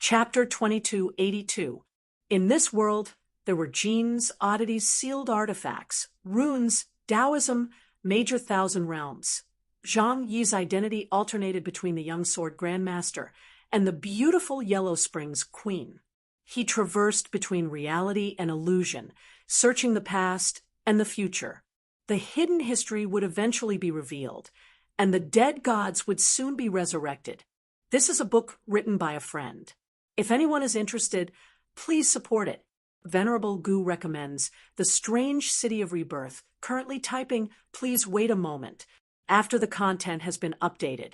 Chapter 2282. In this world, there were genes, oddities, sealed artifacts, runes, Taoism, major thousand realms. Zhang Yi's identity alternated between the young sword grandmaster and the beautiful Yellow Springs queen. He traversed between reality and illusion, searching the past and the future. The hidden history would eventually be revealed, and the dead gods would soon be resurrected. This is a book written by a friend. If anyone is interested, please support it. Venerable Gu recommends The Strange City of Rebirth. Currently typing, please wait a moment. After the content has been updated,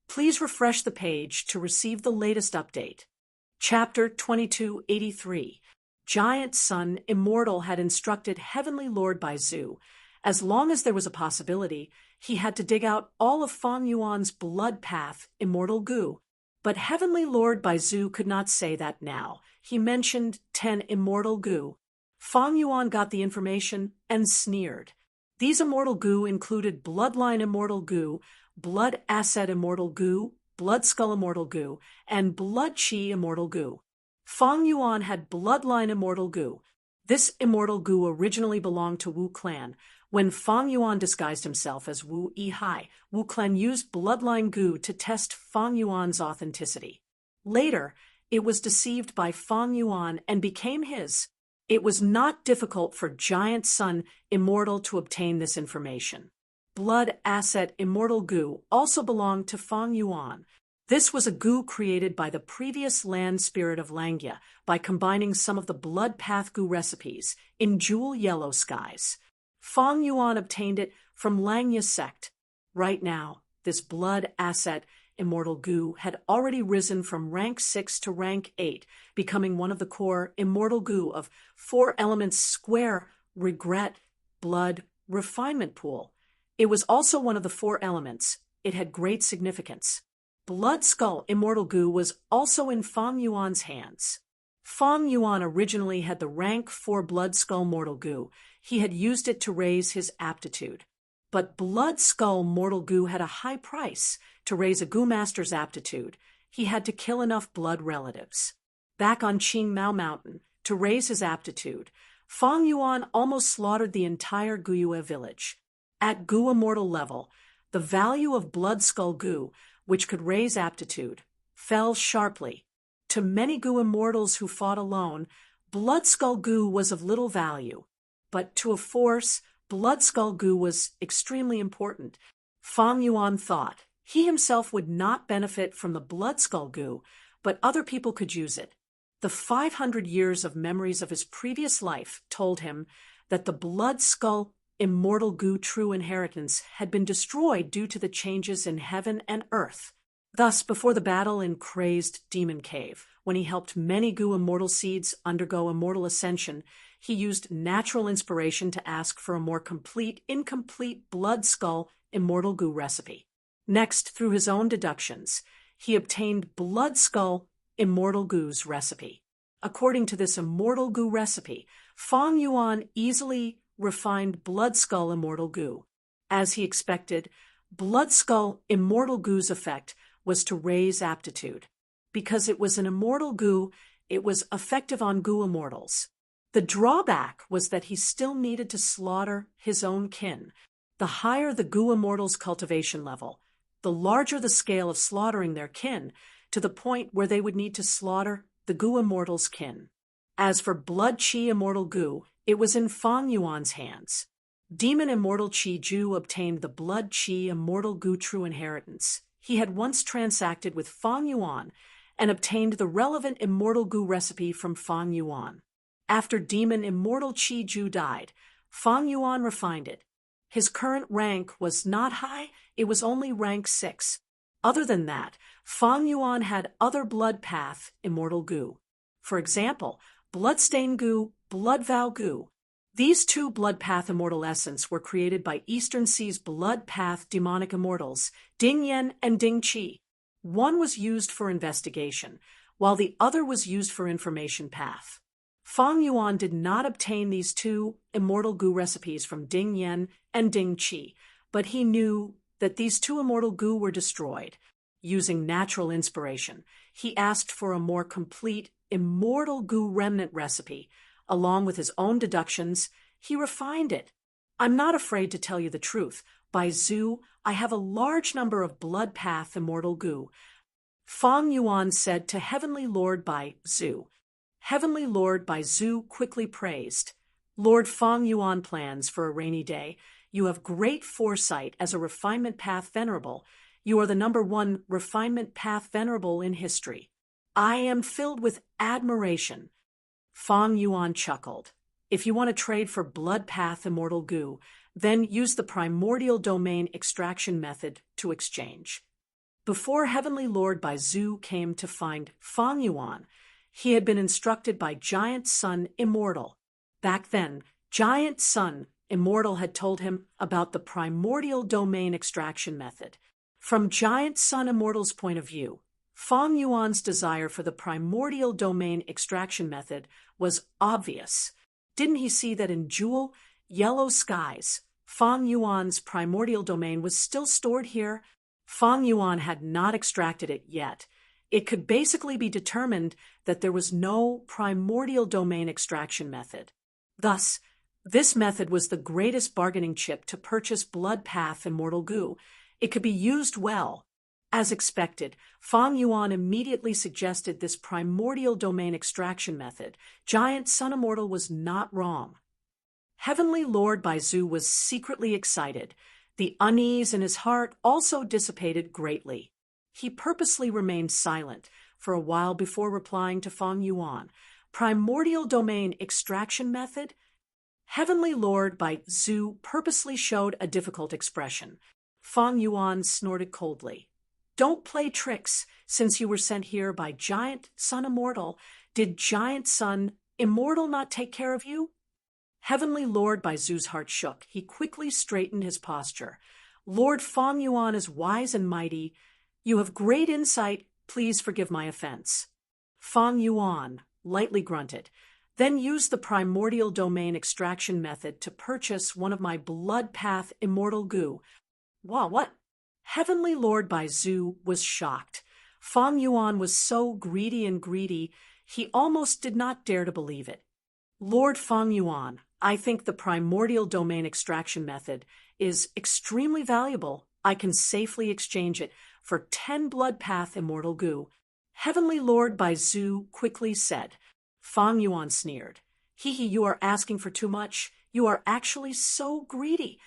please refresh the page to receive the latest update. Chapter 2283. Giant Sun Immortal had instructed Heavenly Lord Baizu, as long as there was a possibility, he had to dig out all of Fang Yuan's blood path, Immortal Gu. But Heavenly Lord Baizu could not say that now. He mentioned 10 Immortal Gu. Fang Yuan got the information and sneered. These Immortal Gu included Bloodline Immortal Gu, Blood Asset Immortal Gu, Blood Skull Immortal Gu, and Blood Qi Immortal Gu. Fang Yuan had Bloodline Immortal Gu. This Immortal Gu originally belonged to Wu Clan. When Fang Yuan disguised himself as Wu Yihai, Wu Clan used Bloodline Gu to test Fang Yuan's authenticity. Later, it was deceived by Fang Yuan and became his. It was not difficult for Giant Sun Immortal to obtain this information. Blood Asset Immortal Gu also belonged to Fang Yuan. This was a Gu created by the previous land spirit of Langya by combining some of the Blood Path Gu recipes in Jewel Yellow Skies. Fang Yuan obtained it from Langya's sect. Right now, this Blood Asset Immortal Gu had already risen from rank 6 to rank 8, becoming one of the core Immortal Gu of 4 elements square, regret, blood, refinement pool. It was also one of the 4 elements. It had great significance. Blood Skull Immortal Gu was also in Fang Yuan's hands. Fang Yuan originally had the rank 4 Blood Skull Mortal Gu. He had used it to raise his aptitude. But Blood Skull Mortal Gu had a high price. To raise a Gu Master's aptitude, he had to kill enough blood relatives. Back on Qing Mao Mountain, to raise his aptitude, Fang Yuan almost slaughtered the entire Guyue village. At Gu Immortal level, the value of Blood Skull Gu, which could raise aptitude, fell sharply. To many Gu Immortals who fought alone, Blood Skull Gu was of little value. But to a force, Blood Skull Gu was extremely important. Fang Yuan thought he himself would not benefit from the Blood Skull Gu, but other people could use it. The 500 years of memories of his previous life told him that the Blood Skull Immortal Gu true inheritance had been destroyed due to the changes in heaven and earth. Thus, before the battle in Crazed Demon Cave, when he helped many Gu Immortal seeds undergo immortal ascension, he used natural inspiration to ask for a more incomplete Blood Skull Immortal Gu recipe. Next, through his own deductions, he obtained Blood Skull Immortal Gu's recipe. According to this Immortal Gu recipe, Fang Yuan easily refined Blood Skull Immortal Gu. As he expected, Blood Skull Immortal Gu's effect was to raise aptitude. Because it was an Immortal Gu, it was effective on Gu Immortals. The drawback was that he still needed to slaughter his own kin. The higher the Gu Immortals' cultivation level, the larger the scale of slaughtering their kin, to the point where they would need to slaughter the Gu Immortals' kin. As for Blood Qi Immortal Gu, it was in Fang Yuan's hands. Demon Immortal Qi Ju obtained the Blood Qi Immortal Gu true inheritance. He had once transacted with Fang Yuan and obtained the relevant Immortal Gu recipe from Fang Yuan. After Demon Immortal Qi Ju died, Fang Yuan refined it. His current rank was not high, it was only rank 6. Other than that, Fang Yuan had other Blood Path Immortal Gu. For example, Bloodstain Gu, Blood Vow Gu. These 2 Blood Path Immortal Essence were created by Eastern Sea's Blood Path Demonic Immortals, Ding Yen and Ding Qi. One was used for investigation, while the other was used for information path. Fang Yuan did not obtain these 2 Immortal Gu recipes from Ding Yen and Ding Qi, but he knew that these 2 Immortal Gu were destroyed. using natural inspiration. He asked for a more complete, immortal goo remnant recipe. Along with his own deductions, he refined it. I'm not afraid to tell you the truth. By Zhu, I have a large number of blood path immortal goo. Fang Yuan said to Heavenly Lord Bai Zhu. Heavenly Lord Bai Zhu quickly praised. Lord Fang Yuan plans for a rainy day. You have great foresight as a refinement path venerable. You are the #1 refinement path venerable in history. I am filled with admiration. Fang Yuan chuckled. If you want to trade for blood path immortal goo, then use the primordial domain extraction method to exchange. Before Heavenly Lord Bai Zhu came to find Fang Yuan, he had been instructed by Giant Sun Immortal. Back then, Giant Sun Immortal had told him about the primordial domain extraction method. From Giant Sun Immortal's point of view, Fang Yuan's desire for the primordial domain extraction method was obvious. Didn't he see that in Jewel, Yellow Skies, Fang Yuan's primordial domain was still stored here? Fang Yuan had not extracted it yet. It could basically be determined that there was no primordial domain extraction method. Thus, this method was the greatest bargaining chip to purchase blood path immortal goo. It could be used well. As expected, Fang Yuan immediately suggested this primordial domain extraction method. Giant Sun Immortal was not wrong. Heavenly Lord Bai Zhu was secretly excited. The unease in his heart also dissipated greatly. He purposely remained silent for a while before replying to Fang Yuan. Primordial domain extraction method? Heavenly Lord Bai Zhu purposely showed a difficult expression. Fang Yuan snorted coldly. Don't play tricks. Since you were sent here by Giant Sun Immortal, did Giant Sun Immortal not take care of you? Heavenly Lord Bai Zhu's heart shook. He quickly straightened his posture. Lord Fang Yuan is wise and mighty. You have great insight. Please forgive my offense. Fang Yuan lightly grunted. Then use the primordial domain extraction method to purchase one of my blood path immortal goo. Wow, what? Heavenly Lord Bai Zhu was shocked. Fang Yuan was so greedy, he almost did not dare to believe it. Lord Fang Yuan, I think the primordial domain extraction method is extremely valuable. I can safely exchange it for 10 blood path immortal goo. Heavenly Lord Bai Zhu quickly said. Fang Yuan sneered. You are asking for too much. You are actually so greedy.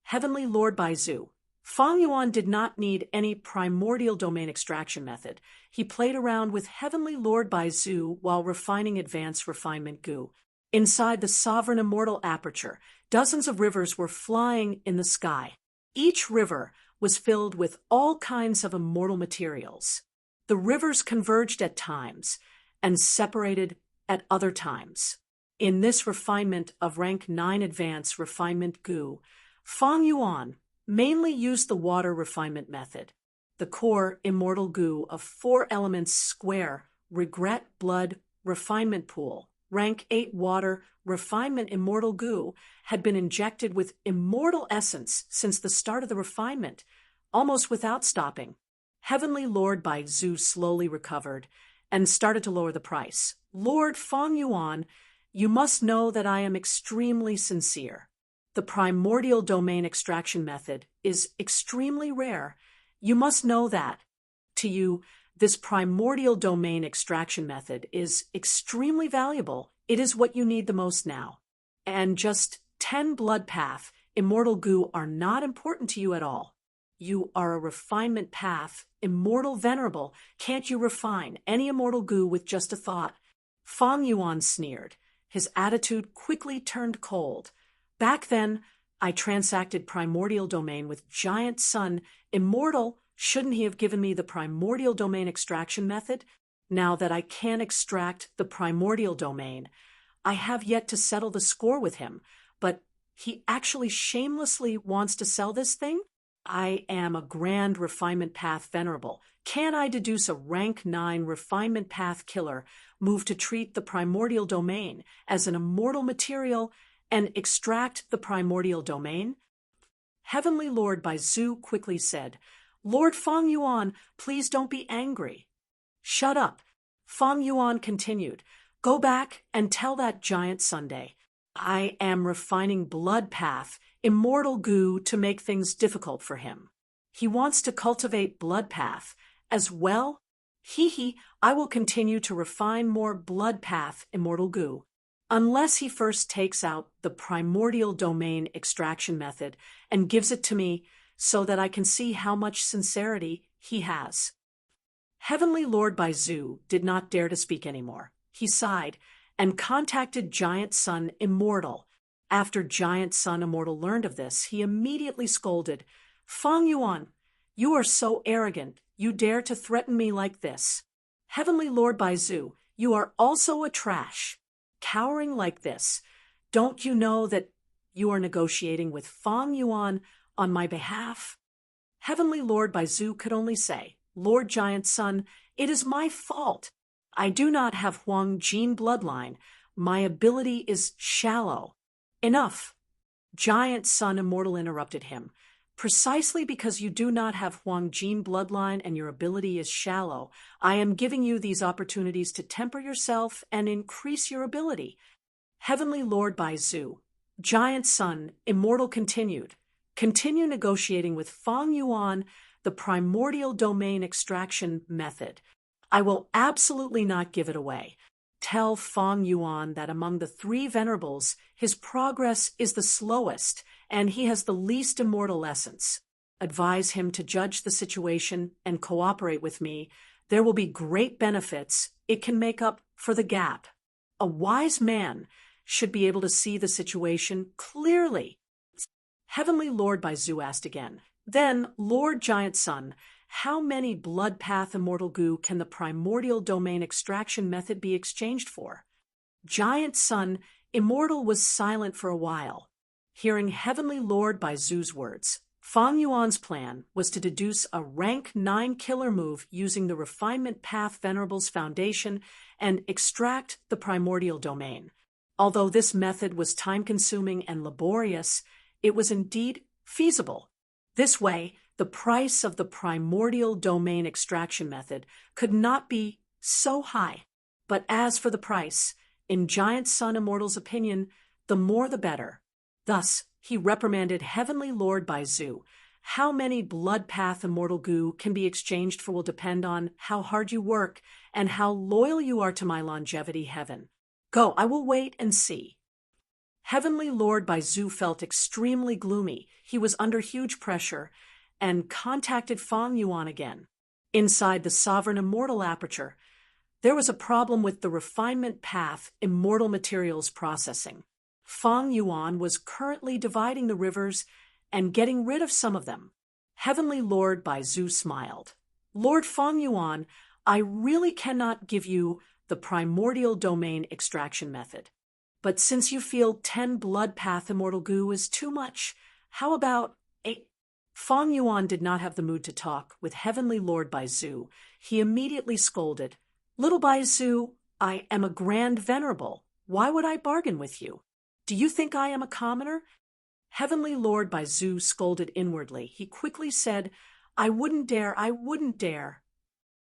Heavenly Lord Bai Zhu. Fang Yuan did not need any primordial domain extraction method. He played around with Heavenly Lord Bai Zhu while refining advanced refinement goo. Inside the sovereign immortal aperture, dozens of rivers were flying in the sky. Each river was filled with all kinds of immortal materials. The rivers converged at times and separated at other times. In this refinement of rank 9 advanced refinement goo, Fang Yuan mainly used the water refinement method. The core immortal goo of 4 elements square regret blood refinement pool, rank 8 water refinement immortal goo, had been injected with immortal essence since the start of the refinement, almost without stopping. Heavenly Lord Bai Zhu slowly recovered and started to lower the price. Lord Fang Yuan, you must know that I am extremely sincere. The primordial domain extraction method is extremely rare. You must know that. To you, this primordial domain extraction method is extremely valuable. It is what you need the most now. And just 10 blood path immortal goo are not important to you at all. You are a refinement path, immortal venerable. Can't you refine any immortal goo with just a thought? Fang Yuan sneered. His attitude quickly turned cold. Back then, I transacted primordial domain with Giant Sun Immortal. Shouldn't he have given me the primordial domain extraction method? Now that I can extract the primordial domain, I have yet to settle the score with him, but he actually shamelessly wants to sell this thing? I am a grand refinement path venerable. Can I deduce a rank 9 refinement path killer move to treat the primordial domain as an immortal material and extract the primordial domain? Heavenly Lord Bai Zhu quickly said, Lord Feng Yuan, please don't be angry. Shut up. Feng Yuan continued. Go back and tell that giant Sunday. I am refining blood path, immortal goo, to make things difficult for him. He wants to cultivate blood path as well. I will continue to refine more blood path, immortal goo, unless he first takes out the primordial domain extraction method and gives it to me so that I can see how much sincerity he has. Heavenly Lord Baizu did not dare to speak anymore. He sighed and contacted Giant Sun Immortal. After Giant Sun Immortal learned of this, he immediately scolded, Feng Yuan, you are so arrogant. You dare to threaten me like this. Heavenly Lord Baizu, you are also a trash. Cowering like this, don't you know that you are negotiating with Feng Yuan on my behalf? Heavenly Lord Baizu could only say, Lord Giant Sun, it is my fault. I do not have Huang Jin bloodline. My ability is shallow. Enough. Giant Sun Immortal interrupted him. Precisely because you do not have Huang Jin bloodline and your ability is shallow, I am giving you these opportunities to temper yourself and increase your ability. Heavenly Lord Baizu, Giant Sun Immortal continued. Continue negotiating with Feng Yuan the primordial domain extraction method. I will absolutely not give it away. Tell Feng Yuan that among the three venerables, his progress is the slowest, and he has the least immortal essence. Advise him to judge the situation and cooperate with me. There will be great benefits. It can make up for the gap. A wise man should be able to see the situation clearly. Heavenly Lord Baizu asked again. Then, Lord Giant Sun, how many blood path immortal goo can the primordial domain extraction method be exchanged for? Giant Sun Immortal was silent for a while. Hearing Heavenly Lord Baizu's words, Feng Yuan's plan was to deduce a rank 9 killer move using the Refinement Path Venerable's foundation and extract the primordial domain. Although this method was time-consuming and laborious, it was indeed feasible. This way, the price of the primordial domain extraction method could not be so high. But as for the price, in Giant Sun Immortal's opinion, the more the better. Thus, he reprimanded Heavenly Lord Baizu. How many blood path immortal goo can be exchanged for will depend on how hard you work and how loyal you are to my longevity heaven. Go, I will wait and see. Heavenly Lord Baizu felt extremely gloomy. He was under huge pressure and contacted Feng Yuan again. Inside the Sovereign Immortal Aperture, there was a problem with the Refinement Path Immortal Materials processing. Feng Yuan was currently dividing the rivers and getting rid of some of them. Heavenly Lord Baizu smiled. Lord Feng Yuan, I really cannot give you the primordial domain extraction method. But since you feel 10 blood path immortal goo is too much, how about 8? Feng Yuan did not have the mood to talk with Heavenly Lord Baizu. He immediately scolded, Little Baizu, I am a grand venerable. Why would I bargain with you? Do you think I am a commoner? Heavenly Lord Baizu scolded inwardly. He quickly said, I wouldn't dare.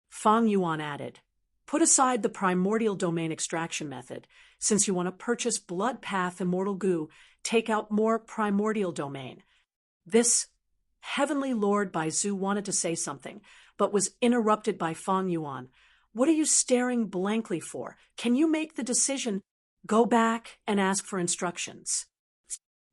Feng Yuan added, Put aside the primordial domain extraction method. Since you want to purchase blood path immortal goo, take out more primordial domain. This Heavenly Lord Baizu wanted to say something, but was interrupted by Feng Yuan. What are you staring blankly for? Can you make the decision? Go back and ask for instructions.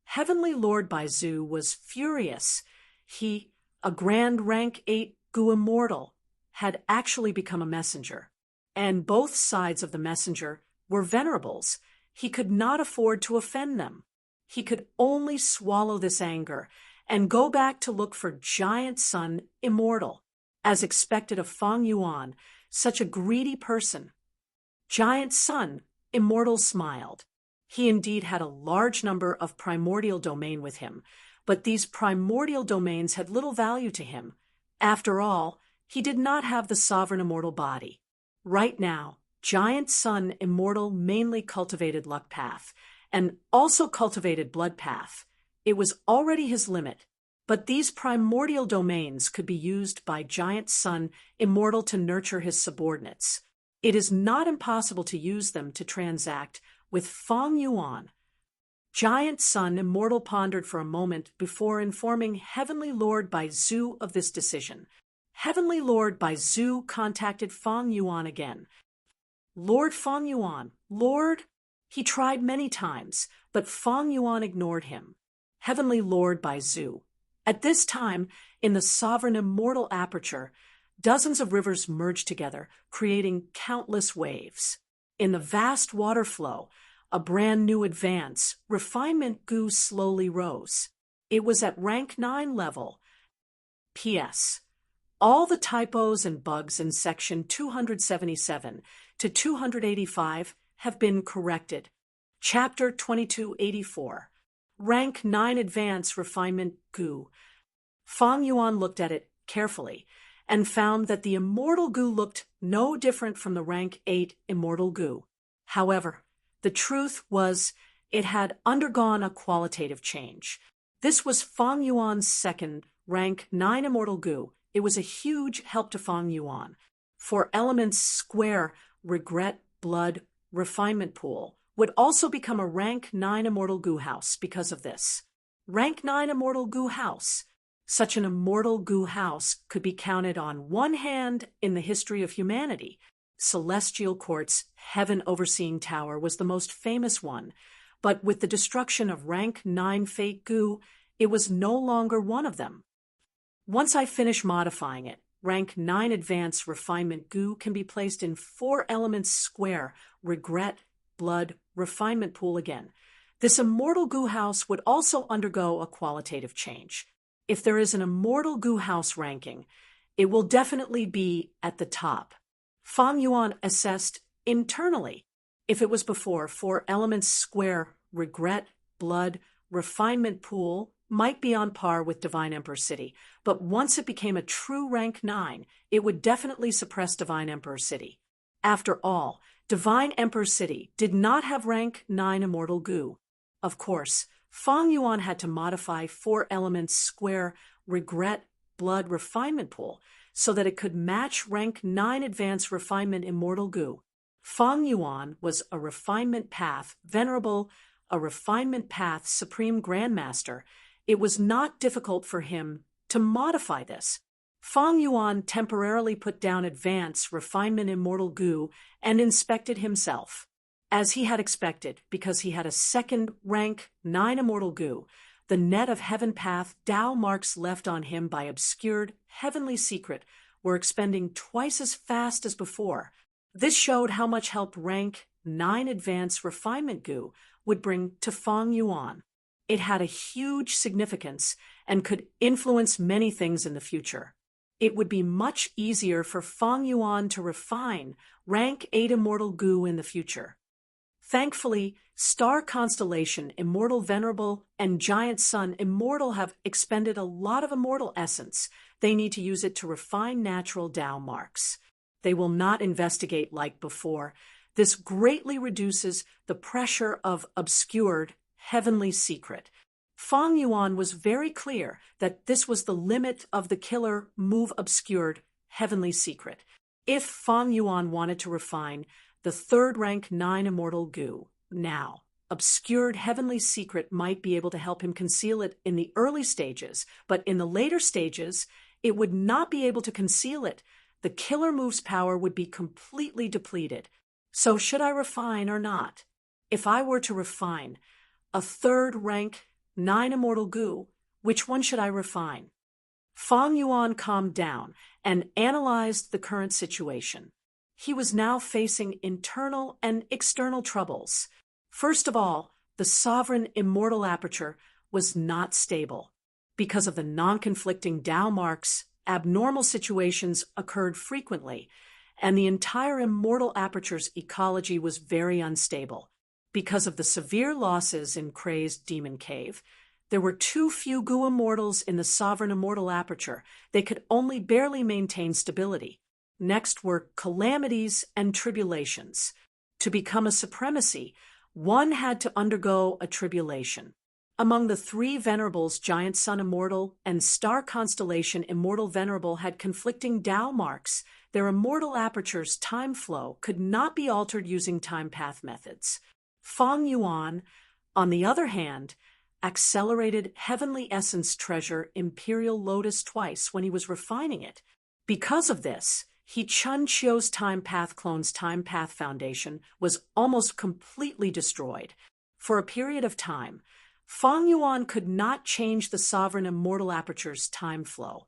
Heavenly Lord Baizu was furious. He, a grand rank 8 goo immortal, had actually become a messenger. And both sides of the messenger were venerables. He could not afford to offend them. He could only swallow this anger and go back to look for Giant Sun Immortal, as expected of Feng Yuan, such a greedy person. Giant Sun Immortal smiled. He indeed had a large number of primordial domain with him, but these primordial domains had little value to him. After all, he did not have the sovereign immortal body. Right now, Giant Sun Immortal mainly cultivated luck path, and also cultivated blood path. It was already his limit. But these primordial domains could be used by Giant Sun Immortal to nurture his subordinates. It is not impossible to use them to transact with Feng Yuan. Giant Sun Immortal pondered for a moment before informing Heavenly Lord Bai Zhu of this decision. Heavenly Lord Bai Zhu contacted Feng Yuan again. Lord Feng Yuan, Lord? He tried many times, but Feng Yuan ignored him. Heavenly Lord Bai Zhu. At this time, in the sovereign immortal aperture, dozens of rivers merged together, creating countless waves. In the vast water flow, a brand new advance, refinement goo slowly rose. It was at rank 9 level. P.S. All the typos and bugs in section 277 to 285 have been corrected. Chapter 2284. Rank 9 Advance Refinement Goo. Feng Yuan looked at it carefully and found that the immortal goo looked no different from the rank 8 immortal goo. However, the truth was it had undergone a qualitative change. This was Feng Yuan's second rank 9 immortal goo. It was a huge help to Feng Yuan. For elements square, regret, blood, refinement pool would also become a rank 9 immortal goo house because of this. Rank 9 immortal goo house. Such an immortal goo house could be counted on one hand in the history of humanity. Celestial Court's Heaven Overseeing Tower was the most famous one, but with the destruction of rank 9 fake goo, it was no longer one of them. Once I finish modifying it, rank 9 advanced refinement goo can be placed in 4 elements square, regret, blood, refinement pool again. This immortal goo house would also undergo a qualitative change. If there is an immortal goo house ranking, it will definitely be at the top. Feng Yuan assessed internally. If it was before, 4 elements square, regret, blood, refinement pool might be on par with Divine Emperor City, but once it became a true rank 9, it would definitely suppress Divine Emperor City. After all, Divine Emperor City did not have rank 9 immortal goo. Of course, Feng Yuan had to modify 4 elements square, regret, blood, refinement pool so that it could match rank 9 advanced refinement immortal goo. Feng Yuan was a refinement path venerable, a refinement path supreme grandmaster. It was not difficult for him to modify this. Feng Yuan temporarily put down advanced refinement immortal goo and inspected himself. As he had expected, because he had a second rank 9 immortal goo, the net of heaven path Tao marks left on him by obscured heavenly secret were expending twice as fast as before. This showed how much help rank 9 advanced refinement goo would bring to Feng Yuan. It had a huge significance and could influence many things in the future. It would be much easier for Feng Yuan to refine rank 8 immortal goo in the future. Thankfully, Star Constellation Immortal Venerable and Giant Sun Immortal have expended a lot of immortal essence. They need to use it to refine natural Tao marks. They will not investigate like before. This greatly reduces the pressure of obscured heavenly secret. Feng Yuan was very clear that this was the limit of the killer move obscured heavenly secret. If Feng Yuan wanted to refine the third rank 9 immortal goo, now, obscured heavenly secret might be able to help him conceal it in the early stages, but in the later stages, it would not be able to conceal it. The killer move's power would be completely depleted. So should I refine or not? If I were to refine a third rank 9 immortal goo, which one should I refine? Feng Yuan calmed down and analyzed the current situation. He was now facing internal and external troubles. First of all, the sovereign immortal aperture was not stable. Because of the non-conflicting Tao marks, abnormal situations occurred frequently, and the entire immortal aperture's ecology was very unstable. Because of the severe losses in Crazed Demon Cave, there were too few goo immortals in the sovereign immortal aperture. They could only barely maintain stability. Next were calamities and tribulations. To become a supremacy, one had to undergo a tribulation. Among the three venerables, Giant Sun Immortal and Star Constellation Immortal Venerable had conflicting Tao marks. Their immortal aperture's time flow could not be altered using time path methods. Feng Yuan, on the other hand, accelerated Heavenly Essence Treasure Imperial Lotus twice when he was refining it. Because of this, He Chun Chio's Time Path clone's Time Path Foundation was almost completely destroyed. For a period of time, Feng Yuan could not change the sovereign immortal aperture's time flow.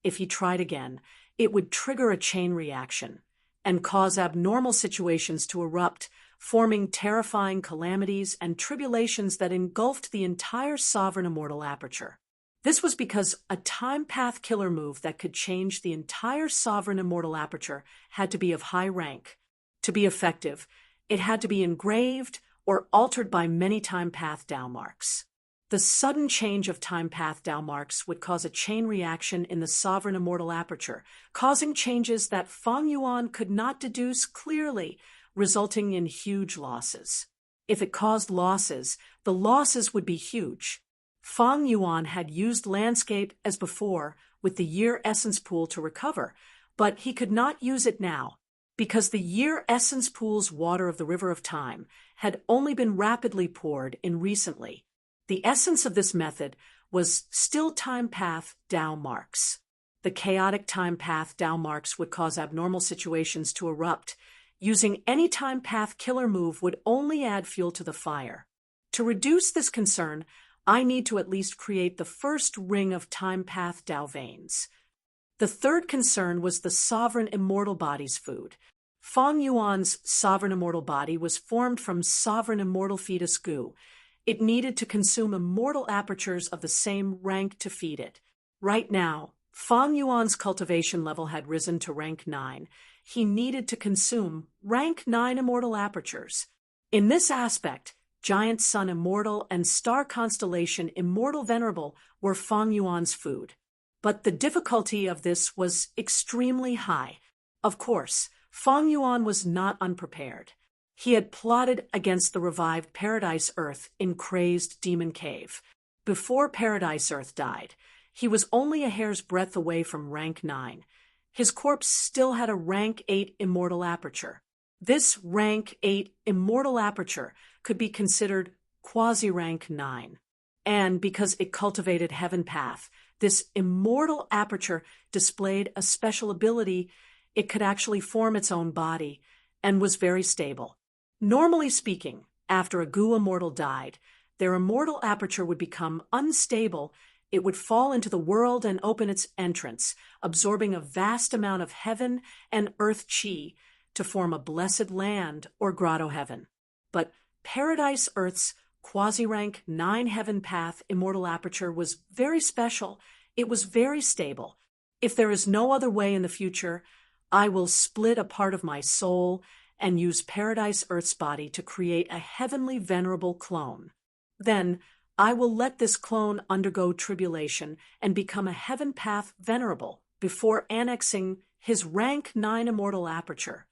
If he tried again, it would trigger a chain reaction and cause abnormal situations to erupt, forming terrifying calamities and tribulations that engulfed the entire sovereign immortal aperture. This was because a time path killer move that could change the entire sovereign immortal aperture had to be of high rank. To be effective, it had to be engraved or altered by many time path Tao marks. The sudden change of time path Tao marks would cause a chain reaction in the sovereign immortal aperture, causing changes that Feng Yuan could not deduce clearly, resulting in huge losses. If it caused losses, the losses would be huge. Feng Yuan had used landscape as before with the year essence pool to recover, but he could not use it now, because the year essence pool's water of the River of Time had only been rapidly poured in recently. The essence of this method was still time path Tao marks. The chaotic time path Tao marks would cause abnormal situations to erupt. Using any time path killer move would only add fuel to the fire. To reduce this concern, I need to at least create the first ring of time path Tao veins. The third concern was the sovereign immortal body's food. Feng Yuan's sovereign immortal body was formed from sovereign immortal fetus goo. It needed to consume immortal apertures of the same rank to feed it. Right now, Feng Yuan's cultivation level had risen to rank 9. He needed to consume rank 9 immortal apertures. In this aspect, Giant Sun Immortal and Star Constellation Immortal Venerable were Feng Yuan's food. But the difficulty of this was extremely high. Of course, Feng Yuan was not unprepared. He had plotted against the revived Paradise Earth in Crazed Demon Cave. Before Paradise Earth died, he was only a hair's breadth away from rank 9. His corpse still had a rank 8 immortal aperture. This rank 8 immortal aperture could be considered quasi-rank 9. And because it cultivated Heaven Path, this immortal aperture displayed a special ability. It could actually form its own body and was very stable. Normally speaking, after a goo immortal died, their immortal aperture would become unstable. It would fall into the world and open its entrance, absorbing a vast amount of heaven and earth chi to form a blessed land or grotto heaven. But Paradise Earth's quasi-rank 9 Heaven Path immortal aperture was very special. It was very stable. If there is no other way in the future, I will split a part of my soul and use Paradise Earth's body to create a heavenly venerable clone. Then I will let this clone undergo tribulation and become a Heaven Path venerable before annexing his rank 9 immortal aperture.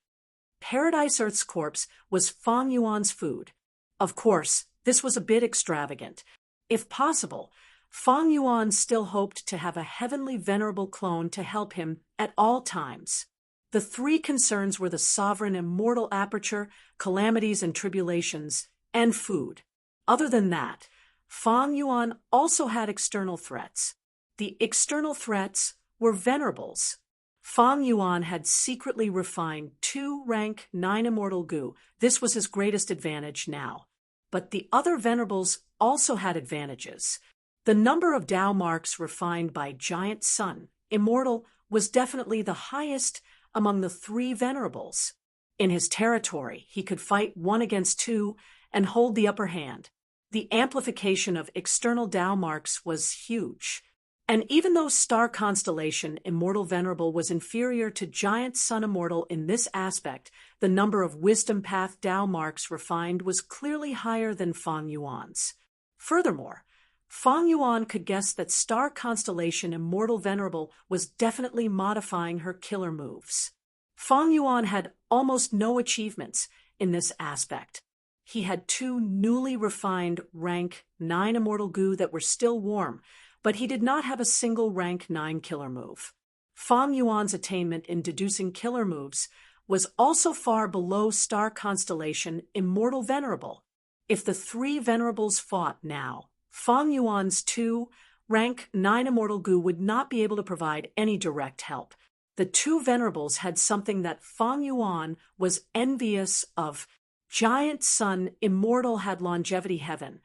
Paradise Earth's corpse was Feng Yuan's food. Of course, this was a bit extravagant. If possible, Feng Yuan still hoped to have a heavenly venerable clone to help him at all times. The three concerns were the sovereign immortal aperture, calamities and tribulations, and food. Other than that, Feng Yuan also had external threats. The external threats were venerables. Feng Yuan had secretly refined 2 rank 9 immortal goo. This was his greatest advantage now. But the other venerables also had advantages. The number of Tao marks refined by Giant Sun Immortal was definitely the highest among the 3 venerables. In his territory, he could fight 1 against 2 and hold the upper hand. The amplification of external Tao marks was huge. And even though Star Constellation Immortal Venerable was inferior to Giant Sun Immortal in this aspect, the number of Wisdom Path Tao marks refined was clearly higher than Feng Yuan's. Furthermore, Feng Yuan could guess that Star Constellation Immortal Venerable was definitely modifying her killer moves. Feng Yuan had almost no achievements in this aspect. he had 2 newly refined rank 9 immortal goo that were still warm, but he did not have a single rank 9 killer move. Fang Yuan's attainment in deducing killer moves was also far below star constellation Immortal Venerable. If the 3 venerables fought now, Fang Yuan's 2 rank 9 immortal goo would not be able to provide any direct help. The 2 venerables had something that Fang Yuan was envious of. Giant Sun Immortal had Longevity Heaven,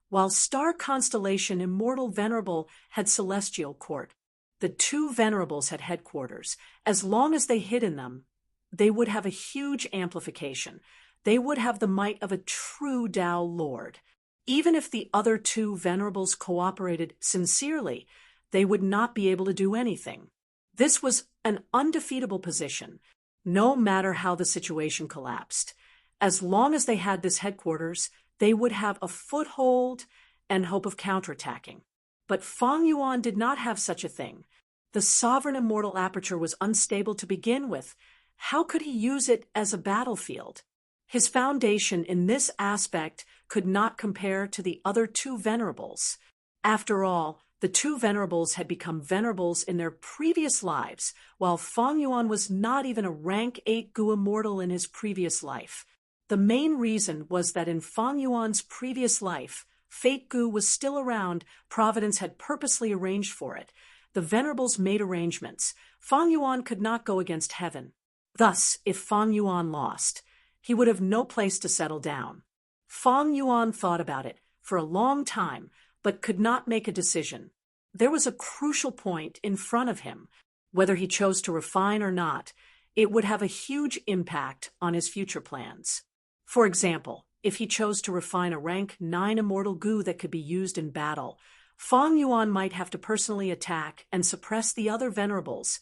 while star constellation Immortal Venerable had Celestial Court. The 2 venerables had headquarters. As long as they hid in them, they would have a huge amplification. They would have the might of a true Tao Lord. Even if the other 2 venerables cooperated sincerely, they would not be able to do anything. This was an undefeatable position, no matter how the situation collapsed. As long as they had this headquarters, they would have a foothold and hope of counterattacking. But Fang Yuan did not have such a thing. The sovereign immortal aperture was unstable to begin with. How could he use it as a battlefield? His foundation in this aspect could not compare to the other 2 venerables. After all, the 2 venerables had become venerables in their previous lives, while Fang Yuan was not even a rank 8 Gu immortal in his previous life. The main reason was that in Fang Yuan's previous life, Fate Gu was still around. Providence had purposely arranged for it. The venerables made arrangements. Fang Yuan could not go against heaven. Thus, if Fang Yuan lost, he would have no place to settle down. Fang Yuan thought about it for a long time, but could not make a decision. There was a crucial point in front of him. Whether he chose to refine or not, it would have a huge impact on his future plans. For example, if he chose to refine a rank 9 immortal goo that could be used in battle, Fang Yuan might have to personally attack and suppress the other venerables,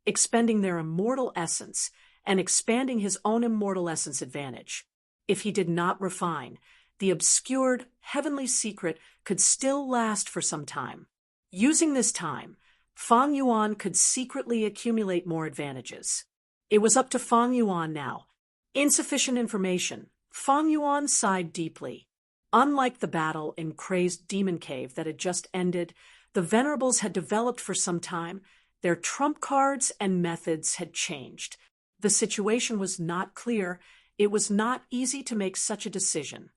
expending their immortal essence and expanding his own immortal essence advantage. If he did not refine, the obscured heavenly secret could still last for some time. Using this time, Fang Yuan could secretly accumulate more advantages. It was up to Fang Yuan now. Insufficient information. Fang Yuan sighed deeply. Unlike the battle in Crazed Demon Cave that had just ended, the venerables had developed for some time. Their trump cards and methods had changed. The situation was not clear. It was not easy to make such a decision.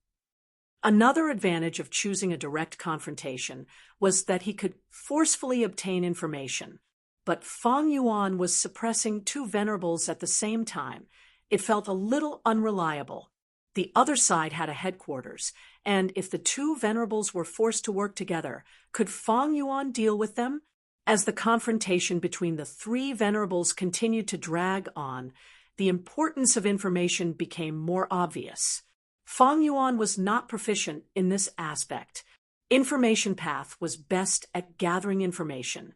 Another advantage of choosing a direct confrontation was that he could forcefully obtain information. But Fang Yuan was suppressing 2 venerables at the same time. It felt a little unreliable. The other side had a headquarters, and if the 2 venerables were forced to work together, could Fang Yuan deal with them? As the confrontation between the 3 venerables continued to drag on, the importance of information became more obvious. Fang Yuan was not proficient in this aspect. Information Path was best at gathering information.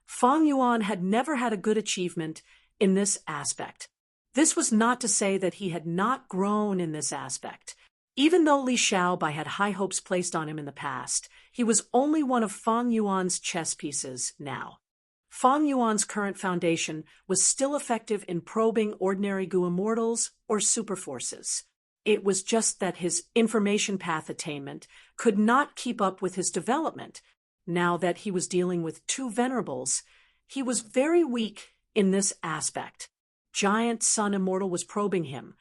Fang Yuan had never had a good achievement in this aspect. This was not to say that he had not grown in this aspect. Even though Li Xiaobai had high hopes placed on him in the past, he was only one of Fang Yuan's chess pieces now. Fang Yuan's current foundation was still effective in probing ordinary Gu immortals or superforces. It was just that his information path attainment could not keep up with his development. Now that he was dealing with 2 venerables, he was very weak in this aspect. Giant Sun Immortal was probing him.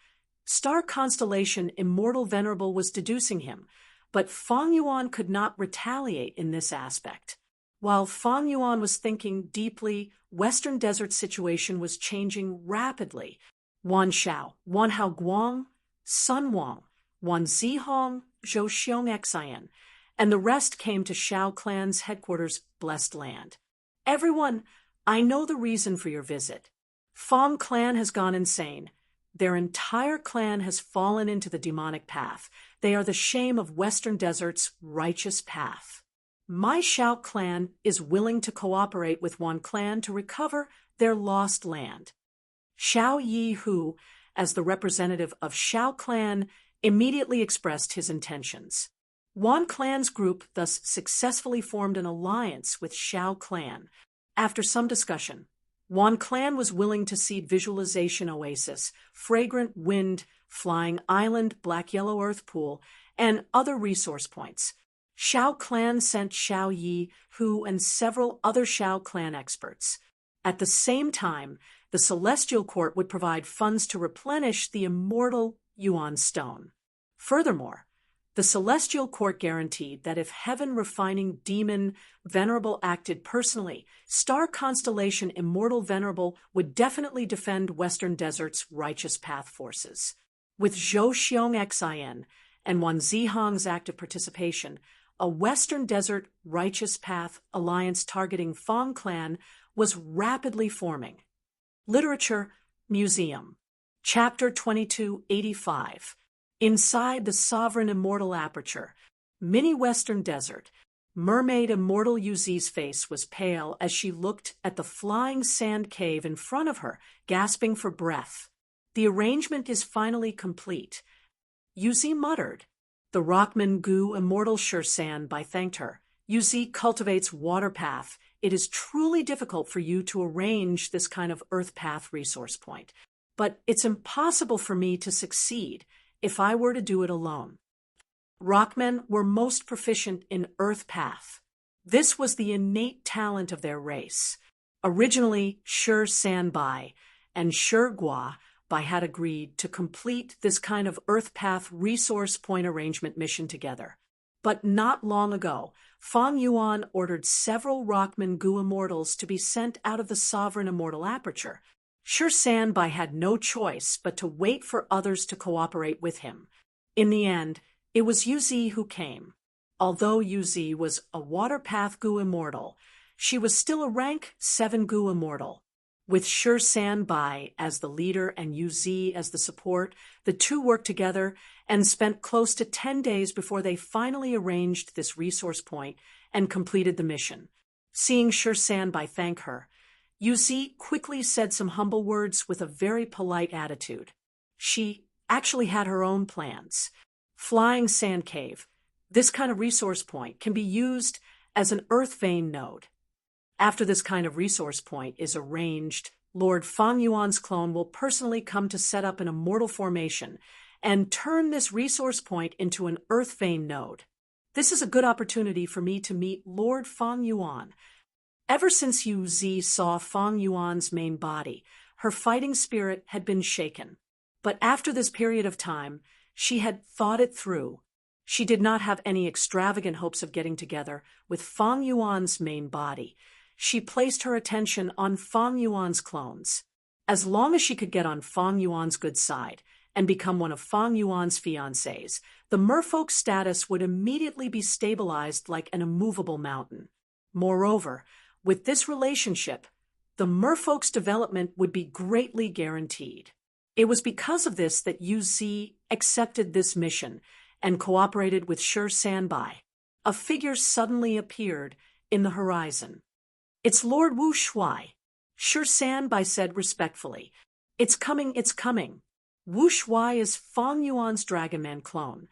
Star Constellation Immortal Venerable was deducing him, but Fang Yuan could not retaliate in this aspect. While Fang Yuan was thinking deeply, Western Desert situation was changing rapidly. Wan Xiao, Wan Hao Guang, Sun Wang, Wan Zihong, Zhou Xiong Xian, and the rest came to Xiao Clan's headquarters, Blessed Land. Everyone, I know the reason for your visit. Fang Clan has gone insane. Their entire clan has fallen into the demonic path. They are the shame of Western Desert's righteous path. My Xiao Clan is willing to cooperate with Wan Clan to recover their lost land. Xiao Yi Hu, as the representative of Xiao Clan, immediately expressed his intentions. Wan Clan's group thus successfully formed an alliance with Xiao Clan. After some discussion, Wan Clan was willing to cede Visualization Oasis, Fragrant Wind, Flying Island, Black Yellow Earth Pool, and other resource points. Shao clan sent Shao Yi, Hu, and several other Shao clan experts. At the same time, the Celestial Court would provide funds to replenish the immortal Yuan Stone. Furthermore, the Celestial Court guaranteed that if heaven-refining demon Venerable acted personally, star constellation Immortal Venerable would definitely defend Western Desert's righteous path forces. With Zhou Xiong Xin and Wan Zihong's active participation, a Western Desert Righteous Path alliance targeting Fong Clan was rapidly forming. Literature Museum. Chapter 2285. Inside the Sovereign Immortal Aperture, Mini Western Desert, Mermaid Immortal Yuzi's face was pale as she looked at the flying sand cave in front of her, gasping for breath. The arrangement is finally complete. Yuzi muttered. The Rockman Gu Immortal Shursan Bai thanked her. Yuzi cultivates water path. It is truly difficult for you to arrange this kind of earth path resource point. But it's impossible for me to succeed if I were to do it alone. Rockmen were most proficient in earth path. This was the innate talent of their race. Originally, Shursan Bai and Shurgua Bai had agreed to complete this kind of earth path resource point arrangement mission together. But not long ago, Fong Yuan ordered several Rockman Gu Immortals to be sent out of the Sovereign Immortal Aperture. Shursan Bai had no choice but to wait for others to cooperate with him. In the end, it was Yuzi who came. Although Yuzi was a Water Path Gu Immortal, she was still a rank 7 Gu Immortal. With Shursan Bai as the leader and Yuzi as the support, the two worked together and spent close to 10 days before they finally arranged this resource point and completed the mission. Seeing Shursan Bai thank her, Yuzi quickly said some humble words with a very polite attitude. She actually had her own plans. Flying Sand Cave, this kind of resource point, can be used as an earth vein node. After this kind of resource point is arranged, Lord Fong Yuan's clone will personally come to set up an immortal formation and turn this resource point into an earth vein node. This is a good opportunity for me to meet Lord Fong Yuan. Ever since Yuzi saw Fong Yuan's main body, her fighting spirit had been shaken. But after this period of time, she had thought it through. She did not have any extravagant hopes of getting together with Fong Yuan's main body. She placed her attention on Fong Yuan's clones. As long as she could get on Fong Yuan's good side and become one of Fong Yuan's fiancés, the merfolk status would immediately be stabilized like an immovable mountain. Moreover, with this relationship, the merfolk's development would be greatly guaranteed. It was because of this that Yuzi accepted this mission and cooperated with Shursan Bai. A figure suddenly appeared in the horizon. "It's Lord Wu Shuai," Shursan Bai said respectfully. "It's coming, it's coming." Wu Shuai is Fong Yuan's Dragonman clone.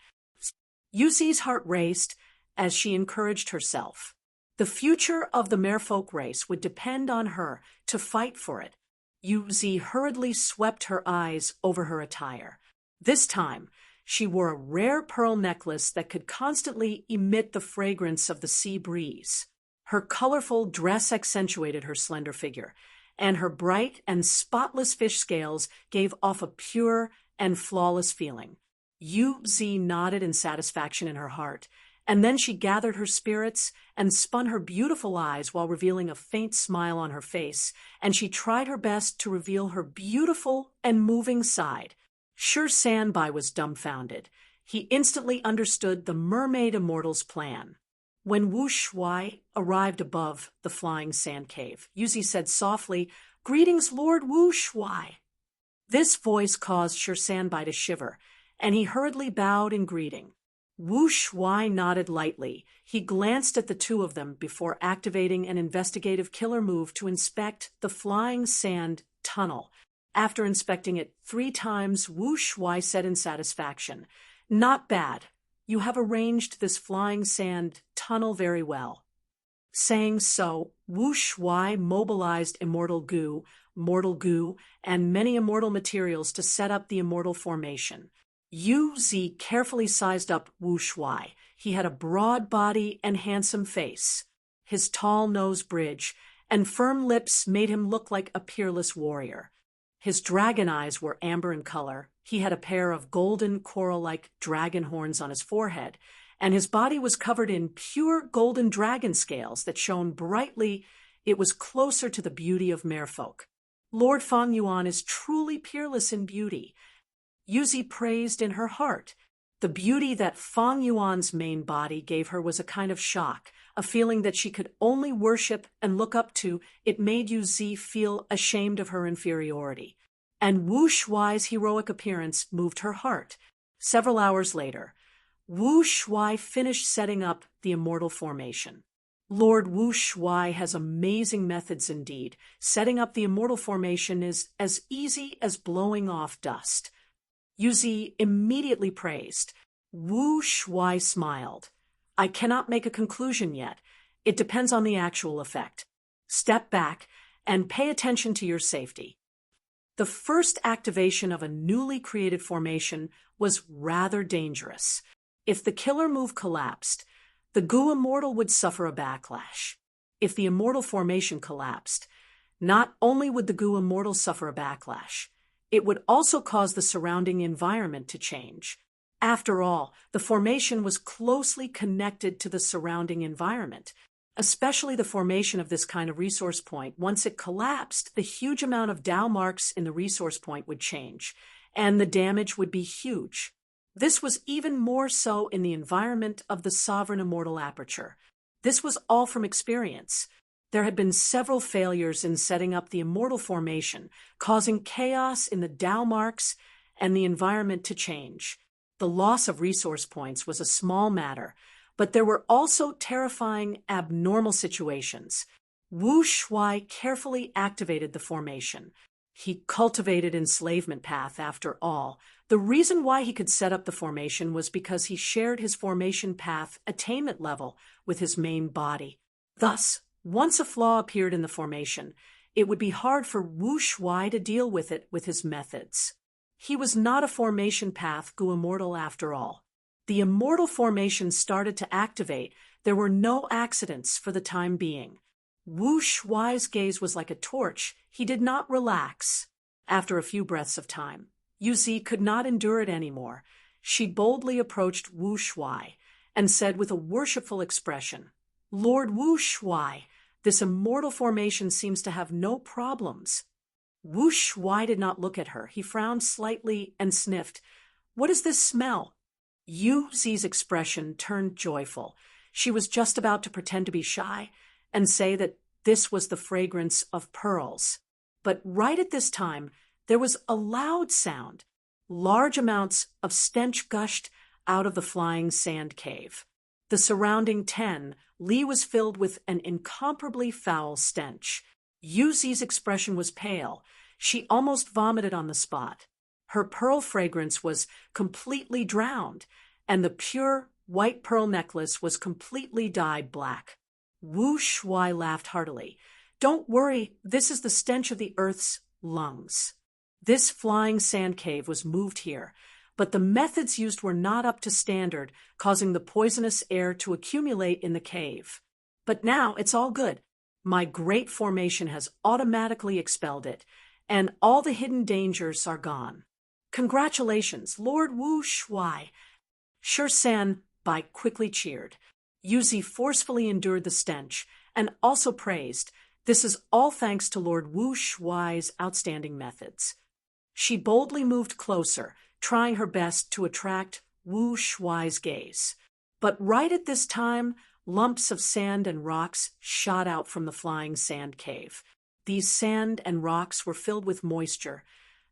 Yuzi's heart raced as she encouraged herself. The future of the merfolk race would depend on her to fight for it. Yuzi hurriedly swept her eyes over her attire. This time, she wore a rare pearl necklace that could constantly emit the fragrance of the sea breeze. Her colorful dress accentuated her slender figure, and her bright and spotless fish scales gave off a pure and flawless feeling. Yuzi nodded in satisfaction in her heart, and then she gathered her spirits and spun her beautiful eyes while revealing a faint smile on her face, and she tried her best to reveal her beautiful and moving side. Shursan Bai was dumbfounded. He instantly understood the Mermaid Immortal's plan. When Wu Shuai arrived above the flying sand cave, Yuzi said softly, "Greetings, Lord Wu Shuai." This voice caused Shursan Bai to shiver, and he hurriedly bowed in greeting. Wu Shuai nodded lightly. He glanced at the two of them before activating an investigative killer move to inspect the flying sand tunnel. After inspecting it 3 times, Wu Shuai said in satisfaction, "Not bad. You have arranged this flying sand tunnel very well." Saying so, Wu Shuai mobilized mortal goo, and many immortal materials to set up the immortal formation. Yu Zi carefully sized up Wu Shuai. He had a broad body and handsome face. His tall nose bridge and firm lips made him look like a peerless warrior. His dragon eyes were amber in color. He had a pair of golden coral-like dragon horns on his forehead, and his body was covered in pure golden dragon scales that shone brightly. It was closer to the beauty of merfolk. Lord Feng Yuan is truly peerless in beauty. Yuzi praised in her heart. The beauty that Feng Yuan's main body gave her was a kind of shock, a feeling that she could only worship and look up to. It made Yuzi feel ashamed of her inferiority. And Wu Shuai's heroic appearance moved her heart. Several hours later, Wu Shuai finished setting up the immortal formation. Lord Wu Shuai has amazing methods indeed. Setting up the immortal formation is as easy as blowing off dust. Yuzi immediately praised. Wu Shuai smiled. I cannot make a conclusion yet. It depends on the actual effect. Step back and pay attention to your safety. The first activation of a newly created formation was rather dangerous. If the killer move collapsed, the Gu Immortal would suffer a backlash. If the immortal formation collapsed, not only would the Gu Immortal suffer a backlash, it would also cause the surrounding environment to change. After all, the formation was closely connected to the surrounding environment, especially the formation of this kind of resource point. Once it collapsed, the huge amount of Dao marks in the resource point would change, and the damage would be huge. This was even more so in the environment of the Sovereign Immortal Aperture. This was all from experience. There had been several failures in setting up the immortal formation, causing chaos in the Dao marks and the environment to change. The loss of resource points was a small matter, but there were also terrifying abnormal situations. Wu Shuai carefully activated the formation. He cultivated enslavement path after all. The reason why he could set up the formation was because he shared his formation path attainment level with his main body. Thus, once a flaw appeared in the formation, it would be hard for Wu Shuai to deal with it with his methods. He was not a formation path Gu Immortal after all. The immortal formation started to activate. There were no accidents for the time being. Wu Shuai's gaze was like a torch. He did not relax. After a few breaths of time, Yuzi could not endure it anymore. She boldly approached Wu Shuai and said with a worshipful expression, Lord Wu Shuai, this immortal formation seems to have no problems. Wu Shuai did not look at her. He frowned slightly and sniffed. What is this smell? Yuzi's expression turned joyful. She was just about to pretend to be shy and say that this was the fragrance of pearls. But right at this time, there was a loud sound. Large amounts of stench gushed out of the flying sand cave. The surrounding Li was filled with an incomparably foul stench. Yuzi's expression was pale. She almost vomited on the spot. Her pearl fragrance was completely drowned, and the pure white pearl necklace was completely dyed black. Wu Shuai laughed heartily. Don't worry, this is the stench of the earth's lungs. This flying sand cave was moved here, but the methods used were not up to standard, causing the poisonous air to accumulate in the cave. But now it's all good. My great formation has automatically expelled it, and all the hidden dangers are gone. Congratulations, Lord Wu Shuai. San Bai quickly cheered. Yuzi forcefully endured the stench and also praised. This is all thanks to Lord Wu Shuai's outstanding methods. She boldly moved closer, trying her best to attract Wu Shuai's gaze. But right at this time, lumps of sand and rocks shot out from the flying sand cave. These sand and rocks were filled with moisture.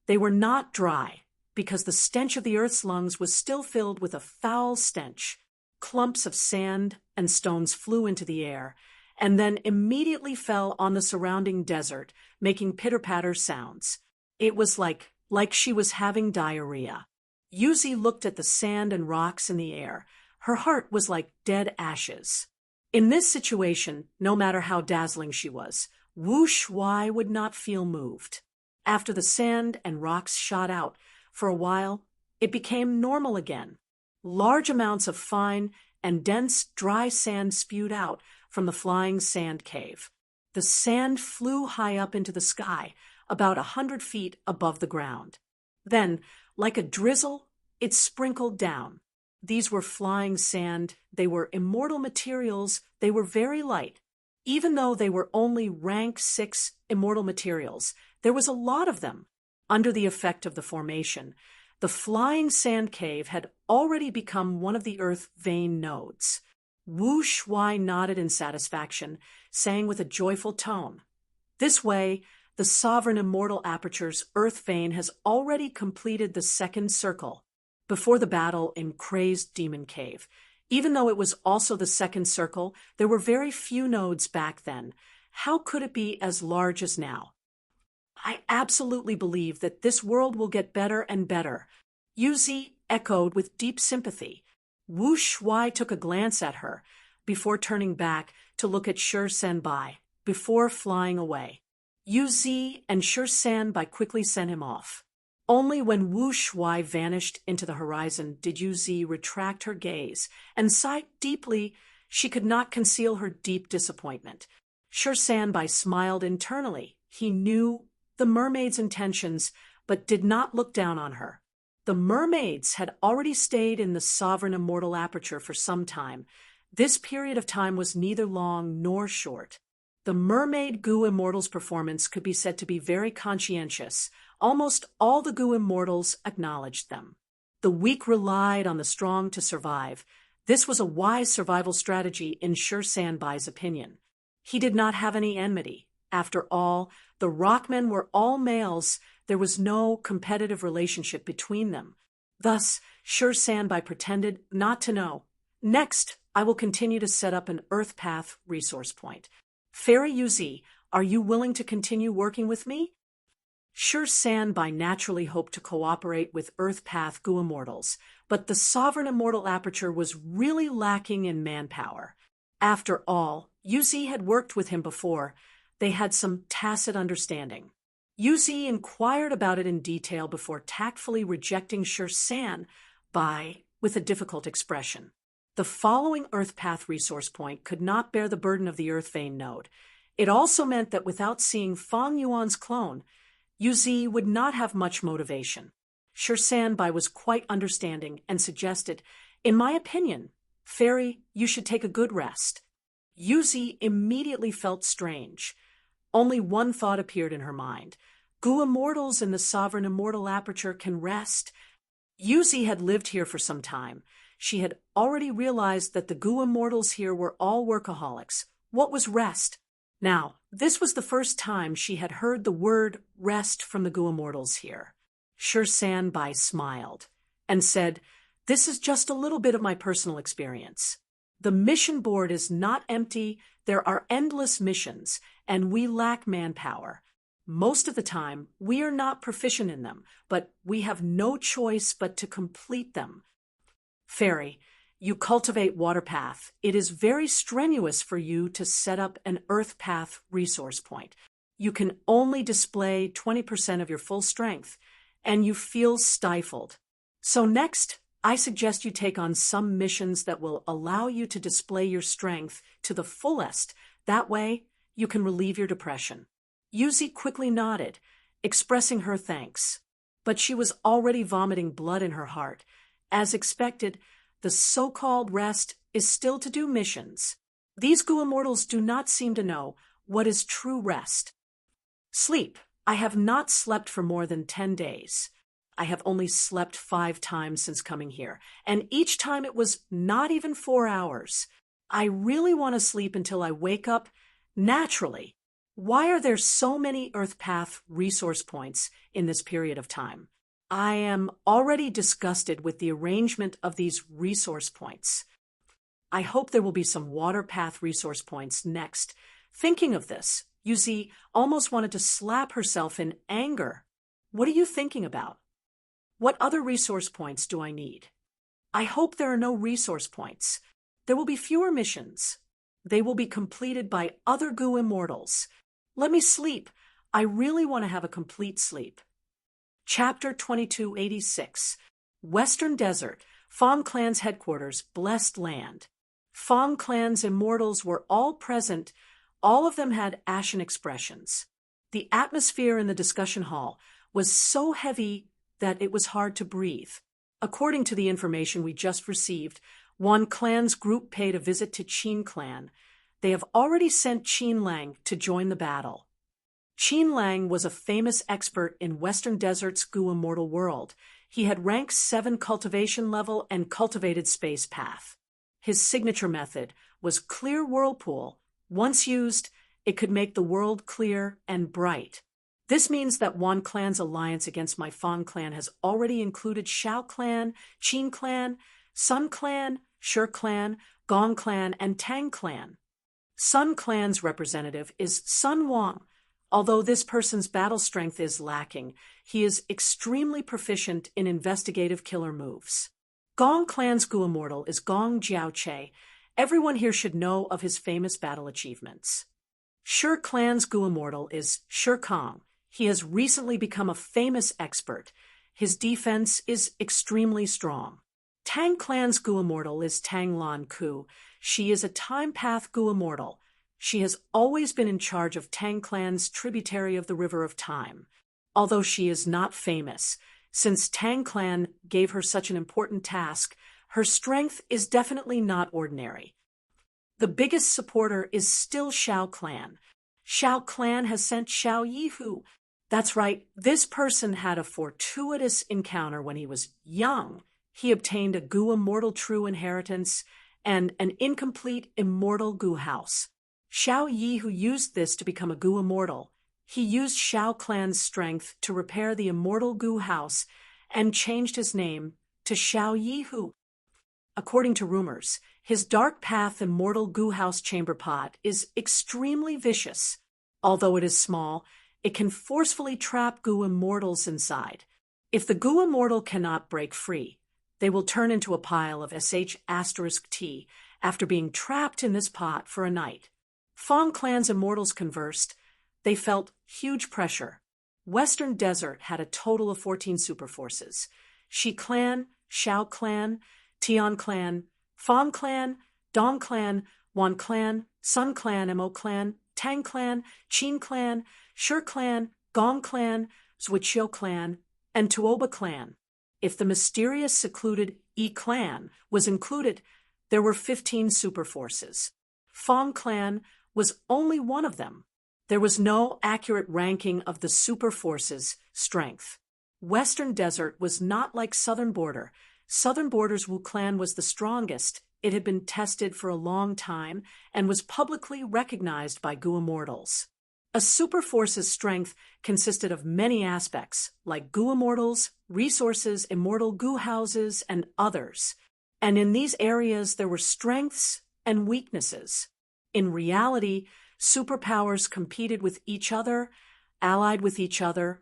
They were not dry, because the stench of the earth's lungs was still filled with a foul stench. Clumps of sand and stones flew into the air, and then immediately fell on the surrounding desert, making pitter-patter sounds. It was like she was having diarrhea. Yuzi looked at the sand and rocks in the air. Her heart was like dead ashes. In this situation, no matter how dazzling she was, Wu Shuai would not feel moved. After the sand and rocks shot out, for a while, it became normal again. Large amounts of fine and dense dry sand spewed out from the flying sand cave. The sand flew high up into the sky, about 100 feet above the ground. Then, like a drizzle, it sprinkled down. These were flying sand, they were immortal materials, they were very light. Even though they were only rank 6 immortal materials, there was a lot of them. Under the effect of the formation, the flying sand cave had already become one of the earth vein nodes. Wu Shuai nodded in satisfaction, saying with a joyful tone, "This way, the sovereign immortal aperture's earth vein has already completed the second circle." Before the battle in Crazed Demon Cave, even though it was also the second circle, there were very few nodes back then. How could it be as large as now? I absolutely believe that this world will get better and better. Yuzi echoed with deep sympathy. Wu Shuai took a glance at her before turning back to look at Shi Senbai before flying away. Yuzi and Shi Senbai quickly sent him off. Only when Wu Shuai vanished into the horizon did Yuzi retract her gaze and sigh deeply. She could not conceal her deep disappointment. Shi Senbai smiled internally. He knew the mermaid's intentions, but did not look down on her. The mermaids had already stayed in the sovereign immortal aperture for some time. This period of time was neither long nor short. The mermaid Gu Immortals' performance could be said to be very conscientious. Almost all the Gu Immortals acknowledged them. The weak relied on the strong to survive. This was a wise survival strategy in Shi Senbai's opinion. He did not have any enmity. After all, the Rockmen were all males. There was no competitive relationship between them. Thus, Shi Senbai pretended not to know. Next, I will continue to set up an Earth Path resource point. Fairy Yuzi, are you willing to continue working with me? Shi Senbai naturally hoped to cooperate with Earth Path Gu Immortals, but the Sovereign Immortal Aperture was really lacking in manpower. After all, Yuzi had worked with him before. They had some tacit understanding. Yuzi inquired about it in detail before tactfully rejecting Shi Senbai with a difficult expression. The following Earth Path resource point could not bear the burden of the Earth Vein node. It also meant that without seeing Fang Yuan's clone, Yuzi would not have much motivation. Shi Senbai was quite understanding and suggested, "In my opinion, Fairy, you should take a good rest." Yuzi immediately felt strange. Only one thought appeared in her mind. Gu Immortals in the Sovereign Immortal Aperture can rest. Yuzi had lived here for some time. She had already realized that the Gu Immortals here were all workaholics. What was rest? Now, this was the first time she had heard the word rest from the Gu Immortals here. Shi Senbai smiled and said, "This is just a little bit of my personal experience. The mission board is not empty. There are endless missions, and we lack manpower. Most of the time, we are not proficient in them, but we have no choice but to complete them. Fairy, you cultivate Water Path. It is very strenuous for you to set up an Earth Path resource point. You can only display 20% of your full strength, and you feel stifled. So next, I suggest you take on some missions that will allow you to display your strength to the fullest. That way, you can relieve your depression." Yuzi quickly nodded, expressing her thanks. But she was already vomiting blood in her heart. As expected, the so-called rest is still to do missions. These Gu Immortals do not seem to know what is true rest. Sleep. I have not slept for more than 10 days. I have only slept 5 times since coming here, and each time it was not even 4 hours. I really want to sleep until I wake up naturally. Why are there so many Earth Path resource points in this period of time? I am already disgusted with the arrangement of these resource points. I hope there will be some Water Path resource points next. Thinking of this, Yuzi almost wanted to slap herself in anger. What are you thinking about? What other resource points do I need? I hope there are no resource points. There will be fewer missions. they will be completed by other goo immortals. Let me sleep. I really want to have a complete sleep. Chapter 2286. Western Desert, Fong Clan's headquarters, blessed land. Fong Clan's immortals were all present. All of them had ashen expressions. The atmosphere in the discussion hall was so heavy that it was hard to breathe. According to the information we just received, one clan's group paid a visit to Qin Clan. They have already sent Qin Lang to join the battle. Qin Lang was a famous expert in Western Desert's goo immortal world. He had rank 7 cultivation level and cultivated space path. His signature method was Clear Whirlpool. Once used, it could make the world clear and bright. This means that Wan Clan's alliance against my Fong Clan has already included Shao Clan, Qin Clan, Sun Clan, Shi Clan, Gong Clan, and Tang Clan. Sun Clan's representative is Sun Wang. Although this person's battle strength is lacking, he is extremely proficient in investigative killer moves. Gong Clan's goo immortal is Gong Jiaoche. Everyone here should know of his famous battle achievements. Shi Clan's goo immortal is Shi Kong. He has recently become a famous expert. His defense is extremely strong. Tang Clan's goo immortal is Tang Lan Ku. She is a time path goo immortal. She has always been in charge of Tang Clan's tributary of the River of Time. Although she is not famous, since Tang Clan gave her such an important task, her strength is definitely not ordinary. The biggest supporter is still Shao Clan. Shao Clan has sent Xiao Yihu. That's right, this person had a fortuitous encounter when he was young. He obtained a goo immortal true inheritance and an incomplete immortal goo house. Xiao Yihu used this to become a goo immortal. He used Shao Clan's strength to repair the immortal goo house and changed his name to Xiao Yihu. According to rumors, his dark path immortal goo house chamber pot is extremely vicious. Although it is small, it can forcefully trap goo immortals inside. If the goo immortal cannot break free, they will turn into a pile of *T after being trapped in this pot for a night. Fong Clan's immortals conversed. They felt huge pressure. Western Desert had a total of 14 superforces. Shi Clan, Shao Clan, Tian Clan, Fong Clan, Dong Clan, Wan Clan, Sun Clan, Mo Clan, Tang Clan, Qin Clan, Shi Clan, Gong Clan, Zhuqiu Clan, and Tuoba Clan. If the mysterious secluded Yi Clan was included, there were 15 superforces. Fong Clan was only one of them. There was no accurate ranking of the superforces' strength. Western Desert was not like Southern Border. Southern Border's Wu Clan was the strongest. It had been tested for a long time and was publicly recognized by goo immortals. A superforce's strength consisted of many aspects, like goo immortals, resources, immortal goo houses, and others. And in these areas there were strengths and weaknesses. In reality, superpowers competed with each other, allied with each other,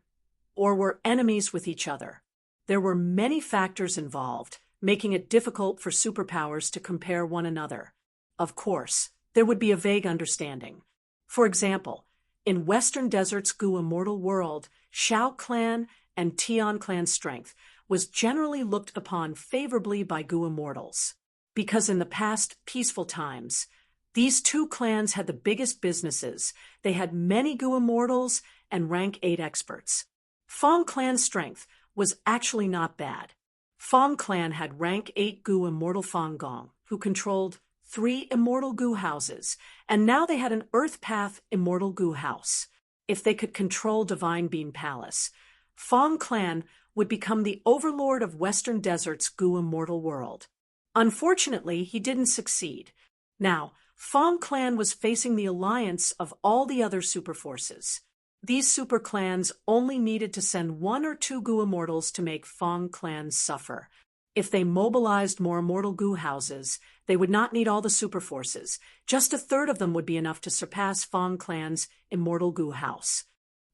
or were enemies with each other. There were many factors involved, making it difficult for superpowers to compare one another. Of course, there would be a vague understanding. For example, in Western Desert's goo immortal world, Shao Clan and Tian Clan's strength was generally looked upon favorably by goo immortals. Because in the past peaceful times, these two clans had the biggest businesses. They had many goo immortals and rank 8 experts. Fong Clan's strength was actually not bad. Fong Clan had rank 8 goo immortal Fong Gong, who controlled 3 immortal goo houses, and now they had an Earth Path immortal goo house. If they could control Divine Beam Palace, Fong Clan would become the overlord of Western Desert's goo immortal world. Unfortunately, he didn't succeed. Now, Fong Clan was facing the alliance of all the other superforces. These super clans only needed to send 1 or 2 goo immortals to make Fong Clan suffer. If they mobilized more immortal goo houses, they would not need all the superforces. Just a third of them would be enough to surpass Fong Clan's immortal goo house.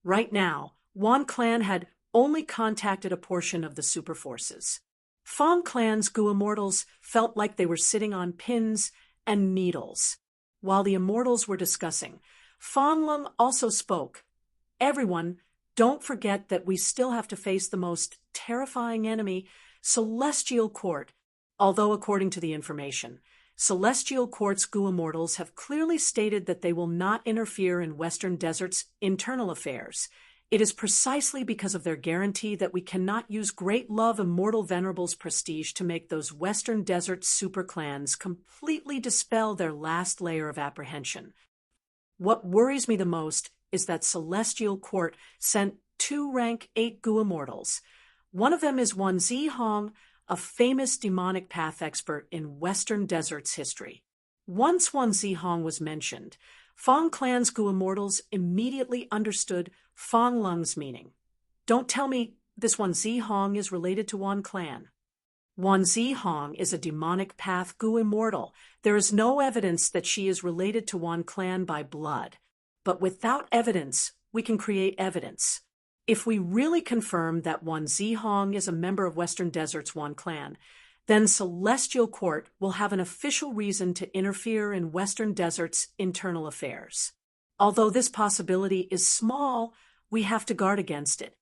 Right now, Wan Clan had only contacted a portion of the superforces. Fong Clan's goo immortals felt like they were sitting on pins and needles. While the immortals were discussing, Fang Lung also spoke. Everyone, don't forget that we still have to face the most terrifying enemy, Celestial Court. Although according to the information, Celestial Court's Goo Immortals have clearly stated that they will not interfere in Western Desert's internal affairs. It is precisely because of their guarantee that we cannot use Great Love Immortal Venerable's prestige to make those Western Desert superclans completely dispel their last layer of apprehension. What worries me the most is that Celestial Court sent 2 rank 8 Goo Immortals. One of them is Wan Zihong, a famous demonic path expert in Western Desert's history. Once Wan Zihong was mentioned, Fang Clan's Goo Immortals immediately understood Fang Lung's meaning. Don't tell me this Wan Zihong is related to Wan Clan. Wan Zihong is a demonic path Goo Immortal. There is no evidence that she is related to Wan Clan by blood. But without evidence, we can create evidence. If we really confirm that Wan Zihong is a member of Western Desert's Wan Clan, then Celestial Court will have an official reason to interfere in Western Desert's internal affairs. Although this possibility is small, we have to guard against it.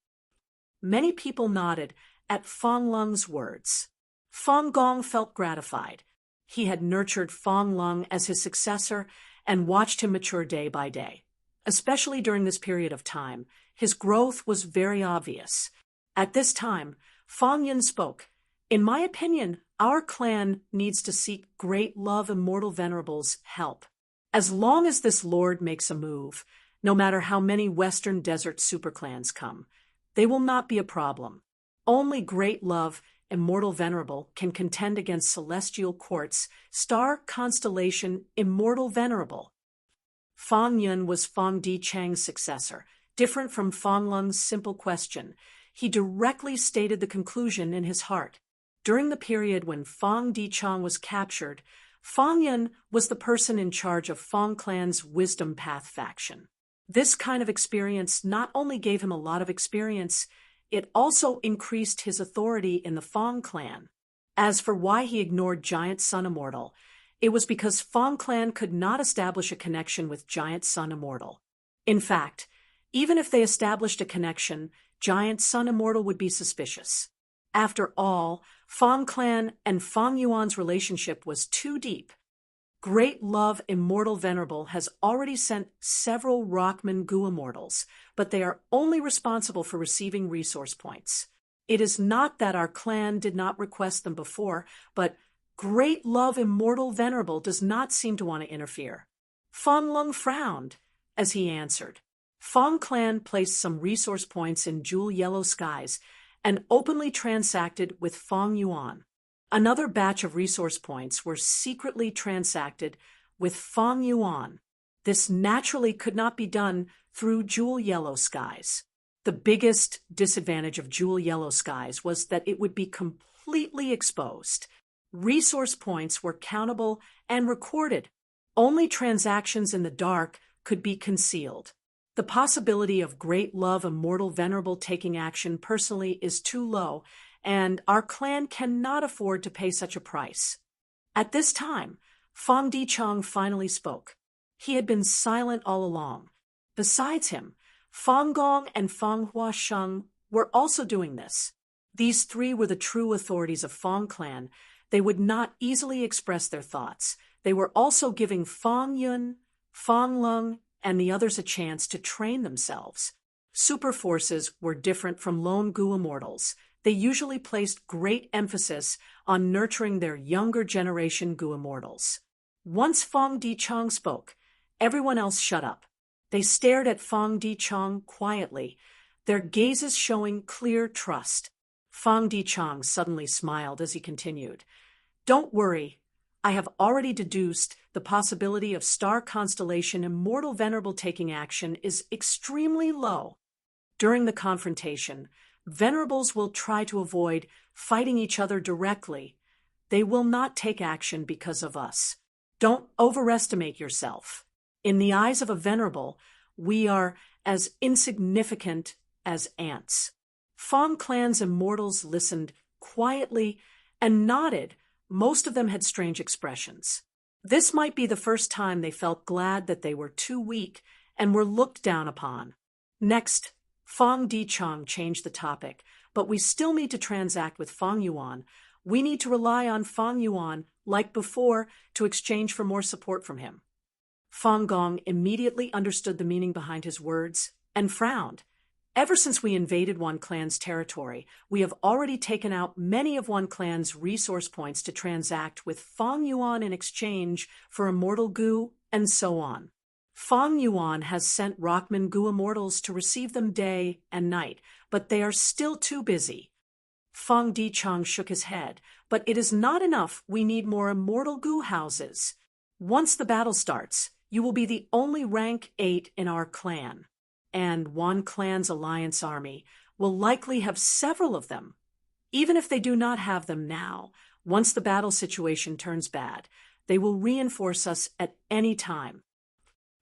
Many people nodded at Fang Lung's words. Fang Gong felt gratified. He had nurtured Fang Lung as his successor and watched him mature day by day. Especially during this period of time, his growth was very obvious. At this time, Fang Yun spoke. In my opinion, our clan needs to seek Great Love Immortal Venerable's help. As long as this lord makes a move, no matter how many Western Desert superclans come, they will not be a problem. Only Great Love Immortal Venerable can contend against Celestial Court's star constellation Immortal Venerable. Fang Yun was Fang Di Chang's successor. Different from Fang Lung's simple question, he directly stated the conclusion in his heart. During the period when Fang Di Chang was captured, Fang Yun was the person in charge of Fang Clan's Wisdom Path faction. This kind of experience not only gave him a lot of experience, it also increased his authority in the Fang Clan. As for why he ignored Giant Sun Immortal, it was because Fang Clan could not establish a connection with Giant Sun Immortal. In fact, even if they established a connection, Giant Sun Immortal would be suspicious. After all, Fang Clan and Fang Yuan's relationship was too deep. Great Love Immortal Venerable has already sent several Rockman Goo Immortals, but they are only responsible for receiving resource points. It is not that our clan did not request them before, but Great Love Immortal Venerable does not seem to want to interfere. Fang Lung frowned as he answered. Fang Clan placed some resource points in Jewel Yellow Skies and openly transacted with Fang Yuan. Another batch of resource points were secretly transacted with Fang Yuan. This naturally could not be done through Jewel Yellow Skies. The biggest disadvantage of Jewel Yellow Skies was that it would be completely exposed. Resource points were countable and recorded. Only transactions in the dark could be concealed. The possibility of Great Love Immortal Venerable taking action personally is too low, and our clan cannot afford to pay such a price. At this time, Fang Di Chang finally spoke. He had been silent all along. Besides him, Fang Gong and Fang Hua Sheng were also doing this. These 3 were the true authorities of Fang Clan. They would not easily express their thoughts. They were also giving Fang Yun, Fang Lung, and the others a chance to train themselves. Super forces were different from lone Goo Immortals. They usually placed great emphasis on nurturing their younger generation Goo Immortals. Once Fang Di Chang spoke, everyone else shut up. They stared at Fang Di Chang quietly, their gazes showing clear trust. Fang Di Chang suddenly smiled as he continued. Don't worry, I have already deduced the possibility of star constellation Immortal Venerable taking action is extremely low. During the confrontation, Venerables will try to avoid fighting each other directly. They will not take action because of us. Don't overestimate yourself. In the eyes of a Venerable, we are as insignificant as ants. Fang Clan's immortals listened quietly and nodded. Most of them had strange expressions. This might be the first time they felt glad that they were too weak and were looked down upon. Next, Fang Dichang changed the topic, but we still need to transact with Fang Yuan. We need to rely on Fang Yuan, like before, to exchange for more support from him. Fang Gong immediately understood the meaning behind his words and frowned. Ever since we invaded One Clan's territory, we have already taken out many of One Clan's resource points to transact with Fang Yuan in exchange for immortal goo and so on. Fang Yuan has sent Rockman Goo Immortals to receive them day and night, but they are still too busy. Fang Dichang shook his head, but it is not enough. We need more immortal goo houses. Once the battle starts, you will be the only rank 8 in our clan, and One Clan's alliance army will likely have several of them. Even if they do not have them now, once the battle situation turns bad, they will reinforce us at any time.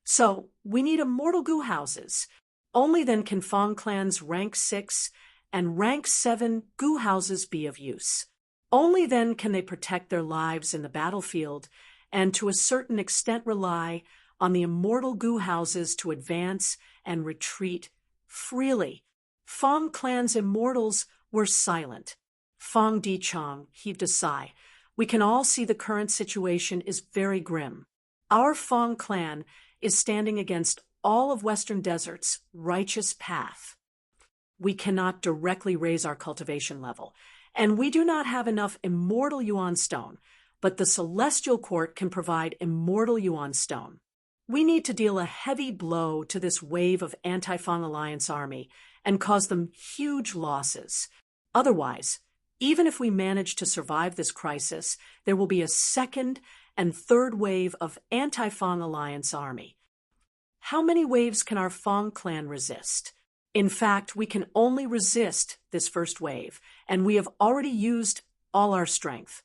So, we need immortal goo houses. Only then can Fang Clan's rank 6 and rank 7 goo houses be of use. Only then can they protect their lives in the battlefield and to a certain extent rely on the immortal goo houses to advance and retreat freely. Fang Clan's immortals were silent. Fang Dichang heaved a sigh. We can all see the current situation is very grim. Our Fang Clan is standing against all of Western Desert's righteous path. We cannot directly raise our cultivation level, and we do not have enough immortal Yuan stone, but the Celestial Court can provide immortal Yuan stone. We need to deal a heavy blow to this wave of anti-Fang Alliance army and cause them huge losses. Otherwise, even if we manage to survive this crisis, there will be a second and third wave of anti-Fang Alliance army. How many waves can our Fang Clan resist? In fact, we can only resist this first wave, and we have already used all our strength.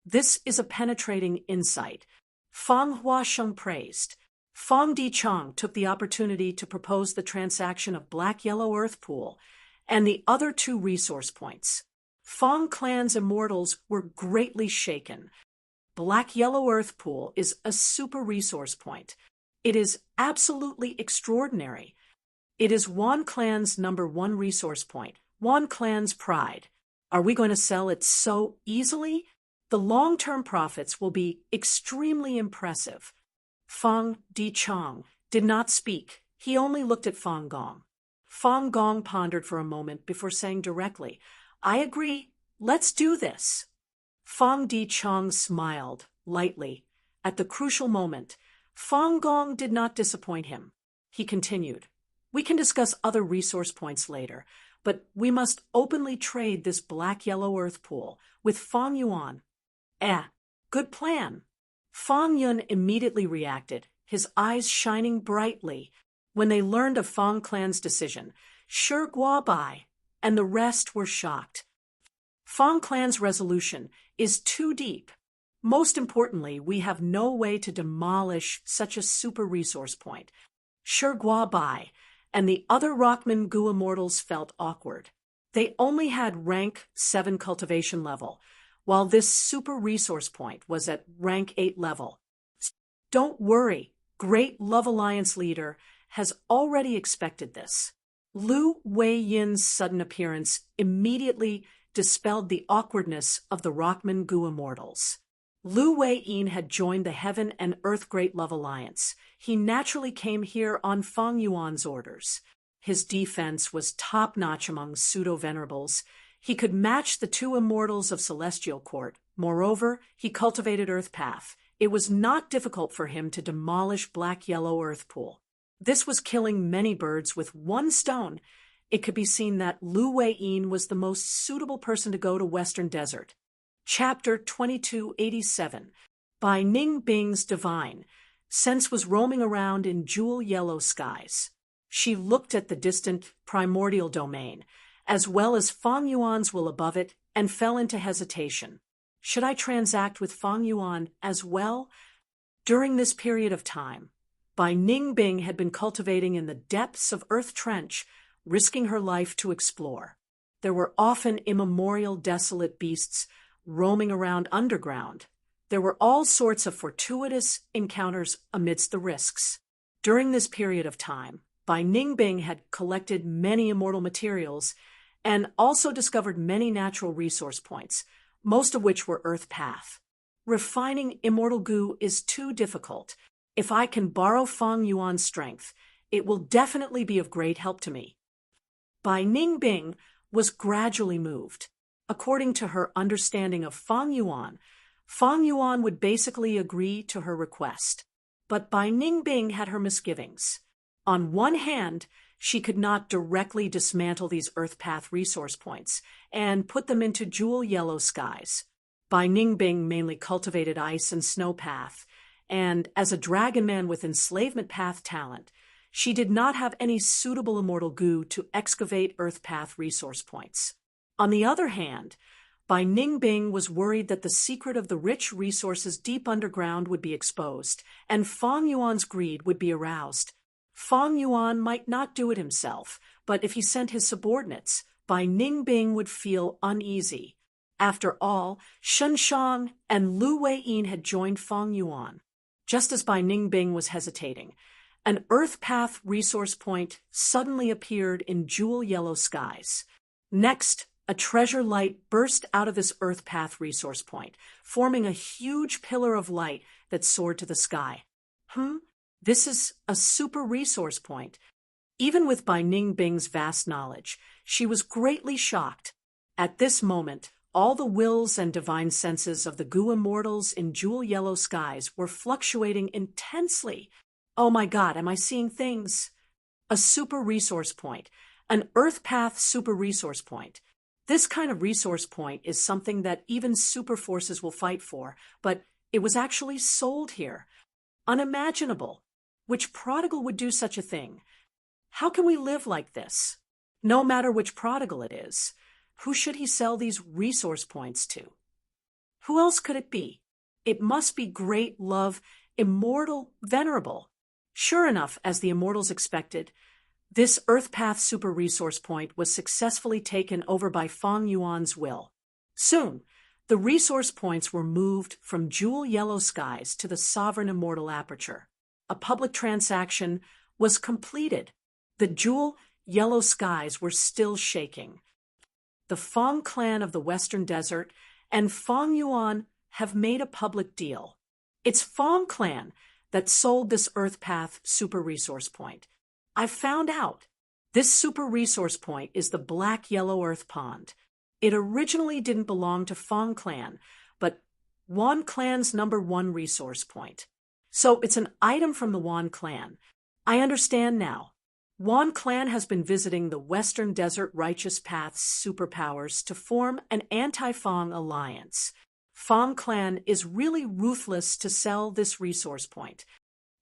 This is a penetrating insight. Fang Huasheng praised. Fang Dichang took the opportunity to propose the transaction of Black-Yellow Earth Pool and the other 2 resource points. Fang Clan's immortals were greatly shaken. Black-Yellow Earth Pool is a super resource point. It is absolutely extraordinary. It is One Clan's #1 resource point, One Clan's pride. Are we going to sell it so easily? The long-term profits will be extremely impressive. Fang Dichang did not speak. He only looked at Fang Gong. Fang Gong pondered for a moment before saying directly, I agree. Let's do this. Fang Dichang smiled lightly. At the crucial moment, Fang Gong did not disappoint him. He continued, we can discuss other resource points later, but we must openly trade this Black-Yellow Earth Pool with Fang Yuan. Good plan. Fang Yun immediately reacted, his eyes shining brightly. When they learned of Fang Clan's decision, Shi Guobai and the rest were shocked. Fang Clan's resolution is too deep. Most importantly, we have no way to demolish such a super resource point. Shi Guobai and the other Rockman Goo Immortals felt awkward. They only had rank 7 cultivation level, while this super resource point was at rank 8 level. Don't worry, Great Love Alliance leader has already expected this. Lu Weiyin's sudden appearance immediately dispelled the awkwardness of the Rockman Goo Immortals. Lu Weiyin had joined the Heaven and Earth Great Love Alliance. He naturally came here on Fang Yuan's orders. His defense was top-notch among pseudo-venerables. He could match the 2 immortals of Celestial Court. Moreover, he cultivated Earth Path. It was not difficult for him to demolish Black-Yellow Earth Pool. This was killing many birds with 1 stone. It could be seen that Lu Weiyin was the most suitable person to go to Western Desert. Chapter 2287 by Ning Bing's Divine. Sense was roaming around in jewel-yellow skies. She looked at the distant primordial domain, as well as Fang Yuan's will above it, and fell into hesitation. Should I transact with Fang Yuan as well? During this period of time, Bai Ningbing had been cultivating in the depths of Earth Trench, risking her life to explore. There were often immemorial desolate beasts roaming around underground. There were all sorts of fortuitous encounters amidst the risks. During this period of time, Bai Ningbing had collected many immortal materials and also discovered many natural resource points, most of which were Earth Path. Refining immortal goo is too difficult. If I can borrow Fang Yuan's strength, it will definitely be of great help to me. Bai Ningbing was gradually moved. According to her understanding of Fang Yuan would basically agree to her request. But Bai Ningbing had her misgivings. On one hand, she could not directly dismantle these Earth Path resource points and put them into jewel yellow skies. Bai Ningbing mainly cultivated ice and snow path, and as a dragon man with enslavement path talent, she did not have any suitable immortal goo to excavate Earth Path resource points. On the other hand, Bai Ningbing was worried that the secret of the rich resources deep underground would be exposed, and Fang Yuan's greed would be aroused. Fang Yuan might not do it himself, but if he sent his subordinates, Bai Ningbing would feel uneasy. After all, Shen Shang and Lu Weiyin had joined Fang Yuan. Just as Bai Ningbing was hesitating, an Earth Path resource point suddenly appeared in jewel yellow skies. Next, a treasure light burst out of this Earth Path resource point, forming a huge pillar of light that soared to the sky. This is a super resource point. Even with Bai Ningbing's vast knowledge, she was greatly shocked. At this moment, all the wills and divine senses of the goo immortals in jewel yellow skies were fluctuating intensely. Oh my God, am I seeing things? A super resource point, an Earth Path super resource point. This kind of resource point is something that even super forces will fight for, but it was actually sold here. Unimaginable. Which prodigal would do such a thing? How can we live like this? No matter which prodigal it is, who should he sell these resource points to? Who else could it be? It must be great love, immortal, venerable. Sure enough, as the immortals expected, this Earth Path super resource point was successfully taken over by Fang Yuan's will. Soon, the resource points were moved from jewel yellow skies to the sovereign immortal aperture. A public transaction was completed. The jewel yellow skies were still shaking. The Fang clan of the Western Desert and Fang Yuan have made a public deal. It's Fang clan that sold this Earth Path super resource point. I've found out. This super resource point is the black yellow earth pond. It originally didn't belong to Fang clan, but Wan clan's #1 resource point. So it's an item from the Wan clan. I understand now. Wan clan has been visiting the Western Desert Righteous Path's superpowers to form an anti-Fang alliance. Fang clan is really ruthless to sell this resource point.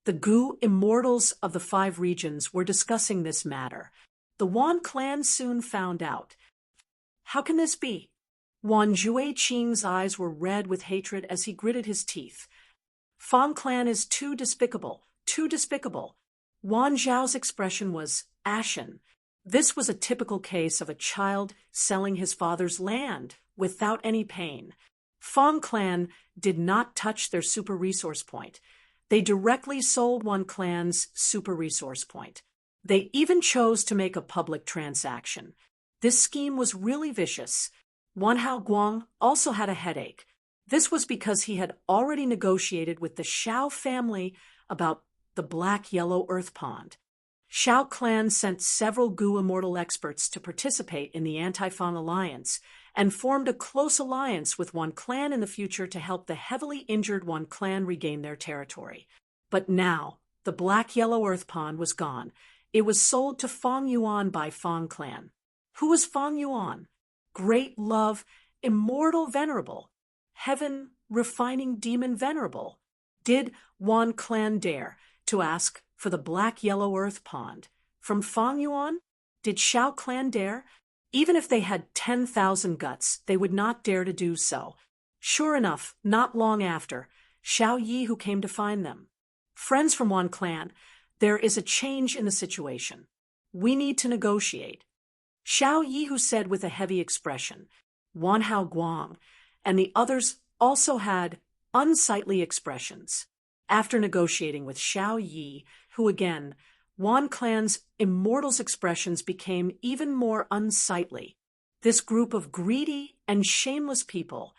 The goo immortals of the 5 regions were discussing this matter. The Wan clan soon found out. How can this be? Wan Jueqing's eyes were red with hatred as he gritted his teeth. Fang clan is too despicable, too despicable. Wan Zhao's expression was ashen. This was a typical case of a child selling his father's land without any pain. Fang clan did not touch their super resource point. They directly sold Wan clan's super resource point. They even chose to make a public transaction. This scheme was really vicious. Wan Hao Guang also had a headache. This was because he had already negotiated with the Shao family about the black-yellow earth pond. Shao clan sent several goo immortal experts to participate in the anti-Fang alliance and formed a close alliance with Wan clan in the future to help the heavily injured Wan clan regain their territory. But now, the black-yellow earth pond was gone. It was sold to Fang Yuan by Fang clan. Who was Fang Yuan? Great love, immortal venerable, heaven refining demon venerable. Did Wan clan dare to ask for the black-yellow earth pond from Fang Yuan? Did Shao clan dare? Even if they had 10,000 guts, they would not dare to do so. Sure enough, not long after, Xiao Yi who came to find them. Friends from Wan clan, there is a change in the situation. We need to negotiate. Xiao Yi who said with a heavy expression, Wan Hao Guang, and the others also had unsightly expressions. After negotiating with Xiao Yi, who again, Wan clan's immortals' expressions became even more unsightly. This group of greedy and shameless people.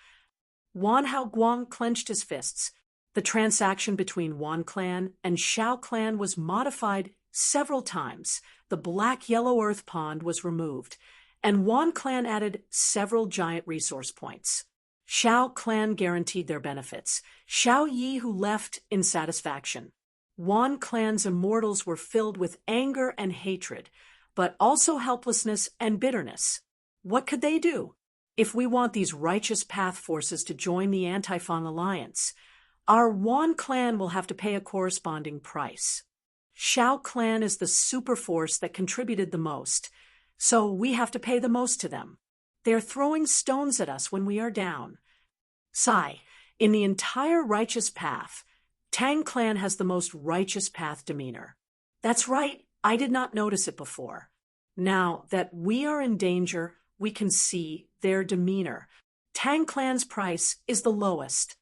Wan Hao Guang clenched his fists. The transaction between Wan clan and Xiao clan was modified several times. The black yellow earth pond was removed, and Wan clan added several giant resource points. Xiao clan guaranteed their benefits. Xiao Yi, who left in satisfaction. Wan clan's immortals were filled with anger and hatred, but also helplessness and bitterness. What could they do? If we want these righteous path forces to join the Anti-Fang Alliance, our Wan clan will have to pay a corresponding price. Xiao clan is the super force that contributed the most, so we have to pay the most to them. They're throwing stones at us when we are down. Sigh, in the entire righteous path, Tang clan has the most righteous path demeanor. That's right, I did not notice it before. Now that we are in danger, we can see their demeanor. Tang clan's price is the lowest.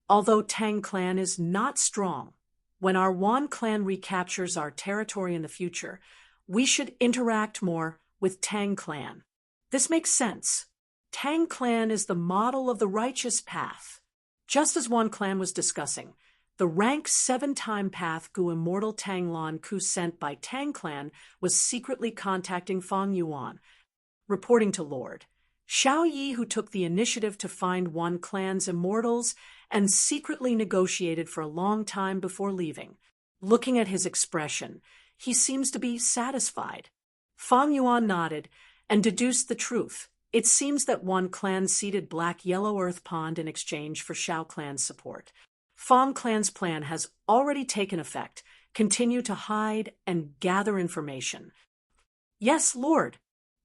Although Tang clan is not strong, when our Wan clan recaptures our territory in the future, we should interact more with Tang clan. This makes sense. Tang clan is the model of the righteous path. Just as Wan clan was discussing, the rank 7-time path Gu Immortal Tang Lan Ku sent by Tang clan was secretly contacting Fang Yuan, reporting to Lord Xiao Yi, who took the initiative to find Wan clan's immortals and secretly negotiated for a long time before leaving. Looking at his expression, he seems to be satisfied. Fang Yuan nodded and deduced the truth. It seems that Wan clan ceded Black Yellow Earth Pond in exchange for Xiao clan's support. Fang clan's plan has already taken effect. Continue to hide and gather information. Yes, Lord.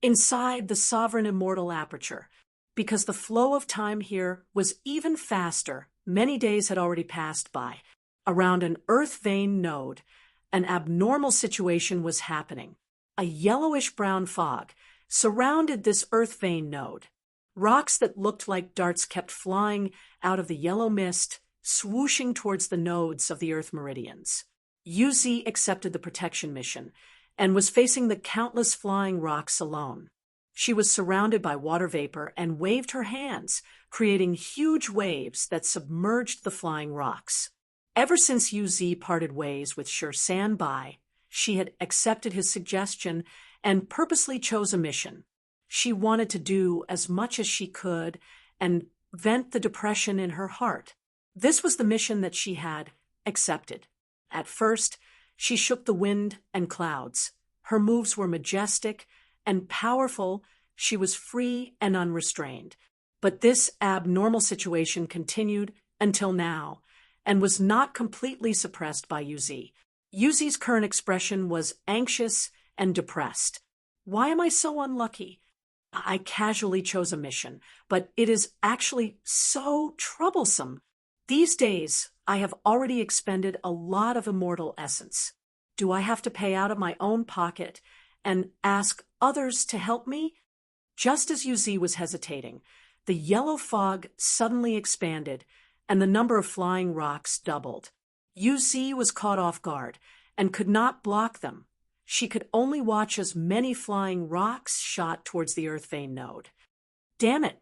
Inside the sovereign immortal aperture, because the flow of time here was even faster. Many days had already passed by. Around an earth vein node, an abnormal situation was happening. A yellowish-brown fog surrounded this earth vein node. Rocks that looked like darts kept flying out of the yellow mist, swooshing towards the nodes of the earth meridians. UZ accepted the protection mission and was facing the countless flying rocks alone. She was surrounded by water vapor and waved her hands, creating huge waves that submerged the flying rocks. Ever since UZ parted ways with Shursan Bai, she had accepted his suggestion and purposely chose a mission. She wanted to do as much as she could and vent the depression in her heart. This was the mission that she had accepted. At first, she shook the wind and clouds. Her moves were majestic and powerful. She was free and unrestrained. But this abnormal situation continued until now and was not completely suppressed by UZ. UZ's current expression was anxious and depressed. Why am I so unlucky? I casually chose a mission, but it is actually so troublesome. These days, I have already expended a lot of immortal essence. Do I have to pay out of my own pocket and ask others to help me? Just as UZ was hesitating, the yellow fog suddenly expanded and the number of flying rocks doubled. UZ was caught off guard and could not block them. She could only watch as many flying rocks shot towards the earth vein node. Damn it!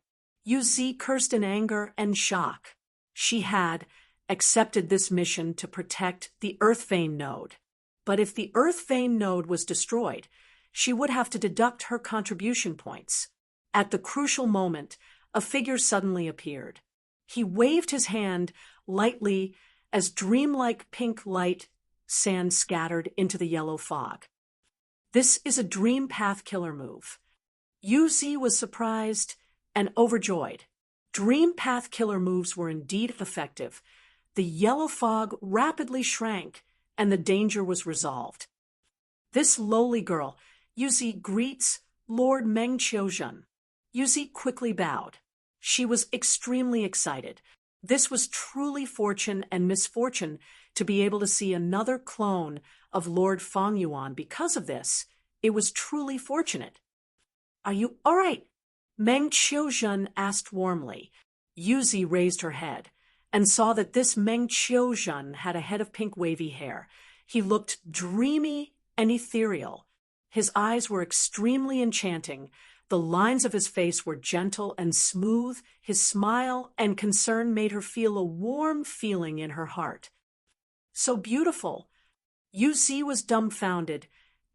UZ cursed in anger and shock. She had accepted this mission to protect the earth vein node. But if the earth vein node was destroyed, she would have to deduct her contribution points. At the crucial moment, a figure suddenly appeared. He waved his hand lightly as dreamlike pink light sand scattered into the yellow fog. This is a dream path killer move. UZ was surprised and overjoyed. Dream path killer moves were indeed effective. The yellow fog rapidly shrank, and the danger was resolved. This lowly girl, UZ greets Lord Meng Qiuzhen. UZ quickly bowed. She was extremely excited. This was truly fortune and misfortune to be able to see another clone of Lord Fang Yuan. Because of this, it was truly fortunate. Are you all right? Meng Qiuzhen asked warmly. UZ raised her head, and saw that this Meng Qiuzhen had a head of pink wavy hair. He looked dreamy and ethereal. His eyes were extremely enchanting. The lines of his face were gentle and smooth. His smile and concern made her feel a warm feeling in her heart. So beautiful! Yuzi was dumbfounded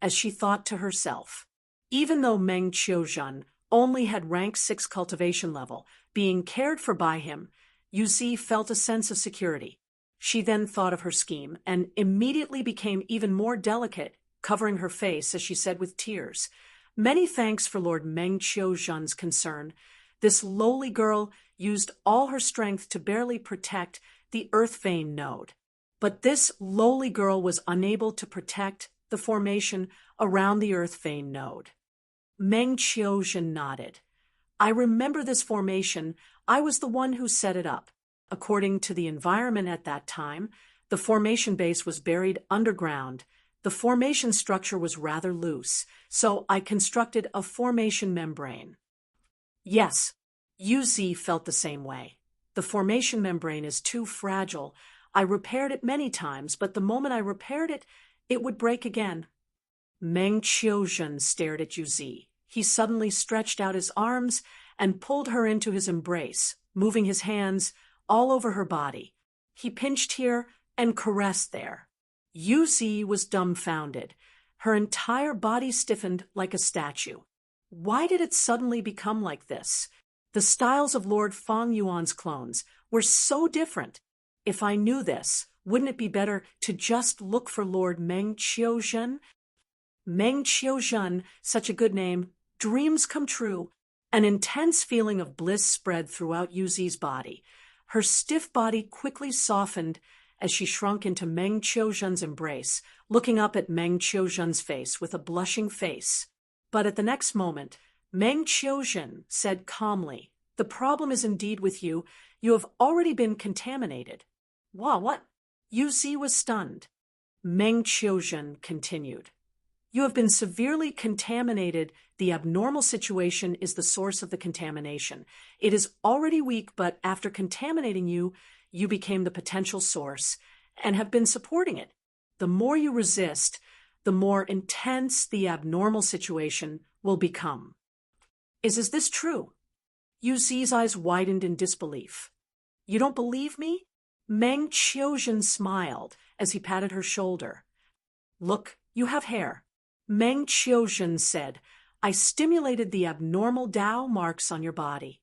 as she thought to herself. Even though Meng Qiuzhen only had rank 6 cultivation level, being cared for by him, Yuzi felt a sense of security. She then thought of her scheme and immediately became even more delicate, covering her face as she said with tears, "Many thanks for Lord Meng Qiuzhen's concern. This lowly girl used all her strength to barely protect the Earth Vein node. But this lowly girl was unable to protect the formation around the Earth Vein node." Meng Qiuzhen nodded. "I remember this formation. I was the one who set it up. According to the environment at that time, the formation base was buried underground. The formation structure was rather loose, so I constructed a formation membrane." Yes, Yuzi felt the same way. The formation membrane is too fragile. I repaired it many times, but the moment I repaired it, it would break again. Meng Qiuzhen stared at Yuzi. He suddenly stretched out his arms and pulled her into his embrace, moving his hands all over her body. He pinched here and caressed there. Yuzi was dumbfounded. Her entire body stiffened like a statue. Why did it suddenly become like this? The styles of Lord Feng Yuan's clones were so different. If I knew this, wouldn't it be better to just look for Lord Meng Qiuzhen? Meng Qiuzhen, such a good name. Dreams come true. An intense feeling of bliss spread throughout Yuzi's body. Her stiff body quickly softened as she shrunk into Meng Qiuzhen's embrace, looking up at Meng Qiuzhen's face with a blushing face. But at the next moment, Meng Qiuzhen said calmly, "The problem is indeed with you. You have already been contaminated." What? Yuzi was stunned. Meng Qiuzhen continued, "You have been severely contaminated. The abnormal situation is the source of the contamination. It is already weak, but after contaminating you, you became the potential source and have been supporting it. The more you resist, the more intense the abnormal situation will become." Is this true? Yuzi's eyes widened in disbelief. "You don't believe me?" Meng Qiuzhen smiled as he patted her shoulder. "Look, you have hair." Meng Qiuzhen said, "I stimulated the abnormal Tao marks on your body."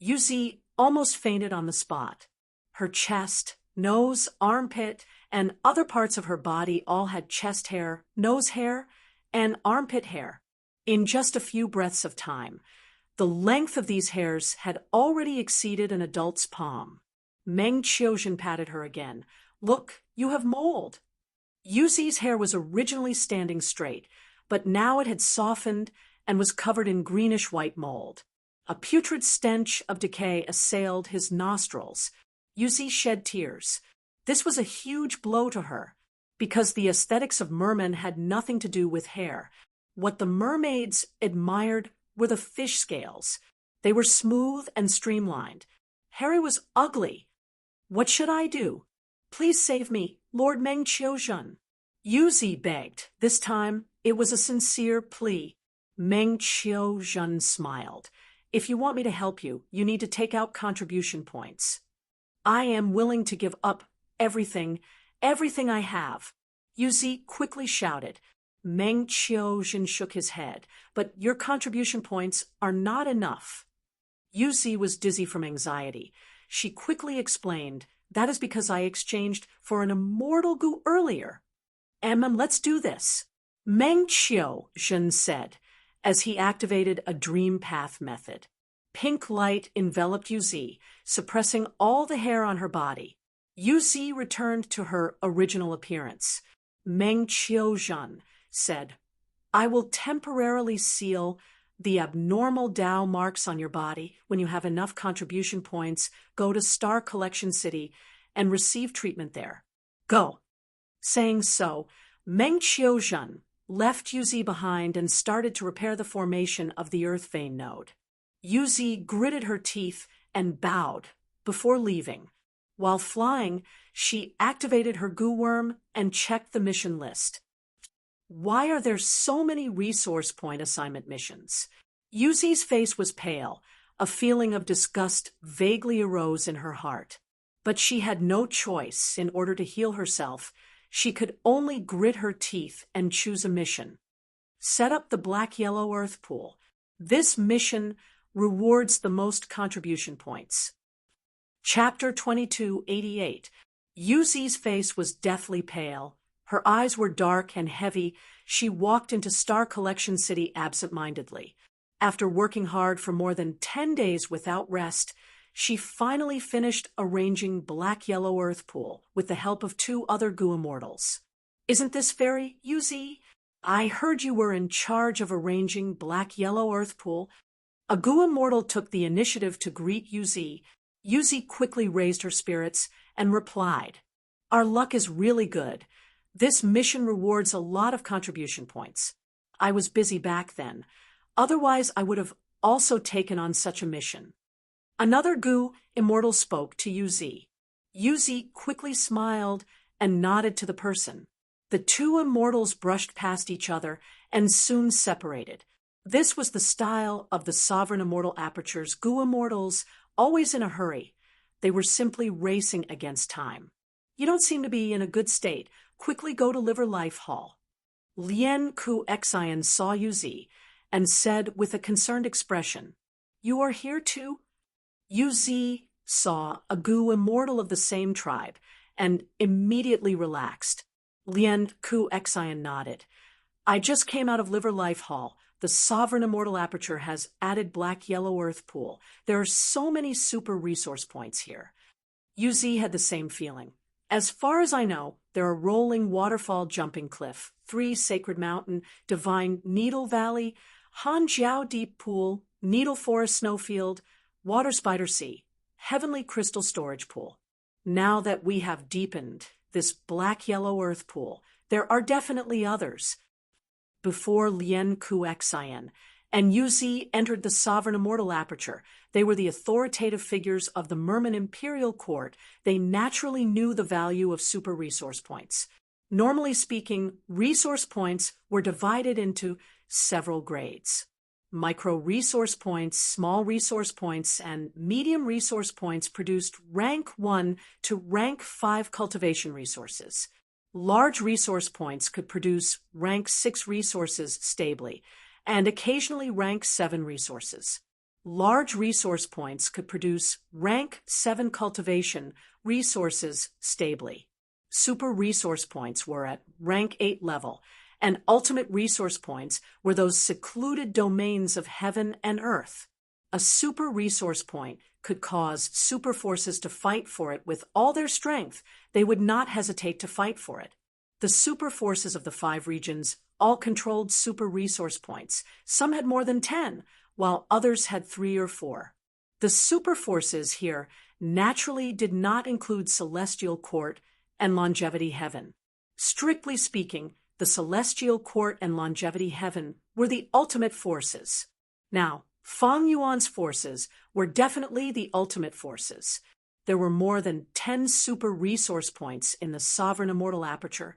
Yuzi almost fainted on the spot. Her chest, nose, armpit, and other parts of her body all had chest hair, nose hair, and armpit hair. In just a few breaths of time, the length of these hairs had already exceeded an adult's palm. Meng Qiuzhen patted her again. "Look, you have mold." Yuzi's hair was originally standing straight, but now it had softened and was covered in greenish-white mold. A putrid stench of decay assailed his nostrils. Yuzi shed tears. This was a huge blow to her, because the aesthetics of mermen had nothing to do with hair. What the mermaids admired were the fish scales. They were smooth and streamlined. Harry was ugly. "What should I do? Please save me, Lord Meng Qiuzhen." Yuzi begged. This time, it was a sincere plea. Meng Qiuzhen smiled. "If you want me to help you, you need to take out contribution points." "I am willing to give up everything I have," Yuzi quickly shouted. Meng Qiuzhen shook his head. "But your contribution points are not enough." Yuzi was dizzy from anxiety. She quickly explained, "That is because I exchanged for an immortal goo earlier." Let's do this," Meng Qiuzhen said, as he activated a dream path method. Pink light enveloped Yuzi, suppressing all the hair on her body. Yuzi returned to her original appearance. Meng Qiuzhen said, "I will temporarily seal the abnormal Tao marks on your body. When you have enough contribution points, go to Star Collection City and receive treatment there. Go." Saying so, Meng Qiuzhen left Yuzi behind and started to repair the formation of the Earth Vein node. Yuzi gritted her teeth and bowed before leaving. While flying, she activated her goo worm and checked the mission list. Why are there so many resource point assignment missions? Yuzi's face was pale. A feeling of disgust vaguely arose in her heart. But she had no choice in order to heal herself. She could only grit her teeth and choose a mission. Set up the black-yellow earth pool. This mission rewards the most contribution points. Chapter 2288. Yuzi's face was deathly pale. Her eyes were dark and heavy. She walked into Star Collection City absent-mindedly. After working hard for more than 10 days without rest, she finally finished arranging black-yellow earth pool with the help of 2 other goo immortals. Isn't this fair, Yuzi? I heard you were in charge of arranging black-yellow earth pool. A goo immortal took the initiative to greet Yuzi. Yuzi quickly raised her spirits and replied, "Our luck is really good. This mission rewards a lot of contribution points. I was busy back then. Otherwise, I would have also taken on such a mission." Another goo immortal spoke to Yuzi. Yuzi quickly smiled and nodded to the person. The 2 immortals brushed past each other and soon separated. This was the style of the Sovereign Immortal Aperture's goo immortals, always in a hurry. They were simply racing against time. "You don't seem to be in a good state. Quickly go to Liver Life Hall." Lien Ku Xian saw Yuzi and said with a concerned expression, "You are here too?" Yuzi saw a goo immortal of the same tribe and immediately relaxed. Lien Ku Xian nodded. "I just came out of Liver Life Hall. The Sovereign Immortal Aperture has added black-yellow earth pool. There are so many super resource points here." Yuzi had the same feeling. "As far as I know, there are Rolling Waterfall Jumping Cliff, 3 Sacred Mountain, Divine Needle Valley, Hanjiao Deep Pool, Needle Forest Snowfield, Water Spider Sea, Heavenly Crystal Storage Pool. Now that we have deepened this black-yellow earth pool, there are definitely others." Before Lien Ku Xian and Yuzi entered the Sovereign Immortal Aperture, they were the authoritative figures of the Merman Imperial Court. They naturally knew the value of super resource points. Normally speaking, resource points were divided into several grades. Micro resource points, small resource points, and medium resource points produced rank 1 to rank 5 cultivation resources. Large resource points could produce rank 6 resources stably, and occasionally rank 7 resources. Large resource points could produce rank 7 cultivation resources stably. Super resource points were at rank 8 level, and ultimate resource points were those secluded domains of heaven and earth. A super resource point could cause super forces to fight for it with all their strength. They would not hesitate to fight for it. The super forces of the 5 regions all controlled super resource points. Some had more than 10, while others had 3 or 4. The super forces here naturally did not include Celestial Court and Longevity Heaven. Strictly speaking, the Celestial Court and Longevity Heaven were the ultimate forces. Now, Fang Yuan's forces were definitely the ultimate forces. There were more than 10 super resource points in the Sovereign Immortal Aperture.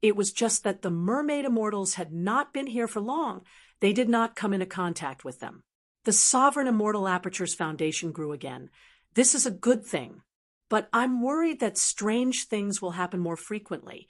It was just that the Mermaid Immortals had not been here for long. They did not come into contact with them. The Sovereign Immortal Aperture's foundation grew again. This is a good thing. But I'm worried that strange things will happen more frequently.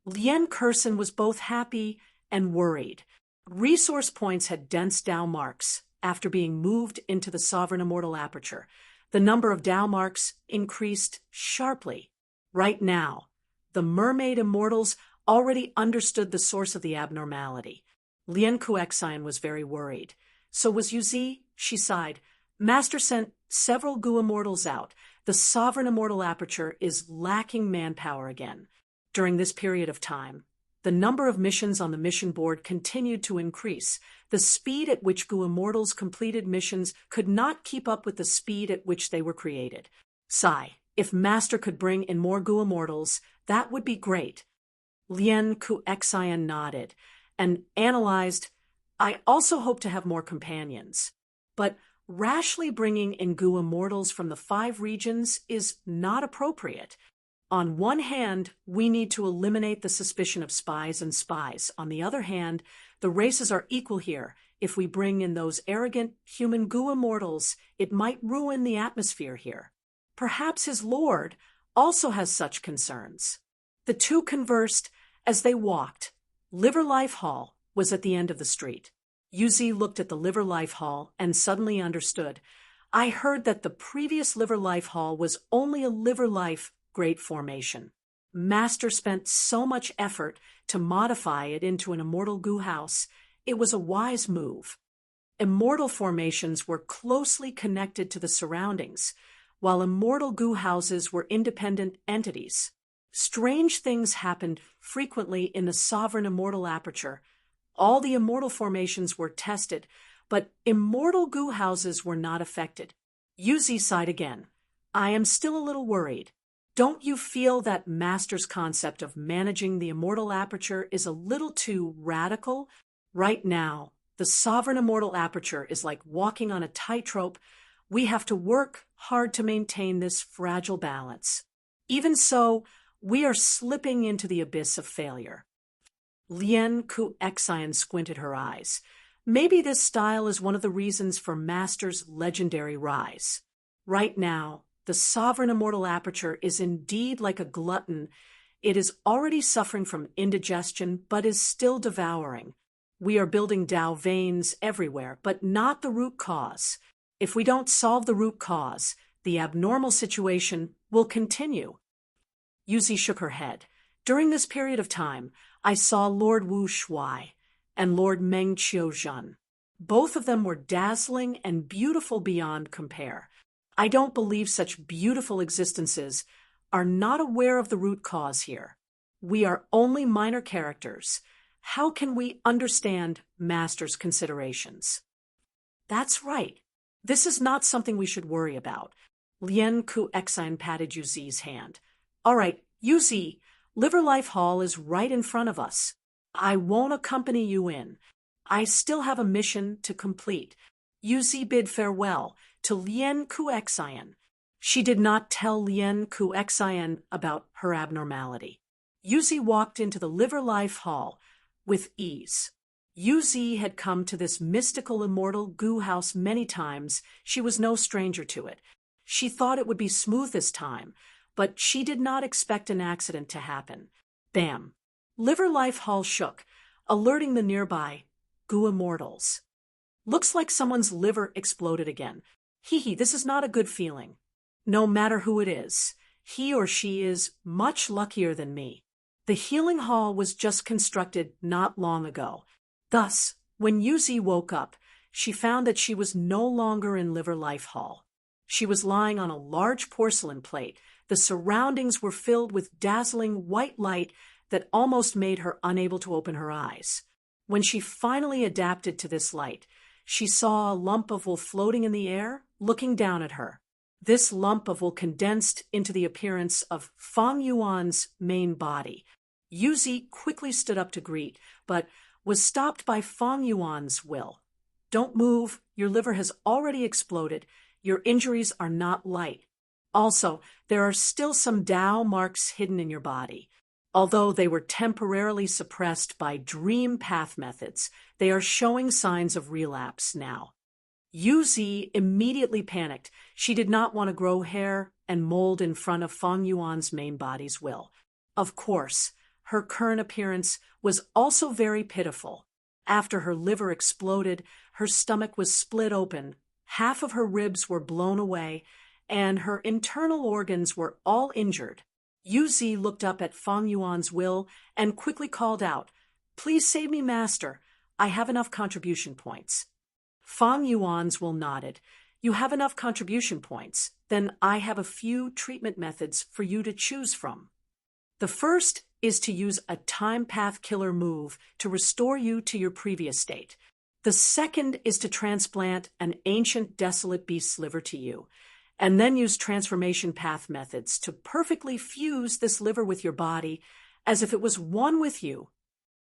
Lien Kurson was both happy and worried. Resource points had dense Dao marks after being moved into the Sovereign Immortal Aperture. The number of Dao marks increased sharply. Right now, the Mermaid Immortals already understood the source of the abnormality. Lien Ku Xian was very worried. So was Yuzi? She sighed. Master sent several goo immortals out. The Sovereign Immortal Aperture is lacking manpower again. During this period of time, the number of missions on the mission board continued to increase. The speed at which goo immortals completed missions could not keep up with the speed at which they were created. Sigh, if Master could bring in more goo immortals, that would be great. Lien Ku Xian nodded and analyzed, I also hope to have more companions. But Rashly bringing in Gu immortals from the 5 regions is not appropriate. On one hand, we need to eliminate the suspicion of spies and spies. On the other hand, the races are equal here. If we bring in those arrogant human Gu immortals, it might ruin the atmosphere here. Perhaps his lord also has such concerns. The two conversed as they walked. Liver Life Hall was at the end of the street. Yuzi looked at the Liver Life Hall and suddenly understood. I heard that the previous Liver Life Hall was only a Liver Life Great Formation. Master spent so much effort to modify it into an immortal Gu house. It was a wise move. Immortal formations were closely connected to the surroundings, while immortal Gu houses were independent entities. Strange things happened frequently in the sovereign immortal aperture. All the immortal formations were tested, but immortal Gu houses were not affected. Yuzi sighed again. I am still a little worried. Don't you feel that Master's concept of managing the immortal aperture is a little too radical? Right now, the sovereign immortal aperture is like walking on a tightrope. We have to work hard to maintain this fragile balance. Even so, we are slipping into the abyss of failure. Lien Ku-Exian squinted her eyes. Maybe this style is one of the reasons for Master's legendary rise. Right now, the sovereign immortal aperture is indeed like a glutton. It is already suffering from indigestion, but is still devouring. We are building Tao veins everywhere, but not the root cause. If we don't solve the root cause, the abnormal situation will continue. Yuzi shook her head. During this period of time, I saw Lord Wu Shuai and Lord Meng Qiuzhen. Both of them were dazzling and beautiful beyond compare. I don't believe such beautiful existences are not aware of the root cause here. We are only minor characters. How can we understand Master's considerations? That's right. This is not something we should worry about. Lien Ku-Exian patted Yuzi's hand. All right, Yuzi, Liver Life Hall is right in front of us. I won't accompany you in. I still have a mission to complete. Yuzi bid farewell to Lien Ku-Exian. She did not tell Lien Ku-Exian about her abnormality. Yuzi walked into the Liver Life Hall with ease. Yuzi had come to this mystical immortal Gu house many times. She was no stranger to it. She thought it would be smooth this time, but she did not expect an accident to happen. Bam! Liver Life Hall shook, alerting the nearby Gu immortals. Looks like someone's liver exploded again. Hee, this is not a good feeling. No matter who it is, he or she is much luckier than me. The healing hall was just constructed not long ago. Thus, when Yuzi woke up, she found that she was no longer in Liver Life Hall. She was lying on a large porcelain plate. The surroundings were filled with dazzling white light that almost made her unable to open her eyes. When she finally adapted to this light, she saw a lump of wool floating in the air, looking down at her. This lump of wool condensed into the appearance of Fang Yuan's main body. Yuzi quickly stood up to greet, but was stopped by Fang Yuan's will. Don't move, your liver has already exploded. Your injuries are not light. Also, there are still some Tao marks hidden in your body. Although they were temporarily suppressed by dream path methods, they are showing signs of relapse now. Yuzi immediately panicked. She did not want to grow hair and mold in front of Fang Yuan's main body's will. Of course, her current appearance was also very pitiful. After her liver exploded, her stomach was split open, half of her ribs were blown away, and her internal organs were all injured. Yuzi looked up at Fang Yuan's will and quickly called out, "Please save me, Master. I have enough contribution points." Fang Yuan's will nodded. "You have enough contribution points. Then I have a few treatment methods for you to choose from. The first is to use a time path killer move to restore you to your previous state. The second is to transplant an ancient desolate beast's liver to you, and then use transformation path methods to perfectly fuse this liver with your body as if it was one with you.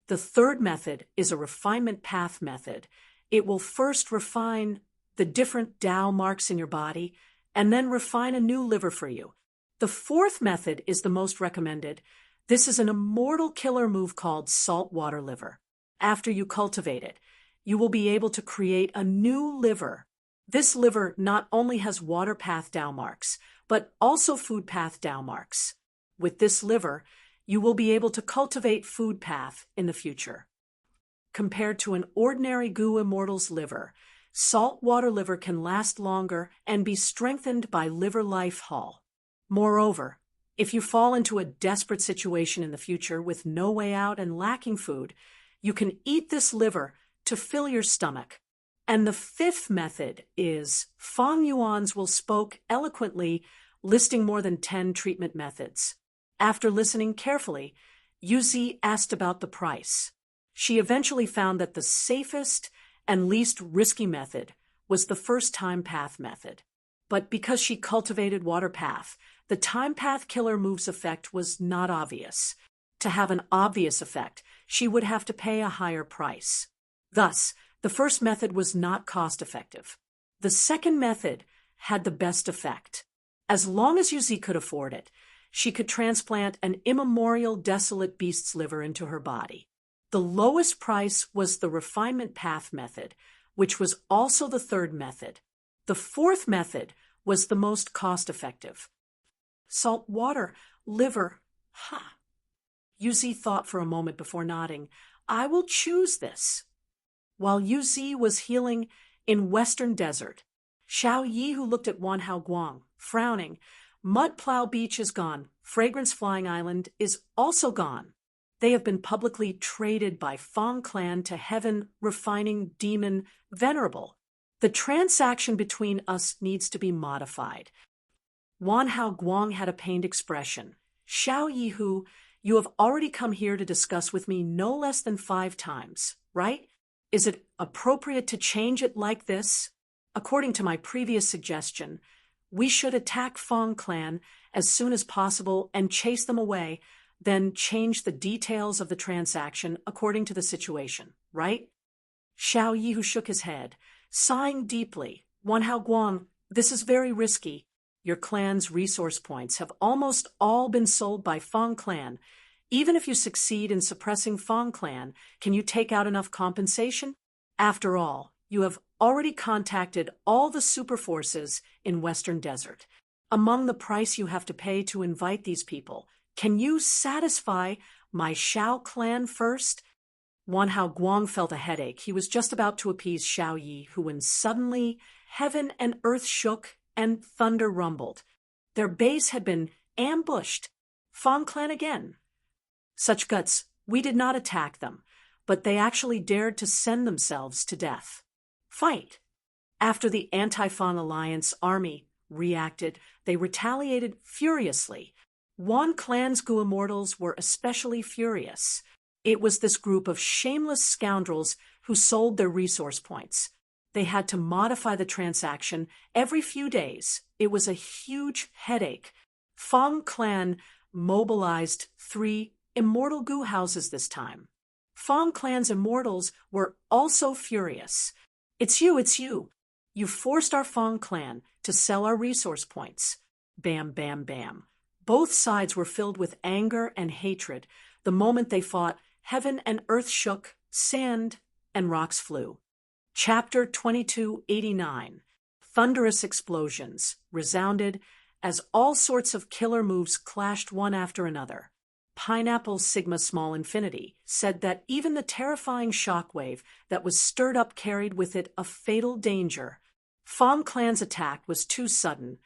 The third method is a refinement path method. It will first refine the different Tao marks in your body, and then refine a new liver for you. The fourth method is the most recommended. This is an immortal killer move called saltwater liver. After you cultivate it, you will be able to create a new liver. This liver not only has water path Tao marks, but also food path Tao marks. With this liver, you will be able to cultivate food path in the future. Compared to an ordinary Gu Immortal's liver, saltwater liver can last longer and be strengthened by liver life hull. Moreover, if you fall into a desperate situation in the future with no way out and lacking food, you can eat this liver to fill your stomach. And the fifth method is Feng Yuan's will spoke eloquently, listing more than 10 treatment methods. After listening carefully, Yuzi asked about the price. She eventually found that the safest and least risky method was the first time path method. But because she cultivated water path, the time path killer move's effect was not obvious. To have an obvious effect, she would have to pay a higher price. Thus, the first method was not cost-effective. The second method had the best effect. As long as Yuzi could afford it, she could transplant an immemorial desolate beast's liver into her body. The lowest price was the refinement path method, which was also the third method. The fourth method was the most cost-effective. Salt water, liver, Yuzi thought for a moment before nodding. I will choose this. While Yuzi was healing in Western Desert, Xiao Yi, who looked at Wan Hao Guang, frowning, Mud Plow Beach is gone, Fragrance Flying Island is also gone. They have been publicly traded by Fong Clan to Heaven Refining Demon Venerable. The transaction between us needs to be modified. Wan Hao Guang had a pained expression. Xiao Yi, who you have already come here to discuss with me no less than 5 times, right? Is it appropriate to change it like this? According to my previous suggestion, we should attack Fong Clan as soon as possible and chase them away, then change the details of the transaction according to the situation, right? Xiao Yi, who shook his head, sighing deeply. Wan Hao Guang, this is very risky. Your clan's resource points have almost all been sold by Fong Clan. Even if you succeed in suppressing Fong Clan, can you take out enough compensation? After all, you have already contacted all the super forces in Western Desert. Among the price you have to pay to invite these people, can you satisfy my Xiao clan first? Wan Hao Guang felt a headache. He was just about to appease Xiao Yi, who when suddenly heaven and earth shook and thunder rumbled. Their base had been ambushed. Fong Clan again. Such guts, we did not attack them, but they actually dared to send themselves to death. Fight. After the Anti-Fong Alliance army reacted, they retaliated furiously. Wan Clan's Gu Immortals were especially furious. It was this group of shameless scoundrels who sold their resource points. They had to modify the transaction every few days. It was a huge headache. Fong Clan mobilized 3 immortal Gu houses this time. Fong Clan's immortals were also furious. It's you. You forced our Fong Clan to sell our resource points. Bam, bam, bam. Both sides were filled with anger and hatred. The moment they fought, heaven and earth shook, sand and rocks flew. Chapter 2289. Thunderous explosions resounded as all sorts of killer moves clashed one after another. Pineapple Sigma Small Infinity said that even the terrifying shockwave that was stirred up carried with it a fatal danger. Fong Clan's attack was too sudden.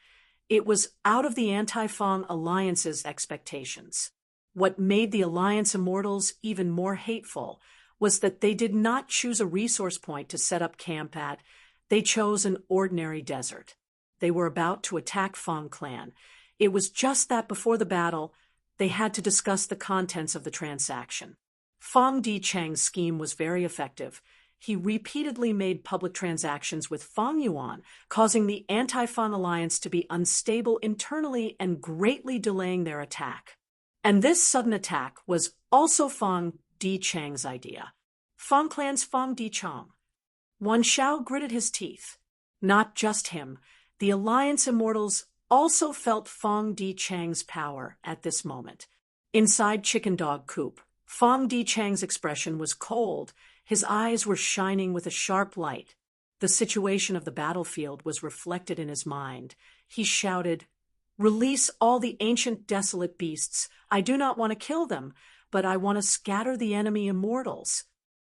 It was out of the Anti-Fong Alliance's expectations. What made the Alliance Immortals even more hateful was that they did not choose a resource point to set up camp at. They chose an ordinary desert. They were about to attack Fong Clan. It was just that before the battle, they had to discuss the contents of the transaction. Fong Di Cheng's scheme was very effective. He repeatedly made public transactions with Fong Yuan, causing the Anti-Fong Alliance to be unstable internally and greatly delaying their attack. And this sudden attack was also Fong Di Cheng's idea. Fong Clan's Fong Di Chong. Wan Xiao gritted his teeth. Not just him. The Alliance Immortals also felt Fong Di Chang's power at this moment. Inside Chicken Dog Coop, Fong Di Chang's expression was cold. His eyes were shining with a sharp light. The situation of the battlefield was reflected in his mind. He shouted, "Release all the ancient desolate beasts. I do not want to kill them, but I want to scatter the enemy immortals."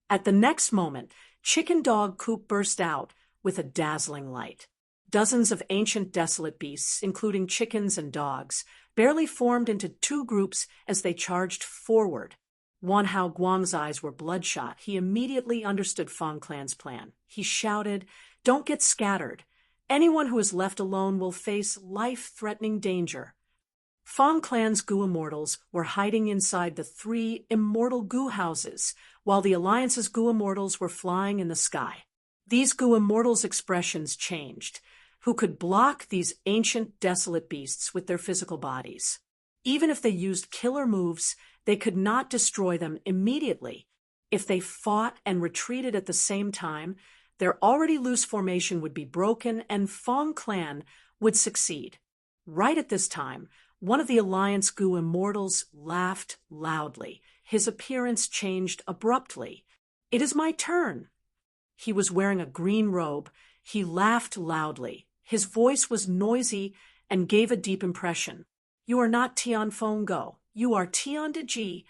At the next moment, Chicken Dog Coop burst out with a dazzling light. Dozens of ancient desolate beasts, including chickens and dogs, barely formed into two groups as they charged forward. Wan Hao Guang's eyes were bloodshot. He immediately understood Fong Clan's plan. He shouted, "Don't get scattered. Anyone who is left alone will face life-threatening danger." Fong Clan's Goo Immortals were hiding inside the 3 immortal Goo houses, while the Alliance's Goo Immortals were flying in the sky. These Goo Immortals' expressions changed. Who could block these ancient desolate beasts with their physical bodies? Even if they used killer moves, they could not destroy them immediately. If they fought and retreated at the same time, their already loose formation would be broken and Fong Clan would succeed. Right at this time, one of the Alliance Goo Immortals laughed loudly. His appearance changed abruptly. "It is my turn." He was wearing a green robe. He laughed loudly. His voice was noisy and gave a deep impression. "You are not Tian Fenggo. You are Tian De Ji."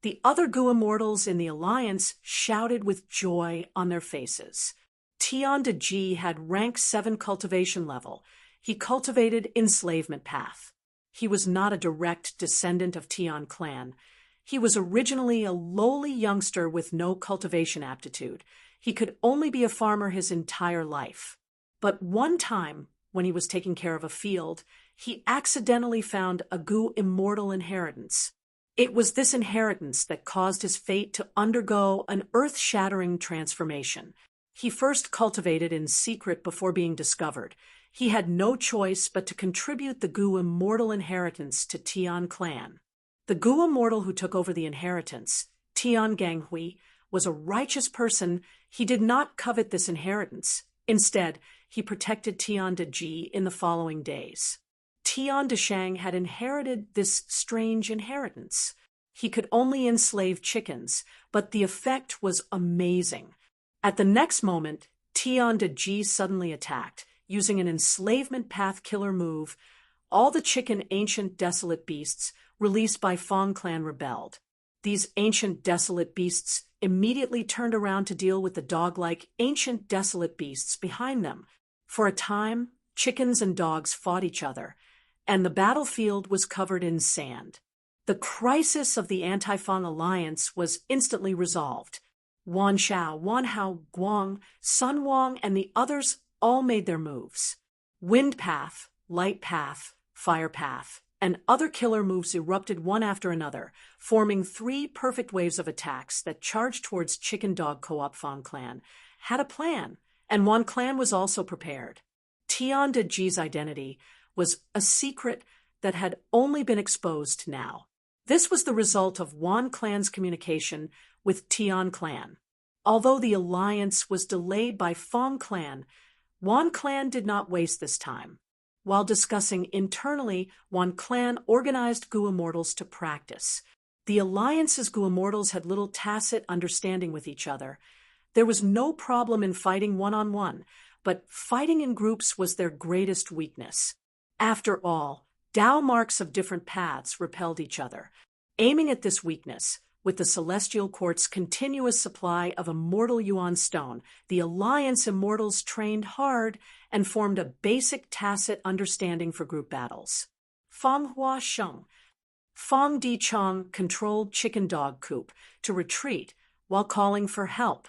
The other Goo Immortals in the Alliance shouted with joy on their faces. Tian De Ji had rank 7 cultivation level. He cultivated Enslavement Path. He was not a direct descendant of Tian Clan. He was originally a lowly youngster with no cultivation aptitude. He could only be a farmer his entire life. But one time, when he was taking care of a field, he accidentally found a Goo Immortal inheritance. It was this inheritance that caused his fate to undergo an earth-shattering transformation. He first cultivated in secret before being discovered. He had no choice but to contribute the Goo Immortal inheritance to Tian Clan. The Goo Immortal who took over the inheritance, Tian Ganghui, was a righteous person. He did not covet this inheritance. Instead, he protected Tian De Ji in the following days. Tian De Shang had inherited this strange inheritance. He could only enslave chickens, but the effect was amazing. At the next moment, Tian De Ji suddenly attacked, using an enslavement path killer move. All the chicken ancient desolate beasts released by Fong Clan rebelled. These ancient desolate beasts immediately turned around to deal with the dog-like ancient desolate beasts behind them. For a time, chickens and dogs fought each other, and the battlefield was covered in sand. The crisis of the Anti-Fong Alliance was instantly resolved. Wan Xiao, Wan Hao Guang, Sun Wang, and the others all made their moves. Wind Path, Light Path, Fire Path, and other killer moves erupted one after another, forming 3 perfect waves of attacks that charged towards Chicken Dog Co-op Fong Clan. Had a plan, and Wan Clan was also prepared. Tian De Ji's identity was a secret that had only been exposed now. This was the result of Wan Clan's communication with Tian Clan. Although the alliance was delayed by Fong Clan, Wan Clan did not waste this time. While discussing internally, Wan Clan organized Goo Immortals to practice. The alliance's Goo Immortals had little tacit understanding with each other. There was no problem in fighting one-on-one, but fighting in groups was their greatest weakness. After all, Tao marks of different paths repelled each other. Aiming at this weakness, with the Celestial Court's continuous supply of immortal Yuan Stone, the Alliance Immortals trained hard and formed a basic tacit understanding for group battles. Fang Hua Sheng. Fong Di Chang controlled Chicken Dog Coop to retreat while calling for help.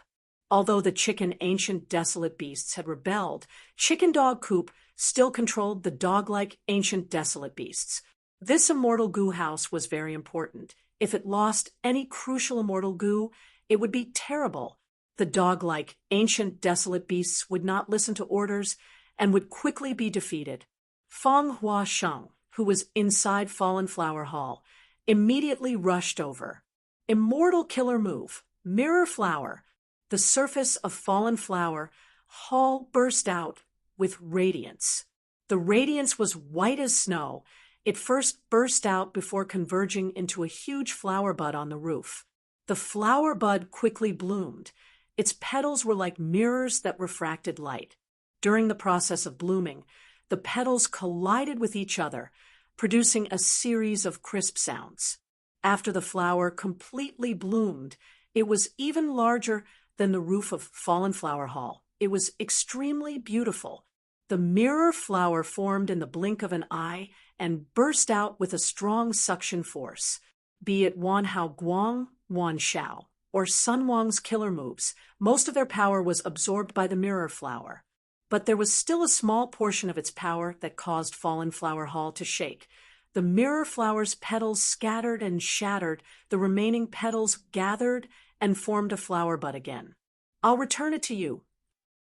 Although the chicken ancient desolate beasts had rebelled, Chicken Dog Coop still controlled the dog-like ancient desolate beasts. This immortal goo house was very important. If it lost any crucial immortal goo, it would be terrible. The dog-like ancient desolate beasts would not listen to orders and would quickly be defeated. Fang Hua Sheng, who was inside Fallen Flower Hall, immediately rushed over. Immortal killer move, Mirror Flower. The surface of Fallen Flower Hall burst out with radiance. The radiance was white as snow. It first burst out before converging into a huge flower bud on the roof. The flower bud quickly bloomed. Its petals were like mirrors that refracted light. During the process of blooming, the petals collided with each other, producing a series of crisp sounds. After the flower completely bloomed, it was even larger than the roof of Fallen Flower Hall. It was extremely beautiful. The mirror flower formed in the blink of an eye and burst out with a strong suction force. Be it Wan Hao Guang, Wan Shao, or Sun Wang's killer moves, most of their power was absorbed by the mirror flower. But there was still a small portion of its power that caused Fallen Flower Hall to shake. The mirror flower's petals scattered and shattered, the remaining petals gathered and formed a flower bud again. "I'll return it to you,"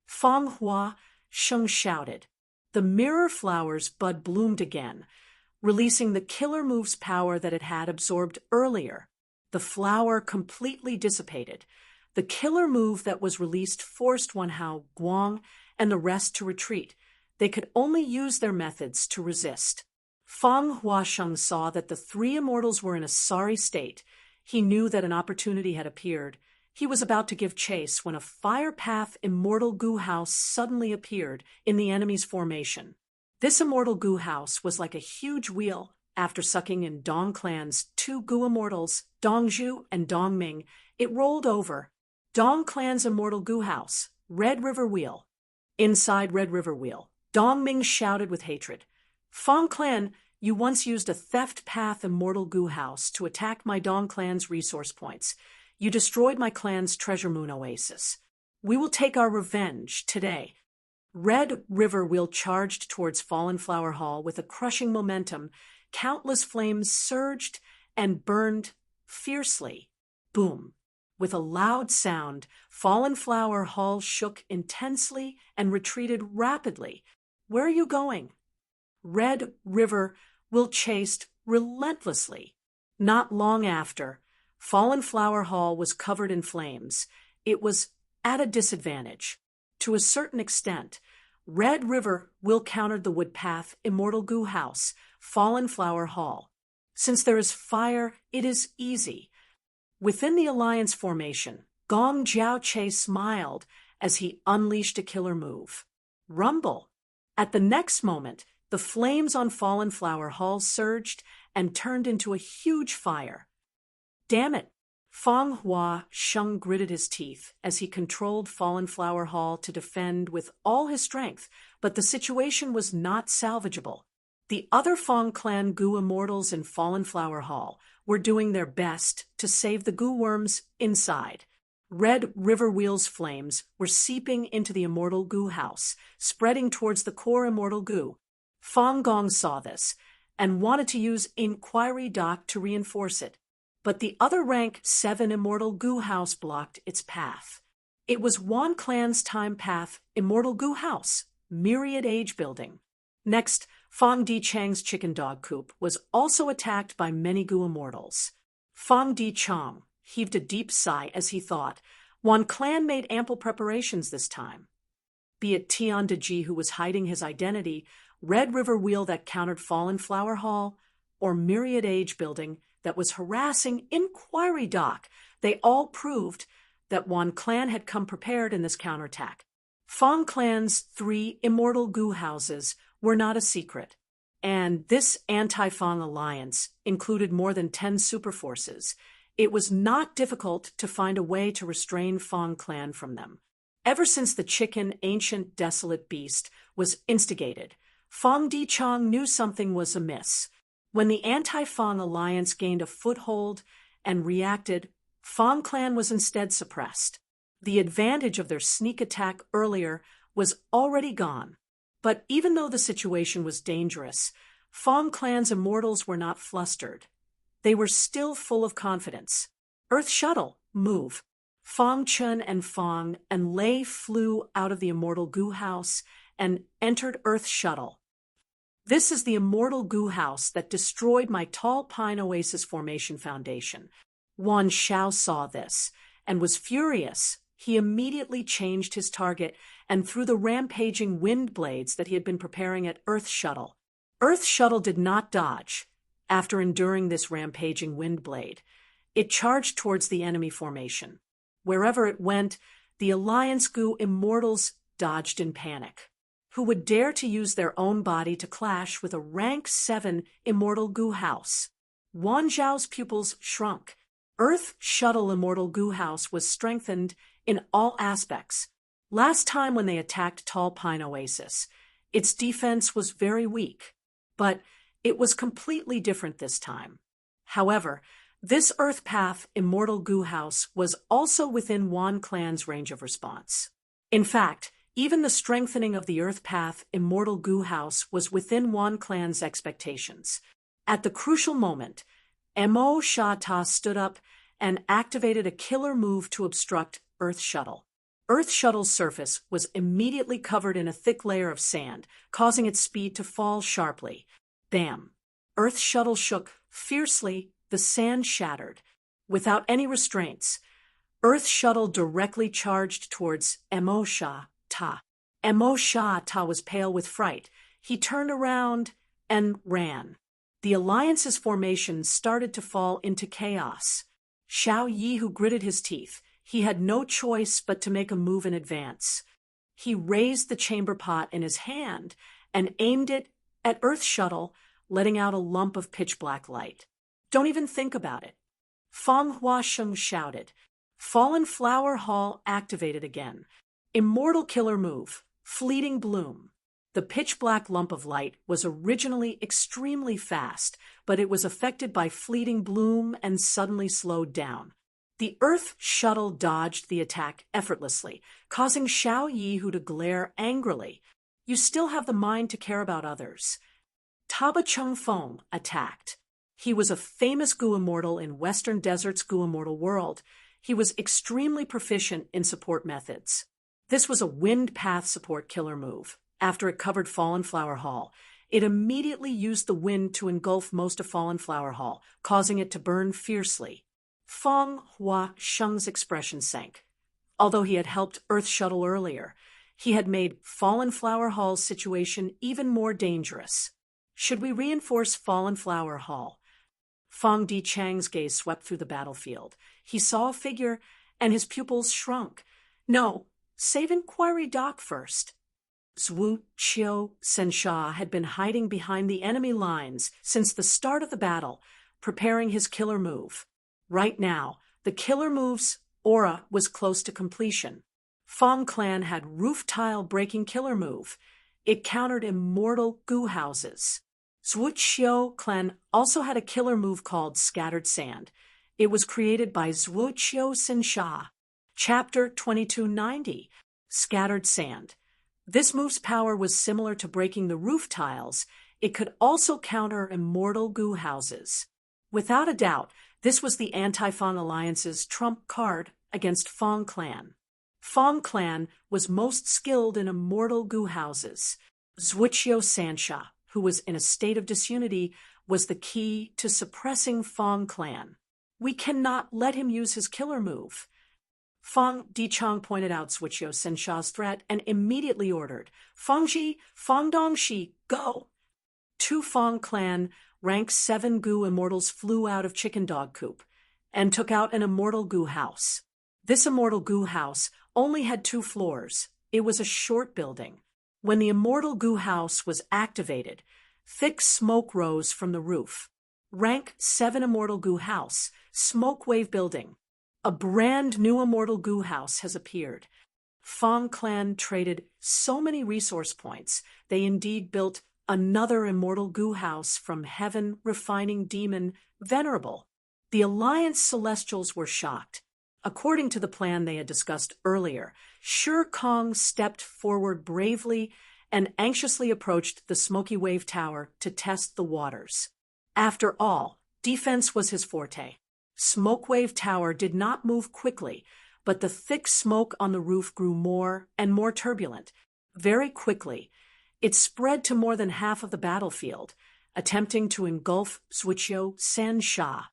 Fang Hua Sheng shouted. The mirror flower's bud bloomed again, releasing the killer move's power that it had absorbed earlier. The flower completely dissipated. The killer move that was released forced Wan Hao Guang and the rest to retreat. They could only use their methods to resist. Fang Huasheng saw that the three immortals were in a sorry state. He knew that an opportunity had appeared. He was about to give chase when a fire path immortal goo house suddenly appeared in the enemy's formation. This immortal goo house was like a huge wheel. After sucking in Dong Clan's two goo immortals, Dongzhu and Dongming, it rolled over. Dong Clan's immortal goo house, Red River Wheel. Inside Red River Wheel, Dongming shouted with hatred. "Fang Clan, you once used a theft path immortal goo house to attack my Dong Clan's resource points. You destroyed my clan's treasure moon oasis. We will take our revenge today." Red River Wheel charged towards Fallen Flower Hall with a crushing momentum. Countless flames surged and burned fiercely. Boom! With a loud sound, Fallen Flower Hall shook intensely and retreated rapidly. "Where are you going?" Red River Wheel chased relentlessly. Not long after, Fallen Flower Hall was covered in flames. It was at a disadvantage. To a certain extent, Red River Wheel countered the wood path immortal goo house, Fallen Flower Hall. Since there is fire, it is easy. Within the alliance formation, Gong Jiaoche smiled as he unleashed a killer move. Rumble. At the next moment, the flames on Fallen Flower Hall surged and turned into a huge fire. "Damn it!" Fang Hua Sheng gritted his teeth as he controlled Fallen Flower Hall to defend with all his strength, but the situation was not salvageable. The other Fang Clan goo immortals in Fallen Flower Hall were doing their best to save the goo worms inside. Red River Wheel's flames were seeping into the immortal goo house, spreading towards the core immortal goo. Fang Gong saw this and wanted to use Inquiry Dock to reinforce it, but the other rank 7 immortal goo house blocked its path. It was Wan Clan's time path immortal goo house, Myriad Age Building. Next, Fang Di Chang's chicken dog coop was also attacked by many goo immortals. Fang Di Chang heaved a deep sigh as he thought, Wan Clan made ample preparations this time. Be it Tian Deji who was hiding his identity, Red River Wheel that countered Fallen Flower Hall, or Myriad Age Building that was harassing Inquiry Dock, they all proved that Wan Clan had come prepared in this counterattack. Fang Clan's 3 immortal goo houses were not a secret, and this anti-Fang alliance included more than 10 superforces. It was not difficult to find a way to restrain Fang Clan from them. Ever since the chicken ancient desolate beast was instigated, Fang Di Chang knew something was amiss. When the anti-Fang alliance gained a foothold and reacted, Fang Clan was instead suppressed. The advantage of their sneak attack earlier was already gone. But even though the situation was dangerous, Fang Clan's immortals were not flustered. They were still full of confidence. Earth Shuttle, move. Fang Chun and Fang and Lei flew out of the immortal goo house and entered Earth Shuttle. This is the immortal goo house that destroyed my Tall Pine Oasis Formation Foundation. Wan Shao saw this and was furious. He immediately changed his target and threw the rampaging wind blades that he had been preparing at Earth Shuttle. Earth Shuttle did not dodge after enduring this rampaging wind blade. It charged towards the enemy formation. Wherever it went, the Alliance Goo Immortals dodged in panic. Who would dare to use their own body to clash with a rank 7 Immortal Goo House? Wan Zhao's pupils shrunk. Earth Shuttle Immortal Goo House was strengthened in all aspects. Last time when they attacked Tall Pine Oasis, its defense was very weak, but it was completely different this time. However, this Earth Path Immortal Goo House was also within Wan Clan's range of response. In fact, even the strengthening of the Earth Path Immortal Goo House was within Wan Clan's expectations. At the crucial moment, Mo Sha Ta stood up and activated a killer move to obstruct Earth Shuttle. Earth Shuttle's surface was immediately covered in a thick layer of sand, causing its speed to fall sharply. Bam! Earth Shuttle shook fiercely, the sand shattered. Without any restraints, Earth Shuttle directly charged towards Mo Sha Ta. Mo Sha Ta was pale with fright. He turned around and ran. The Alliance's formation started to fall into chaos. Xiao Yi, who gritted his teeth, he had no choice but to make a move in advance. He raised the chamber pot in his hand and aimed it at Earth Shuttle, letting out a lump of pitch-black light. Don't even think about it. Feng Huasheng shouted. Fallen Flower Hall activated again. Immortal killer move. Fleeting bloom. The pitch-black lump of light was originally extremely fast, but it was affected by fleeting bloom and suddenly slowed down. The Earth Shuttle dodged the attack effortlessly, causing Xiao Yi to glare angrily. You still have the mind to care about others. Taba Chengfeng attacked. He was a famous Goo Immortal in Western Desert's Goo Immortal world. He was extremely proficient in support methods. This was a wind path support killer move. After it covered Fallen Flower Hall, it immediately used the wind to engulf most of Fallen Flower Hall, causing it to burn fiercely. Feng Huasheng's expression sank. Although he had helped Earth Shuttle earlier, he had made Fallen Flower Hall's situation even more dangerous. Should we reinforce Fallen Flower Hall? Feng Dichang's gaze swept through the battlefield. He saw a figure, and his pupils shrunk. No, save Inquiry Doc first. Zhu Qiu Sensha had been hiding behind the enemy lines since the start of the battle, preparing his killer move. Right now, the killer move's aura was close to completion. Feng Clan had roof tile breaking killer move. It countered immortal goo houses. Zhu Qiu Clan also had a killer move called Scattered Sand. It was created by Zhu Qiu Sensha. Chapter 2290, Scattered Sand. This move's power was similar to breaking the roof tiles. It could also counter immortal goo houses. Without a doubt, this was the Anti-Feng Alliance's trump card against Feng Clan. Feng Clan was most skilled in immortal goo houses. Zhuqiu Sansha, who was in a state of disunity, was the key to suppressing Feng Clan. We cannot let him use his killer move. Feng Dichang pointed out Zhuqiu Sensha's threat and immediately ordered, Fengji, Feng Dongxi, go! 2 Feng Clan rank 7 Goo Immortals flew out of Chicken Dog Coop and took out an immortal goo house. This immortal goo house only had 2 floors. It was a short building. When the immortal goo house was activated, thick smoke rose from the roof. Rank 7 immortal goo house, smoke wave building. A brand new immortal goo house has appeared. Feng Clan traded so many resource points, they indeed built another immortal goo house from heaven refining demon Venerable. The Alliance Celestials were shocked. According to the plan they had discussed earlier, Shi Kong stepped forward bravely and anxiously approached the Smoky Wave Tower to test the waters. After all, defense was his forte. Smoke Wave Tower did not move quickly, but the thick smoke on the roof grew more and more turbulent. Very quickly, it spread to more than half of the battlefield, attempting to engulf Zhuqiu Sensha.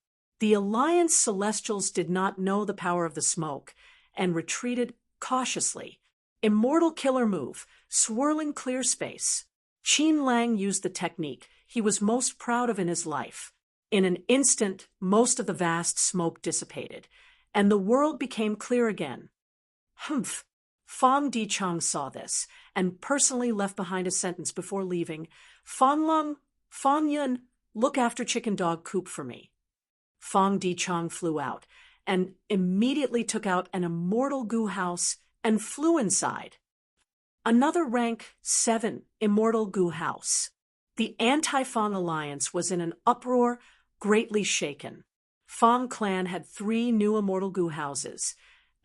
The Alliance Celestials did not know the power of the smoke, and retreated cautiously. Immortal killer move, swirling clear space. Qin Lang used the technique he was most proud of in his life. In an instant, most of the vast smoke dissipated, and the world became clear again. Humph! Fang Dichang saw this, and personally left behind a sentence before leaving. Fang Yun, look after chicken dog coop for me. Fang Dichang flew out, and immediately took out an immortal goo house and flew inside. Another rank 7 immortal goo house. The anti-Fang alliance was in an uproar, greatly shaken. Fang clan had 3 new immortal goo houses,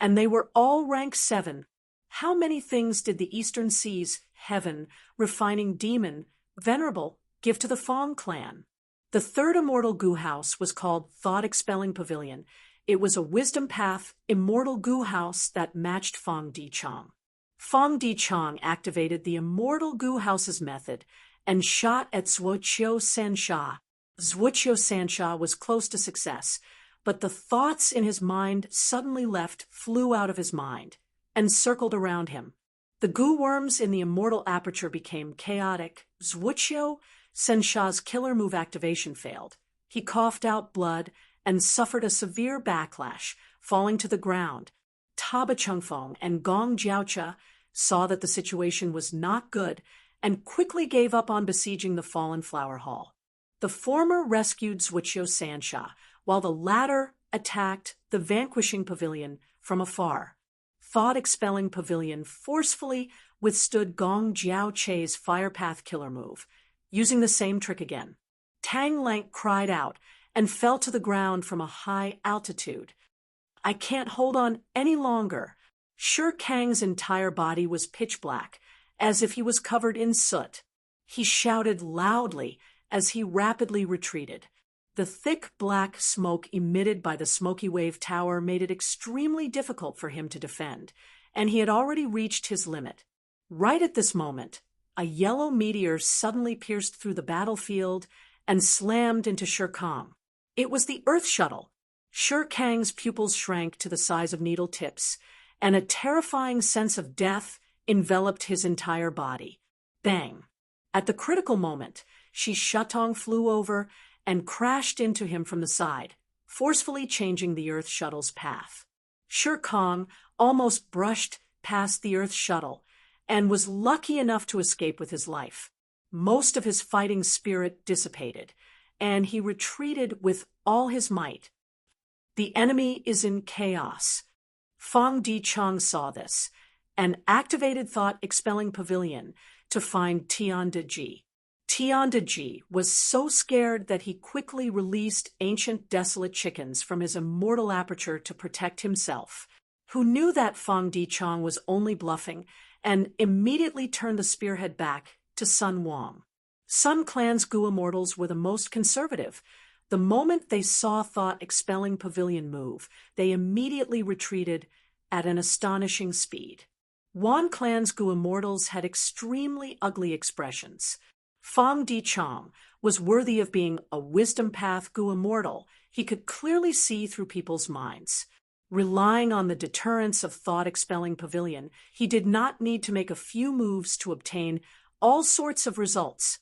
and they were all rank 7. How many things did the Eastern Seas, heaven, refining demon, venerable, give to the Fang clan? The 3rd immortal goo house was called Thought-Expelling Pavilion. It was a wisdom path, immortal goo house that matched Fang Dichang. Fang Dichang activated the immortal goo house's method and shot at Zhuoqiu Sansha. Zhuoqiu Sansha was close to success, but the thoughts in his mind suddenly flew out of his mind, and circled around him. The goo worms in the immortal aperture became chaotic. Zhuoqiu Sansha's killer move activation failed. He coughed out blood and suffered a severe backlash, falling to the ground. Taba Chengfeng and Gong Jiaocha saw that the situation was not good and quickly gave up on besieging the fallen flower hall. The former rescued Zhuoqiu Sansha, while the latter attacked the vanquishing pavilion from afar. Thought-Expelling Pavilion forcefully withstood Gong Jiaoche's fire path killer move, using the same trick again. Tang Lank cried out and fell to the ground from a high altitude. I can't hold on any longer. Shi Kang's entire body was pitch black, as if he was covered in soot. He shouted loudly as he rapidly retreated. The thick black smoke emitted by the Smoky Wave Tower made it extremely difficult for him to defend, and he had already reached his limit. Right at this moment, a yellow meteor suddenly pierced through the battlefield and slammed into Shi Kang. It was the Earth Shuttle. Shi Kang's pupils shrank to the size of needle tips, and a terrifying sense of death enveloped his entire body. Bang! At the critical moment, Shi Shatong flew over and crashed into him from the side, forcefully changing the Earth Shuttle's path. Shi Kang almost brushed past the Earth Shuttle and was lucky enough to escape with his life. Most of his fighting spirit dissipated, and he retreated with all his might. The enemy is in chaos. Fang Dichang saw this and activated Thought-Expelling Pavilion to find Tian Deji. Tian Deji was so scared that he quickly released ancient desolate chickens from his immortal aperture to protect himself, who knew that Fang Dichang was only bluffing, and immediately turned the spearhead back to Sun Wang. Sun Clan's Gu Immortals were the most conservative. The moment they saw Thought-Expelling Pavilion move, they immediately retreated at an astonishing speed. Wan Clan's Gu Immortals had extremely ugly expressions. Fang Dichang was worthy of being a wisdom path Gu Immortal. He could clearly see through people's minds. Relying on the deterrence of Thought-Expelling Pavilion, he did not need to make a few moves to obtain all sorts of results.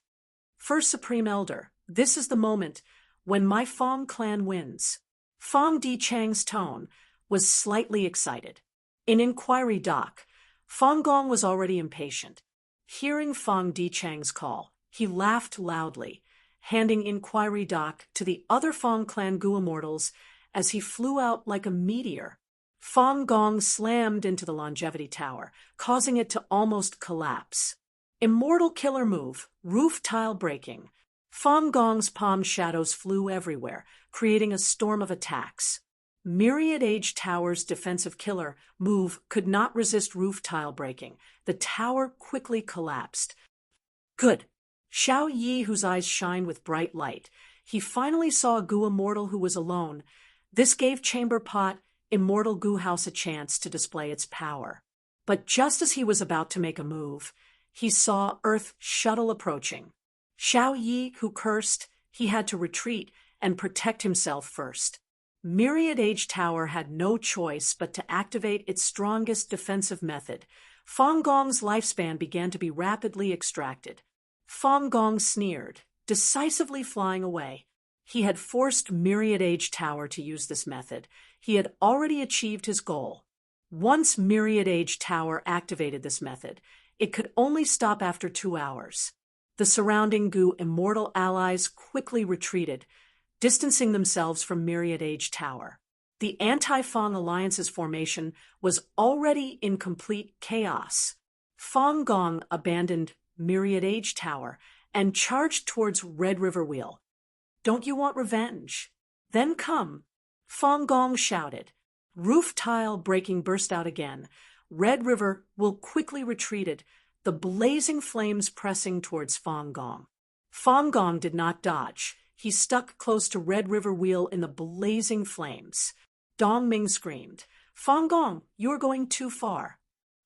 First Supreme Elder, this is the moment when my Fang clan wins. Fang Dichang's tone was slightly excited. In Inquiry Dock, Fang Gong was already impatient. Hearing Fang Dichang's call, he laughed loudly, handing Inquiry Dock to the other Fang clan Gu Immortals as he flew out like a meteor. Fang Gong slammed into the Longevity Tower, causing it to almost collapse. Immortal killer move, roof tile breaking. Fang Gong's palm shadows flew everywhere, creating a storm of attacks. Myriad Age Tower's defensive killer move could not resist roof tile breaking. The tower quickly collapsed. Good. Xiao Yi, whose eyes shined with bright light. He finally saw a Gu Immortal who was alone. This gave Chamber Pot Immortal Gu House a chance to display its power. But just as he was about to make a move, he saw Earth Shuttle approaching. Xiao Yi, who cursed, he had to retreat and protect himself first. Myriad Age Tower had no choice but to activate its strongest defensive method. Fong Gong's lifespan began to be rapidly extracted. Fong Gong sneered, decisively flying away. He had forced Myriad Age Tower to use this method. He had already achieved his goal. Once Myriad Age Tower activated this method, it could only stop after 2 hours. The surrounding Gu immortal allies quickly retreated, distancing themselves from Myriad Age Tower. The anti-Fong Alliance's formation was already in complete chaos. Fong Gong abandoned Myriad Age Tower and charged towards Red River Wheel. "Don't you want revenge? Then come," Fong Gong shouted. Roof tile breaking burst out again. Red River Wheel quickly retreated, the blazing flames pressing towards Fong Gong. Fong Gong did not dodge. He stuck close to Red River Wheel in the blazing flames. Dong Ming screamed, "Fong Gong, you are going too far."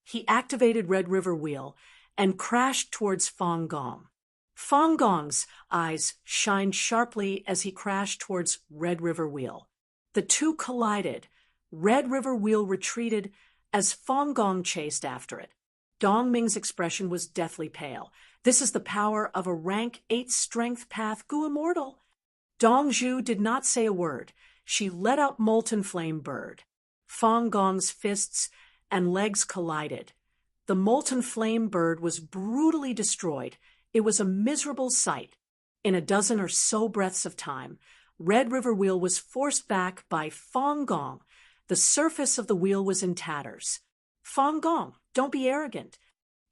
He activated Red River Wheel and crashed towards Fong Gong. Fong Gong's eyes shined sharply as he crashed towards Red River Wheel. The two collided. Red River Wheel retreated as Fong Gong chased after it. Dong Ming's expression was deathly pale. "This is the power of a rank 8 strength path Gu Immortal." Dong Zhu did not say a word. She let out Molten Flame Bird. Fong Gong's fists and legs collided. The Molten Flame Bird was brutally destroyed. It was a miserable sight. In a dozen or so breaths of time, Red River Wheel was forced back by Fong Gong. The surface of the wheel was in tatters. "Fong Gong, don't be arrogant."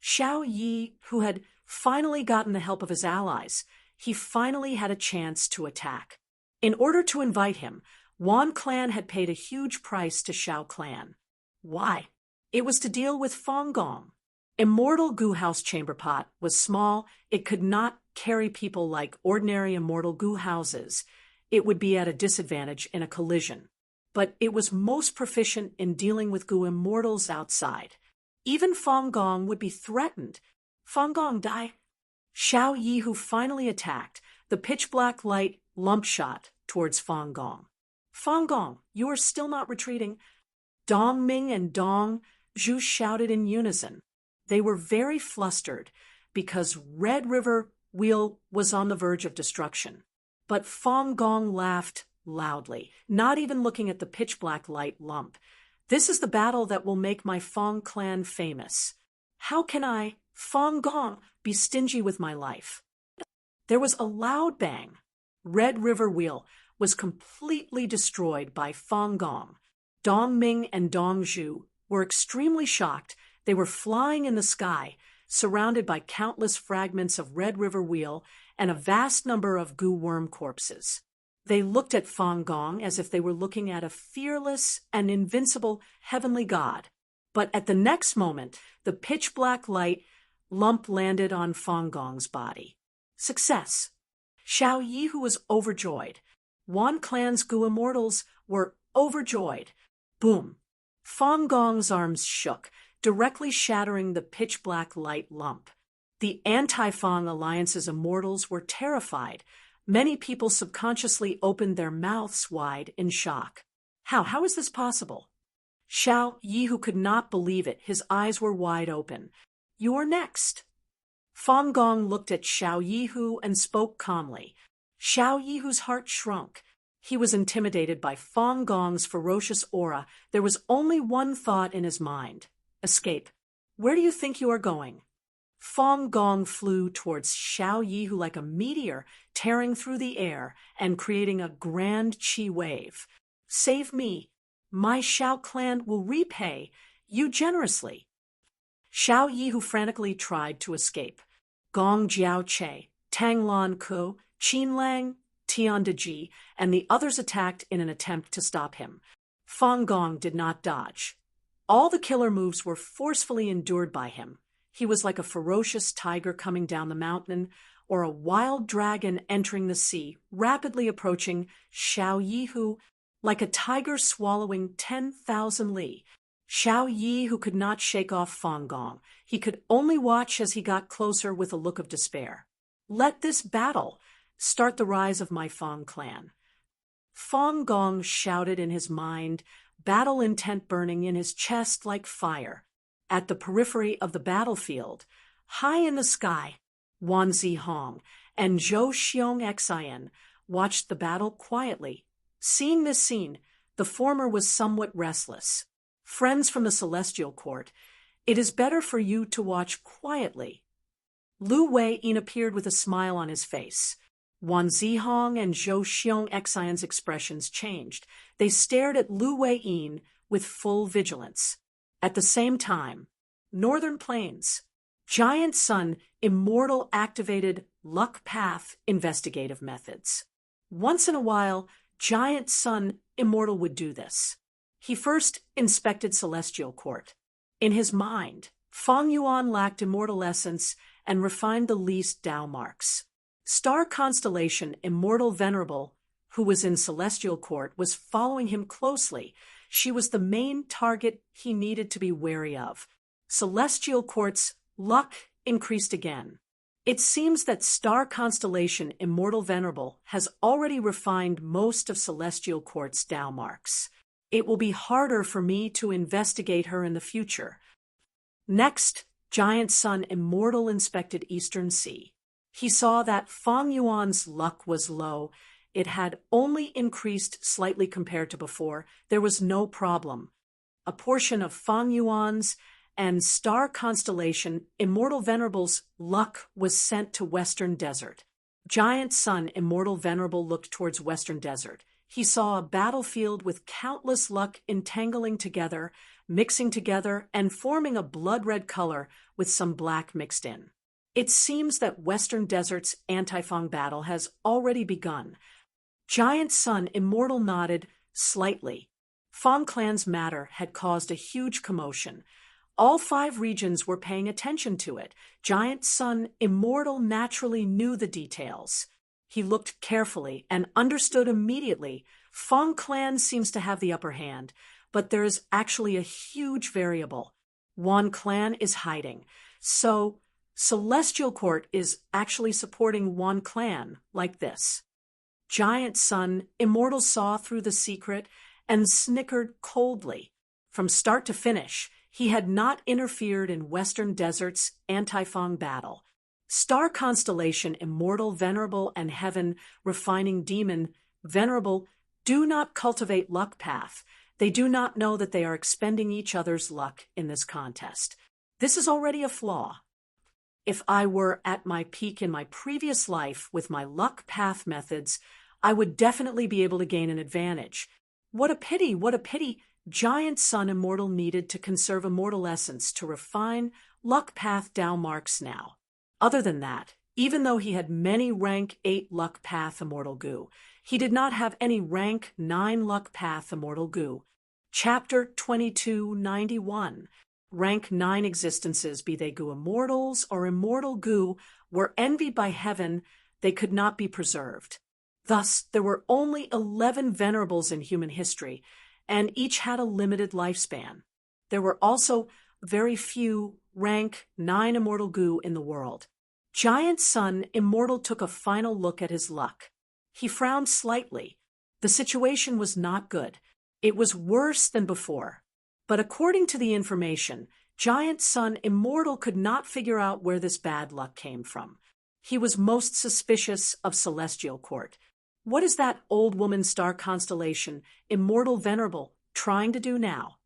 Xiao Yi, who had finally gotten the help of his allies, he finally had a chance to attack. In order to invite him, Wan Clan had paid a huge price to Xiao Clan. Why? It was to deal with Fong Gong. Immortal Gu House Chamber Pot was small. It could not carry people like ordinary immortal Gu houses. It would be at a disadvantage in a collision. But it was most proficient in dealing with Gu immortals outside. Even Fong Gong would be threatened. "Fong Gong, die." Xiao Yi, who finally attacked, the pitch-black light lump shot towards Fong Gong. "Fong Gong, you are still not retreating." Dong Ming and Dong Zhu shouted in unison. They were very flustered because Red River Wheel was on the verge of destruction. But Fong Gong laughed loudly, not even looking at the pitch-black light lump. "This is the battle that will make my Fong clan famous. How can I, Fong Gong, be stingy with my life?" There was a loud bang. Red River Wheel was completely destroyed by Fong Gong. Dong Ming and Dong Zhu were extremely shocked. They were flying in the sky, surrounded by countless fragments of Red River Wheel and a vast number of Gu worm corpses. They looked at Fong Gong as if they were looking at a fearless and invincible heavenly god. But at the next moment, the pitch-black light lump landed on Fong Gong's body. Success! Xiao Yi, who was overjoyed. Wan Clan's Gu Immortals were overjoyed. Boom! Fong Gong's arms shook, directly shattering the pitch-black light lump. The anti-Fong Alliance's immortals were terrified. Many people subconsciously opened their mouths wide in shock. How is this possible? Xiao Yi, who could not believe it, his eyes were wide open. "You are next." Fong Gong looked at Xiao Yihu and spoke calmly. Xiao Yihu's heart shrunk. He was intimidated by Fong Gong's ferocious aura. There was only one thought in his mind: escape. "Where do you think you are going?" Fong Gong flew towards Xiao Yihu like a meteor, tearing through the air and creating a grand chi wave. "Save me. My Xiao clan will repay you generously." Xiao Yihu frantically tried to escape. Gong Jiao Che, Tang Lan Ku, Qin Lang, Tian Deji, and the others attacked in an attempt to stop him. Fong Gong did not dodge. All the killer moves were forcefully endured by him. He was like a ferocious tiger coming down the mountain, or a wild dragon entering the sea, rapidly approaching Xiao Yihu like a tiger swallowing 10,000 li. Xiao Yi, who could not shake off Fong Gong, he could only watch as he got closer with a look of despair. "Let this battle start the rise of my Fong clan." Fong Gong shouted in his mind, battle intent burning in his chest like fire. At the periphery of the battlefield, high in the sky, Wan Zihong and Zhou Xiong Xian watched the battle quietly. Seeing this scene, the former was somewhat restless. Friends from the Celestial Court, it is better for you to watch quietly. Lu Wei-yin appeared with a smile on his face. Wan Zihong and Zhou Xiong Xian's expressions changed. They stared at Lu Wei-yin with full vigilance. At the same time, Northern Plains, Giant Sun Immortal activated Luck Path investigative methods. Once in a while, Giant Sun Immortal would do this. He first inspected Celestial Court. In his mind, Feng Yuan lacked immortal essence and refined the least Tao marks. Star Constellation Immortal Venerable, who was in Celestial Court, was following him closely. She was the main target he needed to be wary of. Celestial Court's luck increased again. It seems that Star Constellation Immortal Venerable has already refined most of Celestial Court's Tao marks. It will be harder for me to investigate her in the future. Next, Giant Sun Immortal inspected Eastern Sea. He saw that Feng Yuan's luck was low. It had only increased slightly compared to before. There was no problem. A portion of Feng Yuan's and Star Constellation Immortal Venerable's luck was sent to Western Desert. Giant Sun Immortal Venerable looked towards Western Desert. He saw a battlefield with countless luck entangling together, mixing together, and forming a blood-red color with some black mixed in. It seems that Western Desert's anti-Feng battle has already begun. Giant Sun Immortal nodded slightly. Feng Clan's matter had caused a huge commotion. All 5 regions were paying attention to it. Giant Sun Immortal naturally knew the details. He looked carefully and understood immediately. Feng Clan seems to have the upper hand, but there is actually a huge variable. Wan Clan is hiding. So, Celestial Court is actually supporting Wan Clan like this. Giant Sun Immortal saw through the secret and snickered coldly. From start to finish, he had not interfered in Western Desert's anti-Feng battle. Star Constellation Immortal Venerable and Heaven Refining Demon Venerable do not cultivate luck path. They do not know that they are expending each other's luck in this contest. This is already a flaw. If I were at my peak in my previous life with my luck path methods, I would definitely be able to gain an advantage. What a pity, what a pity. Giant Sun Immortal needed to conserve immortal essence to refine luck path Tao marks now. Other than that, even though he had many rank 8 luck path immortal goo, he did not have any rank 9 luck path immortal goo. Chapter 2291. Rank 9 existences, be they goo immortals or immortal goo, were envied by heaven. They could not be preserved. Thus, there were only 11 venerables in human history, and each had a limited lifespan. There were also very few rank 9 immortal goo in the world. Giant Sun Immortal took a final look at his luck. He frowned slightly. The situation was not good. It was worse than before. But according to the information, Giant Sun Immortal could not figure out where this bad luck came from. He was most suspicious of Celestial Court. What is that old woman Star Constellation Immortal Venerable trying to do now?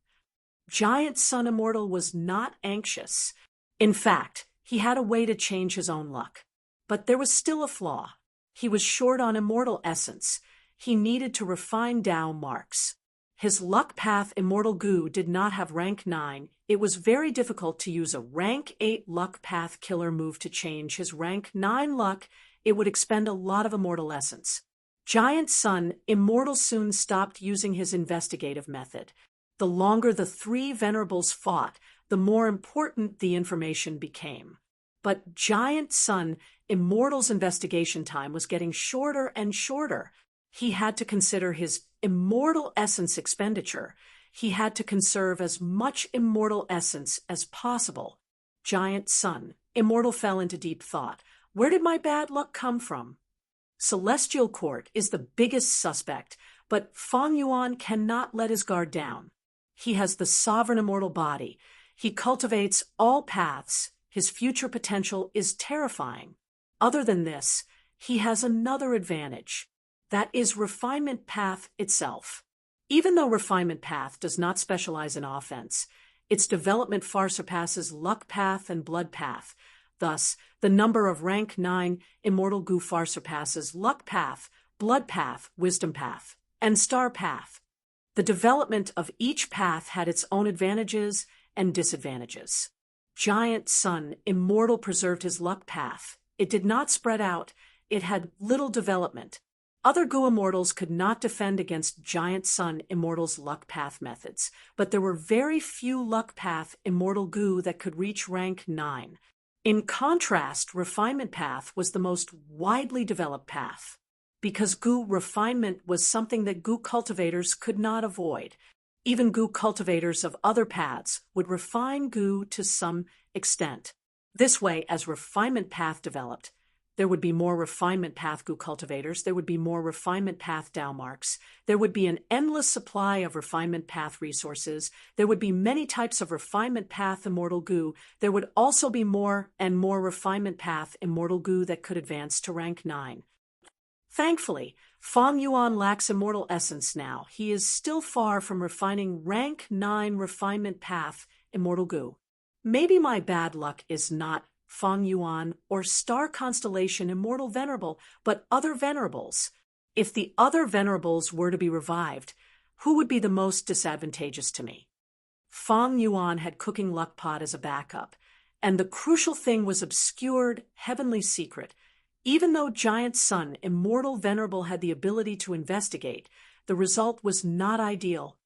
Giant Sun Immortal was not anxious. In fact, he had a way to change his own luck. But there was still a flaw. He was short on immortal essence. He needed to refine Tao marks. His luck path immortal goo did not have rank 9. It was very difficult to use a rank 8 luck path killer move to change his rank 9 luck. It would expend a lot of immortal essence. Giant Sun Immortal soon stopped using his investigative method. The longer the 3 venerables fought, the more important the information became. But Giant Sun Immortal's investigation time was getting shorter and shorter. He had to consider his immortal essence expenditure. He had to conserve as much immortal essence as possible. Giant Sun Immortal fell into deep thought. Where did my bad luck come from? Celestial Court is the biggest suspect, But Fang Yuan cannot let his guard down. He has the sovereign immortal body. He cultivates all paths. His future potential is terrifying. Other than this, he has another advantage. That is refinement path itself. Even though refinement path does not specialize in offense, its development far surpasses luck path and blood path. Thus, the number of rank 9 immortal Gu far surpasses luck path, blood path, wisdom path, and star path. The development of each path had its own advantages and disadvantages. Giant Sun Immortal preserved his luck path. It did not spread out. It had little development. Other Gu Immortals could not defend against Giant Sun Immortal's luck path methods, but there were very few luck path Immortal Gu that could reach rank 9. In contrast, Refinement Path was the most widely developed path. Because Gu refinement was something that Gu cultivators could not avoid. Even Gu cultivators of other paths would refine Gu to some extent. This way, as Refinement Path developed, there would be more Refinement Path Gu cultivators, there would be more Refinement Path Dao marks, there would be an endless supply of Refinement Path resources, there would be many types of Refinement Path Immortal Gu, there would also be more and more Refinement Path Immortal Gu that could advance to rank 9. Thankfully, Fang Yuan lacks immortal essence now. He is still far from refining rank 9 Refinement Path Immortal Gu. Maybe my bad luck is not Fang Yuan or Star Constellation Immortal Venerable, but other Venerables. If the other Venerables were to be revived, who would be the most disadvantageous to me? Fang Yuan had Cooking Luck Pot as a backup, and the crucial thing was obscured heavenly secret. Even though Giant Sun Immortal Venerable had the ability to investigate, the result was not ideal.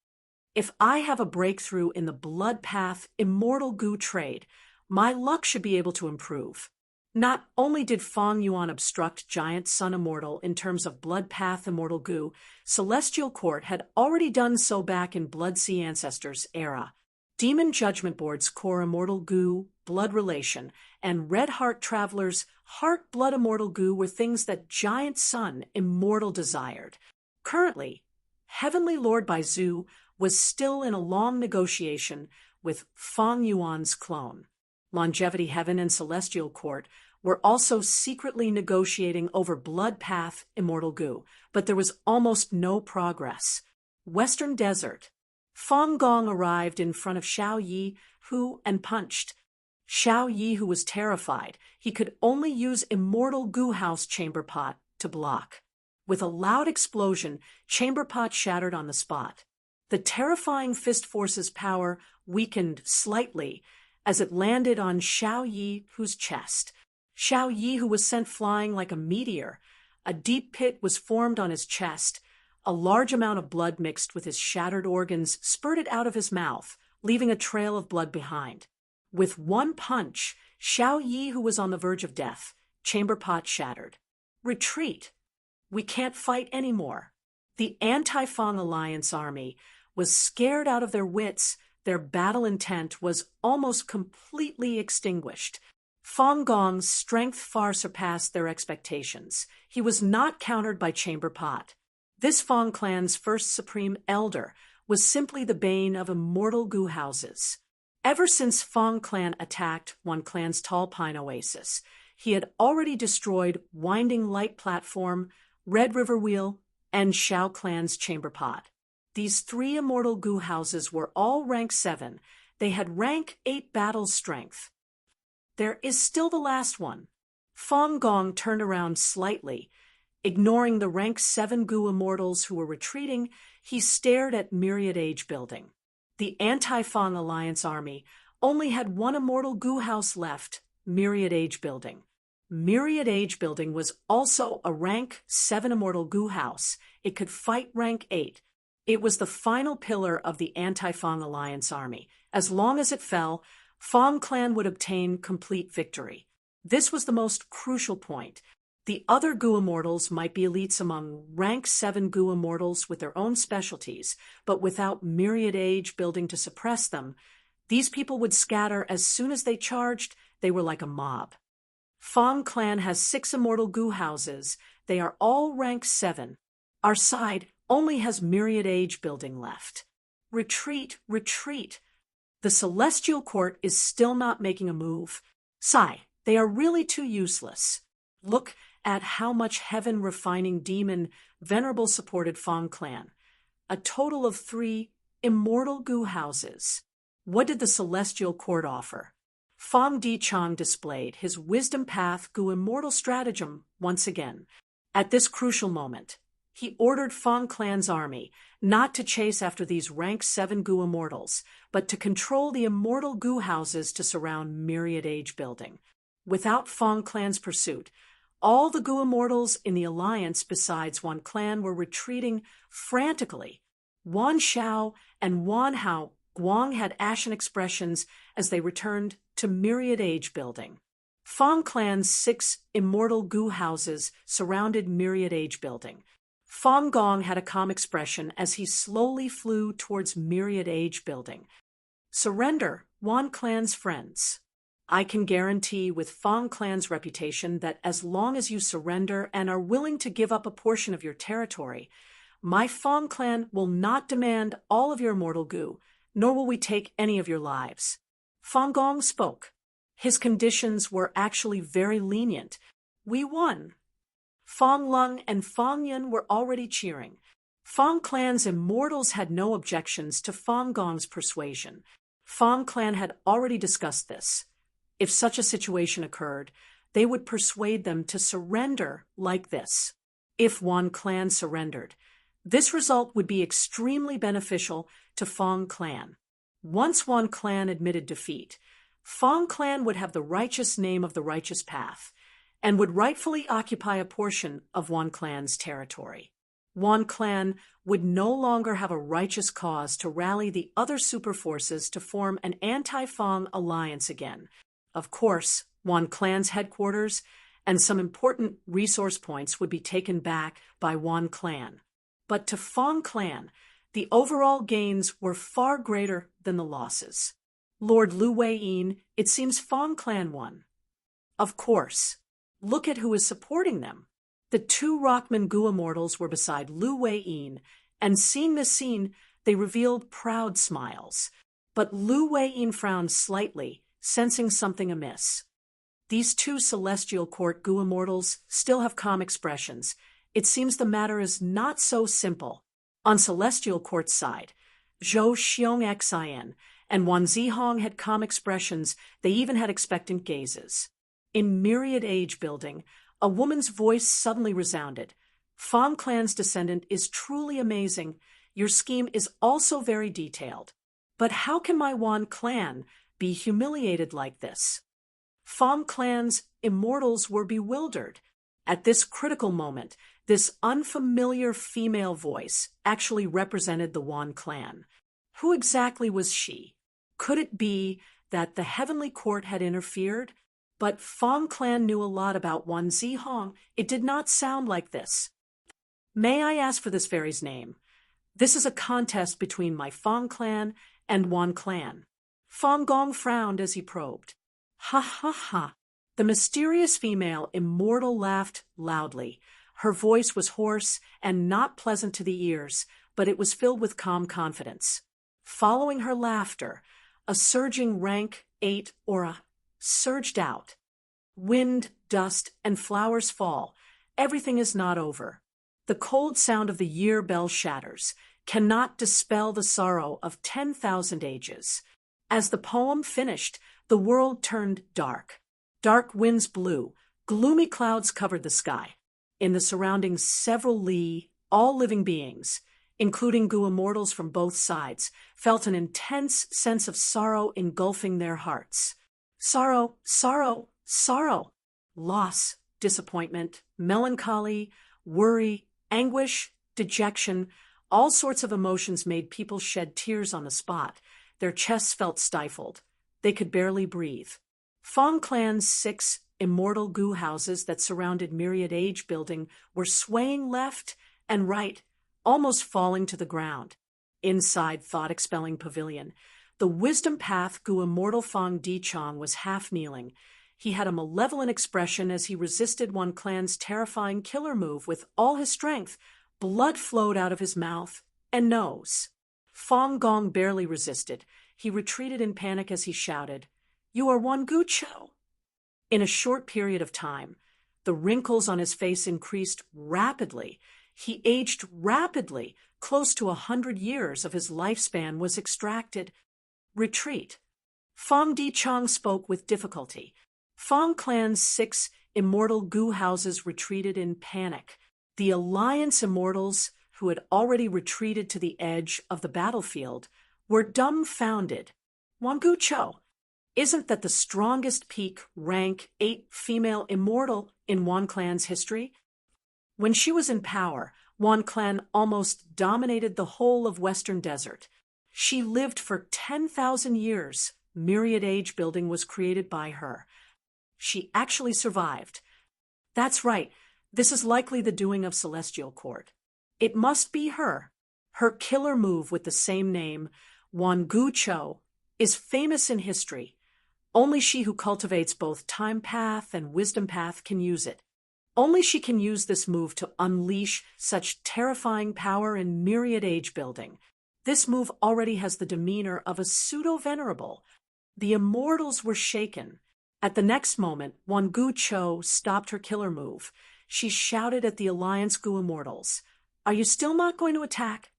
If I have a breakthrough in the Blood Path Immortal Gu trade, my luck should be able to improve. Not only did Fang Yuan obstruct Giant Sun Immortal in terms of Blood Path Immortal Gu, Celestial Court had already done so back in Blood Sea Ancestors era. Demon Judgment Board's core Immortal Gu, Blood Relation, and Red Heart Traveler's Heart Blood Immortal Gu were things that Giant Sun Immortal desired. Currently, Heavenly Lord Baizu was still in a long negotiation with Fang Yuan's clone. Longevity Heaven and Celestial Court were also secretly negotiating over Blood Path Immortal Gu, but there was almost no progress. Western Desert. Fang Gong arrived in front of Xiao Yi, who punched. Xiao Yi, who was terrified, he could only use Immortal Gu House Chamber Pot to block. With a loud explosion, Chamber Pot shattered on the spot. The terrifying Fist Force's power weakened slightly as it landed on Xiao Yi, whose chest. Xiao Yi, who was sent flying like a meteor. A deep pit was formed on his chest. A large amount of blood mixed with his shattered organs spurted out of his mouth, leaving a trail of blood behind. With one punch, Xiao Yi, who was on the verge of death, Chamber Pot shattered. Retreat. We can't fight anymore. The Anti-Fang Alliance army was scared out of their wits. Their battle intent was almost completely extinguished. Fang Gong's strength far surpassed their expectations. He was not countered by Chamber Pot. This Fang clan's first supreme elder was simply the bane of immortal Gu houses. Ever since Fang clan attacked one clan's Tall Pine Oasis, he had already destroyed Winding Light Platform, Red River Wheel, and Xiao clan's Chamber Pot. These 3 immortal Gu houses were all rank 7. They had rank 8 battle strength. There is still the last one. Fang Gong turned around slightly. Ignoring the rank 7 Gu immortals who were retreating, he stared at Myriad Age Building. The Anti-Fang Alliance army only had one immortal Gu house left, Myriad Age Building. Myriad Age Building was also a rank 7 immortal Gu house. It could fight rank 8. It was the final pillar of the Anti-Fang Alliance army. As long as it fell, Fang clan would obtain complete victory. This was the most crucial point. The other Gu Immortals might be elites among rank 7 Gu Immortals with their own specialties, but without Myriad Age Building to suppress them, these people would scatter as soon as they charged. They were like a mob. Fang clan has 6 immortal Gu houses. They are all rank 7. Our side only has Myriad Age Building left. Retreat, retreat. The Celestial Court is still not making a move. Sigh, they are really too useless. Look at how much heaven-refining demon Venerable supported Fong Clan. A total of 3 immortal goo houses. What did the Celestial Court offer? Fong Di-chang displayed his wisdom path goo immortal stratagem once again. At this crucial moment, he ordered Fong Clan's army not to chase after these rank 7 goo immortals, but to control the immortal goo houses to surround Myriad Age Building. Without Fong Clan's pursuit, all the goo immortals in the alliance besides one clan were retreating frantically. Wan Xiao and Wan Hao Guang had ashen expressions as they returned to Myriad Age Building. Fong Clan's 6 immortal goo houses surrounded Myriad Age Building. Fong Gong had a calm expression as he slowly flew towards Myriad Age Building. Surrender, Wan Clan's friends. I can guarantee with Fong Clan's reputation that as long as you surrender and are willing to give up a portion of your territory, my Fong Clan will not demand all of your immortal goo, nor will we take any of your lives. Fong Gong spoke. His conditions were actually very lenient. We won. Fong Lung and Fong Yun were already cheering. Fong Clan's immortals had no objections to Fong Gong's persuasion. Fong Clan had already discussed this. If such a situation occurred, they would persuade them to surrender like this. If Wan Clan surrendered, this result would be extremely beneficial to Fong Clan. Once Wan Clan admitted defeat, Fong Clan would have the righteous name of the righteous path, and would rightfully occupy a portion of Wan Clan's territory. Wan Clan would no longer have a righteous cause to rally the other super forces to form an anti-Fong alliance again. Of course, Wan Clan's headquarters and some important resource points would be taken back by Wan Clan. But to Fong Clan, the overall gains were far greater than the losses. Lord Lu Weiyin, it seems Fong Clan won. Of course. Look at who is supporting them. The 2 Rockman Goo Immortals were beside Lu Weiyin, and seeing this scene, they revealed proud smiles. But Lu Weiyin frowned slightly, sensing something amiss. These 2 Celestial Court Goo Immortals still have calm expressions. It seems the matter is not so simple. On Celestial Court's side, Zhou Xiong Xin and Wan Zihong had calm expressions. They even had expectant gazes. In Myriad Age Building, a woman's voice suddenly resounded. Fong Clan's descendant is truly amazing. Your scheme is also very detailed. But how can my Wan Clan be humiliated like this? Fong Clan's immortals were bewildered. At this critical moment, this unfamiliar female voice actually represented the Wan Clan. Who exactly was she? Could it be that the Heavenly Court had interfered? But Fong Clan knew a lot about Wan Zihong. It did not sound like this. May I ask for this fairy's name? This is a contest between my Fong Clan and Wan Clan. Fong Gong frowned as he probed. Ha ha ha. The mysterious female immortal laughed loudly. Her voice was hoarse and not pleasant to the ears, but it was filled with calm confidence. Following her laughter, a surging rank 8 aura surged out. Wind, dust, and flowers fall. Everything is not over. The cold sound of the year bell shatters, cannot dispel the sorrow of 10,000 ages. As the poem finished, the world turned dark. Dark winds blew, gloomy clouds covered the sky. In the surroundings several li, all living beings, including Goo Immortals from both sides, felt an intense sense of sorrow engulfing their hearts. Sorrow, sorrow, sorrow. Loss, disappointment, melancholy, worry, anguish, dejection, all sorts of emotions made people shed tears on the spot. Their chests felt stifled. They could barely breathe. Fong Clan's 6 immortal goo houses that surrounded Myriad Age Building were swaying left and right, almost falling to the ground. Inside thought-expelling pavilion, the wisdom path Goo Immortal Fong Di-chang was half-kneeling. He had a malevolent expression as he resisted Wan Clan's terrifying killer move with all his strength, Blood flowed out of his mouth and nose. Fong Gong barely resisted. He retreated in panic as he shouted, "You are Wan Gucho!" In a short period of time, the wrinkles on his face increased rapidly. He aged rapidly. Close to 100 years of his lifespan was extracted. Retreat. Fong Di-chang spoke with difficulty. Fong clan's 6 immortal gu houses retreated in panic. The Alliance immortals, who had already retreated to the edge of the battlefield, were dumbfounded. Wan Gucho, isn't that the strongest peak rank 8 female immortal in Wan clan's history? When she was in power, Wan clan almost dominated the whole of Western Desert. She lived for 10,000 years. Myriad age building was created by her. She actually survived. That's right. This is likely the doing of Celestial Court. It must be her. Her killer move with the same name, Wan Gucho, is famous in history. Only she who cultivates both Time Path and Wisdom Path can use it. Only she can use this move to unleash such terrifying power in myriad age building. This move already has the demeanor of a pseudo-venerable. The immortals were shaken. At the next moment, Wan Gucho stopped her killer move. She shouted at the Alliance Gu immortals, "Are you still not going to attack?"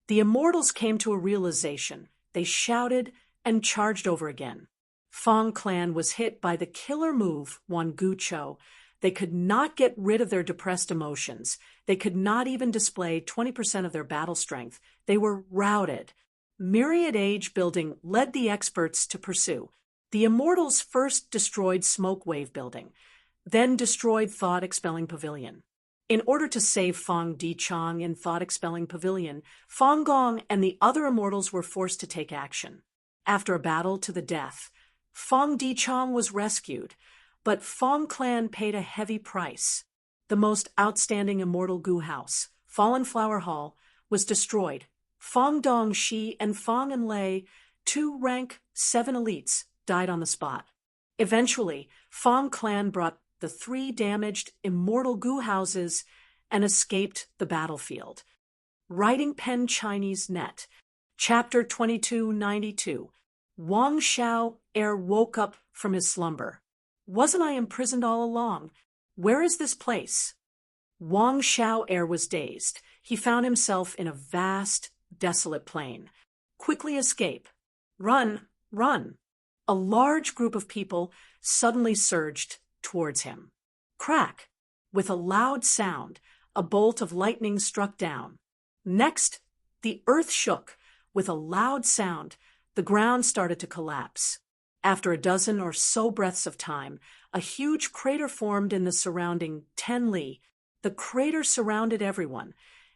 The immortals came to a realization. They shouted and charged over again. Fong clan was hit by the killer move, Wan Gucho. They could not get rid of their depressed emotions. They could not even display 20% of their battle strength. They were routed. Myriad age building led the experts to pursue. The immortals first destroyed Smoke Wave building, then destroyed Thought Expelling Pavilion. In order to save Fong Di-chang in Thought Expelling Pavilion, Fong Gong and the other immortals were forced to take action. After a battle to the death, Fong Di-chang was rescued, but Fong clan paid a heavy price. The most outstanding immortal gu house, Fallen Flower Hall, was destroyed. Fong Dong Shi and Fong and Lei, 2 rank 7 elites, died on the spot. Eventually, Fong clan brought the 3 damaged immortal gu houses and escaped the battlefield. Writing Pen Chinese Net, Chapter 2292. Wang Xiao ere woke up from his slumber. Wasn't I imprisoned all along? Where is this place? Wang Xiao ere was dazed. He found himself in a vast, desolate plain. Quickly escape. Run, run. A large group of people suddenly surged towards him. Crack! With a loud sound, a bolt of lightning struck down. Next, the earth shook. With a loud sound, the ground started to collapse. After a dozen or so breaths of time, a huge crater formed in the surrounding 10 li. The crater surrounded everyone,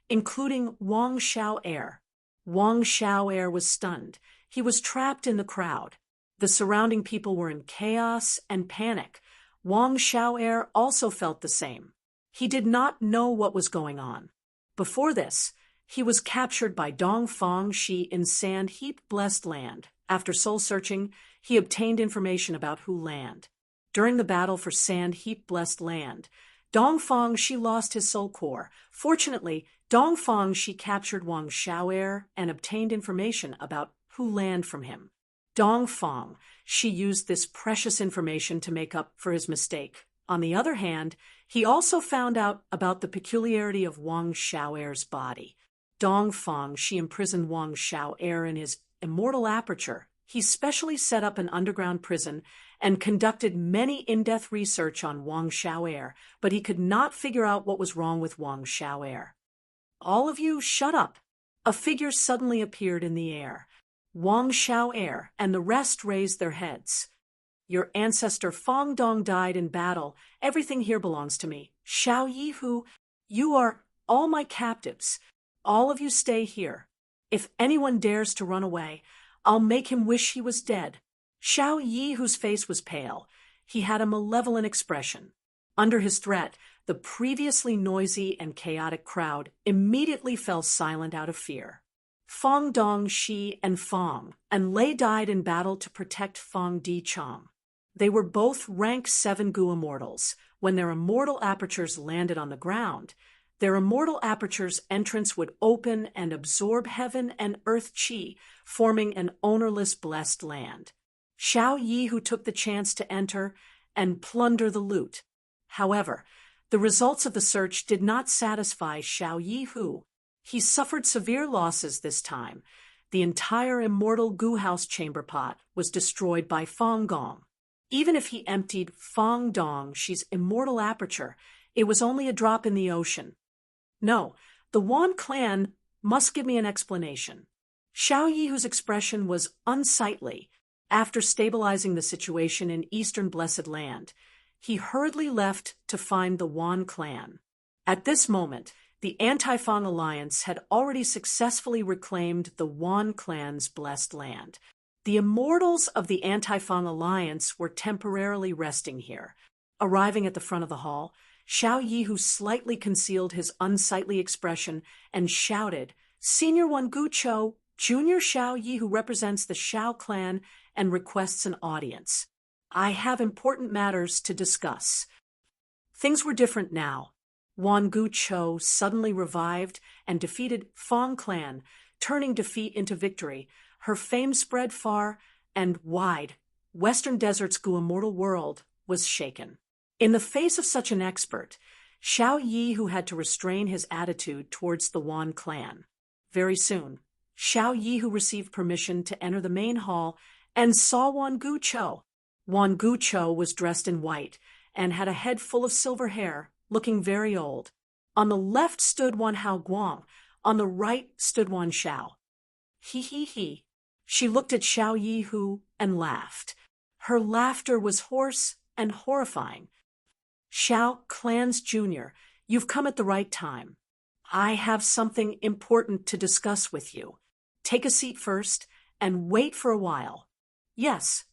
including Wang Xiao ere. Wang Xiao ere was stunned. He was trapped in the crowd. The surrounding people were in chaos and panic. Wang Xiao ere also felt the same. He did not know what was going on. Before this, he was captured by Dong Fong Shi in Sand Heap Blessed Land. After soul-searching, he obtained information about Hu Land. During the battle for Sand Heap Blessed Land, Dong Fong Shi lost his soul core. Fortunately, Dong Fong Shi captured Wang Xiao ere and obtained information about Hu Land from him. Dong Fong Shi used this precious information to make up for his mistake. On the other hand, he also found out about the peculiarity of Wang Xiao ere's body. Dong Fong Shi imprisoned Wang Xiao ere in his immortal aperture. He specially set up an underground prison and conducted many in-depth research on Wang Xiao ere, but he could not figure out what was wrong with Wang Xiao ere. All of you, shut up! A figure suddenly appeared in the air. Wang Xiao ere and the rest raised their heads. Your ancestor Fong Dong died in battle. Everything here belongs to me. Xiao Yihu, you are all my captives. All of you stay here. If anyone dares to run away, I'll make him wish he was dead. Xiao Yihu's face was pale. He had a malevolent expression. Under his threat, the previously noisy and chaotic crowd immediately fell silent out of fear. Fong Dong Shi and Fong and Lei died in battle to protect Fong Di-chang. They were both rank 7 gu immortals. When their immortal apertures landed on the ground, Their immortal aperture's entrance would open and absorb heaven and earth chi, forming an ownerless blessed land. Xiao Yi who took the chance to enter and plunder the loot. However, the results of the search did not satisfy Xiao Yi Hu. He suffered severe losses this time. The entire immortal Gu House chamber pot was destroyed by Fong Gong. Even if he emptied Fong Dong, she's immortal aperture, it was only a drop in the ocean. No, the Wan clan must give me an explanation. Xiao Yi Hu's expression was unsightly. After stabilizing the situation in Eastern Blessed Land, he hurriedly left to find the Wan clan. At this moment, the Anti-Fang Alliance had already successfully reclaimed the Wan clan's blessed land. The immortals of the Anti-Fang Alliance were temporarily resting here. Arriving at the front of the hall, Xiao Yi Hu slightly concealed his unsightly expression and shouted, "Senior Wan Gu Cho, Junior Xiao Yi Hu represents the Xiao clan and requests an audience. I have important matters to discuss." Things were different now. Wan Gu Cho suddenly revived and defeated Fong clan, turning defeat into victory. Her fame spread far and wide. Western Desert's Gu immortal world was shaken. In the face of such an expert, Xiao Yi Hu had to restrain his attitude towards the Wan clan. Very soon, Xiao Yi Hu received permission to enter the main hall and saw Wan Gu Cho. Wan Gu Cho was dressed in white and had a head full of silver hair, looking very old. On the left stood Wan Hao Guang, on the right stood Wan Xiao. He. She looked at Xiao Yi Hu and laughed. Her laughter was hoarse and horrifying. "Xiao Clan's Junior, you've come at the right time. I have something important to discuss with you. Take a seat first and wait for a while." "Yes."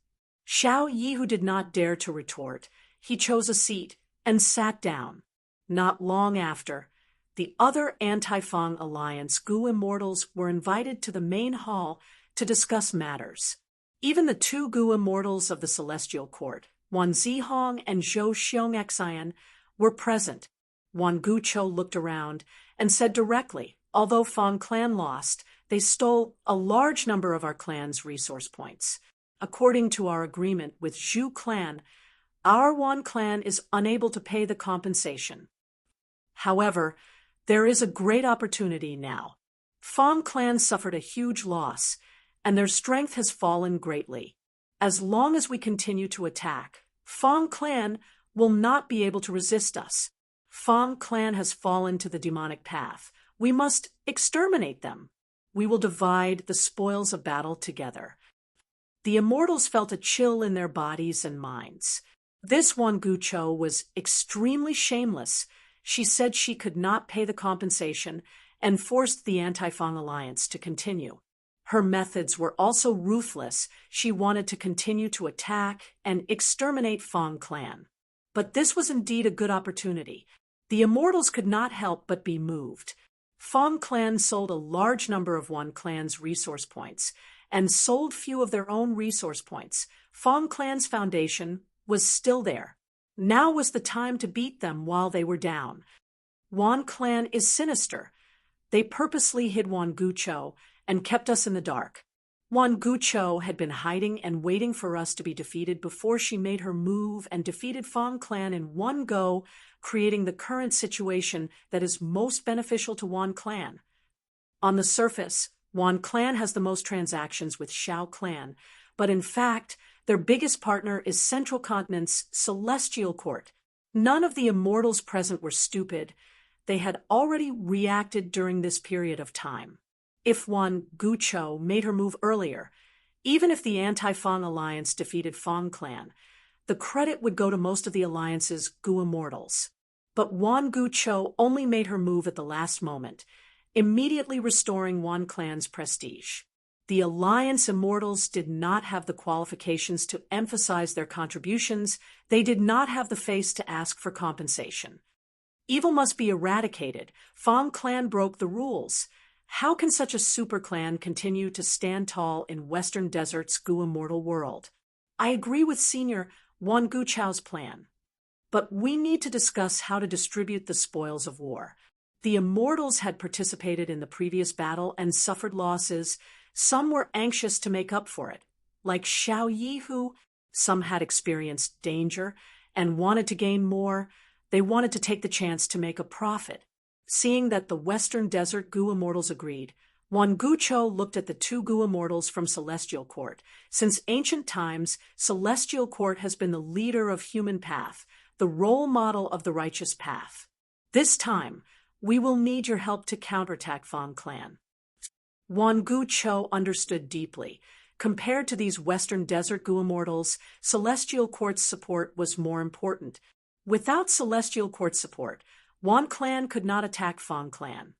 Xiao Yi Hu did not dare to retort. He chose a seat and sat down. Not long after, the other Anti-Fang Alliance Gu immortals were invited to the main hall to discuss matters. Even the two Gu immortals of the Celestial Court, Wan Zihong and Zhou Xiongxian, were present. Wan Gu Cho looked around and said directly, "Although Fong clan lost, they stole a large number of our clan's resource points. According to our agreement with Zhu clan, our Wan clan is unable to pay the compensation. However, there is a great opportunity now. Fong clan suffered a huge loss, and their strength has fallen greatly. As long as we continue to attack, Fong clan will not be able to resist us. Fong clan has fallen to the demonic path. We must exterminate them. We will divide the spoils of battle together." The immortals felt a chill in their bodies and minds. This Wan Gu Cho was extremely shameless. She said she could not pay the compensation and forced the Anti-Fang Alliance to continue. Her methods were also ruthless. She wanted to continue to attack and exterminate Fong clan. But this was indeed a good opportunity. The immortals could not help but be moved. Fong clan sold a large number of Wan clan's resource points and sold few of their own resource points. Fong clan's foundation was still there. Now was the time to beat them while they were down. Wan clan is sinister. They purposely hid Wan Gu Cho and kept us in the dark. Wan Gu Cho had been hiding and waiting for us to be defeated before she made her move and defeated Fong clan in one go, creating the current situation that is most beneficial to Wan clan. On the surface, Wan clan has the most transactions with Xiao clan, but in fact, their biggest partner is Central Continent's Celestial Court. None of the immortals present were stupid. They had already reacted during this period of time. If Wan Gu Cho made her move earlier, even if the Anti-Fang Alliance defeated Fong clan, the credit would go to most of the Alliance's Gu immortals. But Wan Gu Cho only made her move at the last moment, immediately restoring Wan clan's prestige. The Alliance immortals did not have the qualifications to emphasize their contributions. They did not have the face to ask for compensation. Evil must be eradicated. Fong clan broke the rules. How can such a super clan continue to stand tall in Western Desert's Gu immortal world? I agree with Senior Wan Gu Cho's plan. But we need to discuss how to distribute the spoils of war. The immortals had participated in the previous battle and suffered losses. Some were anxious to make up for it, like Xiao Yi, who some had experienced danger and wanted to gain more. They wanted to take the chance to make a profit. Seeing that the Western Desert Gu immortals agreed, Wan Gucho looked at the two Gu immortals from Celestial Court. Since ancient times, Celestial Court has been the leader of human path, the role model of the righteous path. This time, we will need your help to counterattack Fang Clan. Wan Gucho understood deeply. Compared to these Western Desert Gu immortals, Celestial Court's support was more important. Without Celestial Court's support, Wan Clan could not attack Fang Clan.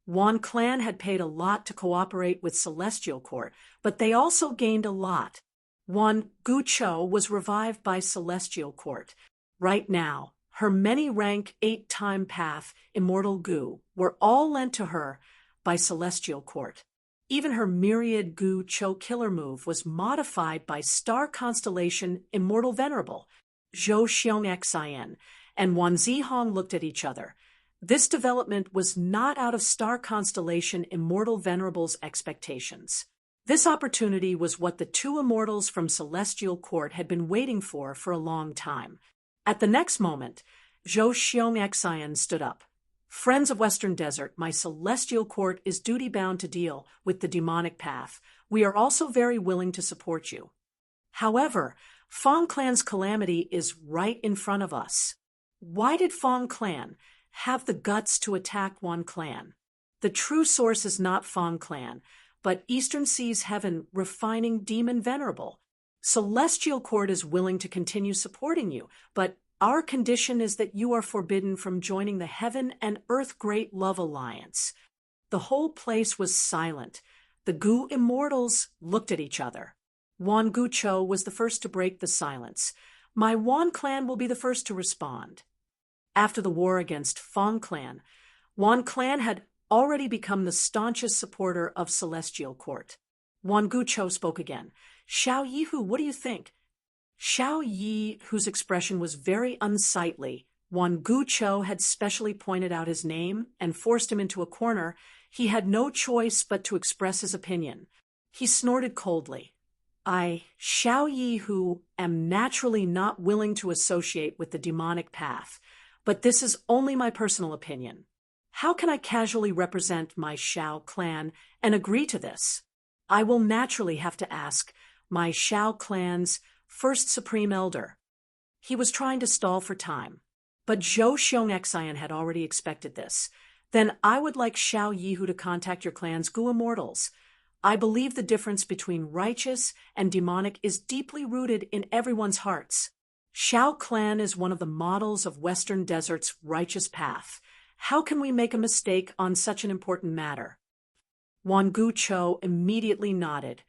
Wan Clan had paid a lot to cooperate with Celestial Court, but they also gained a lot. Wan Gucho was revived by Celestial Court. Right now, her many-rank 8-time path, Immortal Gu, were all lent to her by Celestial Court. Even her myriad Gu Cho killer move was modified by star constellation Immortal Venerable. Zhou Xiongxian and Wan Zihong looked at each other. This development was not out of star constellation Immortal Venerable's expectations. This opportunity was what the two immortals from Celestial Court had been waiting for a long time. At the next moment, Zhou Xiongxian stood up. Friends of Western Desert, my Celestial Court is duty-bound to deal with the demonic path. We are also very willing to support you. However, Fang Clan's calamity is right in front of us. Why did Fang Clan have the guts to attack Wan Clan? The true source is not Fang Clan, but Eastern Sea's Heaven refining Demon Venerable. Celestial Court is willing to continue supporting you, but our condition is that you are forbidden from joining the Heaven and Earth Great Love Alliance. The whole place was silent. The Gu immortals looked at each other. Wan Gucho was the first to break the silence. My Wan Clan will be the first to respond. After the war against Fang Clan, Wan Clan had already become the staunchest supporter of Celestial Court. Wan Gucho spoke again. Xiao Yihu, what do you think? Xiao Yi, whose expression was very unsightly, Wan Gucho had specially pointed out his name and forced him into a corner. He had no choice but to express his opinion. He snorted coldly. I, Xiao Yi, who am naturally not willing to associate with the demonic path, but this is only my personal opinion. How can I casually represent my Xiao clan and agree to this? I will naturally have to ask my Xiao clan's first supreme elder. He was trying to stall for time, but Zhou Xiongxian had already expected this. Then I would like Xiao Yihu to contact your clan's Gu immortals. I believe the difference between righteous and demonic is deeply rooted in everyone's hearts. Xiao clan is one of the models of Western Desert's righteous path. How can we make a mistake on such an important matter? Wan Gucho immediately nodded,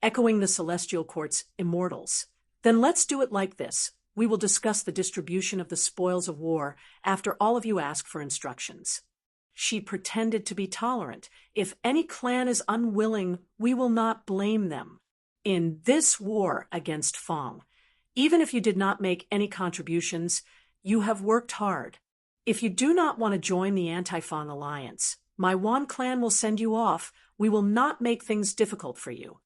echoing the Celestial Court's immortals. Then let's do it like this. We will discuss the distribution of the spoils of war after all of you ask for instructions. She pretended to be tolerant. If any clan is unwilling, we will not blame them. In this war against Fang, even if you did not make any contributions, you have worked hard. If you do not want to join the anti-Fang alliance, my Wan clan will send you off. We will not make things difficult for you.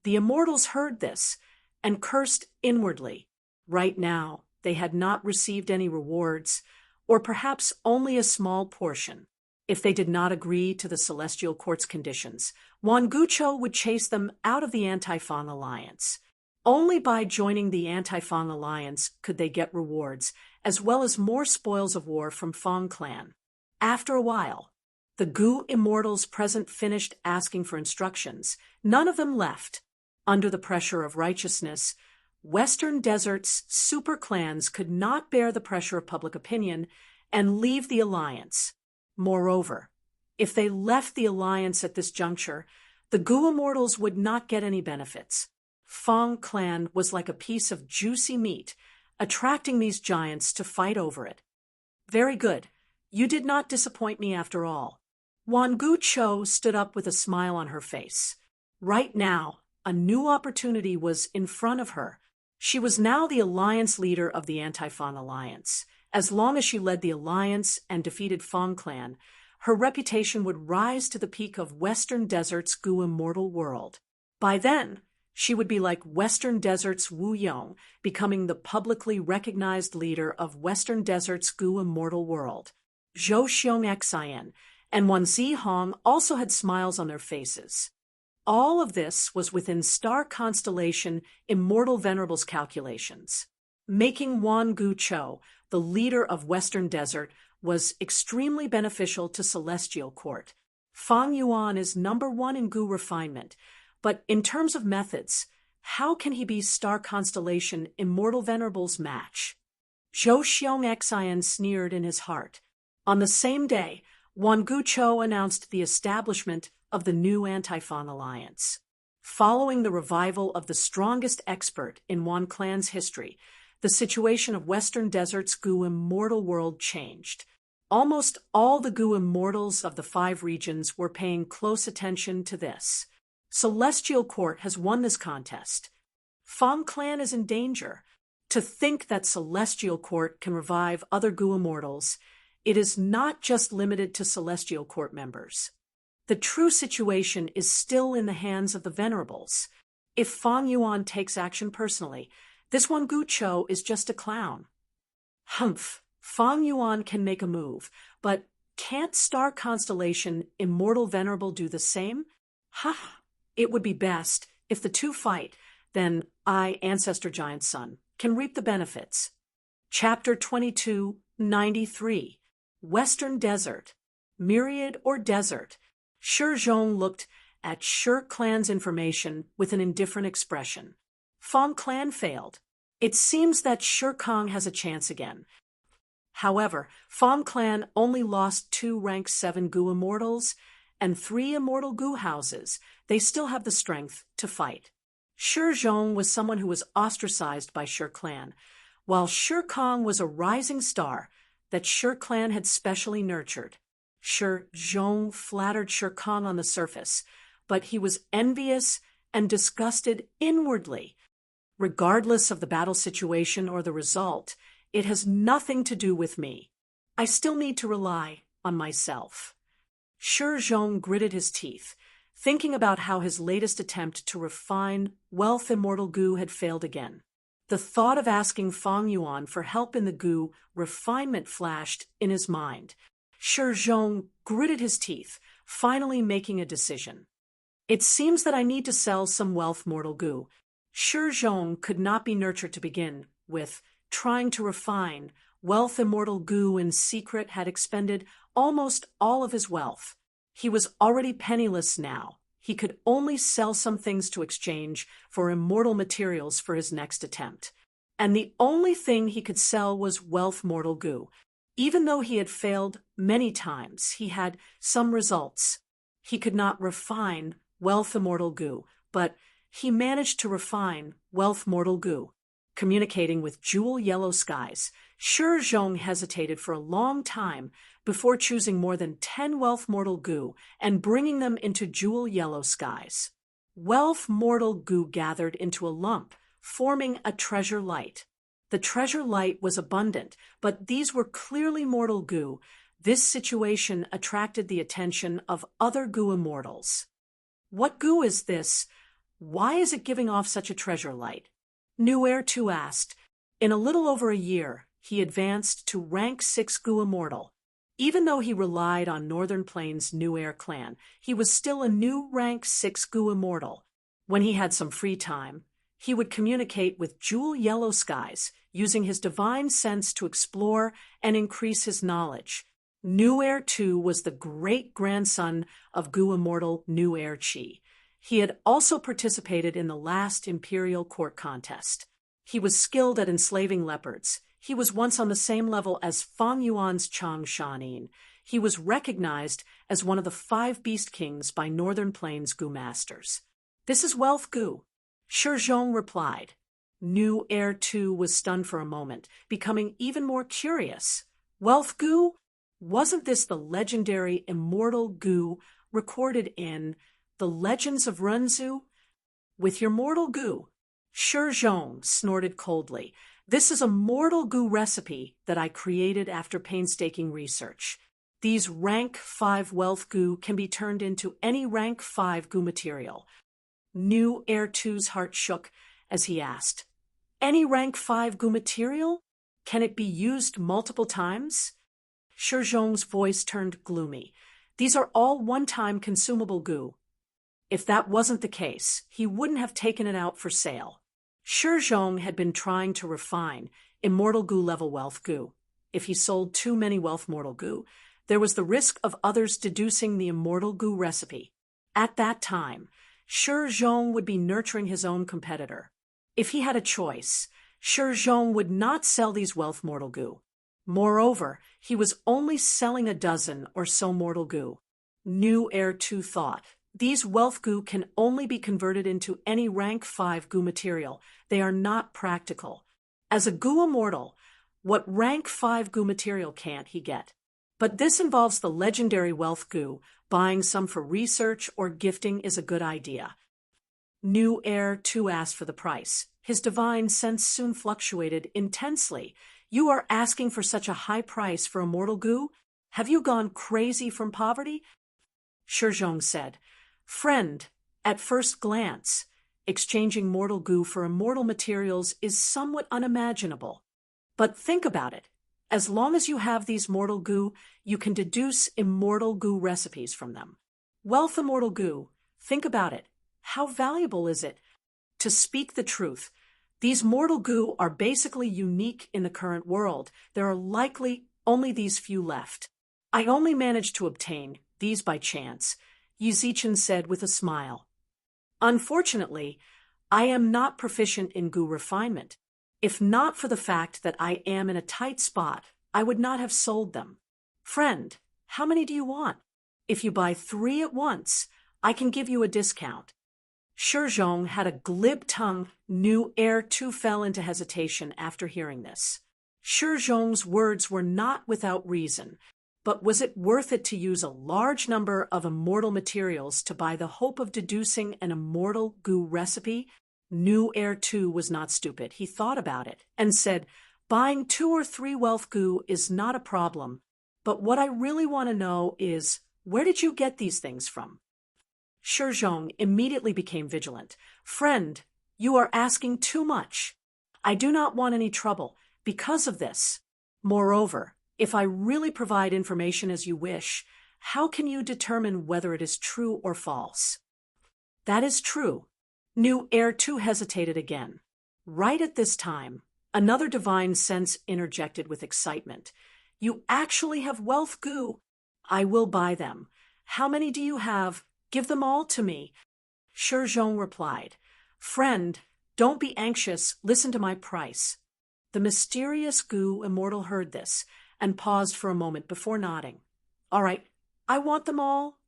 The immortals heard this and cursed inwardly. Right now, they had not received any rewards, or perhaps only a small portion. If they did not agree to the Celestial Court's conditions, Wan Gucho would chase them out of the anti-Fang alliance. Only by joining the anti-Fang alliance could they get rewards, as well as more spoils of war from Fang clan. After a while, the Gu immortals present finished asking for instructions. None of them left. Under the pressure of righteousness, Western Desert's super clans could not bear the pressure of public opinion and leave the alliance. Moreover, if they left the alliance at this juncture, the Gu immortals would not get any benefits. Fang clan was like a piece of juicy meat, attracting these giants to fight over it. Very good. You did not disappoint me after all. Wan Gucho stood up with a smile on her face. Right now, a new opportunity was in front of her. She was now the alliance leader of the Anti-Fang Alliance. As long as she led the alliance and defeated Fong clan, her reputation would rise to the peak of Western Desert's Gu immortal world. By then, she would be like Western Desert's Wu Yong, becoming the publicly recognized leader of Western Desert's Gu immortal world. Zhou Xiong Xin and Wan Zihong also had smiles on their faces. All of this was within star constellation Immortal Venerable's calculations. Making Wan Guchou the leader of Western Desert was extremely beneficial to Celestial Court. Fang Yuan is #1 in Gu refinement, but in terms of methods, how can he be star constellation Immortal Venerable's match? Zhou Xiong Xin sneered in his heart. On the same day, Wan Guchou announced the establishment of the new Anti-Fang Alliance. Following the revival of the strongest expert in Wan clan's history, the situation of Western Desert's Gu immortal world changed. Almost all the Gu immortals of the 5 regions were paying close attention to this. Celestial Court has won this contest. Fang clan is in danger. To think that Celestial Court can revive other Gu immortals, it is not just limited to Celestial Court members. The true situation is still in the hands of the Venerables. If Fang Yuan takes action personally, this Wan Guchou is just a clown. Humph, Fang Yuan can make a move, but can't Star Constellation Immortal Venerable do the same? Ha! It would be best if the two fight, then I, Ancestor Giant Son, can reap the benefits. Chapter 2293, Western Desert, Myriad or Desert. Shi Zhong looked at Shi clan's information with an indifferent expression. Fang clan failed. It seems that Shi Kong has a chance again. However, Fang clan only lost 2 rank 7 Gu immortals and 3 immortal Gu houses. They still have the strength to fight. Shi Zhong was someone who was ostracized by Shi clan, while Shi Kong was a rising star that Shi clan had specially nurtured. Shi Zhong flattered Shi Kong on the surface, but he was envious and disgusted inwardly. Regardless of the battle situation or the result, it has nothing to do with me. I still need to rely on myself. Shi Zhong gritted his teeth, thinking about how his latest attempt to refine Wealth Immortal Gu had failed again. The thought of asking Fang Yuan for help in the Gu refinement flashed in his mind. Shi Zhong gritted his teeth, finally making a decision. It seems that I need to sell some Wealth Mortal Gu. Shi Zhong could not be nurtured to begin with. Trying to refine Wealth Immortal Gu in secret had expended almost all of his wealth. He was already penniless now. He could only sell some things to exchange for immortal materials for his next attempt. And the only thing he could sell was Wealth Mortal Gu. Even though he had failed many times, he had some results. He could not refine Wealth Immortal Gu, but he managed to refine Wealth Mortal Gu. Communicating with Jewel Yellow Skies, Shi Zhong hesitated for a long time before choosing more than 10 Wealth Mortal Gu and bringing them into Jewel Yellow Skies. Wealth Mortal Gu gathered into a lump, forming a treasure light. The treasure light was abundant, but these were clearly mortal Gu. This situation attracted the attention of other Gu immortals. What Gu is this? Why is it giving off such a treasure light? New Heir 2 asked. In a little over a year, he advanced to rank 6 Gu immortal. Even though he relied on Northern Plains' New Heir clan, he was still a new rank 6 Gu immortal. When he had some free time, he would communicate with Jewel Yellow Skies, using his divine sense to explore and increase his knowledge. New Heir 2 was the great-grandson of Gu immortal New Heir Chi. He had also participated in the last Imperial Court contest. He was skilled at enslaving leopards. He was once on the same level as Fang Yuan's Chang Shanin. He was recognized as one of the 5 Beast Kings by Northern Plains Gu Masters. This is Wealth Gu. Shi Zhong replied. New Heir 2 was stunned for a moment, becoming even more curious. Wealth Gu? Wasn't this the legendary Immortal Gu recorded in The Legends of Runzu? With your mortal Gu? Shi Zhong snorted coldly. This is a mortal goo recipe that I created after painstaking research. These rank 5 wealth goo can be turned into any rank 5 goo material. New Heir 2's heart shook as he asked, "Any rank 5 goo material? Can it be used multiple times?" Shi Zhong's voice turned gloomy. "These are all one-time consumable goo." If that wasn't the case, he wouldn't have taken it out for sale. Shi Zhong had been trying to refine immortal goo level wealth goo. If he sold too many wealth mortal goo, there was the risk of others deducing the immortal goo recipe. At that time, Shi Zhong would be nurturing his own competitor. If he had a choice, Shi Zhong would not sell these wealth mortal goo. Moreover, he was only selling a dozen or so mortal goo. New Heir 2 thought, "These wealth goo can only be converted into any rank 5 goo material. They are not practical. As a goo immortal, what rank 5 goo material can't he get? But this involves the legendary wealth goo. Buying some for research or gifting is a good idea." New Heir 2 asked for the price. His divine sense soon fluctuated intensely. "You are asking for such a high price for immortal goo? Have you gone crazy from poverty?" Shi Zhong said, "Friend, at first glance, exchanging mortal goo for immortal materials is somewhat unimaginable. But think about it. As long as you have these mortal goo, you can deduce immortal goo recipes from them. Wealth immortal goo, think about it. How valuable is it? To speak the truth, these mortal goo are basically unique in the current world. There are likely only these few left. I only managed to obtain these by chance," Yu Zichen said with a smile. "Unfortunately, I am not proficient in goo refinement. If not for the fact that I am in a tight spot, I would not have sold them. Friend, how many do you want? If you buy 3 at once, I can give you a discount." Shi Zhong had a glib tongue. New Heir 2 fell into hesitation after hearing this. Shi Zhong's words were not without reason, but was it worth it to use a large number of immortal materials to buy the hope of deducing an immortal goo recipe? New Heir 2 was not stupid. He thought about it and said, "Buying 2 or 3 wealth goo is not a problem, but what I really want to know is, where did you get these things from?" Shi Zhong immediately became vigilant. "Friend, you are asking too much. I do not want any trouble because of this. Moreover, if I really provide information as you wish, how can you determine whether it is true or false?" "That is true." New Heir 2 hesitated again. Right at this time, another divine sense interjected with excitement. "You actually have wealth goo. I will buy them. How many do you have? Give them all to me." Shi Zhong replied, "Friend, don't be anxious. Listen to my price." The mysterious goo immortal heard this and paused for a moment before nodding. "All right, I want them all."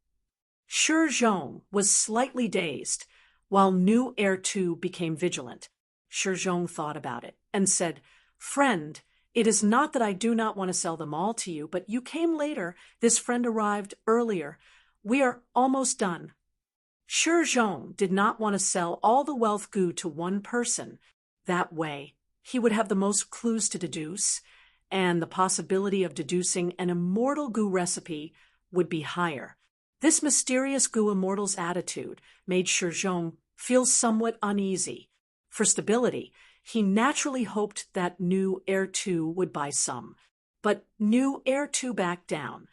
Shi Zhong was slightly dazed, while New Heir 2 became vigilant. Shi Zhong thought about it and said, "Friend, it is not that I do not want to sell them all to you, but you came later. This friend arrived earlier. We are almost done." Shi Zhong did not want to sell all the wealth goo to one person. That way, he would have the most clues to deduce, and the possibility of deducing an immortal goo recipe would be higher. This mysterious goo immortal's attitude made Shi Zhong feel somewhat uneasy. For stability, he naturally hoped that New Heir 2 would buy some. But New Heir 2 backed down.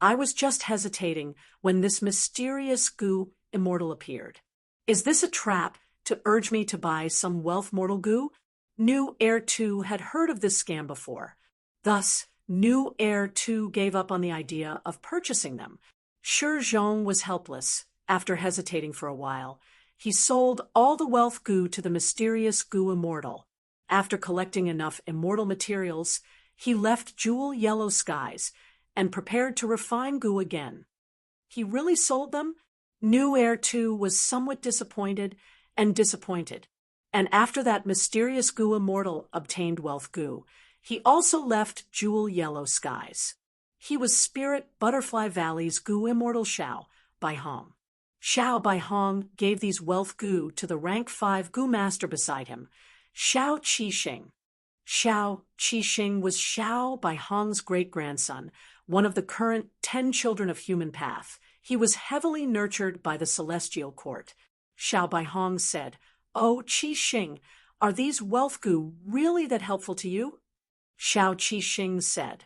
"I was just hesitating when this mysterious goo immortal appeared. Is this a trap to urge me to buy some wealth mortal goo?" New Heir 2 had heard of this scam before. Thus, New Heir 2 gave up on the idea of purchasing them. Shi Zhong was helpless. After hesitating for a while, he sold all the wealth goo to the mysterious goo immortal. After collecting enough immortal materials, he left Jewel Yellow Skies and prepared to refine goo again. He really sold them? New Heir 2 was somewhat disappointed, and after that mysterious goo immortal obtained wealth goo, he also left Jewel Yellow Skies. He was Spirit Butterfly Valley's goo immortal Xiao Baihong. Xiao Baihong gave these wealth goo to the rank 5 goo master beside him, Xiao Qixing. Xiao Qixing was Xiao Baihong's great-grandson, one of the current 10 children of human path. He was heavily nurtured by the celestial court. Xiao Baihong said, "Oh, Qixing, are these wealth goo really that helpful to you?" Xiao Qixing said,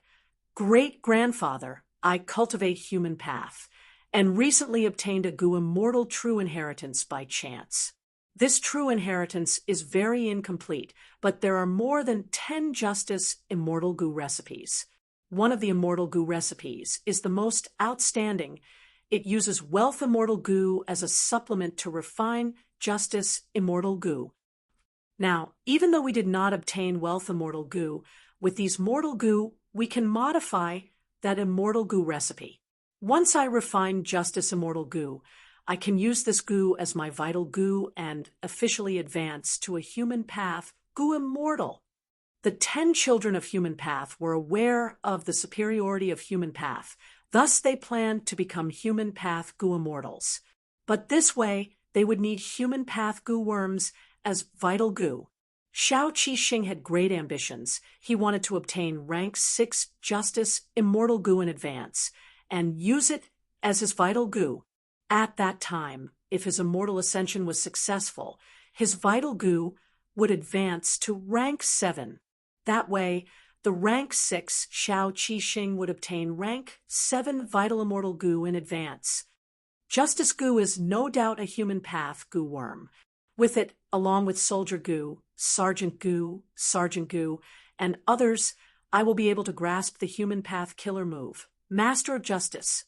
"Great-grandfather, I cultivate human path, and recently obtained a goo immortal true inheritance by chance. This true inheritance is very incomplete, but there are more than 10 justice immortal goo recipes. One of the immortal goo recipes is the most outstanding. It uses wealth immortal goo as a supplement to refine justice immortal goo. Now, even though we did not obtain wealth immortal goo, with these mortal goo, we can modify that immortal goo recipe. Once I refine justice immortal goo, I can use this goo as my vital goo and officially advance to a human path goo immortal." The 10 children of human path were aware of the superiority of human path, thus they planned to become human path goo immortals. But this way, they would need human path goo worms as vital goo. Xiao Qixing had great ambitions. He wanted to obtain rank 6 justice immortal goo in advance and use it as his vital goo. At that time, if his immortal ascension was successful, his vital goo would advance to rank 7. That way, the rank 6 Xiao Qixing would obtain rank 7 vital immortal goo in advance. Justice goo is no doubt a human path goo worm. With it, along with soldier goo, sergeant goo, and others, I will be able to grasp the human path killer move, Master of Justice.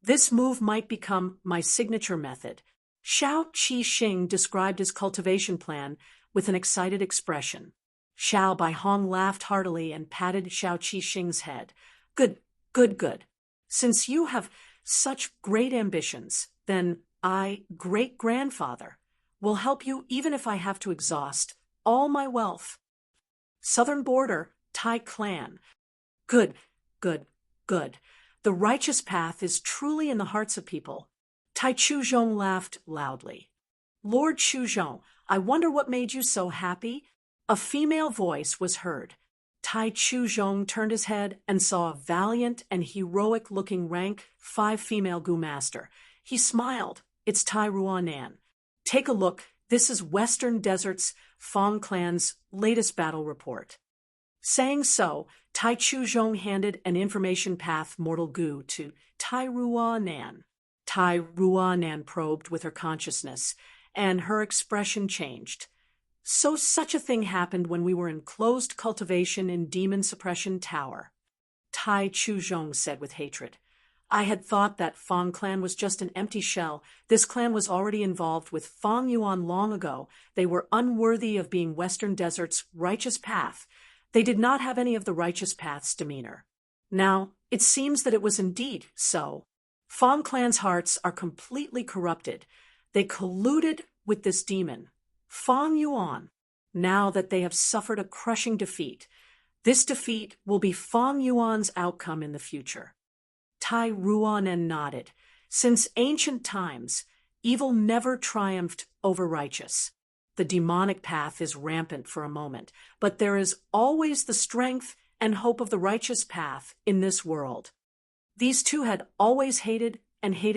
This move might become my signature method. Xiao Qixing described his cultivation plan with an excited expression. Xiao Baihong laughed heartily and patted Xiao Qixing's head. "Good, good, good. Since you have such great ambitions, then I, great-grandfather, will help you even if I have to exhaust all my wealth." Southern border, Tai clan. Good, good, good. The righteous path is truly in the hearts of people. Tai Chuzhong laughed loudly. "Lord Chuzhong, I wonder what made you so happy?" A female voice was heard. Tai Chuzhong turned his head and saw a valiant and heroic-looking rank 5 female goo master. He smiled. "It's Tai Ruanan. Take a look. This is Western Desert's Fong clan's latest battle report." Saying so, Tai Chuzhong handed an information path mortal goo to Tai Ruanan. Tai Ruanan probed with her consciousness, and her expression changed. "So such a thing happened when we were in closed cultivation in Demon Suppression Tower," Tai Chuzhong said with hatred. "I had thought that Fong clan was just an empty shell. This clan was already involved with Fong Yuan long ago. They were unworthy of being Western Desert's righteous path. They did not have any of the righteous path's demeanor. Now, it seems that it was indeed so. Fong clan's hearts are completely corrupted. They colluded with this demon, Fong Yuan. Now that they have suffered a crushing defeat, this defeat will be Fong Yuan's outcome in the future." Tai Ruanan nodded. "Since ancient times, evil never triumphed over righteous. The demonic path is rampant for a moment, but there is always the strength and hope of the righteous path in this world." These two had always hated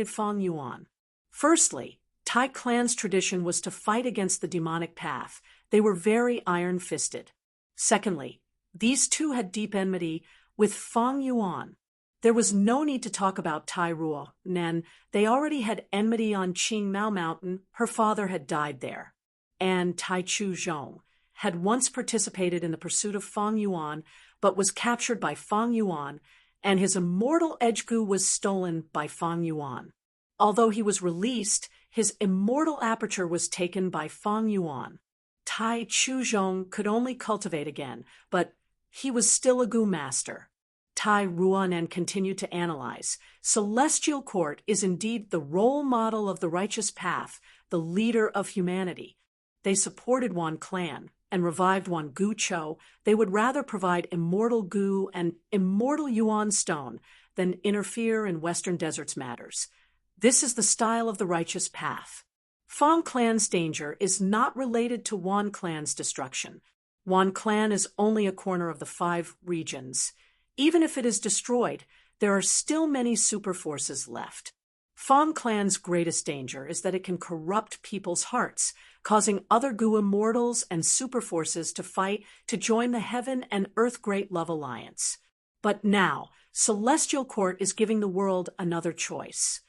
Fong Yuan. Firstly, Tai clan's tradition was to fight against the demonic path. They were very iron-fisted. Secondly, these two had deep enmity with Fong Yuan. There was no need to talk about Tai Ruanan. They already had enmity on Qing Mao Mountain. Her father had died there. And Tai Chuzhong had once participated in the pursuit of Fong Yuan, but was captured by Fong Yuan, and his immortal edge goo was stolen by Fong Yuan. Although he was released, his immortal aperture was taken by Fong Yuan. Tai Chuzhong could only cultivate again, but he was still a goo master. Tai Ruanan continued to analyze. Celestial Court is indeed the role model of the righteous path, the leader of humanity. They supported Wan clan and revived Wan Gu Cho. They would rather provide immortal goo and immortal Yuan stone than interfere in Western Desert's matters. This is the style of the righteous path. Fong clan's danger is not related to Wan clan's destruction. Wan Clan is only a corner of the 5 regions. Even if it is destroyed, there are still many super forces left. Fong Clan's greatest danger is that it can corrupt people's hearts, causing other Gu immortals and super forces to fight to join the Heaven and Earth Great Love Alliance. But now, Celestial Court is giving the world another choice.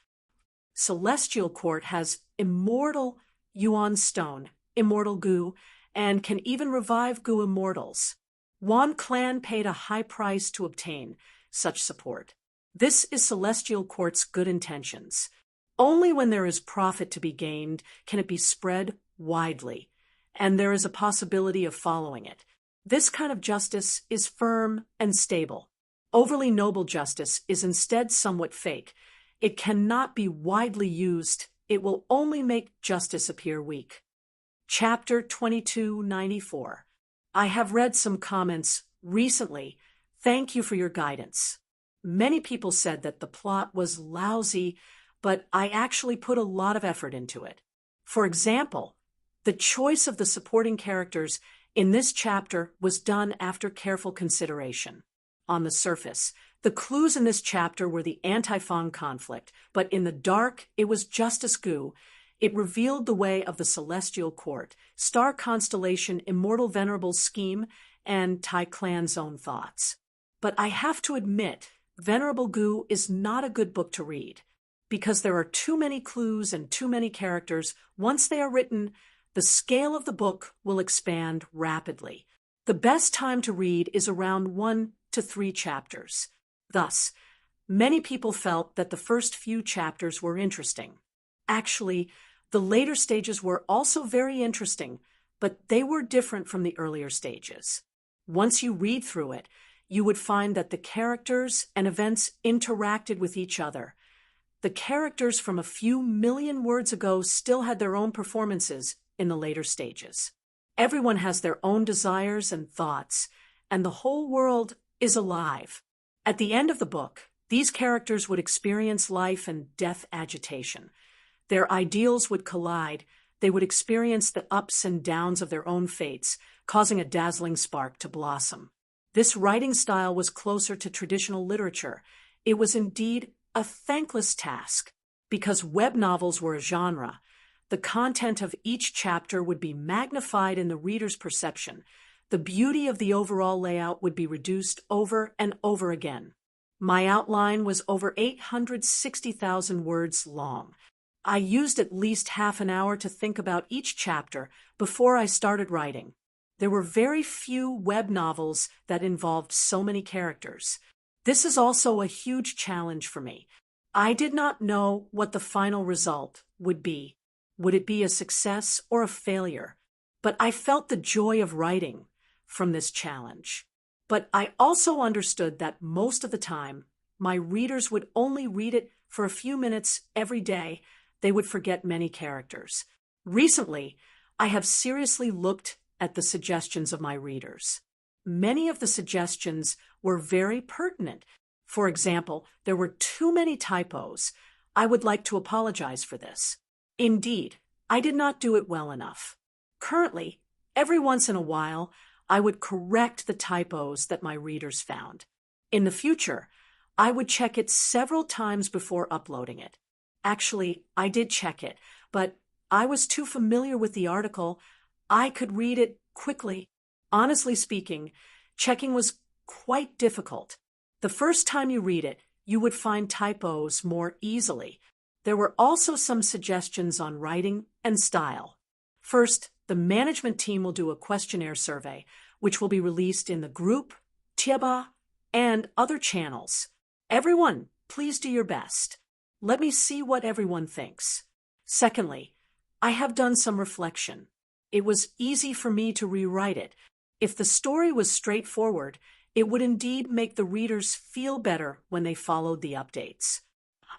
Celestial Court has Immortal Yuan Stone, Immortal Gu, and can even revive Gu immortals. Wan Clan paid a high price to obtain such support. This is Celestial Court's good intentions. Only when there is profit to be gained can it be spread widely, and there is a possibility of following it. This kind of justice is firm and stable. Overly noble justice is instead somewhat fake. It cannot be widely used. It will only make justice appear weak. Chapter 2294. I have read some comments recently. Thank you for your guidance. Many people said that the plot was lousy, but I actually put a lot of effort into it. For example, the choice of the supporting characters in this chapter was done after careful consideration. On the surface, the clues in this chapter were the anti-Fong conflict, but in the dark, it was Justice Gu. It revealed the way of the Celestial Court, star constellation Immortal Venerable's scheme, and Tai Clan's own thoughts. But I have to admit, Venerable Gu is not a good book to read. Because there are too many clues and too many characters, once they are written, the scale of the book will expand rapidly. The best time to read is around 1 to 3 chapters. Thus, many people felt that the first few chapters were interesting. Actually, the later stages were also very interesting, but they were different from the earlier stages. Once you read through it, you would find that the characters and events interacted with each other. The characters from a few million words ago still had their own performances in the later stages. Everyone has their own desires and thoughts, and the whole world is alive. At the end of the book, these characters would experience life and death agitation. Their ideals would collide. They would experience the ups and downs of their own fates, causing a dazzling spark to blossom. This writing style was closer to traditional literature. It was indeed a thankless task. Because web novels were a genre, the content of each chapter would be magnified in the reader's perception. The beauty of the overall layout would be reduced over and over again. My outline was over 860,000 words long. I used at least half an hour to think about each chapter before I started writing. There were very few web novels that involved so many characters. This is also a huge challenge for me. I did not know what the final result would be. Would it be a success or a failure? But I felt the joy of writing from this challenge. But I also understood that most of the time, my readers would only read it for a few minutes every day. They would forget many characters. Recently, I have seriously looked at the suggestions of my readers. Many of the suggestions were very pertinent. For example, there were too many typos. I would like to apologize for this. Indeed, I did not do it well enough. Currently, every once in a while, I would correct the typos that my readers found. In the future, I would check it several times before uploading it. Actually, I did check it, but I was too familiar with the article. I could read it quickly. Honestly speaking, checking was quite difficult. The first time you read it, you would find typos more easily. There were also some suggestions on writing and style. First, the management team will do a questionnaire survey, which will be released in the group, Tieba, and other channels. Everyone, please do your best. Let me see what everyone thinks. Secondly, I have done some reflection. It was easy for me to rewrite it. If the story was straightforward, it would indeed make the readers feel better when they followed the updates.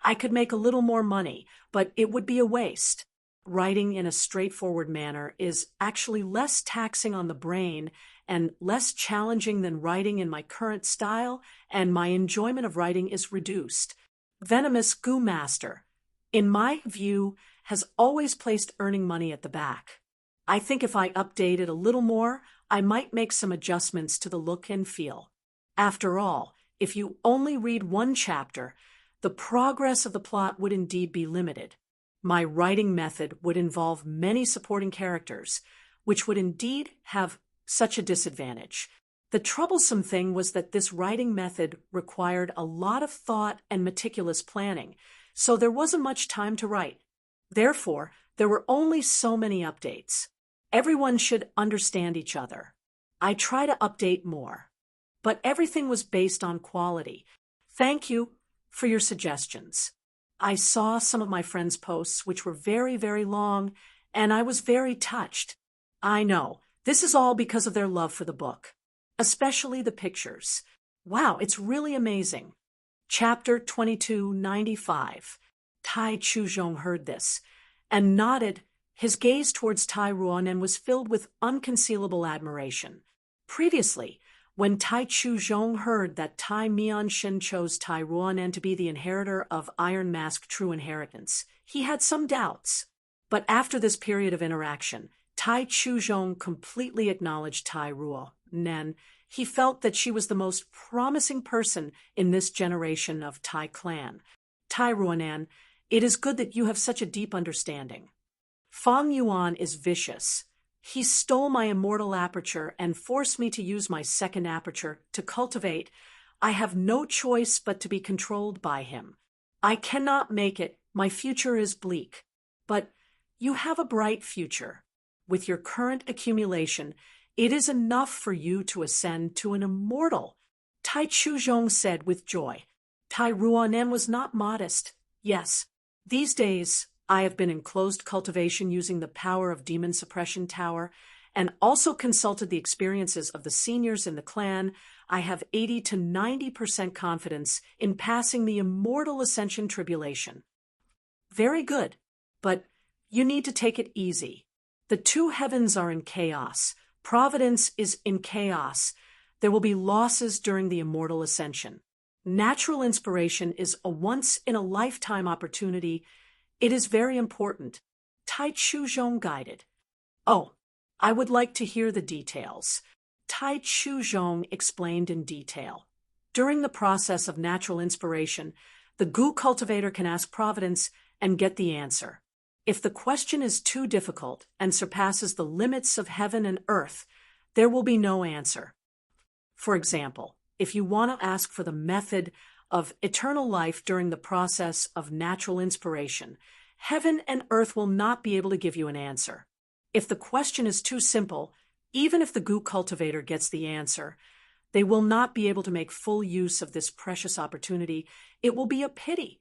I could make a little more money, but it would be a waste. Writing in a straightforward manner is actually less taxing on the brain and less challenging than writing in my current style, and my enjoyment of writing is reduced. Venomous Goo Master, in my view, has always placed earning money at the back. I think if I update it a little more, I might make some adjustments to the look and feel. After all, if you only read one chapter, the progress of the plot would indeed be limited. My writing method would involve many supporting characters, which would indeed have such a disadvantage. The troublesome thing was that this writing method required a lot of thought and meticulous planning, so there wasn't much time to write. Therefore, there were only so many updates. Everyone should understand each other. I try to update more. But everything was based on quality. Thank you for your suggestions. I saw some of my friends' posts, which were very, very long, and I was very touched. I know, this is all because of their love for the book, especially the pictures. Wow, it's really amazing. Chapter 2295. Tai Chuzhong heard this and nodded. His gaze towards Tai Ruonen was filled with unconcealable admiration. Previously, when Tai Chuzhong heard that Tai Mianshin chose Tai Ruonen to be the inheritor of Iron Mask True Inheritance, he had some doubts. But after this period of interaction, Tai Chuzhong completely acknowledged Tai Ruonen. He felt that she was the most promising person in this generation of Tai clan. Tai Ruonen, it is good that you have such a deep understanding. Fang Yuan is vicious. He stole my immortal aperture and forced me to use my second aperture to cultivate. I have no choice but to be controlled by him. I cannot make it. My future is bleak. But you have a bright future. With your current accumulation, it is enough for you to ascend to an immortal. Tai Chuzhong said with joy. Tai Ruonen was not modest. Yes, these days I have been in closed cultivation using the power of Demon Suppression Tower and also consulted the experiences of the seniors in the clan. I have 80 to 90% confidence in passing the immortal ascension tribulation. Very good, but you need to take it easy. The two heavens are in chaos. Providence is in chaos. There will be losses during the immortal ascension. Natural inspiration is a once-in-a-lifetime opportunity. It is very important. Tai Chuzhong guided. Oh, I would like to hear the details. Tai Chuzhong explained in detail. During the process of natural inspiration, the Gu cultivator can ask Providence and get the answer. If the question is too difficult and surpasses the limits of heaven and earth, there will be no answer. For example, if you want to ask for the method of eternal life during the process of natural inspiration, heaven and earth will not be able to give you an answer. If the question is too simple, even if the Gu cultivator gets the answer, they will not be able to make full use of this precious opportunity. It will be a pity.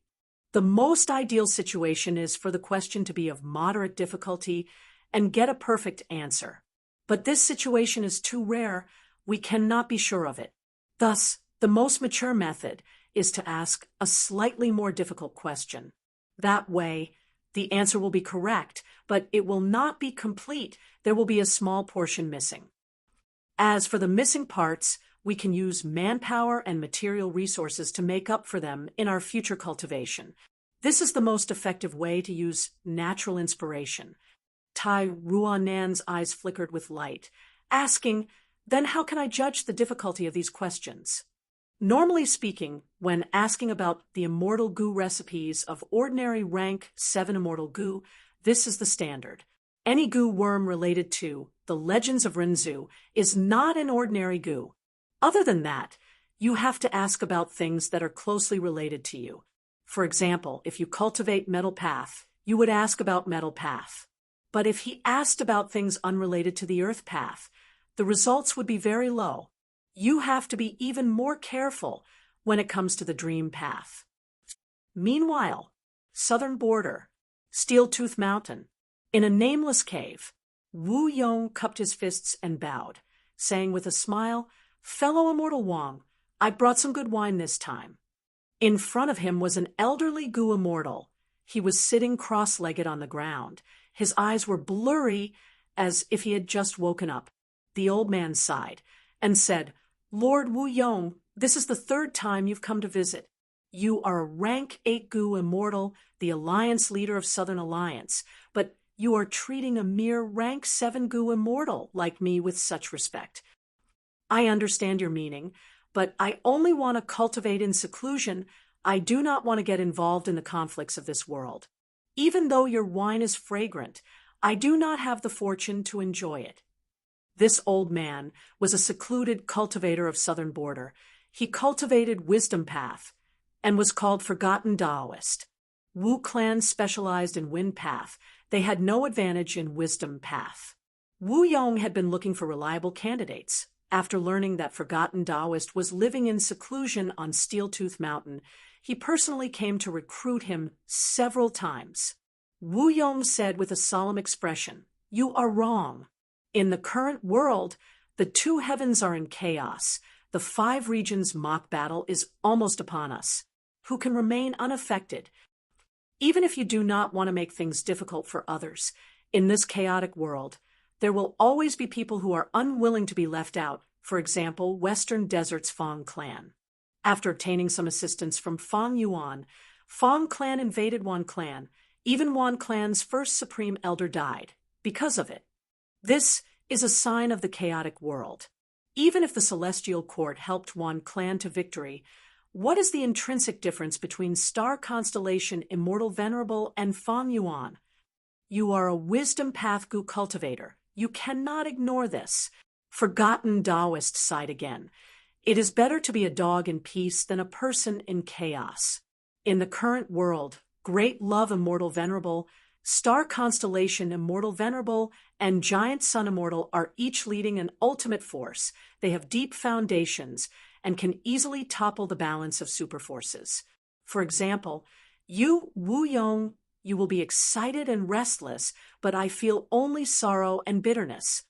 The most ideal situation is for the question to be of moderate difficulty and get a perfect answer. But this situation is too rare. We cannot be sure of it. Thus, the most mature method is to ask a slightly more difficult question. That way, the answer will be correct, but it will not be complete. There will be a small portion missing. As for the missing parts, we can use manpower and material resources to make up for them in our future cultivation. This is the most effective way to use natural inspiration. Tai Ruonen's eyes flickered with light, asking, then how can I judge the difficulty of these questions? Normally speaking, when asking about the immortal Gu recipes of ordinary rank 7 immortal Gu, this is the standard. Any Gu worm related to the Legends of Rinzu is not an ordinary Gu. Other than that, you have to ask about things that are closely related to you. For example, if you cultivate Metal Path, you would ask about Metal Path. But if he asked about things unrelated to the Earth Path, the results would be very low. You have to be even more careful when it comes to the Dream Path. Meanwhile, southern border, Steel Tooth Mountain, in a nameless cave, Wu Yong cupped his fists and bowed, saying with a smile, "Fellow Immortal Wang, I brought some good wine this time." In front of him was an elderly Gu immortal. He was sitting cross-legged on the ground. His eyes were blurry, as if he had just woken up. The old man sighed and said, "Lord Wu Yong, this is the 3rd time you've come to visit. You are a rank 8 Gu immortal, the alliance leader of Southern Alliance, but You are treating a mere rank 7 goo immortal like me with such respect. I understand your meaning, but I only want to cultivate in seclusion. I do not want to get involved in the conflicts of this world. Even though your wine is fragrant, I do not have the fortune to enjoy it. This old man was a secluded cultivator of southern border. He cultivated wisdom path and was called Forgotten Taoist. Wu clan specialized in wind path. They had no advantage in wisdom path. Wu Yong had been looking for reliable candidates. After learning that Forgotten Taoist was living in seclusion on Steeltooth Mountain, he personally came to recruit him several times. Wu Yong said with a solemn expression, "You are wrong. In the current world, the 2 heavens are in chaos. The 5 regions mock battle is almost upon us. Who can remain unaffected? Even if you do not want to make things difficult for others, in this chaotic world, there will always be people who are unwilling to be left out, for example, Western Desert's Fong clan." After obtaining some assistance from Fong Yuan, Fong clan invaded Wan clan. Even Wan clan's first supreme elder died because of it. This is a sign of the chaotic world. Even if the celestial court helped Wan clan to victory, what is the intrinsic difference between star constellation Immortal Venerable and Fong Yuan? You are a wisdom path gu cultivator. You cannot ignore this. Forgotten Taoist sighed again. It is better to be a dog in peace than a person in chaos. In the current world, Great Love Immortal Venerable, Star Constellation Immortal Venerable, and Giant Sun Immortal are each leading an ultimate force. They have deep foundations and can easily topple the balance of superforces. For example, you, Wu Yong, you will be excited and restless, but I feel only sorrow and bitterness.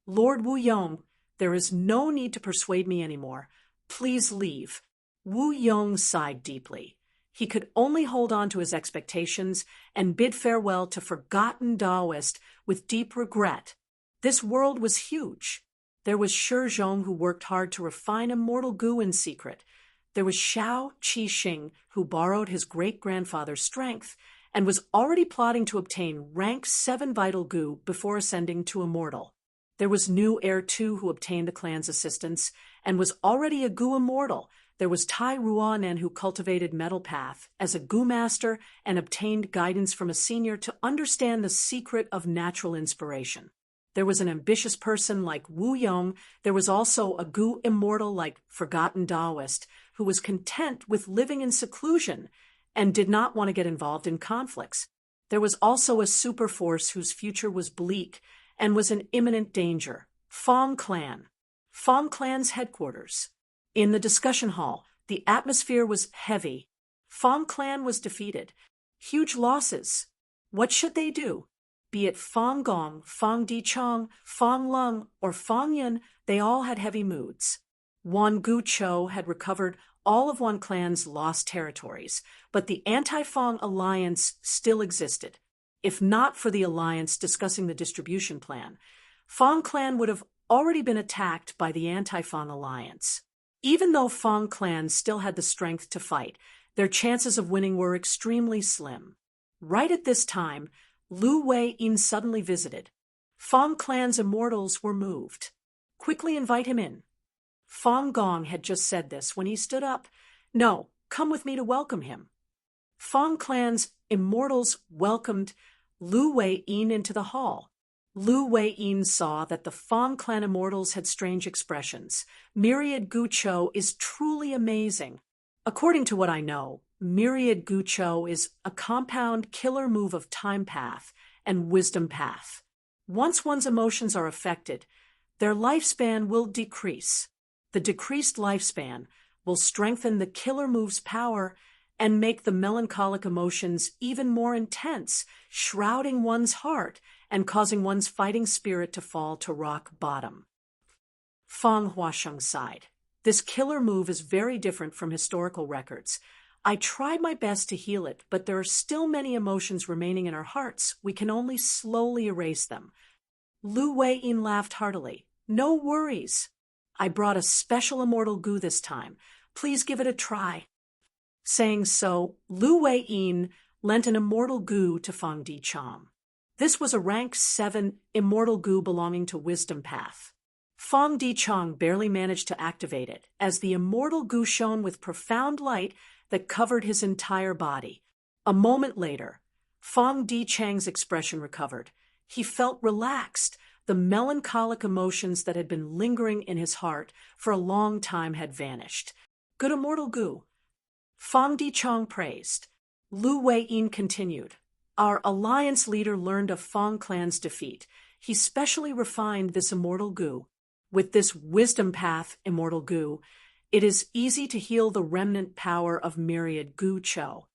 Lord Wu Yong, there is no need to persuade me anymore. Please leave. Wu Yong sighed deeply. He could only hold on to his expectations and bid farewell to Forgotten Taoist with deep regret. This world was huge. There was Shi Zhong, who worked hard to refine immortal goo in secret. There was Xiao Qixing, who borrowed his great-grandfather's strength and was already plotting to obtain rank 7 vital goo before ascending to immortal. There was New Heir Tu, who obtained the clan's assistance and was already a goo immortal. There was Tai Ruanen, who cultivated Metal Path as a goo master and obtained guidance from a senior to understand the secret of natural inspiration. There was an ambitious person like Wu Yong. There was also a goo immortal like Forgotten Taoist, who was content with living in seclusion and did not want to get involved in conflicts. There was also a super force whose future was bleak and was in imminent danger. Fong clan. Fong clan's headquarters. In the discussion hall, the atmosphere was heavy. Fong clan was defeated. Huge losses. What should they do? Be it Fong Gong, Fong Di Chong, Fong Lung, or Fong Yun, they all had heavy moods. Wan Gu Cho had recovered all of Wan clan's lost territories, but the anti-Fong alliance still existed. If not for the alliance discussing the distribution plan, Fong clan would have already been attacked by the anti-Fong alliance. Even though Fong clan still had the strength to fight, their chances of winning were extremely slim. Right at this time, Lu Wei-in suddenly visited. Fong clan's immortals were moved. Quickly invite him in. Fong Gong had just said this when he stood up. No, come with me to welcome him. Fong clan's immortals welcomed Lu Wei-in into the hall. Lu Wei-in saw that the Fong clan immortals had strange expressions. Myriad Gucho is truly amazing. According to what I know, Myriad Gucho is a compound killer move of time path and wisdom path. Once one's emotions are affected, their lifespan will decrease. The decreased lifespan will strengthen the killer move's power and make the melancholic emotions even more intense, shrouding one's heart and causing one's fighting spirit to fall to rock bottom. Fong Huasheng sighed. This killer move is very different from historical records. I tried my best to heal it, but there are still many emotions remaining in our hearts. We can only slowly erase them. Lu Wei-in laughed heartily. No worries. I brought a special immortal goo this time. Please give it a try. Saying so, Lu Wei-in lent an immortal goo to Fong Di Chong. This was a rank 7 immortal goo belonging to Wisdom Path. Fong Di-chang barely managed to activate it, as the immortal goo shone with profound light that covered his entire body. A moment later, Fong Di-chang's expression recovered. He felt relaxed. The melancholic emotions that had been lingering in his heart for a long time had vanished. Good immortal goo. Fong Di-chang praised. Lu Wei-yin continued. Our alliance leader learned of Fong clan's defeat. He specially refined this immortal goo. With this wisdom path immortal goo, it is easy to heal the remnant power of myriad goo cho.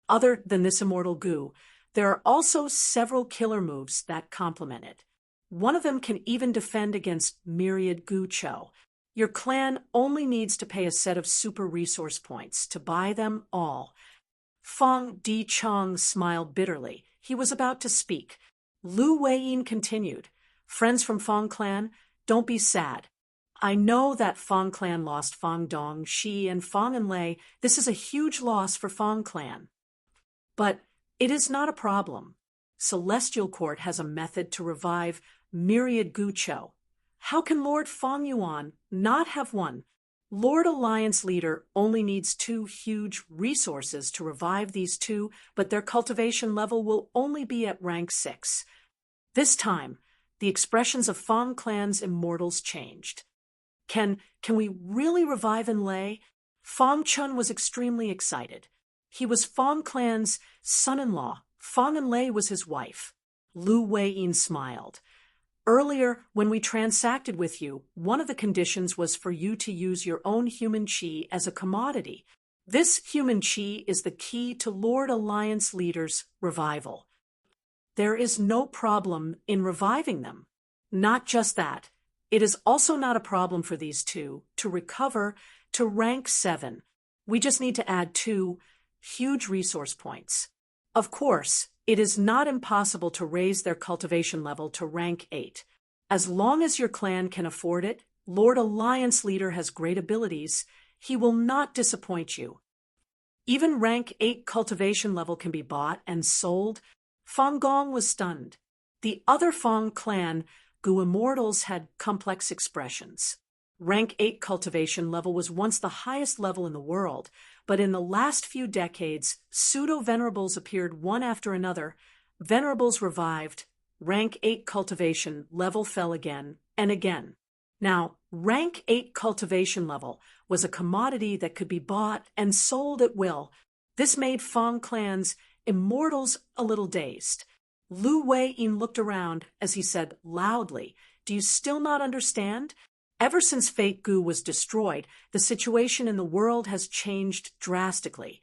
Other than this immortal goo, there are also several killer moves that complement it. One of them can even defend against myriad goo cho. Your clan only needs to pay a set of super resource points to buy them all. Fong Di-chang smiled bitterly. He was about to speak. Lu Wei-yin continued. Friends from Fong clan, don't be sad. I know that Fong clan lost Fong Dong, Shi, and Fong and Lei. This is a huge loss for Fong clan. But it is not a problem. Celestial Court has a method to revive myriad goo cho. How can Lord Fong Yuan not have one? Lord Alliance Leader only needs 2 huge resources to revive these 2, but their cultivation level will only be at rank 6. This time, the expressions of Fong clan's immortals changed. Can we really revive Lei? Fong Chun was extremely excited. He was Fong clan's son-in-law. Fong and Lei was his wife. Lu Wei-yin smiled. Earlier, when we transacted with you, one of the conditions was for you to use your own human chi as a commodity. This human chi is the key to Lord Alliance Leader's revival. There is no problem in reviving them. Not just that, it is also not a problem for these 2 to recover to rank 7. We just need to add 2 huge resource points. Of course, it is not impossible to raise their cultivation level to rank 8. As long as your clan can afford it, Lord Alliance Leader has great abilities. He will not disappoint you. Even rank 8 cultivation level can be bought and sold. Fong Gong was stunned. The other Fong clan, Goo Immortals, had complex expressions. Rank 8 cultivation level was once the highest level in the world, but in the last few decades, pseudo-venerables appeared one after another. Venerables revived. Rank 8 cultivation level fell again and again. Now, rank 8 cultivation level was a commodity that could be bought and sold at will. This made Fong clan's immortals a little dazed. Lu Wei-yin looked around as he said loudly, "Do you still not understand? Ever since Fake Goo was destroyed, the situation in the world has changed drastically.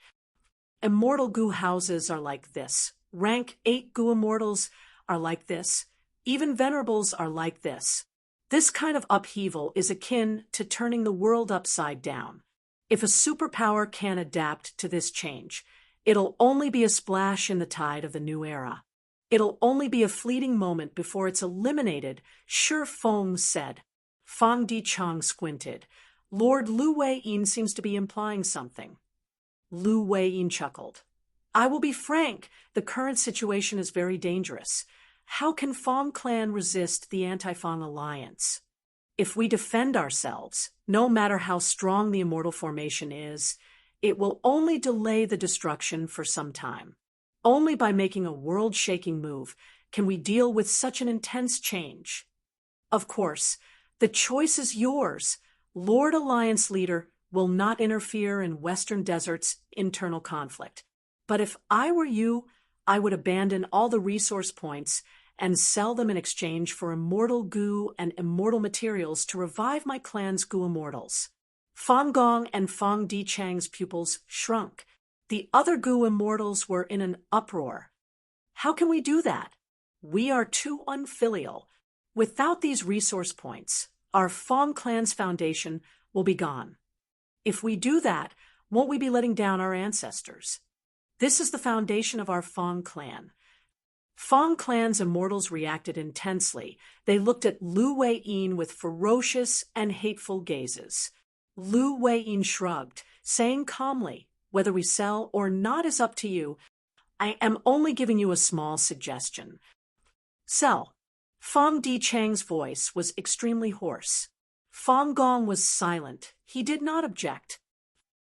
Immortal Goo houses are like this. Rank 8 Goo Immortals are like this. Even Venerables are like this. This kind of upheaval is akin to turning the world upside down. If a superpower can adapt to this change, it'll only be a splash in the tide of the new era. It'll only be a fleeting moment before it's eliminated," Shi Feng said. Fong Di-chang squinted. Lord Lu Wei-yin seems to be implying something. Lu Wei-yin chuckled. "I will be frank, the current situation is very dangerous. How can Fong clan resist the anti-Fong alliance? If we defend ourselves, no matter how strong the immortal formation is, it will only delay the destruction for some time. Only by making a world-shaking move can we deal with such an intense change. Of course, the choice is yours. Lord Alliance Leader will not interfere in Western Desert's internal conflict. But if I were you, I would abandon all the resource points and sell them in exchange for immortal goo and immortal materials to revive my clan's Goo Immortals." Fong Gong and Fong Di-chang's pupils shrunk. The other Goo Immortals were in an uproar. "How can we do that? We are too unfilial. Without these resource points, our Fong clan's foundation will be gone. If we do that, won't we be letting down our ancestors? This is the foundation of our Fong clan." Fong clan's immortals reacted intensely. They looked at Lu Wei-yin with ferocious and hateful gazes. Lu Wei-yin shrugged, saying calmly, "Whether we sell or not is up to you. I am only giving you a small suggestion. Sell. Fong Di Chang's voice was extremely hoarse. Fong Gong was silent. He did not object.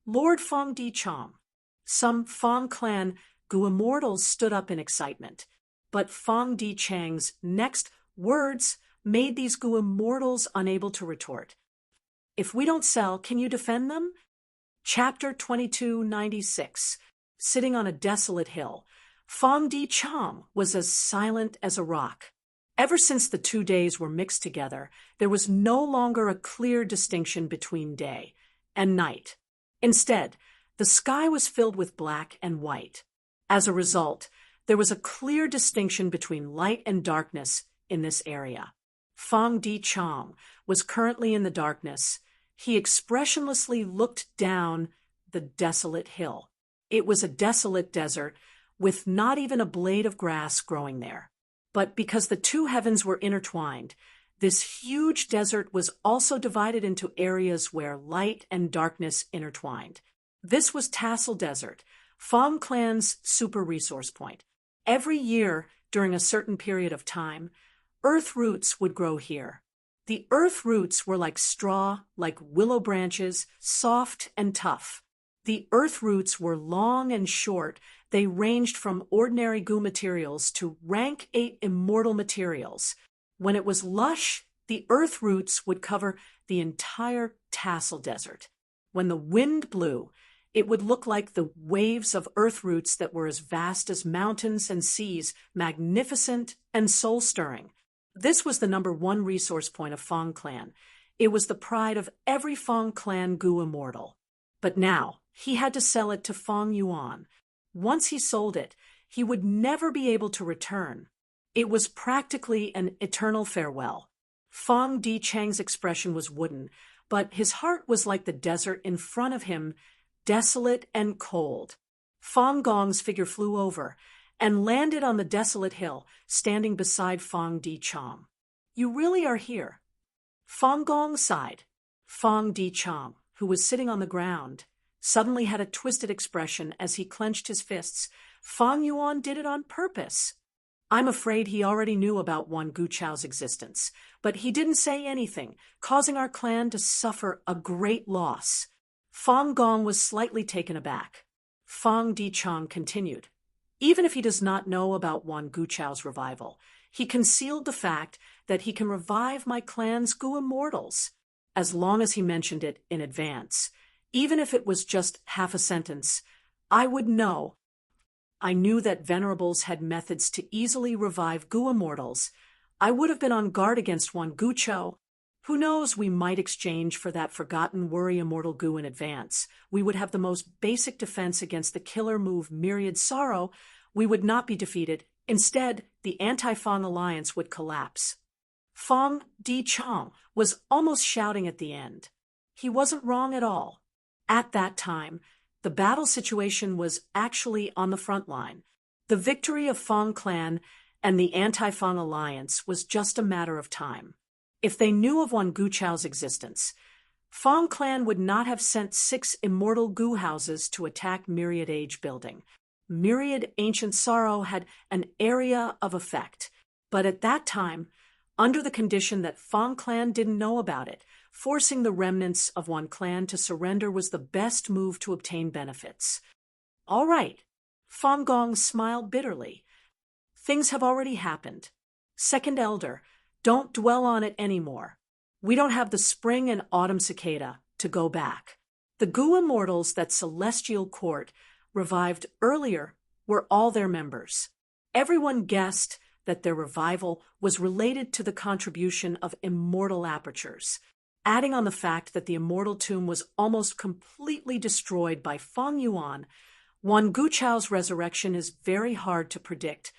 Lord Fong Di Chang. Some Fong clan Gu immortals stood up in excitement, but Fong Di Chang's next words made these Gu immortals unable to retort. If we don't sell, can you defend them? Chapter 2296. Sitting on a desolate hill, Fong Di Chang was as silent as a rock. Ever since the 2 days were mixed together, there was no longer a clear distinction between day and night. Instead, the sky was filled with black and white. As a result, there was a clear distinction between light and darkness in this area. Fong Di Chang was currently in the darkness. He expressionlessly looked down the desolate hill. It was a desolate desert, with not even a blade of grass growing there. But because the two heavens were intertwined, this huge desert was also divided into areas where light and darkness intertwined. This was Tassel Desert, Fong Clan's super resource point. Every year, during a certain period of time, earth roots would grow here. The earth roots were like straw, like willow branches, soft and tough. The earth roots were long and short. They ranged from ordinary goo materials to rank 8 immortal materials. When it was lush, the earth roots would cover the entire Tassel Desert. When the wind blew, it would look like the waves of earth roots that were as vast as mountains and seas, magnificent and soul-stirring. This was the #1 resource point of Fong Clan. It was the pride of every Fong Clan Gu immortal. But now, he had to sell it to Fong Yuan. Once he sold it, he would never be able to return. It was practically an eternal farewell. Fong Di Chang's expression was wooden, but his heart was like the desert in front of him, desolate and cold. Fong Gong's figure flew over and landed on the desolate hill, standing beside Fong Di Chang. You really are here. Fong Gong sighed. Fong Di Chang, who was sitting on the ground, suddenly had a twisted expression as he clenched his fists. Fong Yuan did it on purpose. I'm afraid he already knew about Wan Guchao's existence, but he didn't say anything, causing our clan to suffer a great loss. Fong Gong was slightly taken aback. Fong Di Chang continued. Even if he does not know about Wan Guchao's revival, he concealed the fact that he can revive my clan's Gu immortals, as long as he mentioned it in advance. Even if it was just half a sentence, I would know. I knew that venerables had methods to easily revive Gu immortals. I would have been on guard against Wan Guchao. Who knows, we might exchange for that forgotten worry immortal Gu in advance. We would have the most basic defense against the killer move Myriad Sorrow. We would not be defeated. Instead, the anti-Fong alliance would collapse. Fong Di Chang was almost shouting at the end. He wasn't wrong at all. At that time, the battle situation was actually on the front line. The victory of Fong Clan and the anti-Fong alliance was just a matter of time. If they knew of Wan Guchao's existence, Fong Clan would not have sent 6 immortal Gu houses to attack Myriad Age Building. Myriad Ancient Sorrow had an area of effect, but at that time, under the condition that Fong Clan didn't know about it, forcing the remnants of one clan to surrender was the best move to obtain benefits. All right, Fong Gong smiled bitterly. Things have already happened. Second Elder, don't dwell on it anymore. We don't have the spring and autumn cicada to go back. The Gu immortals that Celestial Court revived earlier were all their members. Everyone guessed that their revival was related to the contribution of immortal apertures, adding on the fact that the immortal tomb was almost completely destroyed by Fong Yuan. Wan Guchao's resurrection is very hard to predict.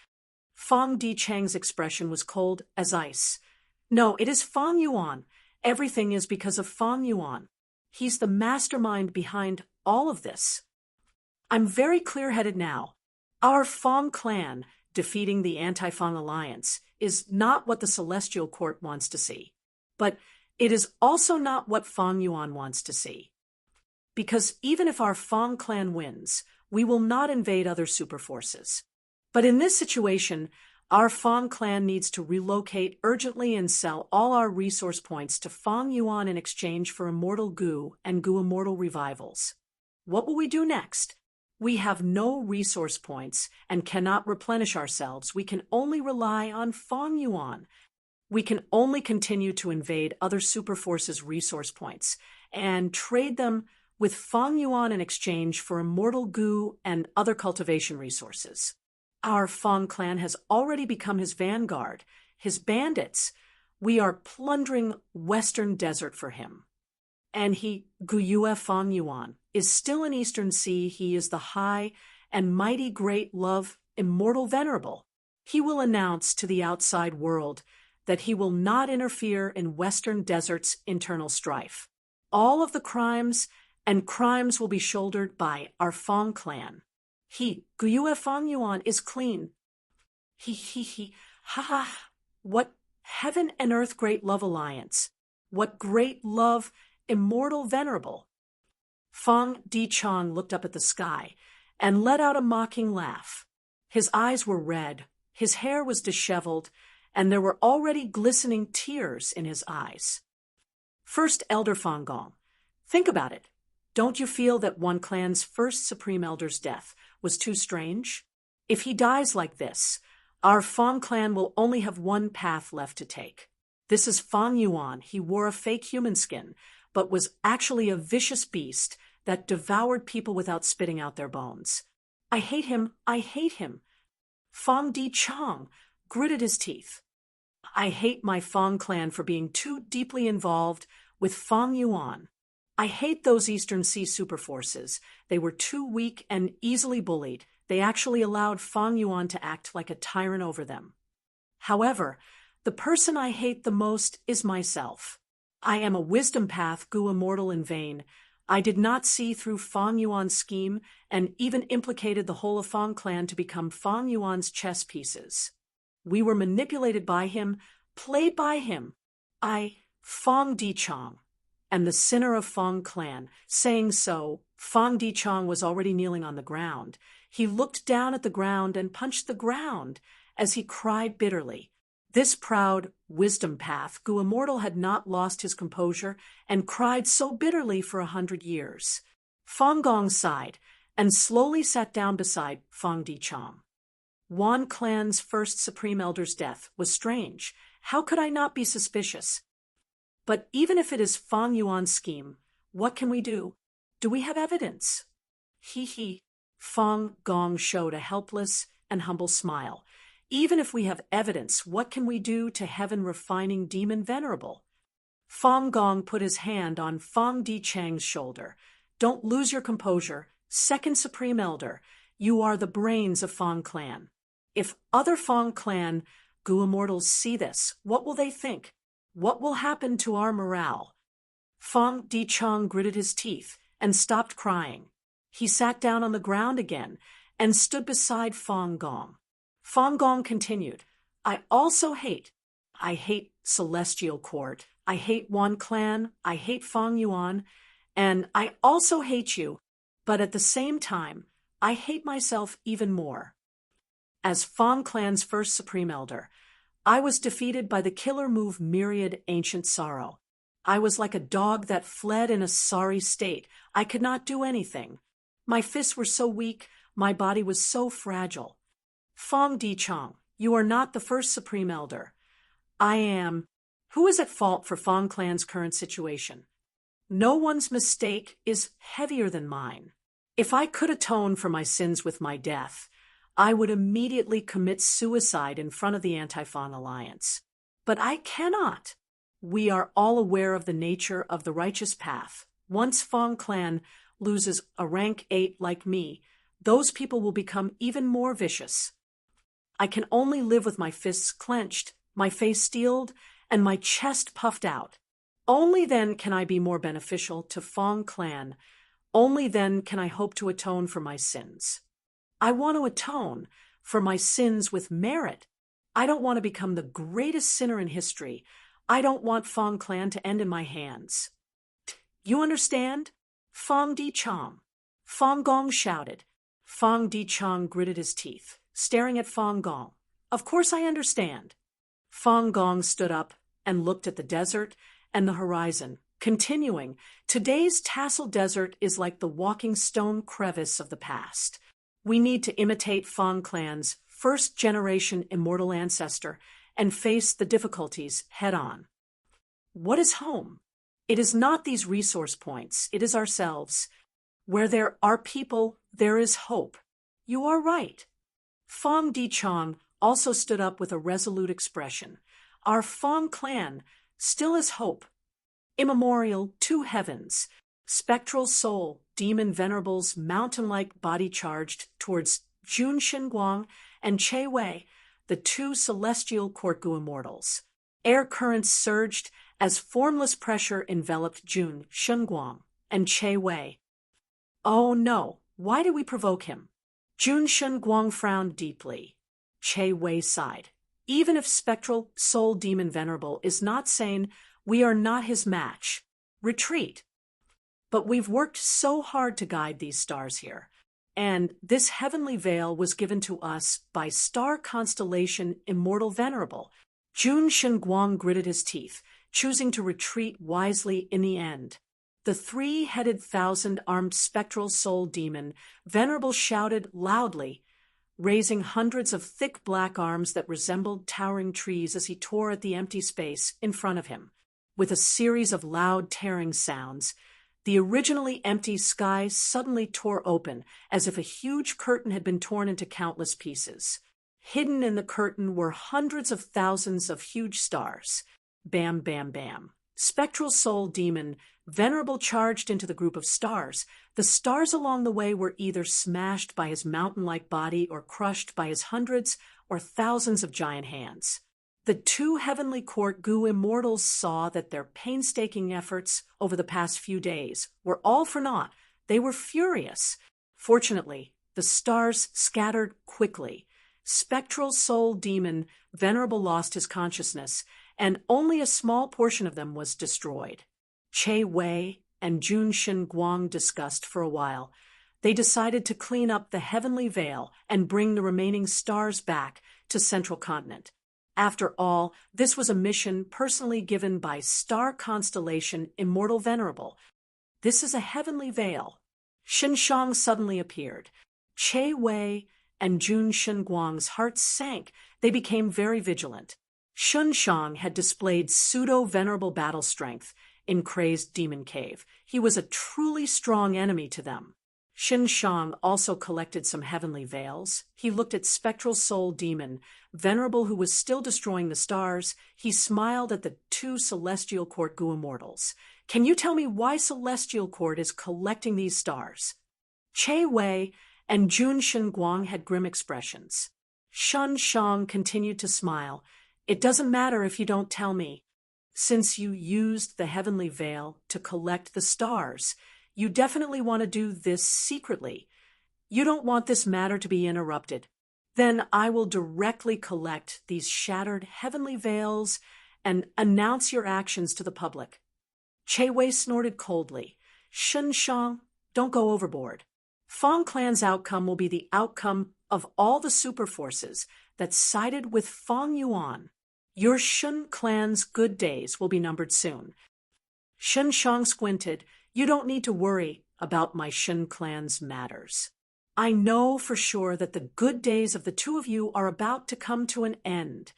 Fong Di Chang's expression was cold as ice. No, it is Fong Yuan. Everything is because of Fong Yuan. He's the mastermind behind all of this. I'm very clear-headed now. Our Fong clan defeating the anti-Fong alliance is not what the Celestial Court wants to see. But it is also not what Fong Yuan wants to see. Because even if our Fong clan wins, we will not invade other superforces. But in this situation, Our Fong clan needs to relocate urgently and sell all our resource points to Fong Yuan in exchange for immortal goo and goo immortal revivals. What will we do next? We have no resource points and cannot replenish ourselves. We can only rely on Fong Yuan. We can only continue to invade other superforces' resource points and trade them with Fong Yuan in exchange for immortal goo and other cultivation resources. Our Fong clan has already become his vanguard, his bandits. We are plundering Western Desert for him. And he, Guyue Fong Yuan, is still in Eastern Sea. He is the high and mighty great love, immortal venerable. He will announce to the outside world that he will not interfere in Western Desert's internal strife. All of the crimes will be shouldered by our Fong clan. He, Guyue Fong Yuan, is clean. Ha. What heaven and earth great love alliance. What great love, immortal venerable. Fong Di Chong looked up at the sky and let out a mocking laugh. His eyes were red, his hair was disheveled, and there were already glistening tears in his eyes. First Elder Fong Gong, think about it. Don't you feel that one clan's first Supreme Elder's death was too strange? If he dies like this, our Fong clan will only have one path left to take. This is Fong Yuan. He wore a fake human skin, but was actually a vicious beast that devoured people without spitting out their bones. I hate him. Fong Di Chong gritted his teeth. I hate my Fong clan for being too deeply involved with Fong Yuan. I hate those Eastern Sea superforces. They were too weak and easily bullied. They actually allowed Fong Yuan to act like a tyrant over them. However, the person I hate the most is myself. I am a wisdom path goo immortal in vain. I did not see through Fong Yuan's scheme and even implicated the whole of Fong clan to become Fong Yuan's chess pieces. We were manipulated by him, played by him. I, Fong Di Chong, am the sinner of Fong clan. Saying so, Fong Di Chong was already kneeling on the ground. He looked down at the ground and punched the ground as he cried bitterly. This proud wisdom path goo immortal had not lost his composure and cried so bitterly for 100 years. Fong Gong sighed and slowly sat down beside Fong Di Chong. Wan clan's first Supreme Elder's death was strange. How could I not be suspicious? But even if it is Fong Yuan's scheme, what can we do? Do we have evidence? Fong Gong showed a helpless and humble smile. Even if we have evidence, what can we do to heaven-refining demon venerable? Fong Gong put his hand on Fong Di Chang's shoulder. Don't lose your composure. Second Supreme Elder, you are the brains of Fong clan. If other Fong clan goo immortals see this, what will they think? What will happen to our morale? Fong Di Chong gritted his teeth and stopped crying. He sat down on the ground again and stood beside Fong Gong. Fong Gong continued, I hate Celestial Court. I hate Wan Clan. I hate Fong Yuan. And I also hate you. But at the same time, I hate myself even more. As Fong Clan's first Supreme Elder, I was defeated by the killer move Myriad Ancient Sorrow. I was like a dog that fled in a sorry state. I could not do anything. My fists were so weak, my body was so fragile. Fong Di Chong, you are not the first Supreme Elder. I am. Who is at fault for Fong Clan's current situation? No one's mistake is heavier than mine. If I could atone for my sins with my death, I would immediately commit suicide in front of the Anti-Fong Alliance. But I cannot. We are all aware of the nature of the righteous path. Once Fong Clan loses a rank 8 like me, those people will become even more vicious. I can only live with my fists clenched, my face steeled, and my chest puffed out. Only then can I be more beneficial to Fong Clan. Only then can I hope to atone for my sins. I want to atone for my sins with merit. I don't want to become the greatest sinner in history. I don't want Fong Clan to end in my hands. You understand? Fong Di Chong. Fong Gong shouted. Fong Di Chong gritted his teeth, staring at Fong Gong. Of course I understand. Fang Gong stood up and looked at the desert and the horizon, continuing, today's tasseled desert is like the walking stone crevice of the past. We need to imitate Fang clan's first-generation immortal ancestor and face the difficulties head-on. What is home? It is not these resource points, it is ourselves. Where there are people, there is hope. You are right. Fang Dichong also stood up with a resolute expression. Our Fang clan still is hope. Immemorial two heavens, spectral soul, demon venerables, mountain-like body charged towards Jun Shenguang and Che Wei, the two celestial court gu immortals. Air currents surged as formless pressure enveloped Jun Shenguang and Che Wei. Oh no, why did we provoke him? Jun Shenguang frowned deeply. Che Wei sighed. Even if spectral soul demon venerable is not sane, we are not his match. Retreat. But we've worked so hard to guide these stars here. And this heavenly veil was given to us by star constellation Immortal Venerable. Jun Shenguang gritted his teeth, choosing to retreat wisely in the end. The three-headed thousand-armed spectral soul demon Venerable shouted loudly, raising hundreds of thick black arms that resembled towering trees as he tore at the empty space in front of him. With a series of loud tearing sounds, the originally empty sky suddenly tore open, as if a huge curtain had been torn into countless pieces. Hidden in the curtain were hundreds of thousands of huge stars. Bam, bam, bam. Spectral soul demon Venerable charged into the group of stars. The stars along the way were either smashed by his mountain-like body or crushed by his hundreds or thousands of giant hands. The two heavenly court gu immortals saw that their painstaking efforts over the past few days were all for naught. They were furious. Fortunately, the stars scattered quickly. Spectral soul demon Venerable lost his consciousness, and only a small portion of them was destroyed. Che Wei and Jun Shenguang discussed for a while. They decided to clean up the heavenly veil and bring the remaining stars back to Central Continent. After all, this was a mission personally given by star constellation Immortal Venerable. This is a heavenly veil. Shenshang suddenly appeared. Che Wei and Jun Shenguang's hearts sank. They became very vigilant. Shenshang had displayed pseudo-venerable battle strength in Crazed Demon Cave. He was a truly strong enemy to them. Shenshang also collected some heavenly veils. He looked at Spectral Soul Demon, Venerable, who was still destroying the stars. He smiled at the two Celestial Court gu immortals. Can you tell me why Celestial Court is collecting these stars? Che Wei and Jun Shenguang had grim expressions. Shenshang continued to smile. It doesn't matter if you don't tell me. Since you used the heavenly veil to collect the stars, you definitely want to do this secretly. You don't want this matter to be interrupted. Then I will directly collect these shattered heavenly veils and announce your actions to the public. Che Wei snorted coldly. Shenshang, don't go overboard. Fang Clan's outcome will be the outcome of all the super forces that sided with Fang Yuan. Your Shun Clan's good days will be numbered soon. Shenshang squinted. You don't need to worry about my Shun Clan's matters. I know for sure that the good days of the two of you are about to come to an end.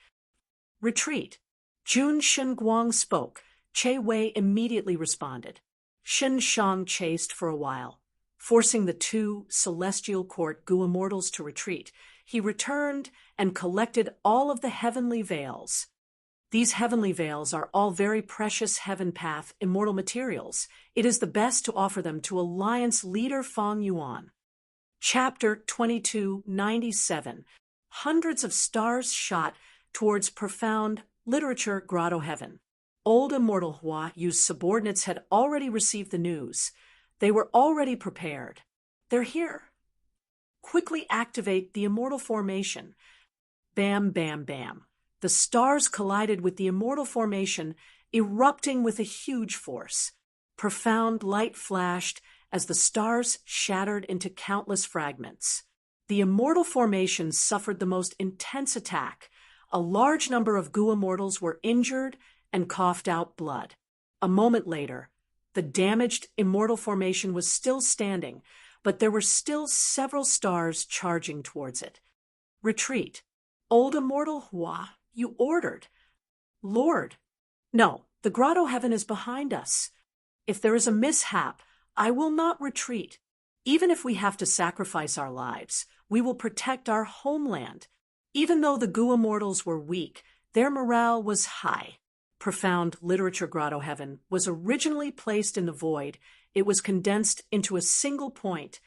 Retreat. Jun Shenguang spoke. Che Wei immediately responded. Shenshang chased for a while, forcing the two Celestial Court gu immortals to retreat. He returned and collected all of the heavenly veils. These heavenly veils are all very precious heaven path immortal materials. It is the best to offer them to Alliance leader Fang Yuan. Chapter 2297. Hundreds of stars shot towards profound literature grotto heaven. Old Immortal Hua Yu's subordinates had already received the news. They were already prepared. They're here. Quickly activate the immortal formation. Bam, bam, bam. The stars collided with the immortal formation, erupting with a huge force. Profound light flashed as the stars shattered into countless fragments. The immortal formation suffered the most intense attack. A large number of Gu immortals were injured and coughed out blood. A moment later, the damaged immortal formation was still standing, but there were still several stars charging towards it. Retreat. Old immortal Hua, you ordered. Lord. No, the grotto heaven is behind us. If there is a mishap, I will not retreat. Even if we have to sacrifice our lives, we will protect our homeland. Even though the Gu immortals were weak, their morale was high. Profound literature grotto heaven was originally placed in the void. It was condensed into a single point.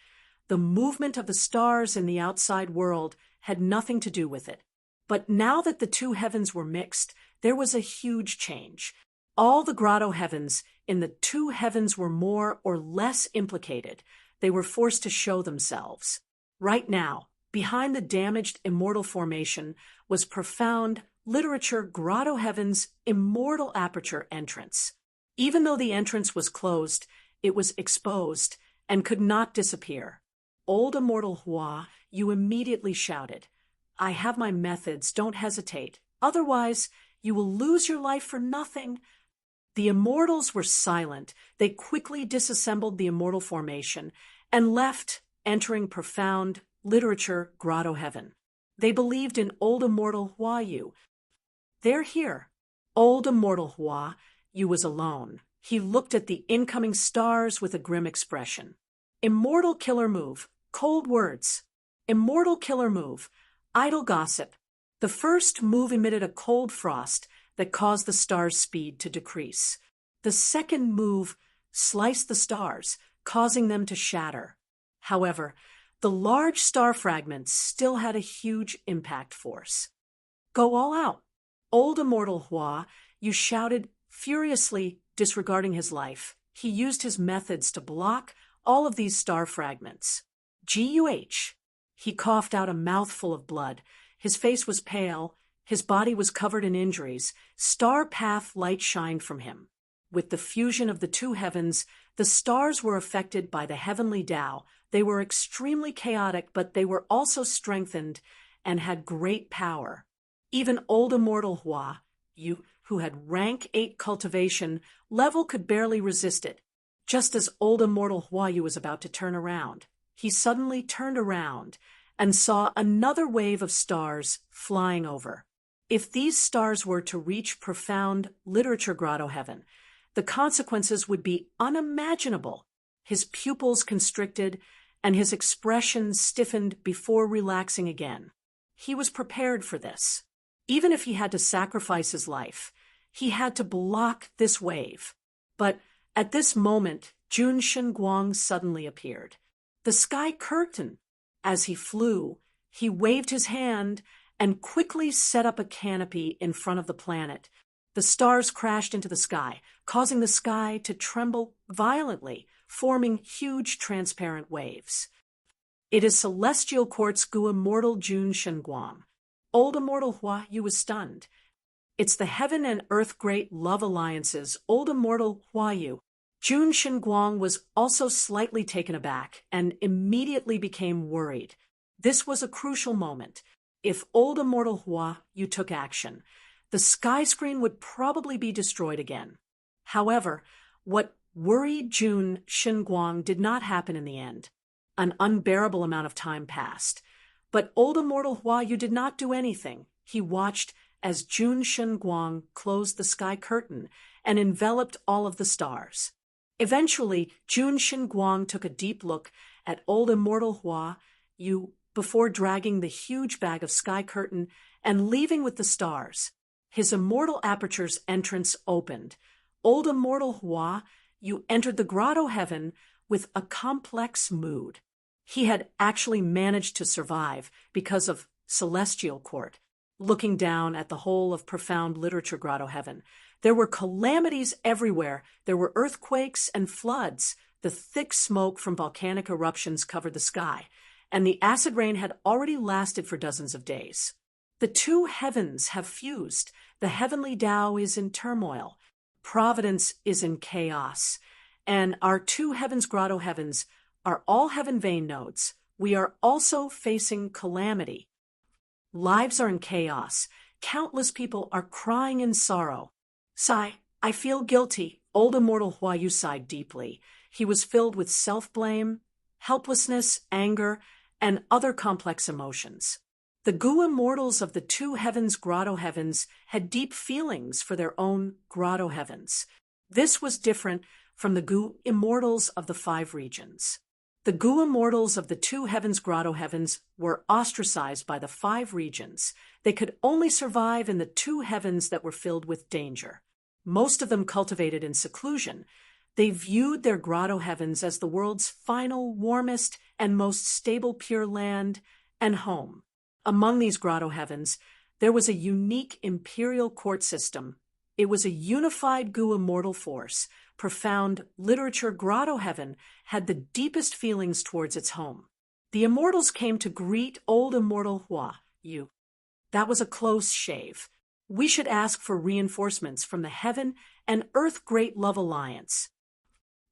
The movement of the stars in the outside world had nothing to do with it. But now that the two heavens were mixed, there was a huge change. All the grotto heavens in the two heavens were more or less implicated. They were forced to show themselves. Right now, behind the damaged immortal formation was profound literature grotto heaven's immortal aperture entrance. Even though the entrance was closed, it was exposed and could not disappear. Old immortal Hua, you immediately shouted, I have my methods, don't hesitate. Otherwise, you will lose your life for nothing. The immortals were silent. They quickly disassembled the immortal formation and left, entering profound literature grotto heaven. They believed in old immortal Hua Yu. They're here. Old immortal Hua Yu was alone. He looked at the incoming stars with a grim expression. Immortal killer move. Cold words. Immortal killer move. Idle gossip. The first move emitted a cold frost that caused the stars' speed to decrease. The second move sliced the stars, causing them to shatter. However, the large star fragments still had a huge impact force. Go all out. Old immortal Hua, you shouted furiously, disregarding his life. He used his methods to block all of these star fragments. GUH. He coughed out a mouthful of blood. His face was pale. His body was covered in injuries. Star path light shined from him. With the fusion of the two heavens, the stars were affected by the heavenly Tao. They were extremely chaotic, but they were also strengthened and had great power. Even old immortal Hua, you who had rank 8 cultivation level, could barely resist it. Just as old immortal Hua Yu was about to turn around, he suddenly turned around and saw another wave of stars flying over. If these stars were to reach profound literature grotto heaven, the consequences would be unimaginable. His pupils constricted and his expression stiffened before relaxing again. He was prepared for this. Even if he had to sacrifice his life, he had to block this wave. But at this moment, Jun Shenguang suddenly appeared. The sky curtain. As he flew, he waved his hand and quickly set up a canopy in front of the planet. The stars crashed into the sky, causing the sky to tremble violently, forming huge transparent waves. It is celestial quartz Gu immortal Jun Shenguang. Old immortal Hua Yu was stunned. It's the heaven and earth great love alliances, old immortal Hua Yu. Jun Shenguang was also slightly taken aback and immediately became worried. This was a crucial moment. If old immortal Hua Yu took action, the sky screen would probably be destroyed again. However, what worried Jun Shenguang did not happen in the end. An unbearable amount of time passed. But old immortal Hua Yu did not do anything. He watched as Jun Shenguang closed the sky curtain and enveloped all of the stars. Eventually, Jun Shenguang took a deep look at old immortal Hua Yu before dragging the huge bag of sky curtain and leaving with the stars. His immortal aperture's entrance opened. Old immortal Hua Yu entered the grotto heaven with a complex mood. He had actually managed to survive because of celestial court. Looking down at the whole of profound literature grotto heaven, there were calamities everywhere. There were earthquakes and floods. The thick smoke from volcanic eruptions covered the sky, and the acid rain had already lasted for dozens of days. The two heavens have fused. The heavenly Tao is in turmoil. Providence is in chaos. And our two heavens grotto heavens are all heaven vein nodes, we are also facing calamity. Lives are in chaos. Countless people are crying in sorrow. Sigh, I feel guilty. Old immortal Huayu sighed deeply. He was filled with self-blame, helplessness, anger, and other complex emotions. The Gu immortals of the two heavens, grotto heavens, had deep feelings for their own grotto heavens. This was different from the Gu immortals of the five regions. The Gu immortals of the two heavens, grotto heavens, were ostracized by the five regions. They could only survive in the two heavens that were filled with danger. Most of them cultivated in seclusion. They viewed their grotto heavens as the world's final, warmest, and most stable pure land and home. Among these grotto heavens, there was a unique imperial court system. It was a unified Gu immortal force. Profound literature grotto heaven had the deepest feelings towards its home. The immortals came to greet old immortal Huayu. That was a close shave. We should ask for reinforcements from the Heaven and Earth Great Love Alliance.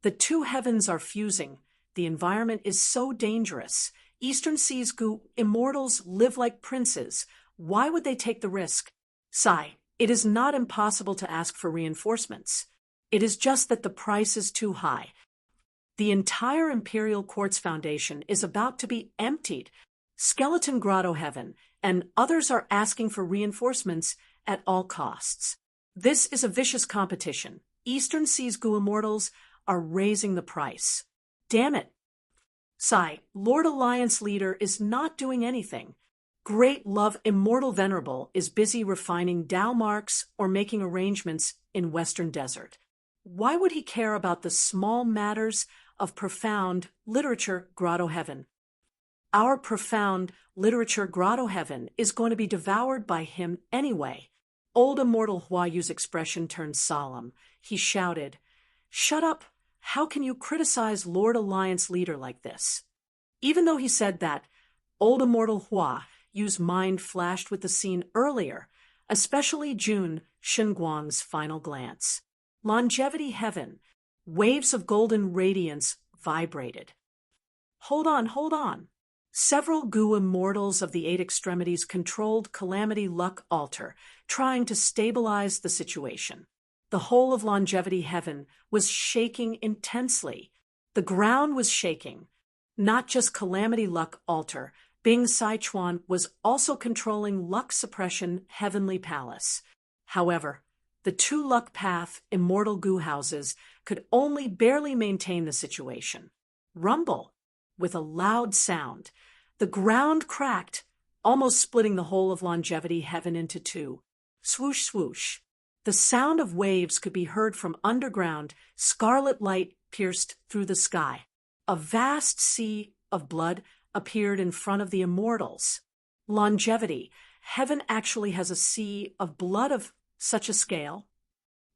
The two heavens are fusing. The environment is so dangerous. Eastern Sea's Gu immortals live like princes. Why would they take the risk? Sigh, it is not impossible to ask for reinforcements. It is just that the price is too high. The entire Imperial Quartz Foundation is about to be emptied. Skeleton Grotto Heaven and others are asking for reinforcements at all costs. This is a vicious competition. Eastern Sea's Gu immortals are raising the price. Damn it. Sigh, Lord Alliance leader is not doing anything. Great Love Immortal Venerable is busy refining Tao marks or making arrangements in Western Desert. Why would he care about the small matters of profound literature grotto heaven? Our profound literature grotto heaven is going to be devoured by him anyway. Old immortal Huayu's expression turned solemn. He shouted, "Shut up! How can you criticize Lord Alliance leader like this?" Even though he said that, old immortal Huayu's mind flashed with the scene earlier, especially Jun Shenguang's final glance. Longevity heaven. Waves of golden radiance vibrated. Hold on. Several Gu immortals of the eight extremities controlled Calamity Luck Altar, trying to stabilize the situation. The whole of Longevity heaven was shaking intensely. The ground was shaking. Not just Calamity Luck Altar, Bing Saichuan was also controlling Luck Suppression Heavenly Palace. However, the two Luck Path immortal Gu houses could only barely maintain the situation. Rumble! With a loud sound, the ground cracked, almost splitting the whole of Longevity heaven into two. Swoosh, swoosh. The sound of waves could be heard from underground. Scarlet light pierced through the sky. A vast sea of blood appeared in front of the immortals. Longevity. Heaven actually has a sea of blood of such a scale?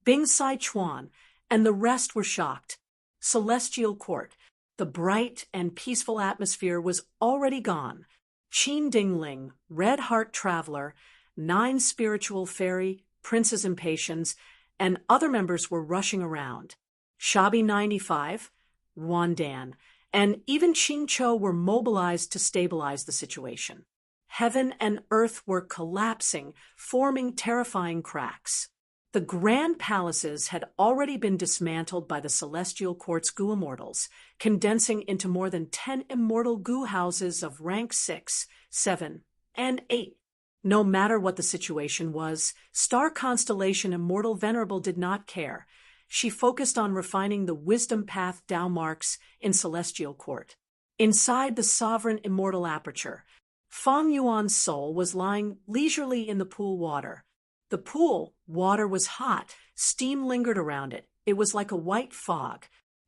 Bing Saichuan and the rest were shocked. Celestial Court. The bright and peaceful atmosphere was already gone. Qin Dingling, Red Heart Traveler, 9 Spiritual Fairy, Princess Impatience, and other members were rushing around. Shabi 95, Wandan, and even Qing Cho were mobilized to stabilize the situation. Heaven and earth were collapsing, forming terrifying cracks. The grand palaces had already been dismantled by the Celestial Court's Gu immortals, condensing into more than 10 immortal Gu houses of rank 6, 7, and 8. No matter what the situation was, Star Constellation Immortal Venerable did not care. She focused on refining the wisdom path Tao marks in Celestial Court. Inside the sovereign immortal aperture, Fang Yuan's soul was lying leisurely in the pool water. The pool water was hot. Steam lingered around it. It was like a white fog.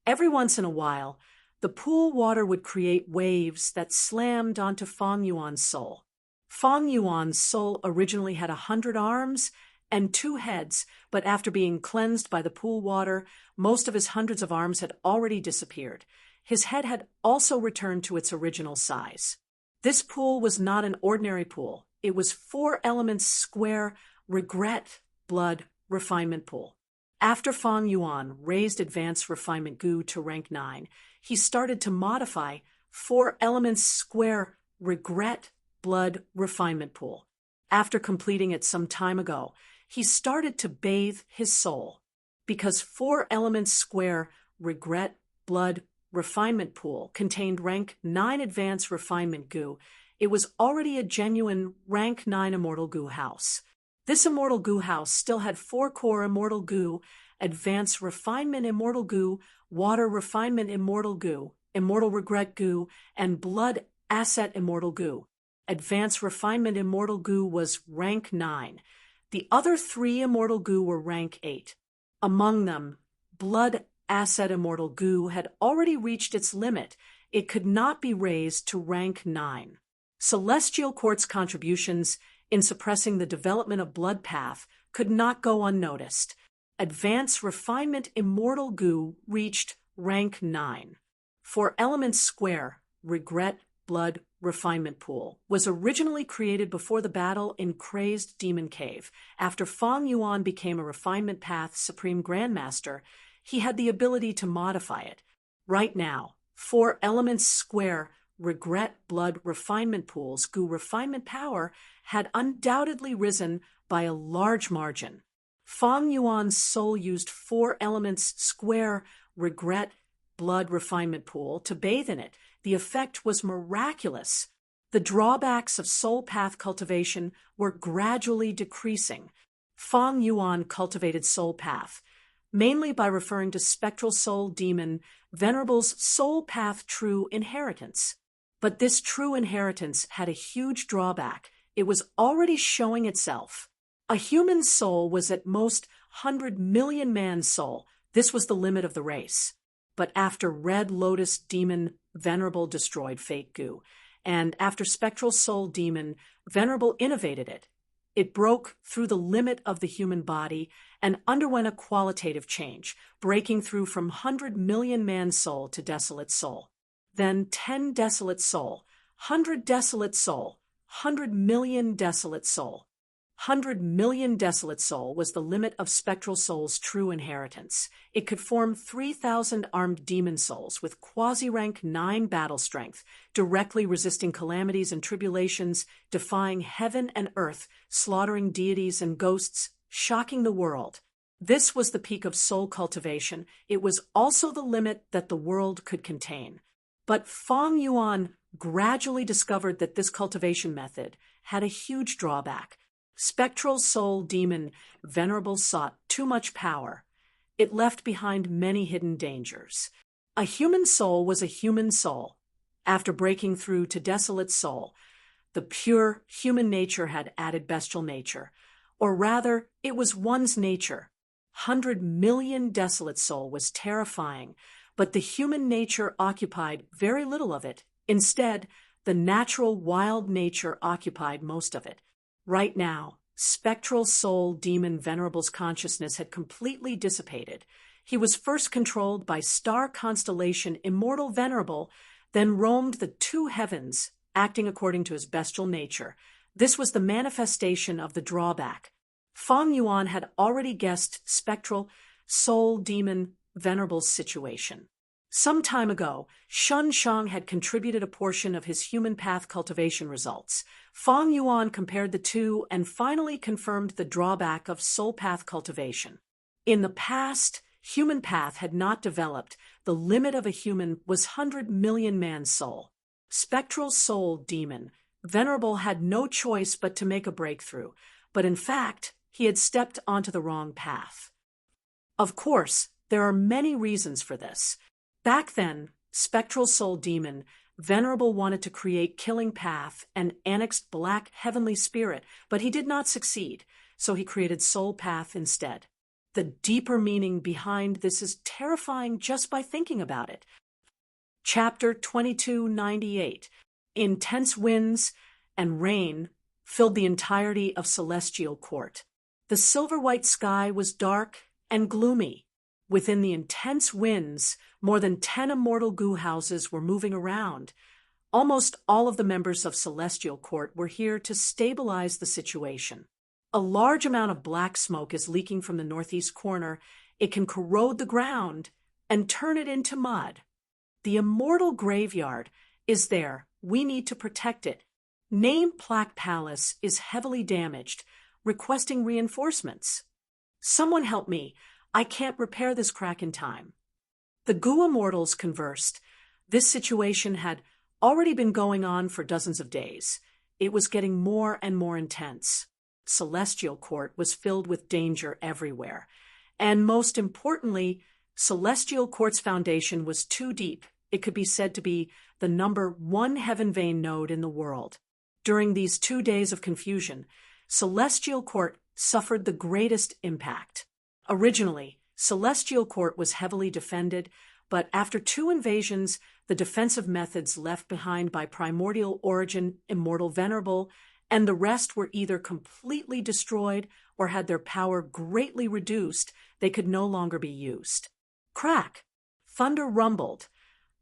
Every once in a while, the pool water would create waves that slammed onto Fang Yuan's soul. Fang Yuan's soul originally had 100 arms and 2 heads, but after being cleansed by the pool water, most of his hundreds of arms had already disappeared. His head had also returned to its original size. This pool was not an ordinary pool. It was 4 elements square, regret, blood, refinement pool. After Fang Yuan raised advanced refinement Gu to rank 9, he started to modify 4 elements square regret blood refinement pool. After completing it some time ago, he started to bathe his soul. Because 4 elements square regret blood refinement pool contained rank 9 advanced refinement goo, it was already a genuine rank 9 immortal goo house. This immortal goo house still had 4 core immortal goo, advanced refinement immortal goo, water refinement immortal goo, immortal regret goo, and blood asset immortal goo. Advanced refinement immortal goo was rank 9. The other 3 immortal goo were rank 8. Among them, blood asset immortal goo had already reached its limit. It could not be raised to rank 9. Celestial Court's contributions in suppressing the development of blood path could not go unnoticed. Advanced refinement immortal goo reached rank 9. 4 elements square regret blood refinement pool was originally created before the battle in Crazed Demon Cave. After Fong Yuan became a refinement path supreme grandmaster, he had the ability to modify it. Right now, 4 elements square regret blood refinement pool's goo refinement power had undoubtedly risen by a large margin. Fong Yuan's soul used 4 elements square regret blood refinement pool to bathe in it. The effect was miraculous. The drawbacks of soul path cultivation were gradually decreasing. Fong Yuan cultivated soul path, mainly by referring to spectral soul demon Venerable's soul path true inheritance. But this true inheritance had a huge drawback. It was already showing itself. A human soul was at most 100 million man soul. This was the limit of the race. But after Red Lotus Demon Venerable destroyed fake goo, and after Spectral Soul Demon Venerable innovated it, it broke through the limit of the human body and underwent a qualitative change, breaking through from 100 million man soul to desolate soul. Then 10 desolate soul, 100 desolate soul, 100 million desolate soul. 100 million desolate soul was the limit of spectral soul's true inheritance. It could form 3,000 armed demon souls with quasi-rank 9 battle strength, directly resisting calamities and tribulations, defying heaven and earth, slaughtering deities and ghosts, shocking the world. This was the peak of soul cultivation. It was also the limit that the world could contain. But Fong Yuan gradually discovered that this cultivation method had a huge drawback. Spectral soul demon Venerable sought too much power. It left behind many hidden dangers. A human soul was a human soul. After breaking through to desolate soul, the pure human nature had added bestial nature. Or rather, it was one's nature. 100 million desolate soul was terrifying, but the human nature occupied very little of it. Instead, the natural wild nature occupied most of it. Right now, spectral soul demon Venerable's consciousness had completely dissipated. He was first controlled by star constellation immortal Venerable, then roamed the 2 heavens, acting according to his bestial nature. This was the manifestation of the drawback. Fong Yuan had already guessed spectral soul demon Venerable's situation. Some time ago, Shun Shang had contributed a portion of his human path cultivation results. Fong Yuan compared the two and finally confirmed the drawback of soul path cultivation. In the past, human path had not developed. The limit of a human was 100 million man soul. Spectral soul demon Venerable had no choice but to make a breakthrough, but in fact, he had stepped onto the wrong path. Of course, there are many reasons for this. Back then, spectral soul demon Venerable wanted to create killing path and annexed black heavenly spirit, but he did not succeed, so he created soul path instead. The deeper meaning behind this is terrifying just by thinking about it. Chapter 2298. Intense winds and rain filled the entirety of Celestial Court. The silver-white sky was dark and gloomy. Within the intense winds, more than 10 immortal goo houses were moving around. Almost all of the members of Celestial Court were here to stabilize the situation. A large amount of black smoke is leaking from the northeast corner. It can corrode the ground and turn it into mud. The immortal graveyard is there. We need to protect it. Name Plaque Palace is heavily damaged, requesting reinforcements. Someone help me. I can't repair this crack in time. The Gua mortals conversed. This situation had already been going on for dozens of days. It was getting more and more intense. Celestial Court was filled with danger everywhere. And most importantly, Celestial Court's foundation was too deep. It could be said to be the #1 heaven vein node in the world. During these 2 days of confusion, Celestial Court suffered the greatest impact. Originally, Celestial Court was heavily defended, but after 2 invasions, the defensive methods left behind by Primordial Origin, Immortal Venerable, and the rest were either completely destroyed or had their power greatly reduced. They could no longer be used. Crack! Thunder rumbled.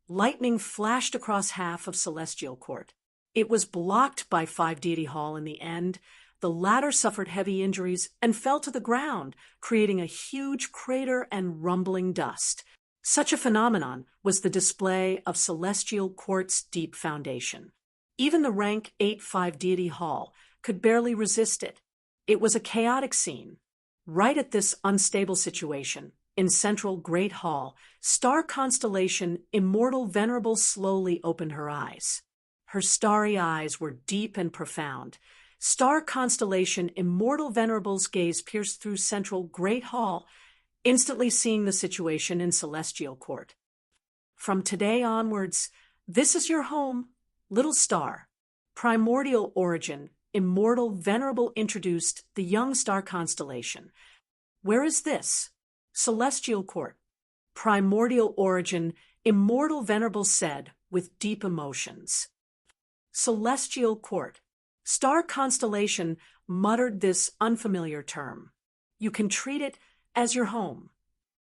Lightning flashed across half of Celestial Court. It was blocked by 5 Deity Hall in the end. The latter suffered heavy injuries and fell to the ground, creating a huge crater and rumbling dust. Such a phenomenon was the display of Celestial Court's deep foundation. Even the rank 8-5 Deity Hall could barely resist it. It was a chaotic scene. Right at this unstable situation, in Central Great Hall, star constellation Immortal Venerable slowly opened her eyes. Her starry eyes were deep and profound. Star constellation Immortal Venerable's gaze pierced through Central Great Hall, instantly seeing the situation in Celestial Court. From today onwards, this is your home, little star. Primordial Origin, Immortal Venerable introduced the young star constellation. Where is this? Celestial Court. Primordial Origin, Immortal Venerable said with deep emotions. Celestial Court. Star constellation muttered this unfamiliar term. You can treat it as your home.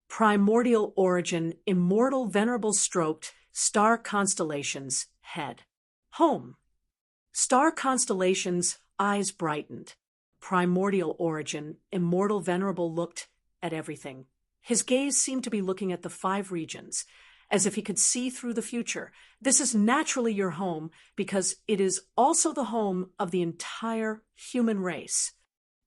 Primordial Origin, Immortal Venerable stroked star constellation's head. Home. Star constellation's eyes brightened. Primordial Origin, Immortal Venerable looked at everything. His gaze seemed to be looking at the 5 regions, as if he could see through the future. This is naturally your home because it is also the home of the entire human race.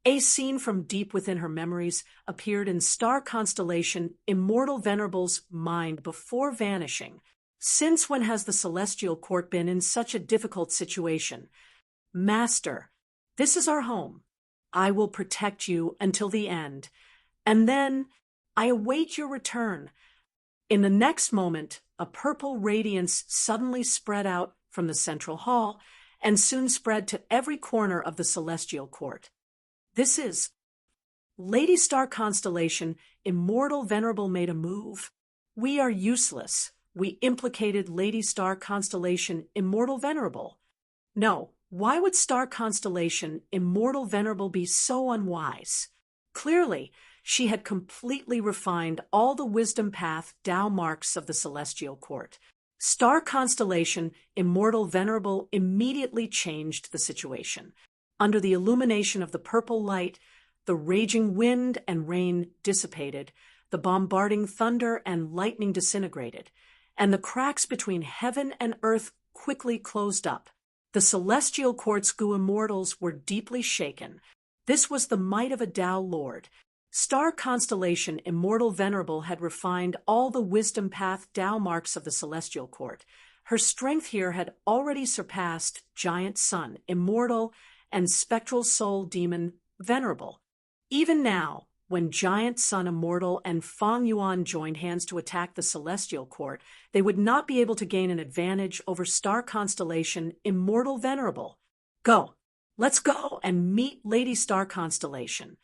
A scene from deep within her memories appeared in star constellation Immortal Venerable's mind before vanishing. Since when has the Celestial Court been in such a difficult situation? Master, this is our home. I will protect you until the end, and then I await your return. In the next moment, a purple radiance suddenly spread out from the central hall and soon spread to every corner of the Celestial Court. This is Lady Star Constellation, Immortal Venerable made a move. We are useless. We implicated Lady Star Constellation, Immortal Venerable. No, why would Star Constellation, Immortal Venerable be so unwise? Clearly, she had completely refined all the wisdom path Tao marks of the Celestial Court. Star Constellation, Immortal Venerable immediately changed the situation. Under the illumination of the purple light, the raging wind and rain dissipated, the bombarding thunder and lightning disintegrated, and the cracks between heaven and earth quickly closed up. The Celestial Court's Gua mortals were deeply shaken. This was the might of a Tao Lord. Star Constellation Immortal Venerable had refined all the wisdom path Tao marks of the Celestial Court. Her strength here had already surpassed Giant Sun, Immortal, and Spectral Soul Demon, Venerable. Even now, when Giant Sun Immortal and Fang Yuan joined hands to attack the Celestial Court, they would not be able to gain an advantage over Star Constellation Immortal Venerable. Go! Let's go and meet Lady Star Constellation.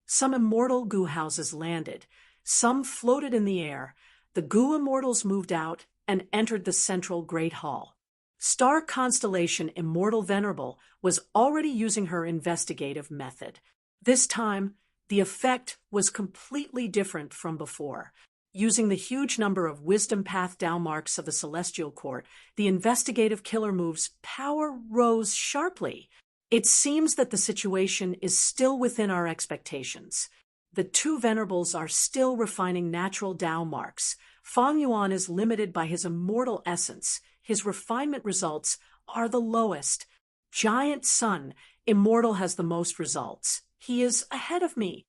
Some immortal Gu houses landed. Some floated in the air. The Gu immortals moved out and entered the central Great Hall. Star Constellation Immortal Venerable was already using her investigative method. This time, the effect was completely different from before. Using the huge number of wisdom path Tao marks of the Celestial Court, the investigative killer move's power rose sharply. It seems that the situation is still within our expectations. The 2 venerables are still refining natural Tao marks. Fang Yuan is limited by his immortal essence. his refinement results are the lowest. Giant Sun, Immortal has the most results. He is ahead of me.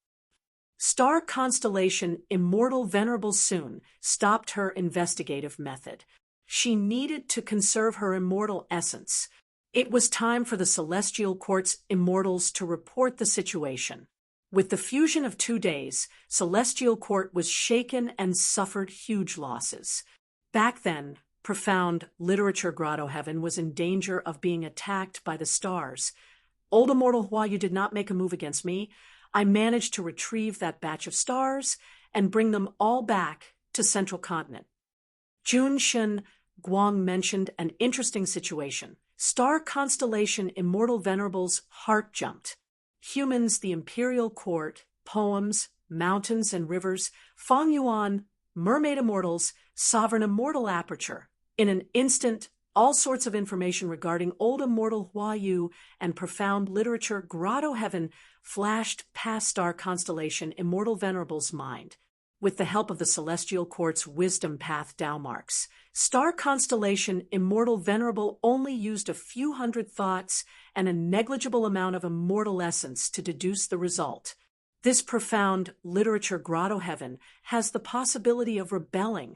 Star constellation Immortal Venerable soon stopped her investigative method. She needed to conserve her immortal essence. It was time for the Celestial Court's immortals to report the situation. With the fusion of 2 days, Celestial Court was shaken and suffered huge losses. Back then, profound literature Grotto Heaven was in danger of being attacked by the stars. Old Immortal Hua, you did not make a move against me. I managed to retrieve that batch of stars and bring them all back to Central Continent. Junshin Guang mentioned an interesting situation. Star constellation Immortal Venerable's heart jumped. Humans, the Imperial Court, poems, mountains and rivers, Feng Yuan, Mermaid Immortals, Sovereign Immortal Aperture. In an instant, all sorts of information regarding Old Immortal Hua Yu and profound literature Grotto Heaven flashed past Star Constellation Immortal Venerable's mind. With the help of the Celestial Court's Wisdom Path Tao marks, Star Constellation Immortal Venerable only used a few hundred thoughts and a negligible amount of immortal essence to deduce the result. This profound literature Grotto Heaven has the possibility of rebelling.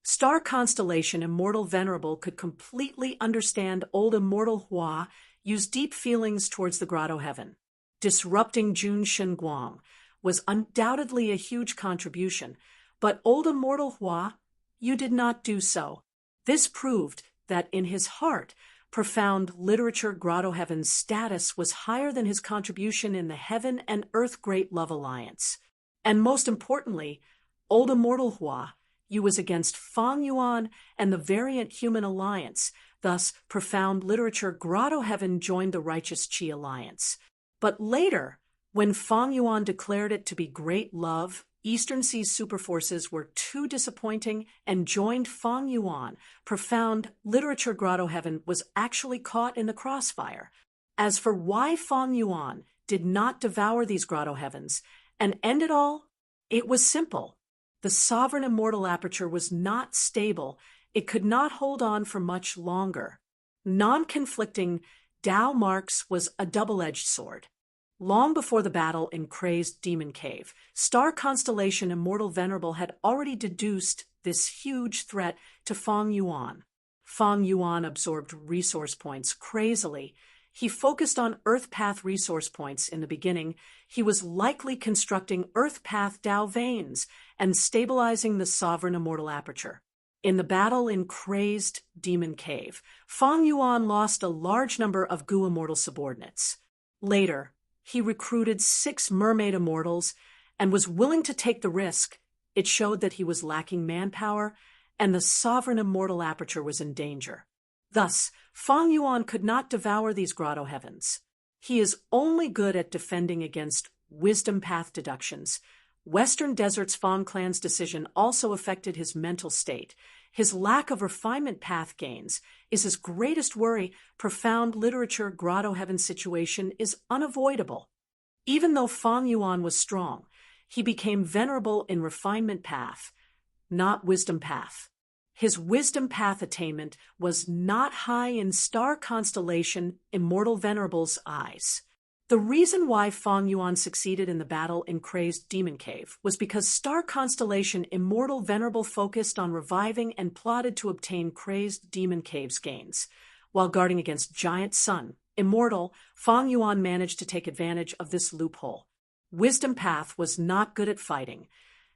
Star Constellation Immortal Venerable could completely understand Old Immortal Hua Yu's deep feelings towards the Grotto Heaven. Disrupting Junshin Guang was undoubtedly a huge contribution, but Old Immortal Hua Yu did not do so. This proved that in his heart, profound literature Grotto Heaven's status was higher than his contribution in the Heaven and Earth Great Love Alliance. And most importantly, Old Immortal Hua Yu was against Feng Yuan and the Variant Human Alliance. Thus, profound literature Grotto Heaven joined the Righteous Chi Alliance. But later, when Feng Yuan declared it to be great love, Eastern Sea's superforces were too disappointing and joined Feng Yuan. Profound literature Grotto Heaven was actually caught in the crossfire. As for why Feng Yuan did not devour these Grotto Heavens and end it all, it was simple. The Sovereign Immortal Aperture was not stable. It could not hold on for much longer. Non-conflicting Tao marks was a double-edged sword. Long before the battle in Crazed Demon Cave, Star Constellation Immortal Venerable had already deduced this huge threat to Feng Yuan. Feng Yuan absorbed resource points crazily. He focused on Earth Path resource points in the beginning. He was likely constructing Earth Path Tao veins and stabilizing the Sovereign Immortal Aperture. In the battle in Crazed Demon Cave, Feng Yuan lost a large number of Gu Immortal subordinates. Later, he recruited 6 Mermaid Immortals and was willing to take the risk. It showed that he was lacking manpower, and the Sovereign Immortal Aperture was in danger. Thus, Feng Yuan could not devour these Grotto Heavens. He is only good at defending against Wisdom Path deductions. Western Desert's Feng clan's decision also affected his mental state. His lack of refinement path gains is his greatest worry. Profound literature Grotto Heaven situation is unavoidable. Even though Feng Yuan was strong, he became venerable in refinement path, not wisdom path. His wisdom path attainment was not high in Star Constellation Immortal Venerable's eyes. The reason why Feng Yuan succeeded in the battle in Crazed Demon Cave was because Star Constellation Immortal Venerable focused on reviving and plotted to obtain Crazed Demon Cave's gains. While guarding against Giant Sun Immortal, Feng Yuan managed to take advantage of this loophole. Wisdom Path was not good at fighting.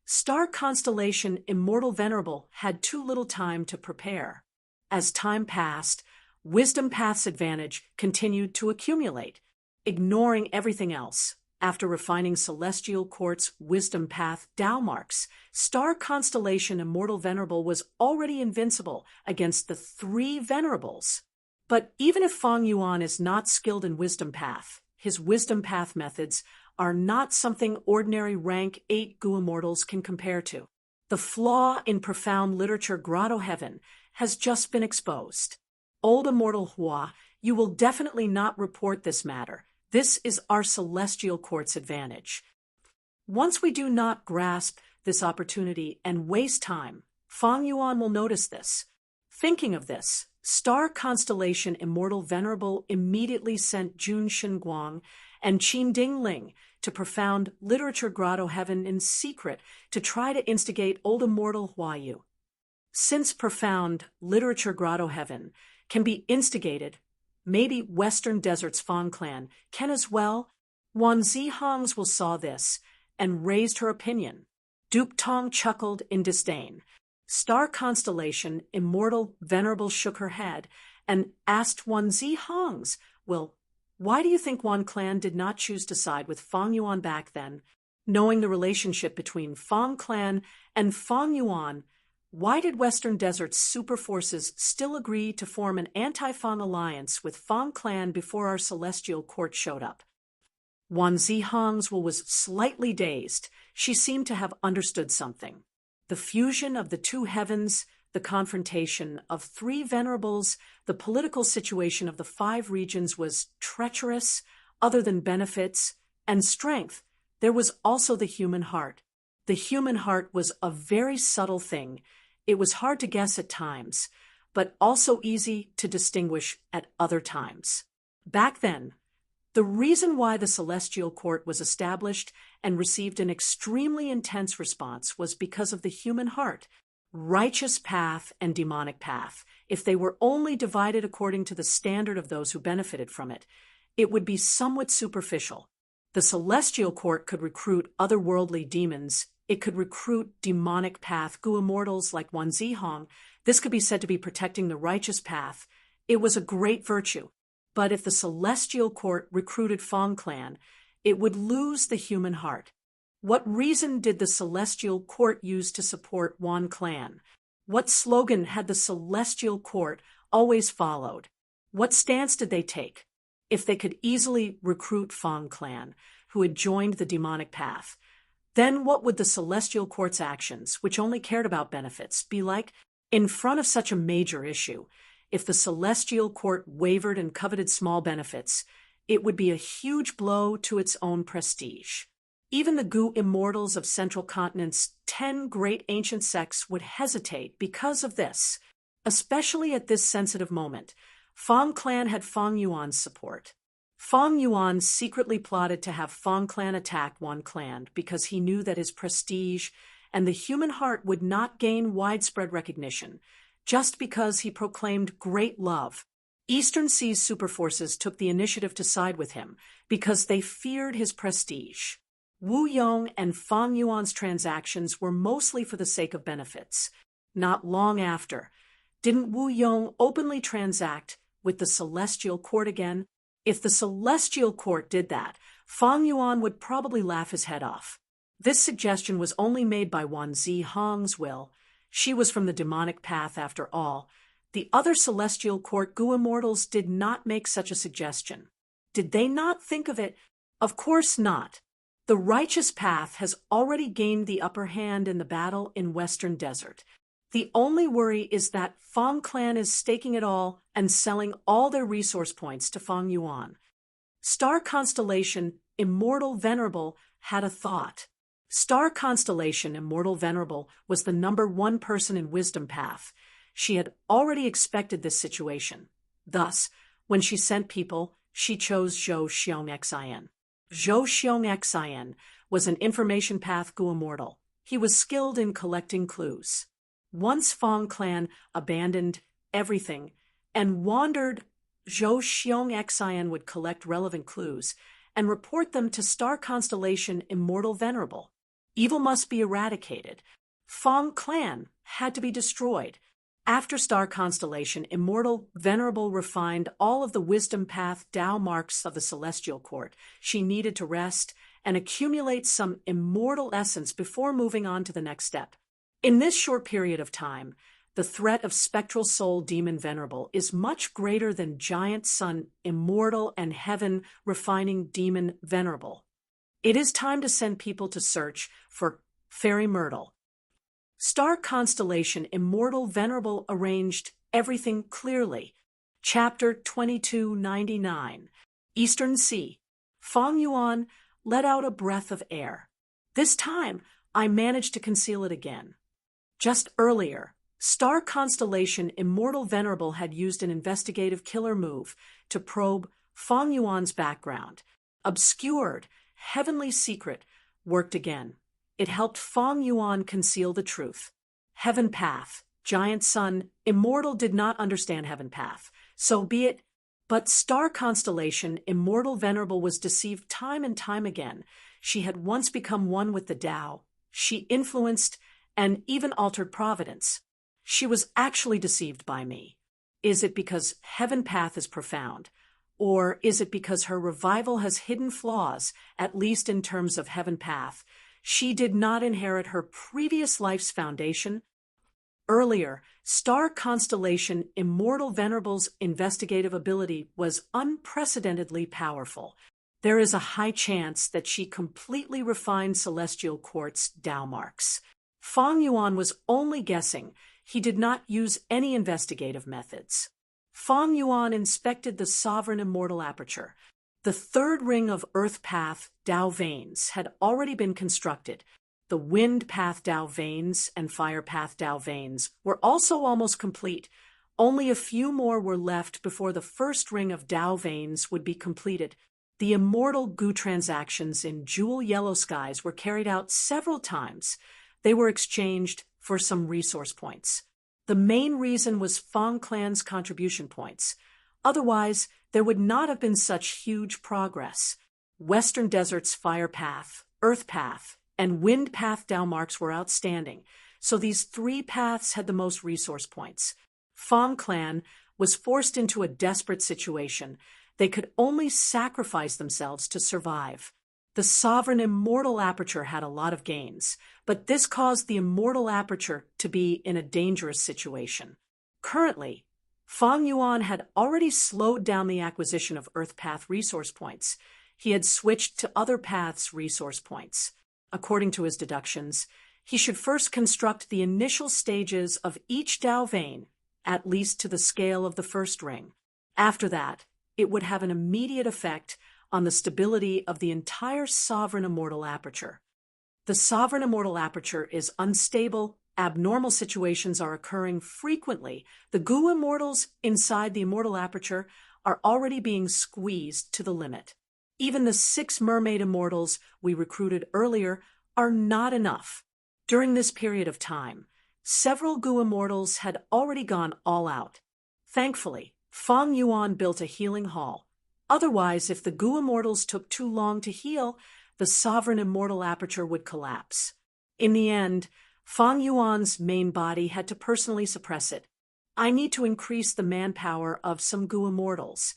Star Constellation Immortal Venerable had too little time to prepare. As time passed, Wisdom Path's advantage continued to accumulate. Ignoring everything else, after refining Celestial Court's Wisdom Path Tao marks, Star Constellation Immortal Venerable was already invincible against the 3 Venerables. But even if Feng Yuan is not skilled in Wisdom Path, his Wisdom Path methods are not something ordinary rank 8 Gu Immortals can compare to. The flaw in profound literature Grotto Heaven has just been exposed. Old Immortal Hua, you will definitely not report this matter. This is our Celestial Court's advantage. Once we do not grasp this opportunity and waste time, Feng Yuan will notice this. Thinking of this, star constellation Immortal Venerable immediately sent Jun Shenguang and Qin Dingling to profound literature grotto heaven in secret to try to instigate old immortal Huayu. Since profound literature grotto heaven can be instigated, maybe Western Desert's Fang clan can as well. Wan Zihong's will saw this and raised her opinion. Duke Tong chuckled in disdain. Star constellation Immortal Venerable shook her head and asked Wan Zihong's, "Well, why do you think Wan clan did not choose to side with Fang Yuan back then? Knowing the relationship between Fang clan and Fang Yuan, why did Western Desert's super forces still agree to form an anti-Fang alliance with Fang clan before our celestial court showed up?" Wan Zihong's was slightly dazed. She seemed to have understood something. The fusion of the two heavens, the confrontation of three venerables, the political situation of the five regions was treacherous, other than benefits and strength. There was also the human heart. The human heart was a very subtle thing. It was hard to guess at times, but also easy to distinguish at other times. Back then, the reason why the Celestial Court was established and received an extremely intense response was because of the human heart, righteous path and demonic path. If they were only divided according to the standard of those who benefited from it, it would be somewhat superficial. The Celestial Court could recruit otherworldly demons. It could recruit demonic path Gu immortals like Wan Zihong. This could be said to be protecting the righteous path. It was a great virtue. But if the Celestial Court recruited Fang clan, it would lose the human heart. What reason did the Celestial Court use to support Wan clan? What slogan had the Celestial Court always followed? What stance did they take? If they could easily recruit Fang clan, who had joined the demonic path, then what would the Celestial Court's actions, which only cared about benefits, be like in front of such a major issue? If the Celestial Court wavered and coveted small benefits, it would be a huge blow to its own prestige. Even the Gu immortals of Central Continent's 10 great ancient sects would hesitate because of this, especially at this sensitive moment. Fang clan had Fang Yuan's support. Fang Yuan secretly plotted to have Fang clan attack Wan clan because he knew that his prestige and the human heart would not gain widespread recognition just because he proclaimed great love. Eastern Sea's superforces took the initiative to side with him because they feared his prestige. Wu Yong and Fang Yuan's transactions were mostly for the sake of benefits. Not long after, didn't Wu Yong openly transact with the Celestial Court again? If the Celestial Court did that, Fang Yuan would probably laugh his head off. This suggestion was only made by Wan Zihong's will. She was from the demonic path after all. The other Celestial Court Gu immortals did not make such a suggestion. Did they not think of it? Of course not. The righteous path has already gained the upper hand in the battle in Western Desert. The only worry is that Fang clan is staking it all and selling all their resource points to Fang Yuan. Star constellation Immortal Venerable had a thought. Star constellation Immortal Venerable was the #1 person in Wisdom Path. She had already expected this situation. Thus, when she sent people, she chose Zhou Xiong Xin. Zhou Xiong Xin was an information path Gu immortal. He was skilled in collecting clues. Once Fang clan abandoned everything and wandered, Zhou Xiong Xin would collect relevant clues and report them to Star Constellation Immortal Venerable. Evil must be eradicated. Fang clan had to be destroyed. After Star Constellation Immortal Venerable refined all of the Wisdom Path Dao marks of the Celestial Court, she needed to rest and accumulate some immortal essence before moving on to the next step. In this short period of time, the threat of Spectral Soul Demon Venerable is much greater than Giant Sun Immortal and Heaven Refining Demon Venerable. It is time to send people to search for Fairy Myrtle. Star Constellation Immortal Venerable arranged everything clearly. Chapter 2299. Eastern Sea. Fang Yuan let out a breath of air. This time, I managed to conceal it again. Just earlier, Star constellation Immortal Venerable had used an investigative killer move to probe Feng Yuan's background. Obscured, heavenly secret worked again. It helped Feng Yuan conceal the truth. Heaven Path, Giant Sun, Immortal did not understand Heaven Path. So be it. But Star Constellation, Immortal Venerable was deceived time and time again. She had once become one with the Tao. She influenced and even altered providence. She was actually deceived by me. Is it because Heaven Path is profound? Or is it because her revival has hidden flaws, at least in terms of Heaven Path? She did not inherit her previous life's foundation. Earlier, Star Constellation Immortal Venerable's investigative ability was unprecedentedly powerful. There is a high chance that she completely refined Celestial Quartz Tao marks. Feng Yuan was only guessing. He did not use any investigative methods. Feng Yuan inspected the sovereign immortal aperture. The third ring of Earth Path Tao veins had already been constructed. The Wind Path Tao veins and Fire Path Tao veins were also almost complete. Only a few more were left before the first ring of Tao veins would be completed. The immortal Gu transactions in Jewel Yellow Skies were carried out several times. They were exchanged for some resource points. The main reason was Feng Clan's contribution points. Otherwise, there would not have been such huge progress. Western Desert's Fire Path, Earth Path, and Wind Path Tao marks were outstanding, so these three paths had the most resource points. Feng Clan was forced into a desperate situation. They could only sacrifice themselves to survive. The sovereign immortal aperture had a lot of gains, but this caused the immortal aperture to be in a dangerous situation. Currently, Feng Yuan had already slowed down the acquisition of Earth Path resource points. He had switched to other paths' resource points. According to his deductions, he should first construct the initial stages of each Tao vein, at least to the scale of the first ring. After that, it would have an immediate effect on the stability of the entire sovereign immortal aperture. The sovereign immortal aperture is unstable. Abnormal situations are occurring frequently. The Gu immortals inside the immortal aperture are already being squeezed to the limit. Even the 6 mermaid immortals we recruited earlier are not enough. During this period of time, several Gu immortals had already gone all out. Thankfully, Feng Yuan built a healing hall. Otherwise, if the Gu immortals took too long to heal, the sovereign immortal aperture would collapse. In the end, Feng Yuan's main body had to personally suppress it. I need to increase the manpower of some Gu immortals.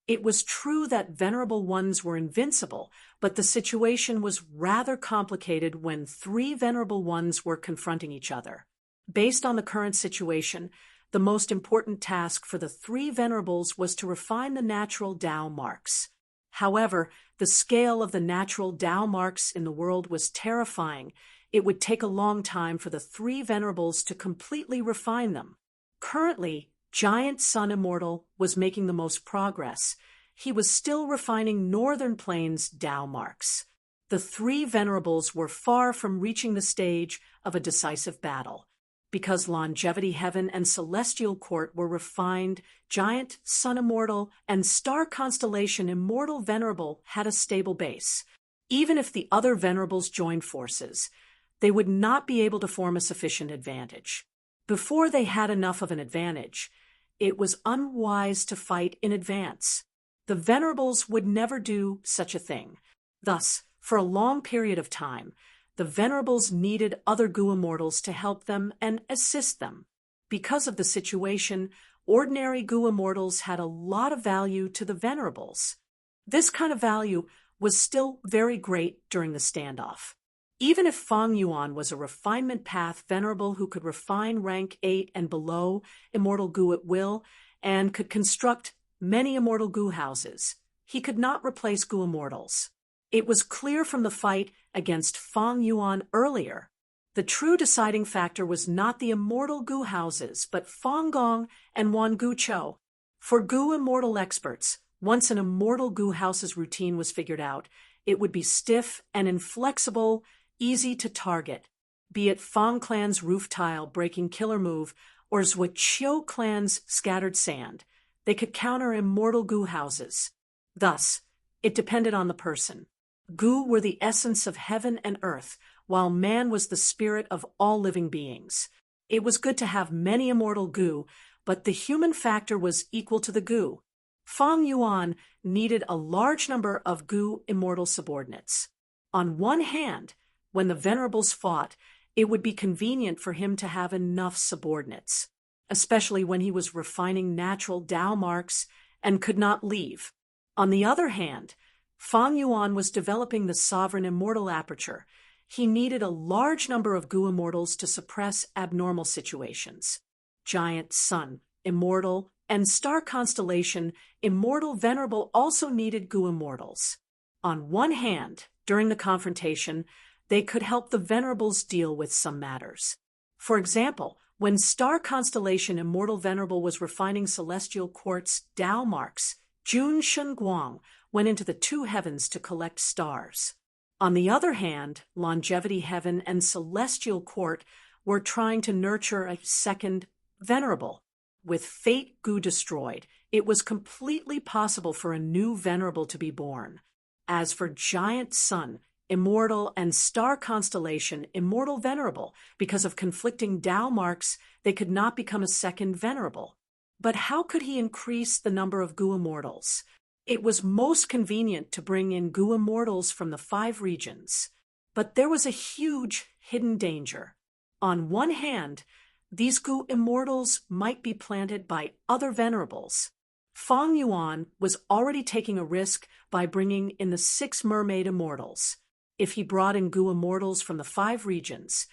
It was true that venerable ones were invincible, but the situation was rather complicated when 3 venerable ones were confronting each other. Based on the current situation, the most important task for the 3 venerables was to refine the natural Tao marks. However, the scale of the natural Tao marks in the world was terrifying. It would take a long time for the 3 venerables to completely refine them. Currently, Giant Sun Immortal was making the most progress. He was still refining Northern Plains Tao marks. The 3 venerables were far from reaching the stage of a decisive battle. Because Longevity Heaven and Celestial Court were refined, Giant Sun Immortal and Star Constellation Immortal Venerable had a stable base. Even if the other venerables joined forces, they would not be able to form a sufficient advantage. Before they had enough of an advantage, it was unwise to fight in advance. The venerables would never do such a thing. Thus, for a long period of time, the venerables needed other Gu immortals to help them and assist them. Because of the situation, ordinary Gu immortals had a lot of value to the venerables. This kind of value was still very great during the standoff. Even if Feng Yuan was a refinement path venerable who could refine rank 8 and below immortal Gu at will and could construct many immortal Gu houses, he could not replace Gu immortals. It was clear from the fight against Feng Yuan earlier. The true deciding factor was not the immortal Gu houses, but Feng Gong and Wan Gu Chou. For Gu immortal experts, once an immortal Gu house's routine was figured out, it would be stiff and inflexible, easy to target. be it Fang clan's roof tile breaking killer move or Zhuqiu clan's scattered sand. They could counter immortal goo houses. Thus, it depended on the person. Goo were the essence of heaven and earth, while man was the spirit of all living beings. It was good to have many immortal goo, but the human factor was equal to the goo. Fang Yuan needed a large number of goo immortal subordinates. On one hand, when the venerables fought, it would be convenient for him to have enough subordinates, especially when he was refining natural Tao marks and could not leave. On the other hand, Fang Yuan was developing the sovereign immortal aperture. He needed a large number of goo immortals to suppress abnormal situations. Giant Sun, immortal, and star constellation, immortal venerable also needed goo immortals. On one hand, during the confrontation, they could help the venerables deal with some matters. For example, when star constellation immortal venerable was refining celestial quartz Tao marks, Jun Shunguang went into the two heavens to collect stars. On the other hand, longevity heaven and celestial court were trying to nurture a second venerable. With fate goo destroyed, it was completely possible for a new venerable to be born. As for giant sun, immortal, and star constellation, immortal venerable, because of conflicting Tao marks, they could not become a second venerable. But how could he increase the number of goo immortals? It was most convenient to bring in goo immortals from the 5 regions. But there was a huge hidden danger. On one hand, these goo immortals might be planted by other venerables. Fang Yuan was already taking a risk by bringing in the 6 mermaid immortals. If he brought in goo immortals from the 5 regions,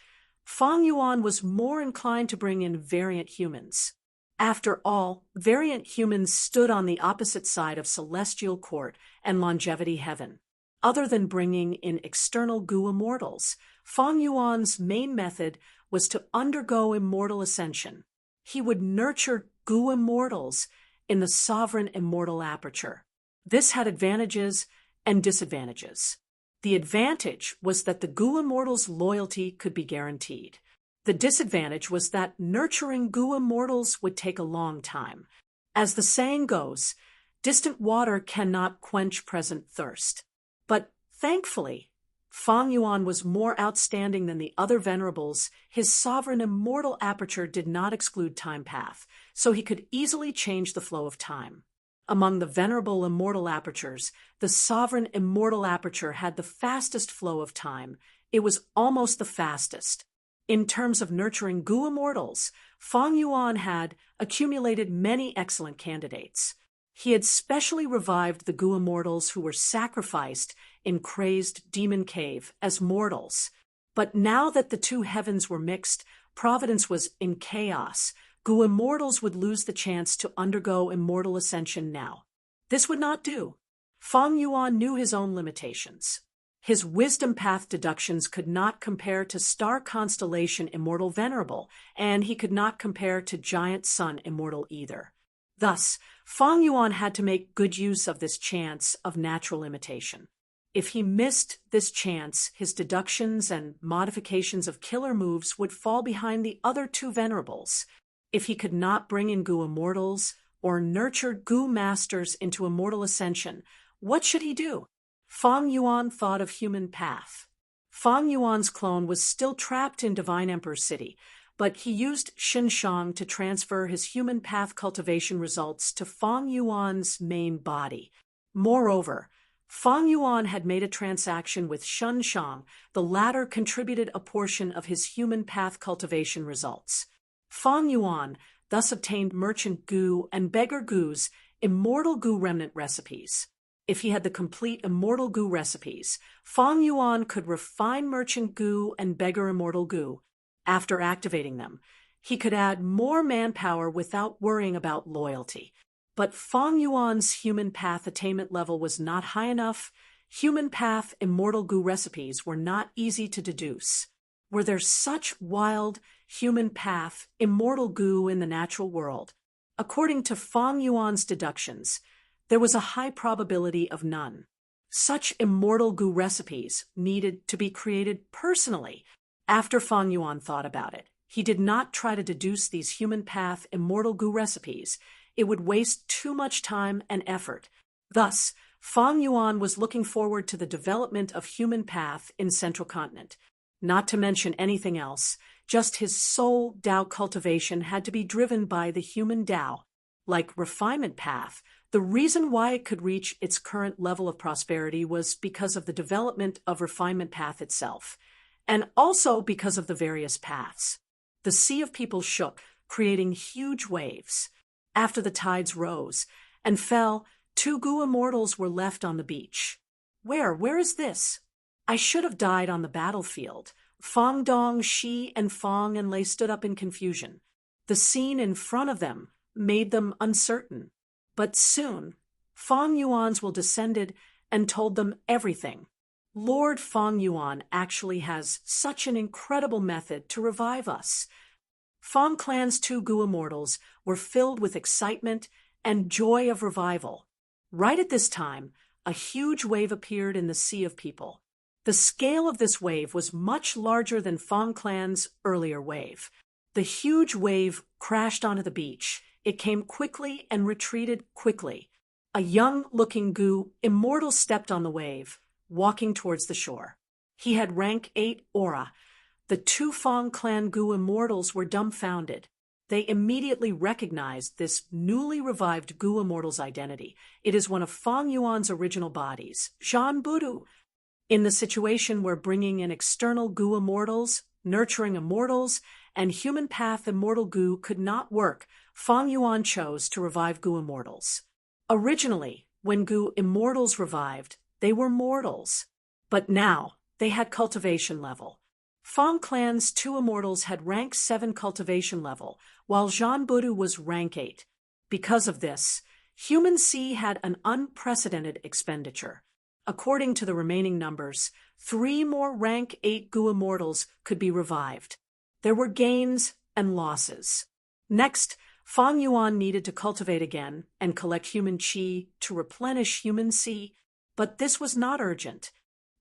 Fang Yuan was more inclined to bring in variant humans. After all, variant humans stood on the opposite side of celestial court and longevity heaven. Other than bringing in external goo immortals, Fang Yuan's main method was to undergo immortal ascension. He would nurture goo immortals in the sovereign immortal aperture. This had advantages and disadvantages. The advantage was that the goo immortals' loyalty could be guaranteed. The disadvantage was that nurturing goo immortals would take a long time. As the saying goes, distant water cannot quench present thirst. But thankfully, Fang Yuan was more outstanding than the other venerables. His sovereign immortal aperture did not exclude time path, so he could easily change the flow of time. Among the venerable immortal apertures, the sovereign immortal aperture had the fastest flow of time. It was almost the fastest. In terms of nurturing goo immortals, Fang Yuan had accumulated many excellent candidates. He had specially revived the goo immortals who were sacrificed in crazed demon cave as mortals. But now that the 2 heavens were mixed, providence was in chaos. Goo immortals would lose the chance to undergo immortal ascension now. This would not do. Fang Yuan knew his own limitations. His wisdom path deductions could not compare to star constellation immortal venerable, and he could not compare to giant sun immortal either. Thus, Fang Yuan had to make good use of this chance of natural imitation. If he missed this chance, his deductions and modifications of killer moves would fall behind the other 2 venerables. If he could not bring in goo immortals or nurture goo masters into immortal ascension, what should he do? Fang Yuan thought of human path. Fang Yuan's clone was still trapped in Divine Emperor City, but he used Xinshang to transfer his human path cultivation results to Fang Yuan's main body. Moreover, Fang Yuan had made a transaction with Xinshang. The latter contributed a portion of his human path cultivation results. Fang Yuan thus obtained merchant goo and beggar goo's immortal goo remnant recipes. If he had the complete immortal goo recipes, Fang Yuan could refine merchant goo and beggar immortal goo. After activating them, he could add more manpower without worrying about loyalty. But Fang Yuan's human path attainment level was not high enough. Human path immortal goo recipes were not easy to deduce. Were there such wild human path immortal goo in the natural world? According to Fang Yuan's deductions, there was a high probability of none. Such immortal goo recipes needed to be created personally. After Fang Yuan thought about it, he did not try to deduce these human path immortal goo recipes. It would waste too much time and effort. Thus, Fang Yuan was looking forward to the development of human path in Central Continent. Not to mention anything else, just his soul Tao cultivation had to be driven by the human Tao. Like refinement path, the reason why it could reach its current level of prosperity was because of the development of refinement path itself, and also because of the various paths. The sea of people shook, creating huge waves. After the tides rose and fell, 2 Gu immortals were left on the beach. Where is this? I should have died on the battlefield. Fang Dong, Shi, and Fang and Lei stood up in confusion. The scene in front of them made them uncertain. But soon, Fang Yuan's will descended and told them everything. Lord Fang Yuan actually has such an incredible method to revive us. Fang Clan's 2 Gu immortals were filled with excitement and joy of revival. Right at this time, a huge wave appeared in the sea of people. The scale of this wave was much larger than Fang Clan's earlier wave. The huge wave crashed onto the beach. It came quickly and retreated quickly. A young-looking Gu immortal stepped on the wave, walking towards the shore. He had rank 8 aura. The 2 Fang Clan Gu immortals were dumbfounded. They immediately recognized this newly revived Gu immortal's identity. It is one of Fang Yuan's original bodies, Zhan Budu. In the situation where bringing in external Gu immortals, nurturing immortals, and human path immortal Gu could not work, Fang Yuan chose to revive Gu immortals. Originally, when Gu immortals revived, they were mortals. But now, they had cultivation level. Fang Clan's 2 immortals had rank 7 cultivation level, while Zhan Budu was rank 8. Because of this, Human C had an unprecedented expenditure. According to the remaining numbers, 3 more rank 8 Gu immortals could be revived. There were gains and losses. Next, Fang Yuan needed to cultivate again and collect human qi to replenish human C, but this was not urgent.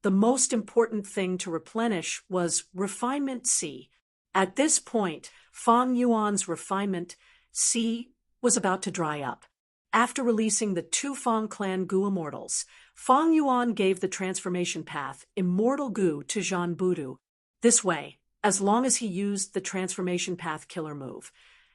The most important thing to replenish was refinement C. At this point, Fang Yuan's refinement C was about to dry up. After releasing the 2 Fang Clan Gu immortals, Fang Yuan gave the transformation path Immortal Gu to Zhan Budu. This way, as long as he used the transformation path killer move,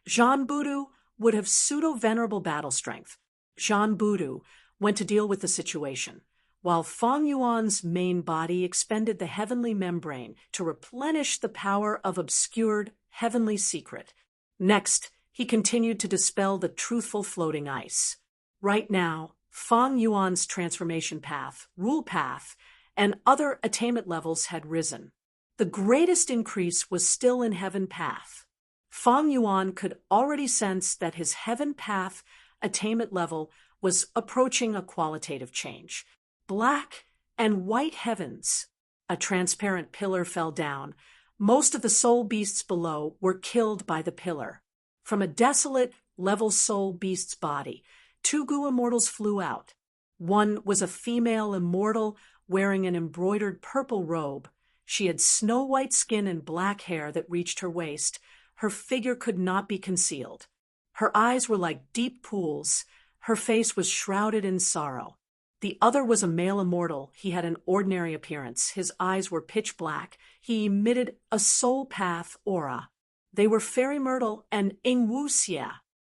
Zhan Budu would have pseudo-venerable battle strength. Zhan Budu went to deal with the situation, while Fang Yuan's main body expended the heavenly membrane to replenish the power of obscured heavenly secret. Next, he continued to dispel the truthful floating ice. Right now, Fang Yuan's transformation path, rule path, and other attainment levels had risen. The greatest increase was still in heaven path. Fang Yuan could already sense that his heaven path attainment level was approaching a qualitative change. Black and white heavens. A transparent pillar fell down. Most of the soul beasts below were killed by the pillar. From a desolate, level soul beast's body, 2 Gu immortals flew out. One was a female immortal wearing an embroidered purple robe. She had snow-white skin and black hair that reached her waist. Her figure could not be concealed. Her eyes were like deep pools. Her face was shrouded in sorrow. The other was a male immortal. He had an ordinary appearance. His eyes were pitch black. He emitted a soul path aura. They were Fairy Myrtle and Ingwu Xia.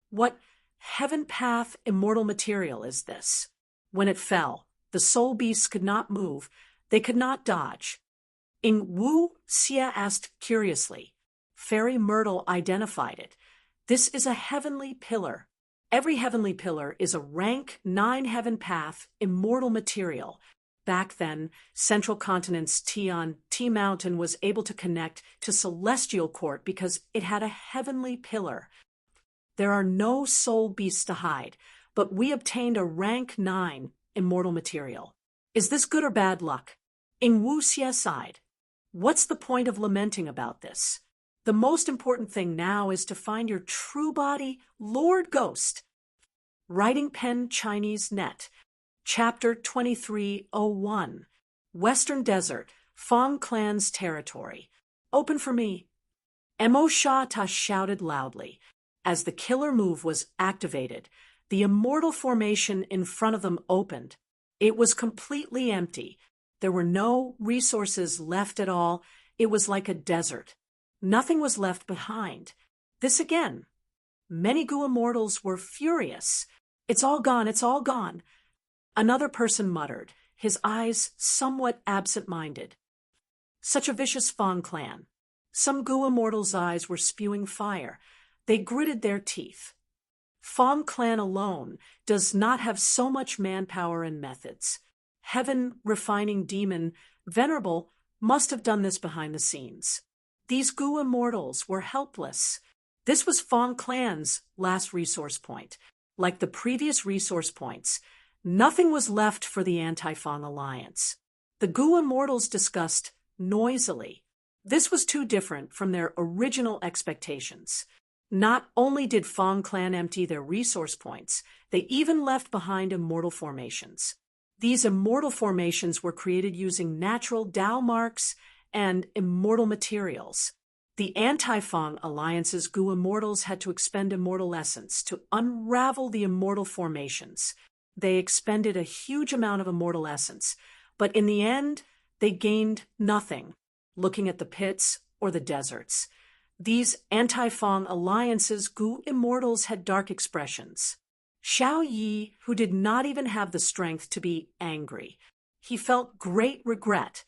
What heaven path immortal material is this? When it fell, the soul beasts could not move. They could not dodge. Ingwu Xia asked curiously. Fairy Myrtle identified it. This is a heavenly pillar. Every heavenly pillar is a rank 9 heaven path immortal material. Back then, Central Continent's Tian T-Mountain was able to connect to Celestial Court because it had a heavenly pillar. There are no soul beasts to hide, but we obtained a rank 9 immortal material. Is this good or bad luck? Ingwu Xia sighed. What's the point of lamenting about this? The most important thing now is to find your true body, Lord Ghost. Writing Pen Chinese Net, Chapter 2301, Western Desert, Fang Clan's Territory. open for me. Mo Sha Ta shouted loudly. As the killer move was activated, the immortal formation in front of them opened. It was completely empty. There were no resources left at all. It was like a desert. Nothing was left behind. This again. Many Gu immortals were furious. It's all gone, it's all gone. Another person muttered, his eyes somewhat absent-minded. Such a vicious Fang clan. Some Gu immortals' eyes were spewing fire. They gritted their teeth. Fang clan alone does not have so much manpower and methods. Heaven refining demon, Venerable, must have done this behind the scenes. These Gu immortals were helpless. This was Fang clan's last resource point. Like the previous resource points, nothing was left for the anti-Fang alliance. The Gu immortals discussed noisily. This was too different from their original expectations. Not only did Fang clan empty their resource points, they even left behind immortal formations. These immortal formations were created using natural Dao marks and immortal materials. The anti-Fang alliance's Gu immortals had to expend immortal essence to unravel the immortal formations. They expended a huge amount of immortal essence, but in the end, they gained nothing. Looking at the pits or the deserts, these anti-Fang alliance's Gu immortals had dark expressions. Xiao Yi, who did not even have the strength to be angry, he felt great regret.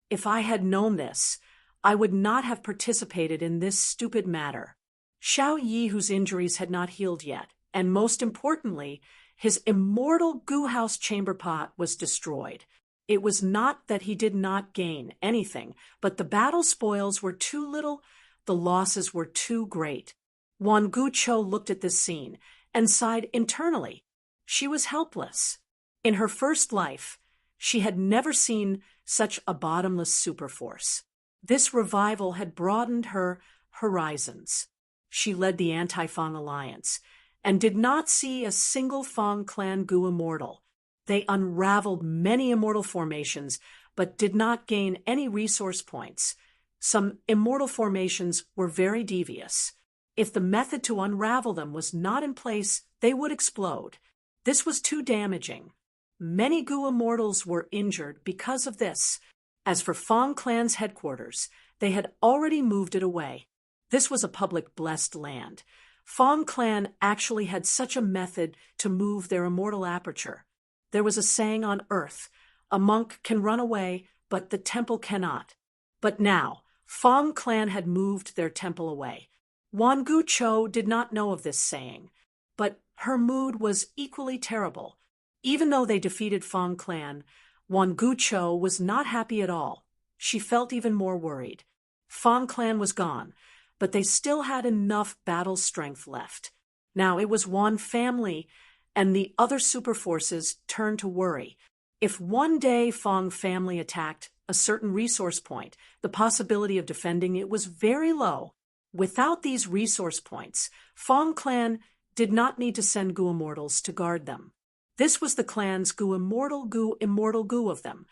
If I had known this, I would not have participated in this stupid matter. Xiao Yi, whose injuries had not healed yet, and most importantly, his immortal Gu house chamber pot was destroyed. It was not that he did not gain anything, but the battle spoils were too little, the losses were too great. Wan Gucho looked at this scene and sighed internally. She was helpless. In her first life, she had never seen such a bottomless superforce. This revival had broadened her horizons. She led the anti-Fang alliance and did not see a single Fang clan Gu immortal. They unraveled many immortal formations, but did not gain any resource points. Some immortal formations were very devious. If the method to unravel them was not in place, they would explode. This was too damaging. Many Gu immortals were injured because of this. As for Fang clan's headquarters, they had already moved it away. This was a public blessed land. Fang clan actually had such a method to move their immortal aperture. There was a saying on earth, a monk can run away, but the temple cannot. But now, Fang clan had moved their temple away. Wan Gucho did not know of this saying, but her mood was equally terrible. Even though they defeated Fang clan, Wan Gucho was not happy at all. She felt even more worried. Fang clan was gone, but they still had enough battle strength left. Now it was Wan family, and the other superforces turned to worry. If one day Fang family attacked a certain resource point, the possibility of defending it was very low. Without these resource points, Fang clan did not need to send Gu immortals to guard them. This was the clan's Gu immortal Gu of them.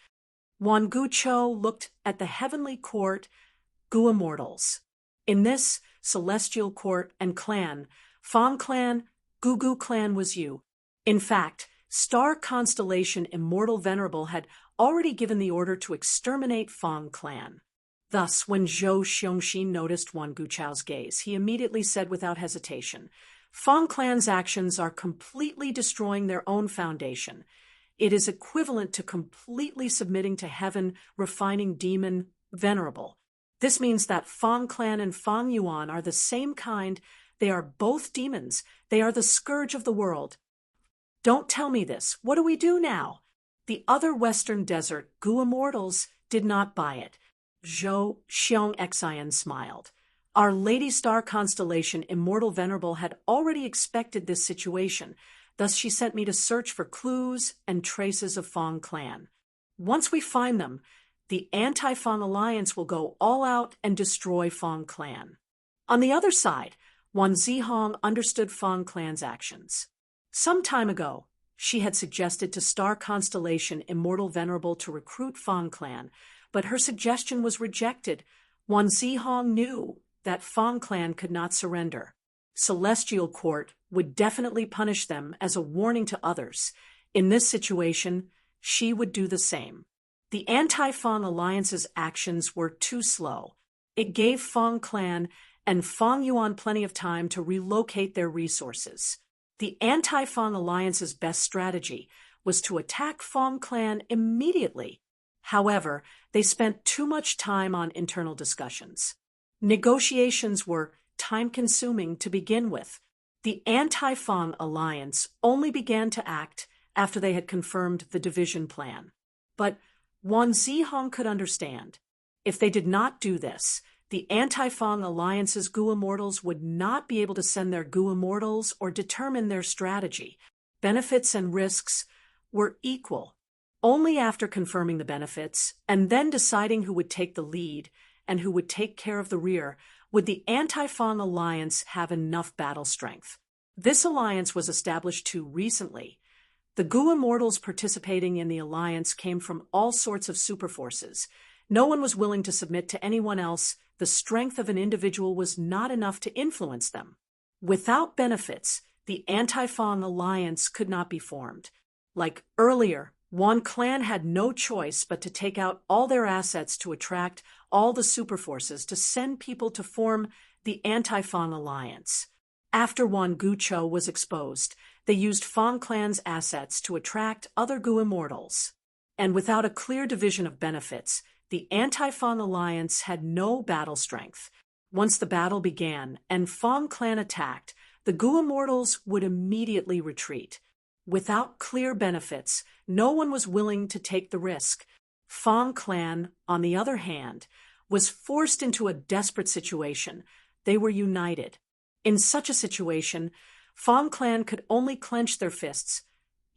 Wan Gucho looked at the heavenly court Gu immortals. In this celestial court and clan, Fang clan, Gu clan was you. In fact, Star Constellation Immortal Venerable had already given the order to exterminate Fang clan. Thus, when Zhou Xiongxin noticed Wan Gucho's gaze, he immediately said without hesitation, Fang clan's actions are completely destroying their own foundation. It is equivalent to completely submitting to heaven, refining demon, Venerable. This means that Fang clan and Fang Yuan are the same kind. They are both demons. They are the scourge of the world. Don't tell me this. What do we do now? The other Western Desert Gu immortals did not buy it. Zhou Xiongxian smiled. Our Lady Star Constellation Immortal Venerable had already expected this situation, thus she sent me to search for clues and traces of Fang clan. Once we find them, the anti-Fang alliance will go all out and destroy Fang clan. On the other side, Wan Zihong understood Fang clan's actions. Some time ago, she had suggested to Star Constellation Immortal Venerable to recruit Fang clan, but her suggestion was rejected. Wan Zihong knew that Fang clan could not surrender. Celestial Court would definitely punish them as a warning to others. In this situation, she would do the same. The anti-Fang alliance's actions were too slow. It gave Fang clan and Fang Yuan plenty of time to relocate their resources. The anti-Fang alliance's best strategy was to attack Fang clan immediately. However, they spent too much time on internal discussions. Negotiations were time-consuming to begin with. The anti-Fang alliance only began to act after they had confirmed the division plan. But Wan Zihong could understand. If they did not do this, the anti-Fang alliance's Gu Immortals would not be able to send their Gu Immortals or determine their strategy. Benefits and risks were equal. Only after confirming the benefits and then deciding who would take the lead and who would take care of the rear would the anti-Fang alliance have enough battle strength. This alliance was established too recently. The Gu Immortals participating in the alliance came from all sorts of superforces. No one was willing to submit to anyone else. The strength of an individual was not enough to influence them. Without benefits, the anti-Fang alliance could not be formed. Like earlier, Wan clan had no choice but to take out all their assets to attract all the superforces to send people to form the anti-Fang alliance. After Wan Gucho was exposed, they used Fang clan's assets to attract other Gu Immortals. And without a clear division of benefits, the anti-Fang alliance had no battle strength. Once the battle began and Fang clan attacked, the Gu Immortals would immediately retreat. Without clear benefits, no one was willing to take the risk. Fang clan, on the other hand, was forced into a desperate situation. They were united. In such a situation, Fang clan could only clench their fists.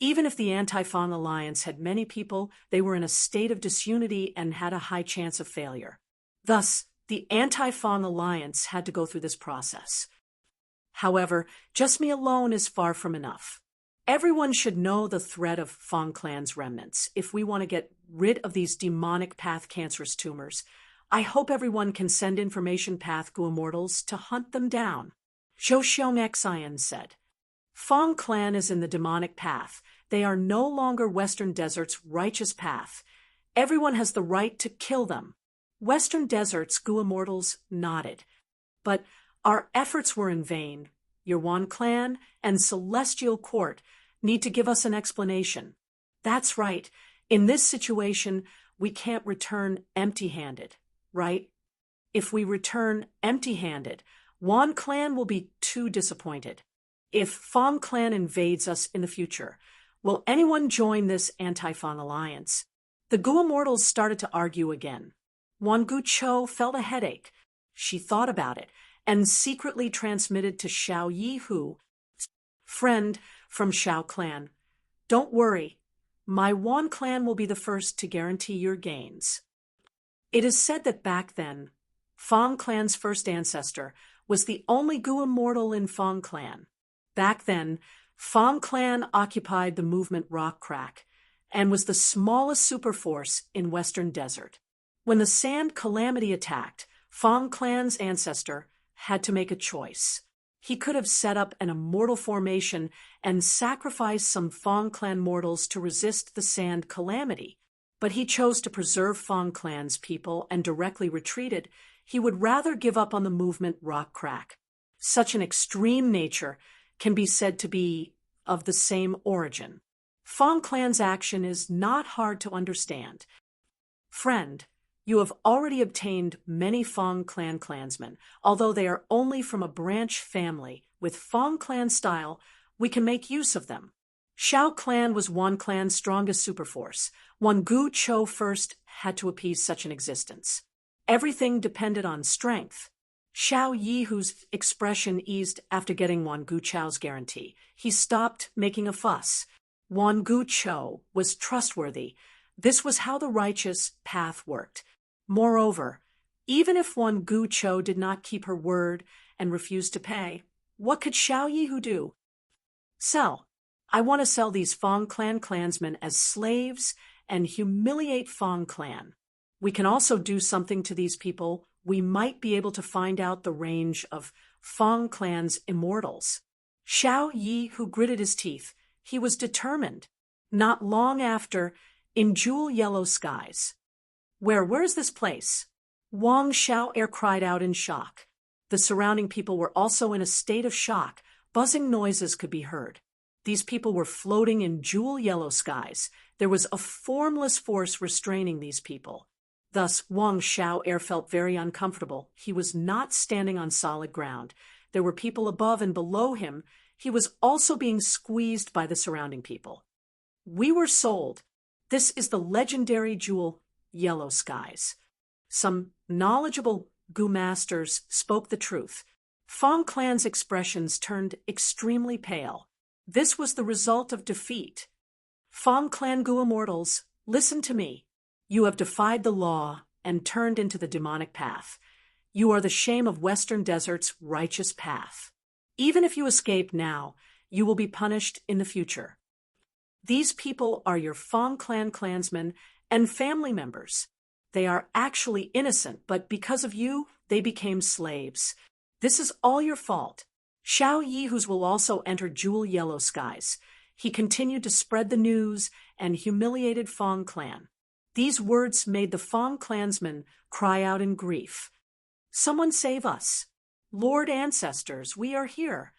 Even if the anti-Fang alliance had many people, they were in a state of disunity and had a high chance of failure. Thus, the anti-Fang alliance had to go through this process. However, just me alone is far from enough. Everyone should know the threat of Fang clan's remnants if we want to get rid of these demonic path cancerous tumors. I hope everyone can send information path Gu Immortals to hunt them down. Zhou Xiong Xian said. Fang clan is in the demonic path. They are no longer Western Desert's righteous path. Everyone has the right to kill them. Western Desert's Gu Immortals nodded. But our efforts were in vain. Your Wan clan and Celestial Court need to give us an explanation. That's right. In this situation, we can't return empty-handed, right? If we return empty-handed, Wan clan will be too disappointed. If Fang clan invades us in the future, will anyone join this anti-Fang alliance? The Gu Immortals started to argue again. Wan Gucho felt a headache. She thought about it and secretly transmitted to Xiao Yihu, friend from Xiao clan. Don't worry, my Wan clan will be the first to guarantee your gains. It is said that back then, Fang clan's first ancestor was the only Gu Immortal in Fang clan. Back then, Fang clan occupied the movement Rock Crack and was the smallest superforce in Western Desert. When the Sand Calamity attacked, Fang clan's ancestor had to make a choice. He could have set up an immortal formation and sacrificed some Fang clan mortals to resist the Sand Calamity, but he chose to preserve Fang clan's people and directly retreated. He would rather give up on the movement Rock Crack. Such an extreme nature can be said to be of the same origin. Fang clan's action is not hard to understand. Friend, you have already obtained many Fang clan clansmen. Although they are only from a branch family with Fang clan style, we can make use of them. Xiao clan was Wan clan's strongest superforce. Wan Gucho first had to appease such an existence. Everything depended on strength. Xiao Yihu's expression eased after getting Wan Gucho's guarantee. He stopped making a fuss. Wan Gucho was trustworthy. This was how the righteous path worked. Moreover, even if Wan Gucho did not keep her word and refused to pay, what could Xiao Yihu do? Sell. I want to sell these Fang clan clansmen as slaves and humiliate Fang clan. We can also do something to these people we might be able to find out the range of Fong clan's immortals. Xiao Yi, who gritted his teeth, he was determined. Not long after, in jewel yellow skies. Where's this place? Wang Xiao'er cried out in shock. The surrounding people were also in a state of shock. Buzzing noises could be heard. These people were floating in jewel yellow skies. There was a formless force restraining these people. Thus, Wang Xiao'er felt very uncomfortable. He was not standing on solid ground. There were people above and below him. He was also being squeezed by the surrounding people. We were sold. This is the legendary jewel yellow skies. Some knowledgeable Gu masters spoke the truth. Fong clan's expressions turned extremely pale. This was the result of defeat. Fong clan Gu immortals, listen to me. You have defied the law and turned into the demonic path. You are the shame of Western Desert's righteous path. Even if you escape now, you will be punished in the future. These people are your Fong clan clansmen and family members. They are actually innocent, but because of you, they became slaves. This is all your fault. Xiao Yi, whose will also enter jewel yellow skies. He continued to spread the news and humiliated Fong clan. These words made the Fong clansmen cry out in grief. Someone save us. Lord ancestors, we are here.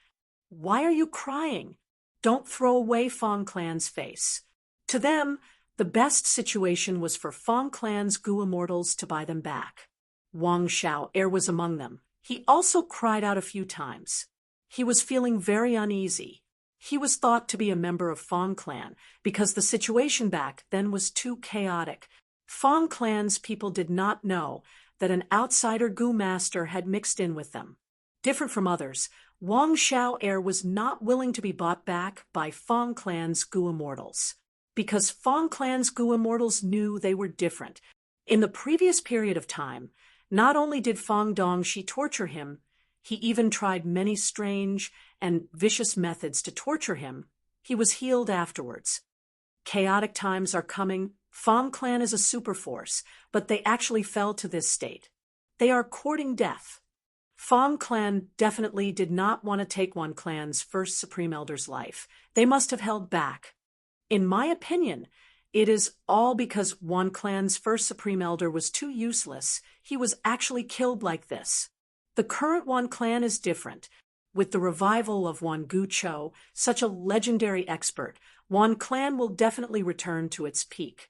Why are you crying? Don't throw away Fong clan's face. To them, the best situation was for Fong clan's Gu immortals to buy them back. Wang Xiao'er was among them. He also cried out a few times. He was feeling very uneasy. He was thought to be a member of Fong clan because the situation back then was too chaotic. Fong clan's people did not know that an outsider Gu master had mixed in with them. Different from others, Wang Xiao'er was not willing to be bought back by Fong clan's Gu immortals. Because Fong clan's Gu immortals knew they were different. In the previous period of time, not only did Fong Dongxi torture him, he even tried many strange and vicious methods to torture him. He was healed afterwards. Chaotic times are coming. Fong clan is a superforce, but they actually fell to this state. They are courting death. Fong clan definitely did not want to take one clan's first Supreme Elder's life. They must have held back. In my opinion, it is all because one clan's first Supreme Elder was too useless. He was actually killed like this. The current One clan is different. With the revival of One Gu Cho, such a legendary expert, One clan will definitely return to its peak.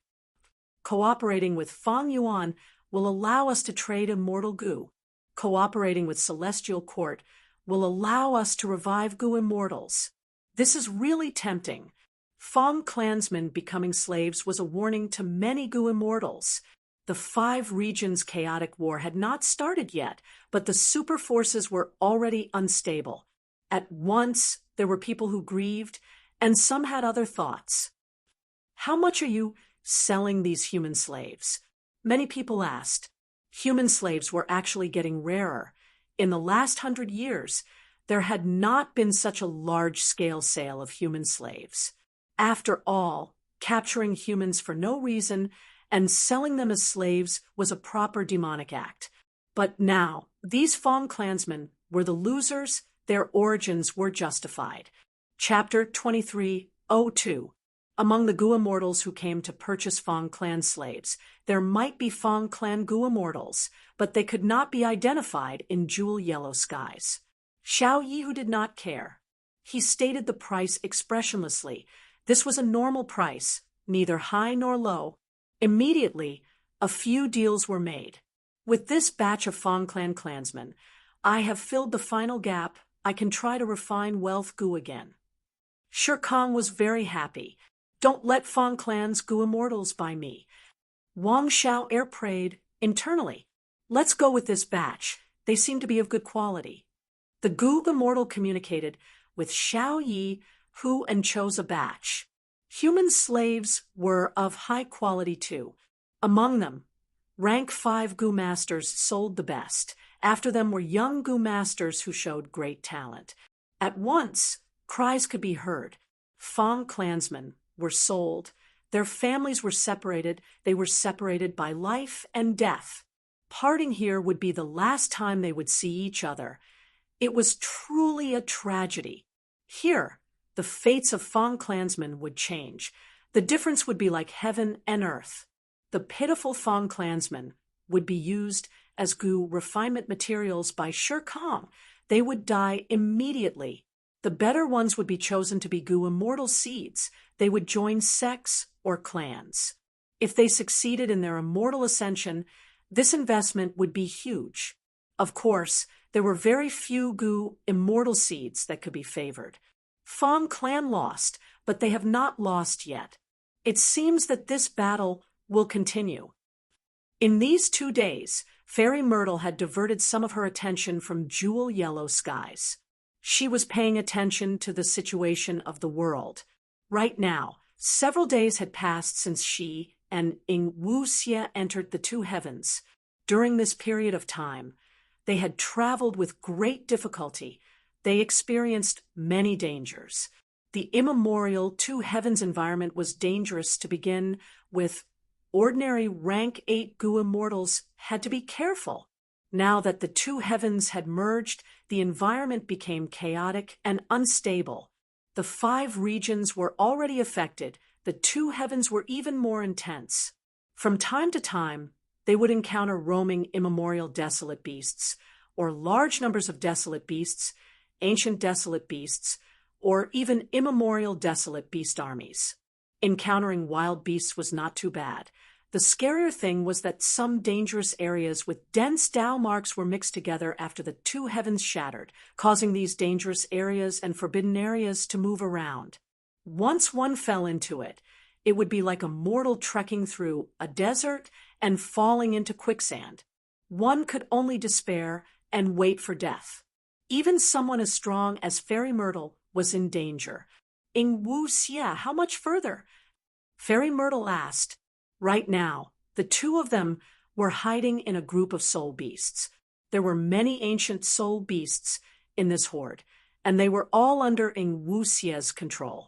Cooperating with Fong Yuan will allow us to trade immortal Gu. Cooperating with Celestial Court will allow us to revive Gu immortals. This is really tempting. Fong clansmen becoming slaves was a warning to many Gu immortals. The 5 regions' chaotic war had not started yet, but the super forces were already unstable. At once, there were people who grieved, and some had other thoughts. How much are you selling these human slaves? Many people asked. Human slaves were actually getting rarer. In the last 100 years, there had not been such a large-scale sale of human slaves. After all, capturing humans for no reason and selling them as slaves was a proper demonic act. But now, these Fong clansmen were the losers. Their origins were justified. Chapter 2302. Among the Gu immortals who came to purchase Fong clan slaves, there might be Fong clan Gu immortals, but they could not be identified in jewel yellow skies. Xiao Yi, who did not care. He stated the price expressionlessly. This was a normal price, neither high nor low. Immediately, a few deals were made. With this batch of Fong clan clansmen, I have filled the final gap. I can try to refine wealth Gu again. Shirkong was very happy. Don't let Fong clan's Gu immortals buy me. Wang Xiao'er prayed internally. Let's go with this batch. They seem to be of good quality. The Gu immortal communicated with Xiao Yi, who and chose a batch. Human slaves were of high quality too. Among them, rank 5 Gu masters sold the best. After them were young Gu masters who showed great talent. At once, cries could be heard. Fong clansmen were sold. Their families were separated. They were separated by life and death. Parting here would be the last time they would see each other. It was truly a tragedy. Here, the fates of Fong clansmen would change. The difference would be like heaven and earth. The pitiful Fong clansmen would be used as gu refinement materials by Shirkong. They would die immediately. The better ones would be chosen to be gu immortal seeds. They would join sects or clans. If they succeeded in their immortal ascension, this investment would be huge. Of course, there were very few gu immortal seeds that could be favored. Fong clan lost, but they have not lost yet. It seems that this battle will continue. In these 2 days, Fairy Myrtle had diverted some of her attention from jewel yellow skies. She was paying attention to the situation of the world. Right now, several days had passed since she and Ing Wuxia entered the 2 heavens. During this period of time, they had traveled with great difficulty. They experienced many dangers. The immemorial 2 heavens environment was dangerous to begin with. Ordinary rank 8 gu immortals had to be careful. Now that the 2 heavens had merged, the environment became chaotic and unstable. The 5 regions were already affected. The 2 heavens were even more intense. From time to time, they would encounter roaming immemorial desolate beasts, or large numbers of desolate beasts, ancient desolate beasts, or even immemorial desolate beast armies. Encountering wild beasts was not too bad. The scarier thing was that some dangerous areas with dense Dao marks were mixed together after the 2 heavens shattered, causing these dangerous areas and forbidden areas to move around. Once one fell into it, it would be like a mortal trekking through a desert and falling into quicksand. One could only despair and wait for death. Even someone as strong as Fairy Myrtle was in danger. Ing Wuxia, how much further? Fairy Myrtle asked. Right now, the 2 of them were hiding in a group of soul beasts. There were many ancient soul beasts in this horde, and they were all under Ing Wuxia's control.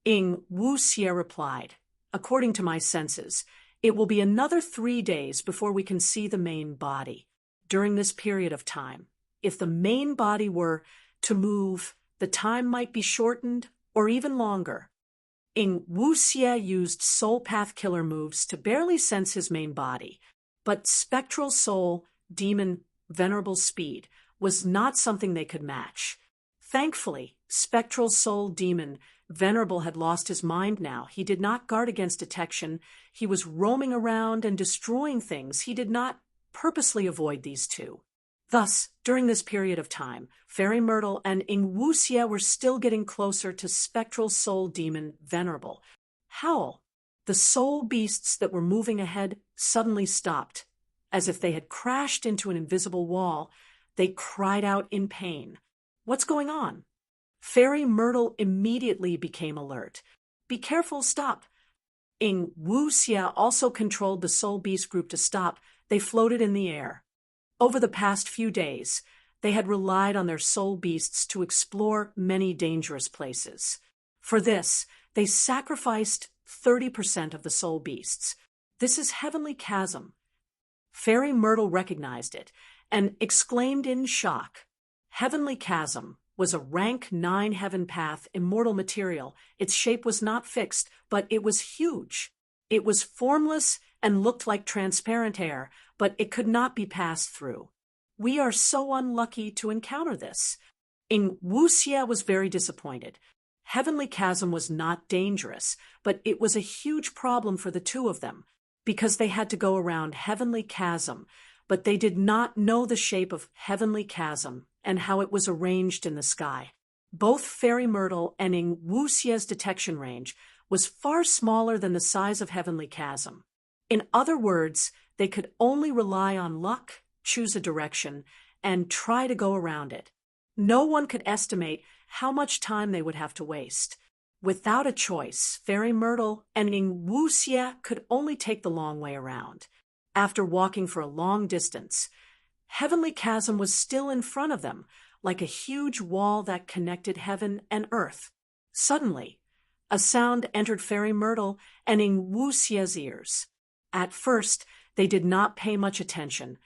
Ing Wuxia replied, according to my senses, it will be another 3 days before we can see the main body. During this period of time, if the main body were to move, the time might be shortened or even longer. Ing Wuxia used soul path killer moves to barely sense his main body, but spectral soul, demon, venerable speed was not something they could match. Thankfully, spectral soul demon Venerable had lost his mind now. He did not guard against detection. He was roaming around and destroying things. He did not purposely avoid these 2. Thus, during this period of time, Fairy Myrtle and Ing Wuxia were still getting closer to spectral soul demon Venerable. Howl! The soul beasts that were moving ahead suddenly stopped. As if they had crashed into an invisible wall, they cried out in pain. What's going on? Fairy Myrtle immediately became alert. Be careful, stop. Ing Wuxia also controlled the soul beast group to stop. They floated in the air. Over the past few days, they had relied on their soul beasts to explore many dangerous places. For this, they sacrificed 30% of the soul beasts. This is Heavenly Chasm. Fairy Myrtle recognized it and exclaimed in shock. Heavenly Chasm was a rank 9 heaven path immortal material. Its shape was not fixed, but it was huge. It was formless and looked like transparent air, but it could not be passed through. We are so unlucky to encounter this. Ing Wuxia was very disappointed. Heavenly Chasm was not dangerous, but it was a huge problem for the 2 of them, because they had to go around Heavenly Chasm, but they did not know the shape of Heavenly Chasm and how it was arranged in the sky. Both Fairy Myrtle and Ing Wuxia's detection range was far smaller than the size of Heavenly Chasm. In other words, they could only rely on luck, choose a direction, and try to go around it. No one could estimate how much time they would have to waste. Without a choice, Fairy Myrtle and Ing Wuxia could only take the long way around. After walking for a long distance, Heavenly Chasm was still in front of them, like a huge wall that connected heaven and earth. Suddenly, a sound entered Fairy Myrtle and Ing Wuxia's ears. At first, they did not pay much attention.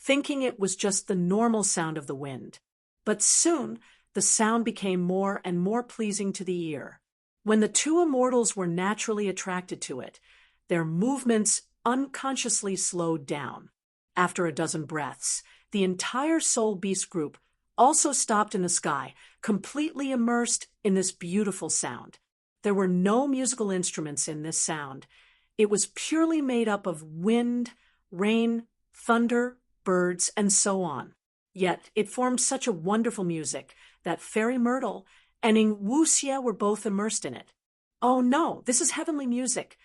thinking it was just the normal sound of the wind. But soon, the sound became more and more pleasing to the ear. When the two immortals were naturally attracted to it, their movements unconsciously slowed down. After a dozen breaths, the entire soul beast group also stopped in the sky, completely immersed in this beautiful sound. There were no musical instruments in this sound. It was purely made up of wind, rain, thunder, birds, and so on. Yet it formed such a wonderful music that Fairy Myrtle and Ingwusia were both immersed in it. Oh no, this is heavenly music.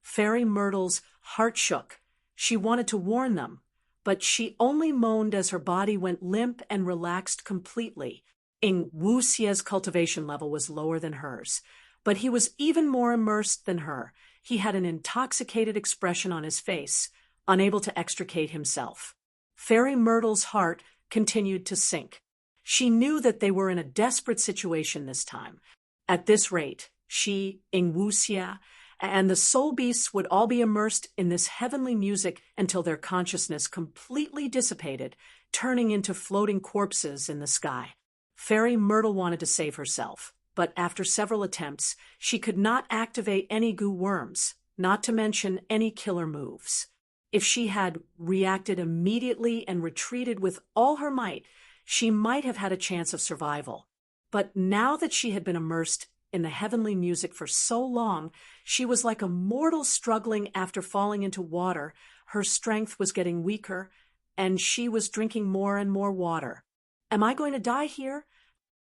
Fairy Myrtle's heart shook. She wanted to warn them, but she only moaned as her body went limp and relaxed completely. Ingwusia's cultivation level was lower than hers, but he was even more immersed than her. He had an intoxicated expression on his face, unable to extricate himself. Fairy Myrtle's heart continued to sink. She knew that they were in a desperate situation this time. At this rate, she, Ingwusia, and the soul beasts would all be immersed in this heavenly music until their consciousness completely dissipated, turning into floating corpses in the sky. Fairy Myrtle wanted to save herself, but after several attempts, she could not activate any goo worms, not to mention any killer moves. If she had reacted immediately and retreated with all her might, she might have had a chance of survival. But now that she had been immersed in the heavenly music for so long, she was like a mortal struggling after falling into water. Her strength was getting weaker, and she was drinking more and more water. Am I going to die here?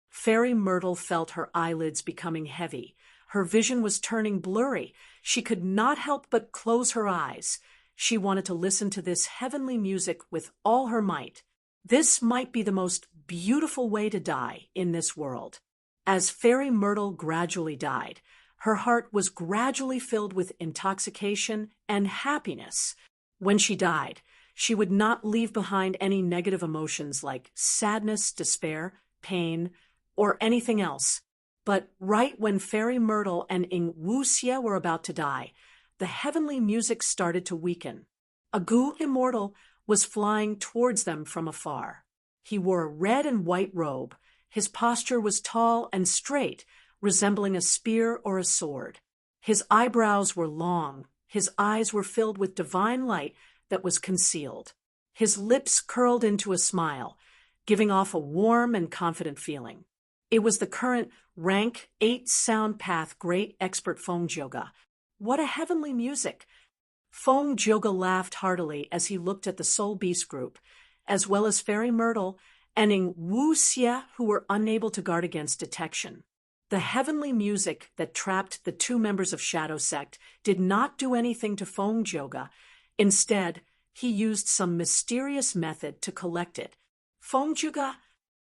Fairy Myrtle felt her eyelids becoming heavy. Her vision was turning blurry. She could not help but close her eyes. She wanted to listen to this heavenly music with all her might. This might be the most beautiful way to die in this world. As Fairy Myrtle gradually died, her heart was gradually filled with intoxication and happiness. When she died, she would not leave behind any negative emotions like sadness, despair, pain, or anything else. But right when Fairy Myrtle and Ingwusia were about to die, the heavenly music started to weaken. A goo immortal was flying towards them from afar. He wore a red and white robe. His posture was tall and straight, resembling a spear or a sword. His eyebrows were long. His eyes were filled with divine light that was concealed. His lips curled into a smile, giving off a warm and confident feeling. It was the current rank 8 sound path great expert Fongjoga. What a heavenly music! Fongjoga laughed heartily as he looked at the Soul Beast group, as well as Fairy Myrtle and Ingwusia, who were unable to guard against detection. The heavenly music that trapped the 2 members of Shadow Sect did not do anything to Fongjoga. Instead, he used some mysterious method to collect it. Fongjoga,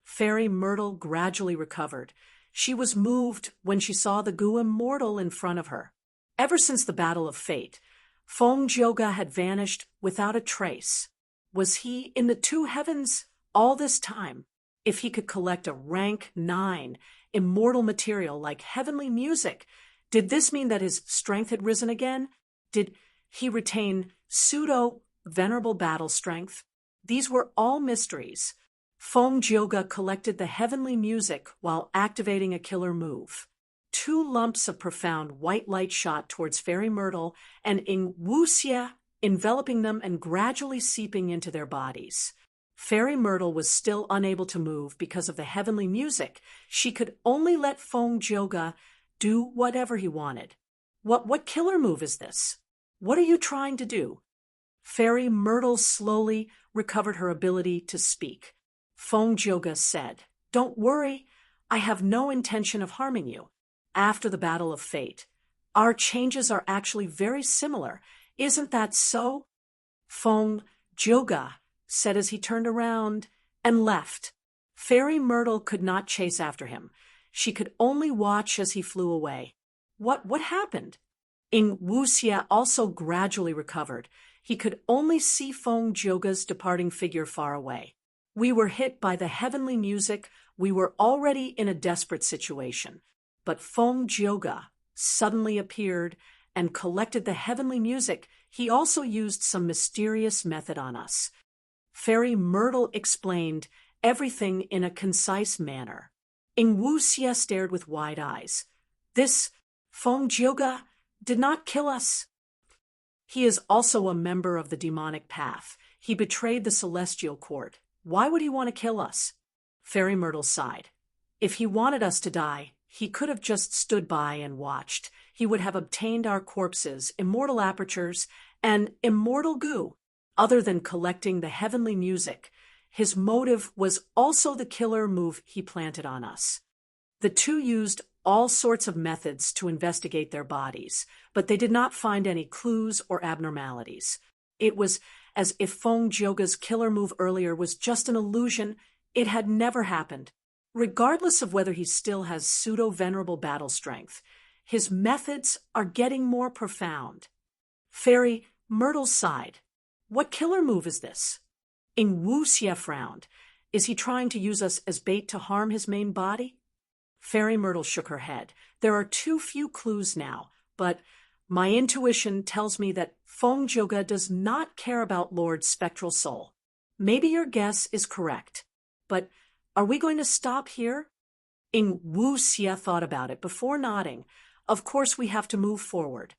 Fairy Myrtle gradually recovered. She was moved when she saw the goo immortal in front of her. Ever since the Battle of Fate, Fongjoga had vanished without a trace. Was he in the 2 heavens all this time? If he could collect a rank 9 immortal material like heavenly music, did this mean that his strength had risen again? Did he retain pseudo-venerable battle strength? These were all mysteries. Fongjoga collected the heavenly music while activating a killer move. 2 lumps of profound white light shot towards Fairy Myrtle and Ingwusia, enveloping them and gradually seeping into their bodies. Fairy Myrtle was still unable to move because of the heavenly music. She could only let Fongjoga do whatever he wanted. What killer move is this? What are you trying to do? Fairy Myrtle slowly recovered her ability to speak. Fongjoga said, "Don't worry, I have no intention of harming you. After the Battle of Fate, our changes are actually very similar. Isn't that so?" Fongjoga said as he turned around and left. Fairy Myrtle could not chase after him. She could only watch as he flew away. What happened? Ingwusia also gradually recovered. He could only see Fongjoga's departing figure far away. We were hit by the heavenly music. We were already in a desperate situation. But Fongjoga suddenly appeared and collected the heavenly music. He also used some mysterious method on us. Fairy Myrtle explained everything in a concise manner. Ing Wuxia stared with wide eyes. This Feng Jioga did not kill us. He is also a member of the demonic path. He betrayed the celestial court. Why would he want to kill us? Fairy Myrtle sighed. If he wanted us to die, he could have just stood by and watched. He would have obtained our corpses, immortal apertures, and immortal goo. Other than collecting the heavenly music, his motive was also the killer move he planted on us. The two used all sorts of methods to investigate their bodies, but they did not find any clues or abnormalities. It was as if Feng Jioga's killer move earlier was just an illusion. It had never happened. Regardless of whether he still has pseudo-venerable battle strength, his methods are getting more profound. Fairy Myrtle sighed. What killer move is this? Ing Wuxia frowned. Is he trying to use us as bait to harm his main body? Fairy Myrtle shook her head. There are too few clues now, but my intuition tells me that Feng Jioga does not care about Lord's spectral soul. Maybe your guess is correct, but are we going to stop here? Ing Wuxia thought about it before nodding. Of course we have to move forward.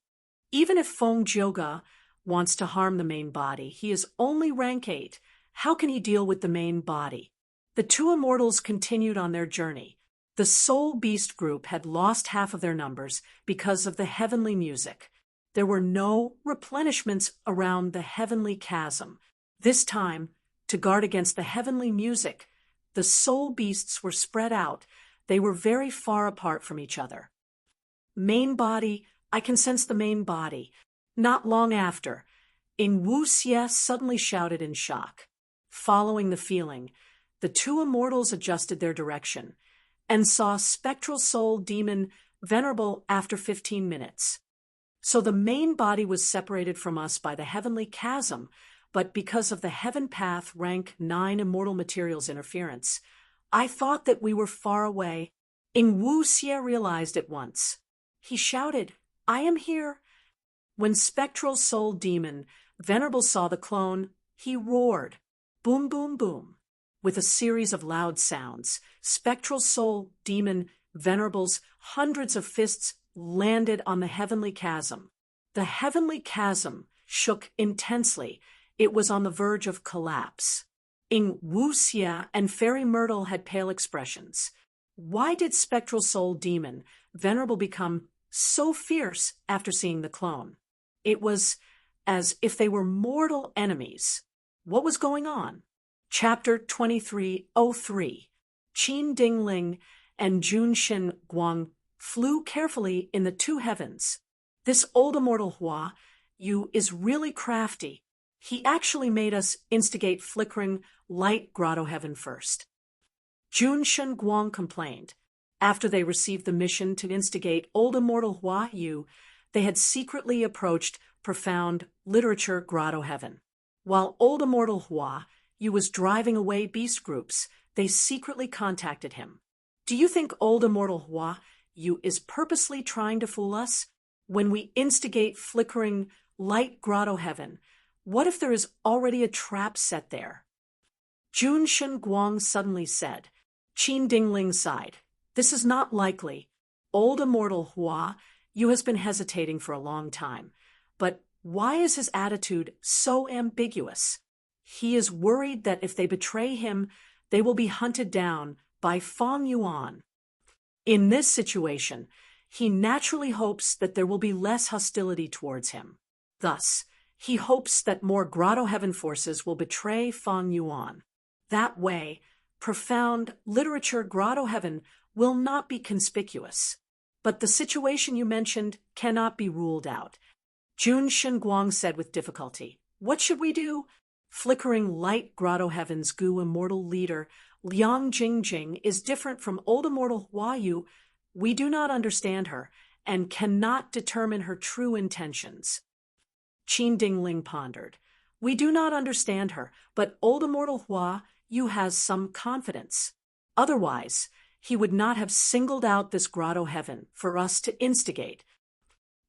Even if Feng Jioga wants to harm the main body, he is only rank 8. How can he deal with the main body? The two immortals continued on their journey. The Soul Beast group had lost half of their numbers because of the heavenly music. There were no replenishments around the heavenly chasm. This time, to guard against the heavenly music, the Soul Beasts were spread out. They were very far apart from each other. Main body, I can sense the main body. Not long after, Ing Wuxia suddenly shouted in shock. Following the feeling, the two immortals adjusted their direction and saw Spectral Soul Demon Venerable after 15 minutes. So the main body was separated from us by the heavenly chasm, but because of the Heaven Path rank 9 immortal materials interference, I thought that we were far away. Ing Wuxia realized at once. He shouted, I am here. When Spectral Soul Demon Venerable saw the clone, he roared, boom, boom, boom. With a series of loud sounds, Spectral Soul Demon Venerable's hundreds of fists landed on the heavenly chasm. The heavenly chasm shook intensely. It was on the verge of collapse. Ing Wuxia and Fairy Myrtle had pale expressions. Why did Spectral Soul Demon Venerable become so fierce after seeing the clone? It was as if they were mortal enemies. What was going on? Chapter 2303. Qin Dingling and Junshin Guang flew carefully in the two heavens. This old immortal Hua Yu is really crafty. He actually made us instigate flickering light grotto heaven first. Junshin Guang complained. After they received the mission to instigate old immortal Hua Yu, they had secretly approached profound literature grotto heaven. While old immortal Hua Yu was driving away beast groups, they secretly contacted him. Do you think old immortal Hua Yu is purposely trying to fool us? When we instigate flickering light grotto heaven, what if there is already a trap set there? Junshin Guang suddenly said. Qin Dingling sighed. This is not likely. Old immortal Hua Yu has been hesitating for a long time. But why is his attitude so ambiguous? He is worried that if they betray him, they will be hunted down by Feng Yuan. In this situation, he naturally hopes that there will be less hostility towards him. Thus, he hopes that more grotto heaven forces will betray Feng Yuan. That way, profound literature grotto heaven will not be conspicuous. But the situation you mentioned cannot be ruled out. Junshin Guang said with difficulty. What should we do? Flickering light grotto heaven's goo immortal leader, Liang Jingjing, is different from old immortal Hua Yu. We do not understand her and cannot determine her true intentions. Qin Dingling pondered. We do not understand her, but old immortal Hua Yu has some confidence. Otherwise, he would not have singled out this grotto heaven for us to instigate.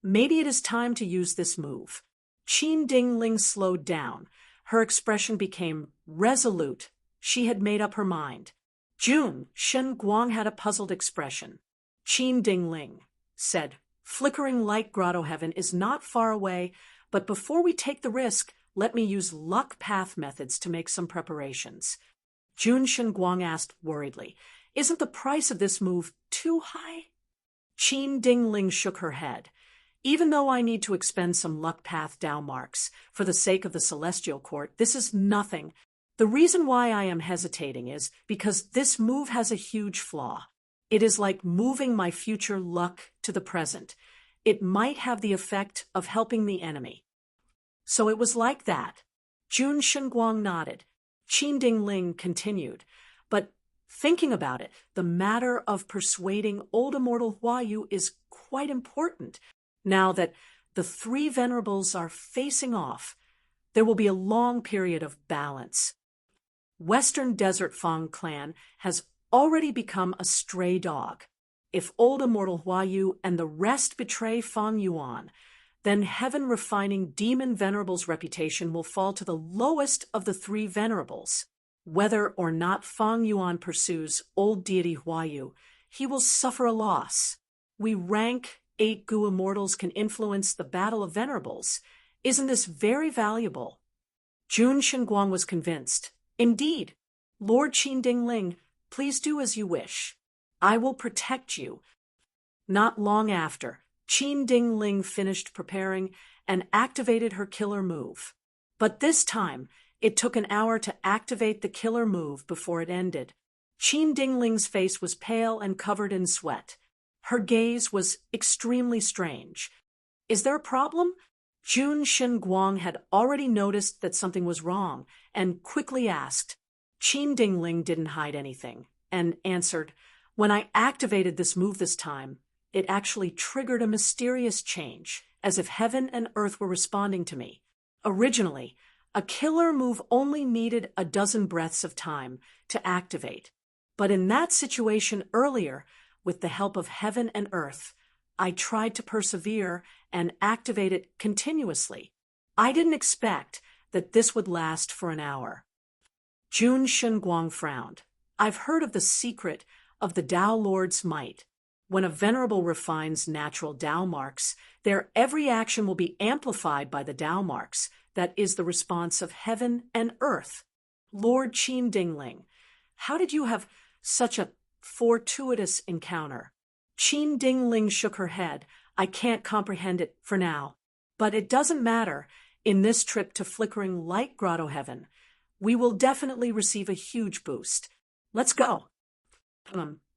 Maybe it is time to use this move. Qin Dingling slowed down. Her expression became resolute, she had made up her mind. Jun Shen Guang had a puzzled expression. Qin Dingling said, "Flickering light grotto heaven is not far away, but before we take the risk, let me use luck path methods to make some preparations." Jun Shen Guang asked worriedly, "Isn't the price of this move too high?" Qin Dingling shook her head. "Even though I need to expend some luck path Dao marks for the sake of the Celestial Court, this is nothing. The reason why I am hesitating is because this move has a huge flaw. It is like moving my future luck to the present. It might have the effect of helping the enemy." "So it was like that." Jun Shenguang nodded. Qin Dingling continued, "But thinking about it, the matter of persuading old immortal Huayu is quite important. Now that the three venerables are facing off, there will be a long period of balance. Western Desert Fang clan has already become a stray dog. If old immortal Huayu and the rest betray Fang Yuan, then heaven-refining demon venerable's reputation will fall to the lowest of the three venerables. Whether or not Fang Yuan pursues old deity Huayu, he will suffer a loss. We rank 8 Gu immortals can influence the battle of venerables. Isn't this very valuable?" Jun Shenguang was convinced. "Indeed. Lord Qin Dingling, please do as you wish. I will protect you." Not long after, Qin Dingling finished preparing and activated her killer move. But this time, it took an hour to activate the killer move before it ended. Qin Dingling's face was pale and covered in sweat. Her gaze was extremely strange. "Is there a problem?" Jun Shenguang had already noticed that something was wrong and quickly asked. Qin Dingling didn't hide anything and answered, "When I activated this move this time, it actually triggered a mysterious change, as if heaven and earth were responding to me. Originally, a killer move only needed a dozen breaths of time to activate. But in that situation earlier, with the help of heaven and earth, I tried to persevere and activate it continuously. I didn't expect that this would last for an hour." Jun Shenguang frowned. "I've heard of the secret of the Tao Lord's might. When a venerable refines natural Tao marks, their every action will be amplified by the Tao marks. That is the response of heaven and earth. Lord Qin Dingling, how did you have such a fortuitous encounter?" Qin Dingling shook her head. "I can't comprehend it for now. But it doesn't matter. In this trip to Flickering Light Grotto Heaven, we will definitely receive a huge boost. Let's go."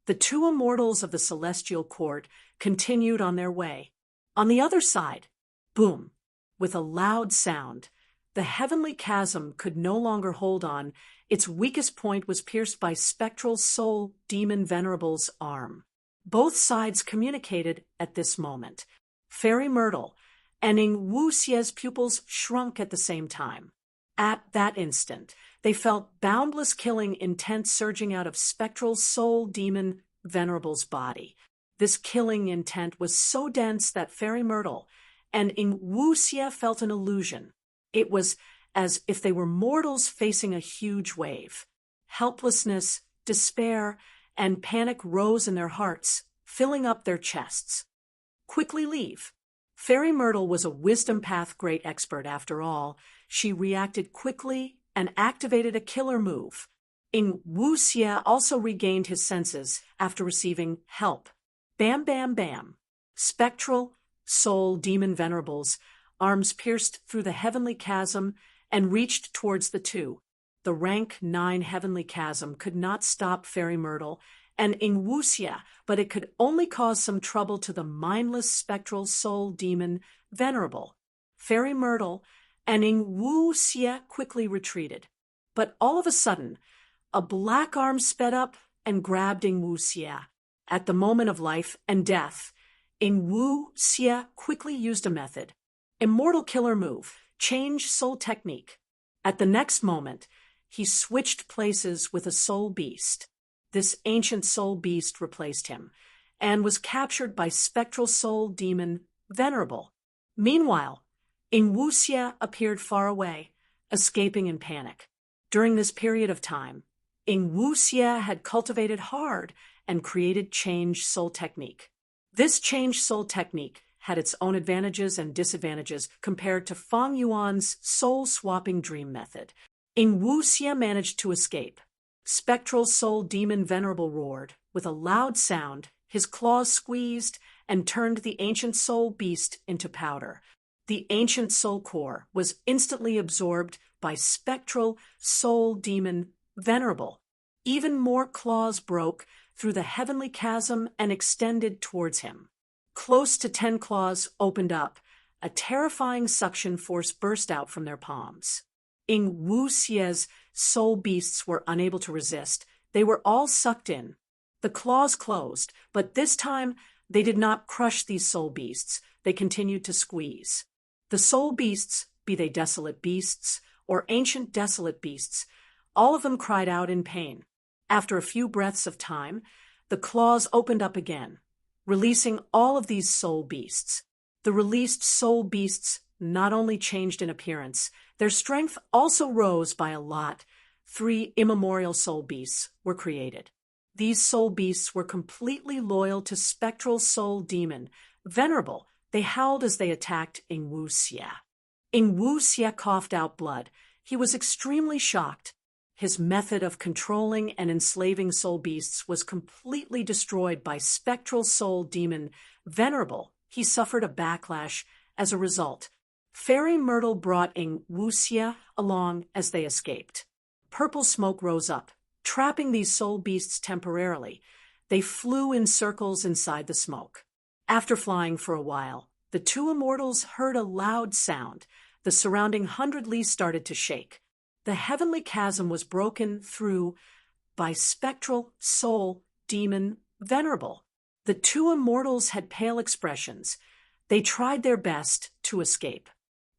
The two immortals of the Celestial Court continued on their way. On the other side, boom, with a loud sound, the heavenly chasm could no longer hold on. Its weakest point was pierced by spectral soul demon venerable's arm. Both sides communicated at this moment. Fairy Myrtle and Ing Wu Xie's pupils shrunk at the same time. At that instant, they felt boundless killing intent surging out of spectral soul demon venerable's body. This killing intent was so dense that Fairy Myrtle and Ing Wu Xie felt an illusion. It was as if they were mortals facing a huge wave. Helplessness, despair, and panic rose in their hearts, filling up their chests. "Quickly leave." Fairy Myrtle was a wisdom path great expert after all. She reacted quickly and activated a killer move. Ing Wu Xie also regained his senses after receiving help. Bam, bam, bam. Spectral soul demon venerables, arms pierced through the heavenly chasm and reached towards the two. The rank 9 heavenly chasm could not stop Fairy Myrtle and Ing Wu Xie, but it could only cause some trouble to the mindless spectral soul demon venerable. Fairy Myrtle and Ing Wu Xie quickly retreated. But all of a sudden, a black arm sped up and grabbed Ing Wu Xie. At the moment of life and death, Ing Wu Xie quickly used a method. Immortal killer move, change soul technique. At the next moment, he switched places with a soul beast. This ancient soul beast replaced him and was captured by spectral soul demon Venerable. Meanwhile, Ing Wu Xie appeared far away, escaping in panic. During this period of time, Ing Wuxia had cultivated hard and created change soul technique. This change soul technique had its own advantages and disadvantages compared to Feng Yuan's soul-swapping dream method. Ing Wuxia managed to escape. Spectral soul demon Venerable roared. With a loud sound, his claws squeezed and turned the ancient soul beast into powder. The ancient soul core was instantly absorbed by spectral soul demon Venerable. Even more claws broke through the heavenly chasm and extended towards him. Close to 10 claws opened up. A terrifying suction force burst out from their palms. Ing Wuxia's soul beasts were unable to resist. They were all sucked in. The claws closed, but this time they did not crush these soul beasts. They continued to squeeze. The soul beasts, be they desolate beasts or ancient desolate beasts, all of them cried out in pain. After a few breaths of time, the claws opened up again, releasing all of these soul beasts. The released soul beasts not only changed in appearance, their strength also rose by a lot. 3 immemorial soul beasts were created. These soul beasts were completely loyal to spectral soul demon Venerable. They howled as they attacked Ing Wuxia. Ing Wuxia coughed out blood. He was extremely shocked. His method of controlling and enslaving soul beasts was completely destroyed by spectral soul demon Venerable. He suffered a backlash as a result. Fairy Myrtle brought Ing Wuxia along as they escaped. Purple smoke rose up, trapping these soul beasts temporarily. They flew in circles inside the smoke. After flying for a while, the 2 immortals heard a loud sound. The surrounding 100 Li started to shake. The heavenly chasm was broken through by spectral soul demon Venerable. The 2 immortals had pale expressions. They tried their best to escape.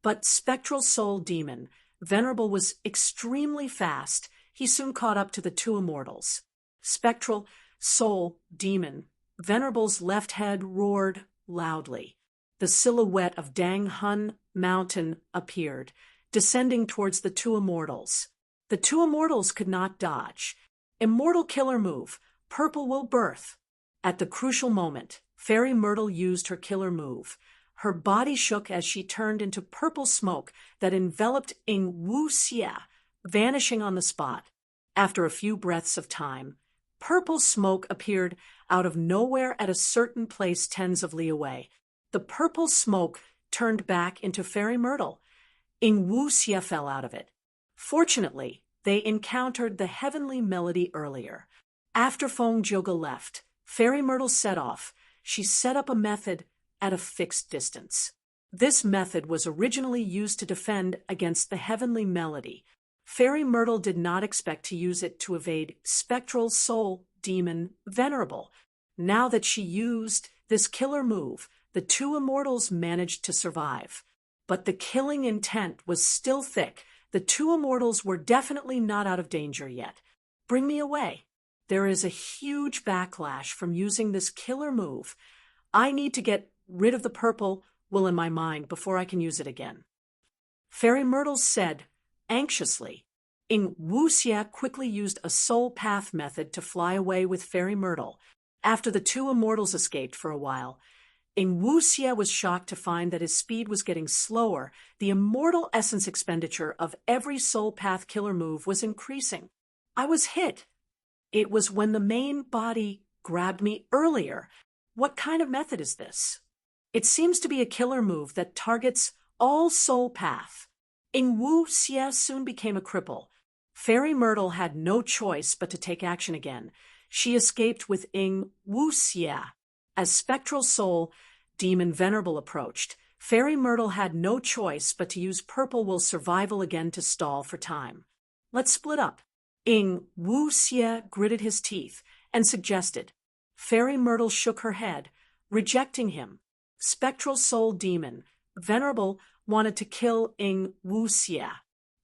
But spectral soul demon Venerable was extremely fast. He soon caught up to the 2 immortals. Spectral soul demon Venerable's left head roared loudly. The silhouette of Dang Hun Mountain appeared, descending towards the 2 immortals. The 2 immortals could not dodge. Immortal killer move, Purple will birth. At the crucial moment, Fairy Myrtle used her killer move. Her body shook as she turned into purple smoke that enveloped Ing Wuxia, vanishing on the spot. After a few breaths of time, purple smoke appeared out of nowhere at a certain place tens of li away. The purple smoke turned back into Fairy Myrtle. Ing Wuxia fell out of it. Fortunately, they encountered the heavenly melody earlier. After Feng Joga left, Fairy Myrtle set off. She set up a method at a fixed distance. This method was originally used to defend against the heavenly melody. Fairy Myrtle did not expect to use it to evade spectral soul demon Venerable. Now that she used this killer move, the 2 immortals managed to survive. But the killing intent was still thick. The 2 immortals were definitely not out of danger yet. Bring me away. There is a huge backlash from using this killer move. I need to get rid of the purple will in my mind before I can use it again. Fairy Myrtle said anxiously. Ing Wuxia quickly used a soul path method to fly away with Fairy Myrtle. After the 2 immortals escaped for a while, Ing Wuxia was shocked to find that his speed was getting slower. The immortal essence expenditure of every soul path killer move was increasing. I was hit. It was when the main body grabbed me earlier. What kind of method is this? It seems to be a killer move that targets all soul path. Ing Wuxia soon became a cripple. Fairy Myrtle had no choice but to take action again. She escaped with Ing Wuxia. As spectral soul demon Venerable approached, Fairy Myrtle had no choice but to use Purple will survival again to stall for time. Let's split up. Ing Wuxia gritted his teeth and suggested. Fairy Myrtle shook her head, rejecting him. Spectral soul demon Venerable wanted to kill Ing Wuxia.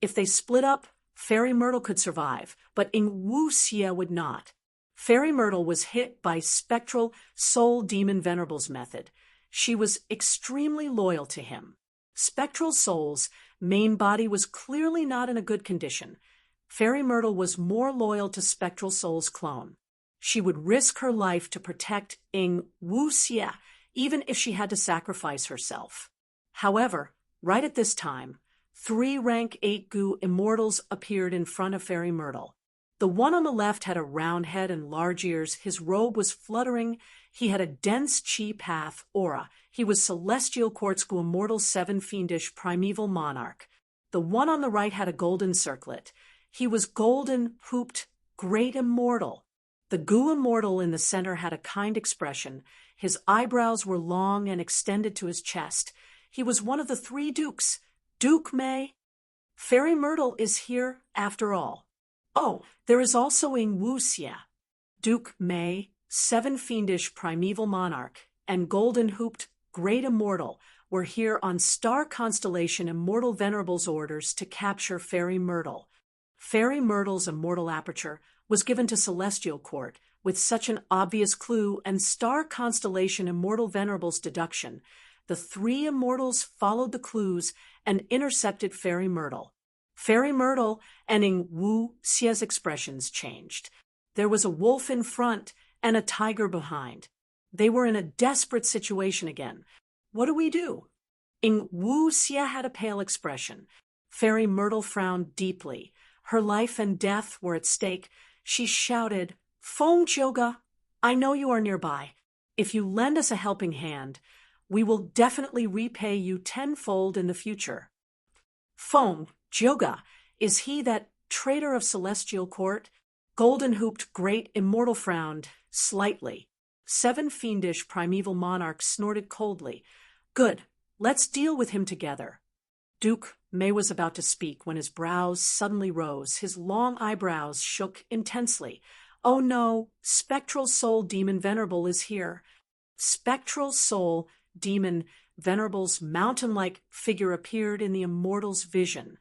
If they split up, Fairy Myrtle could survive, but Ing Wuxia would not. Fairy Myrtle was hit by spectral soul demon Venerable's method. She was extremely loyal to him. Spectral soul's main body was clearly not in a good condition. Fairy Myrtle was more loyal to Spectral Soul's clone. She would risk her life to protect Ing Wuxia, even if she had to sacrifice herself. However, right at this time, 3 rank 8 Gu immortals appeared in front of Fairy Myrtle. The one on the left had a round head and large ears, his robe was fluttering, he had a dense chi path aura, he was Celestial Quartz Gu Immortal 7 Fiendish Primeval Monarch. The one on the right had a golden circlet, he was Golden Hooped Great Immortal. The Gu Immortal in the center had a kind expression, his eyebrows were long and extended to his chest. He was one of the 3 dukes, Duke Mei. Fairy Myrtle is here after all. Oh, there is also Ing Wuxia. Duke Mei, 7 Fiendish Primeval Monarch, and Golden Hooped Great Immortal were here on Star Constellation Immortal Venerable's orders to capture Fairy Myrtle. Fairy Myrtle's immortal aperture was given to Celestial Court with such an obvious clue, and Star Constellation Immortal Venerable's deduction. The 3 immortals followed the clues and intercepted Fairy Myrtle. Fairy Myrtle and Ing Wuxia's expressions changed. There was a wolf in front and a tiger behind. They were in a desperate situation again. What do we do? Ing Wuxia had a pale expression. Fairy Myrtle frowned deeply. Her life and death were at stake. She shouted, "Feng Joga, I know you are nearby. If you lend us a helping hand, we will definitely repay you tenfold in the future." Feng Joga, is he that traitor of Celestial Court? Golden Hooped Great Immortal frowned slightly. 7 Fiendish Primeval Monarchs snorted coldly. Good, let's deal with him together. Duke Mei was about to speak when his brows suddenly rose, his long eyebrows shook intensely. Oh no, Spectral Soul Demon Venerable is here. Spectral Soul Demon Venerable's mountain-like figure appeared in the immortal's vision.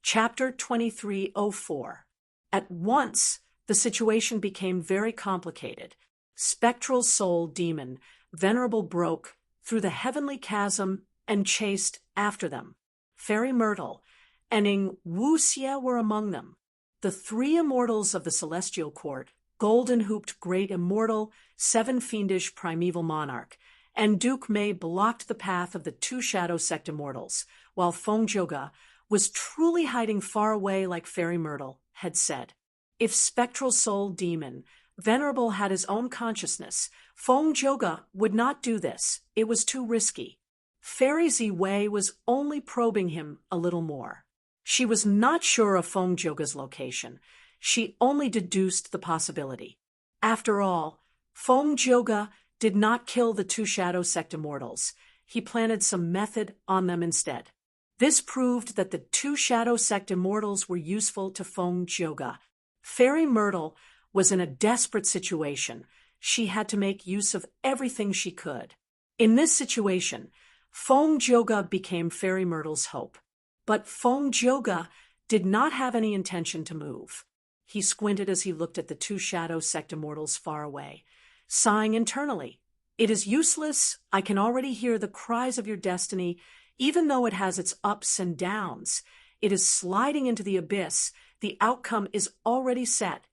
Chapter 2304. At once, the situation became very complicated. Spectral Soul Demon Venerable broke through the heavenly chasm and chased after them. Fairy Myrtle and Ing Wuxia were among them. The 3 immortals of the Celestial Court, Golden Hooped Great Immortal, 7 Fiendish Primeval Monarch, and Duke Mei blocked the path of the 2 Shadow Sect immortals, while Feng Joga was truly hiding far away like Fairy Myrtle had said. If Spectral Soul Demon Venerable had his own consciousness, Feng Joga would not do this. It was too risky. Fairy Ziwei was only probing him a little more. She was not sure of Feng Joga's location. She only deduced the possibility. After all, Feng Joga did not kill the 2 Shadow Sect immortals. He planted some method on them instead. This proved that the 2 Shadow Sect immortals were useful to Feng Joga. Fairy Myrtle was in a desperate situation. She had to make use of everything she could. In this situation, Feng Joga became Fairy Myrtle's hope. But Feng Joga did not have any intention to move. He squinted as he looked at the 2 Shadow Sect immortals far away, sighing internally. It is useless. I can already hear the cries of your destiny, even though it has its ups and downs. It is sliding into the abyss. The outcome is already set.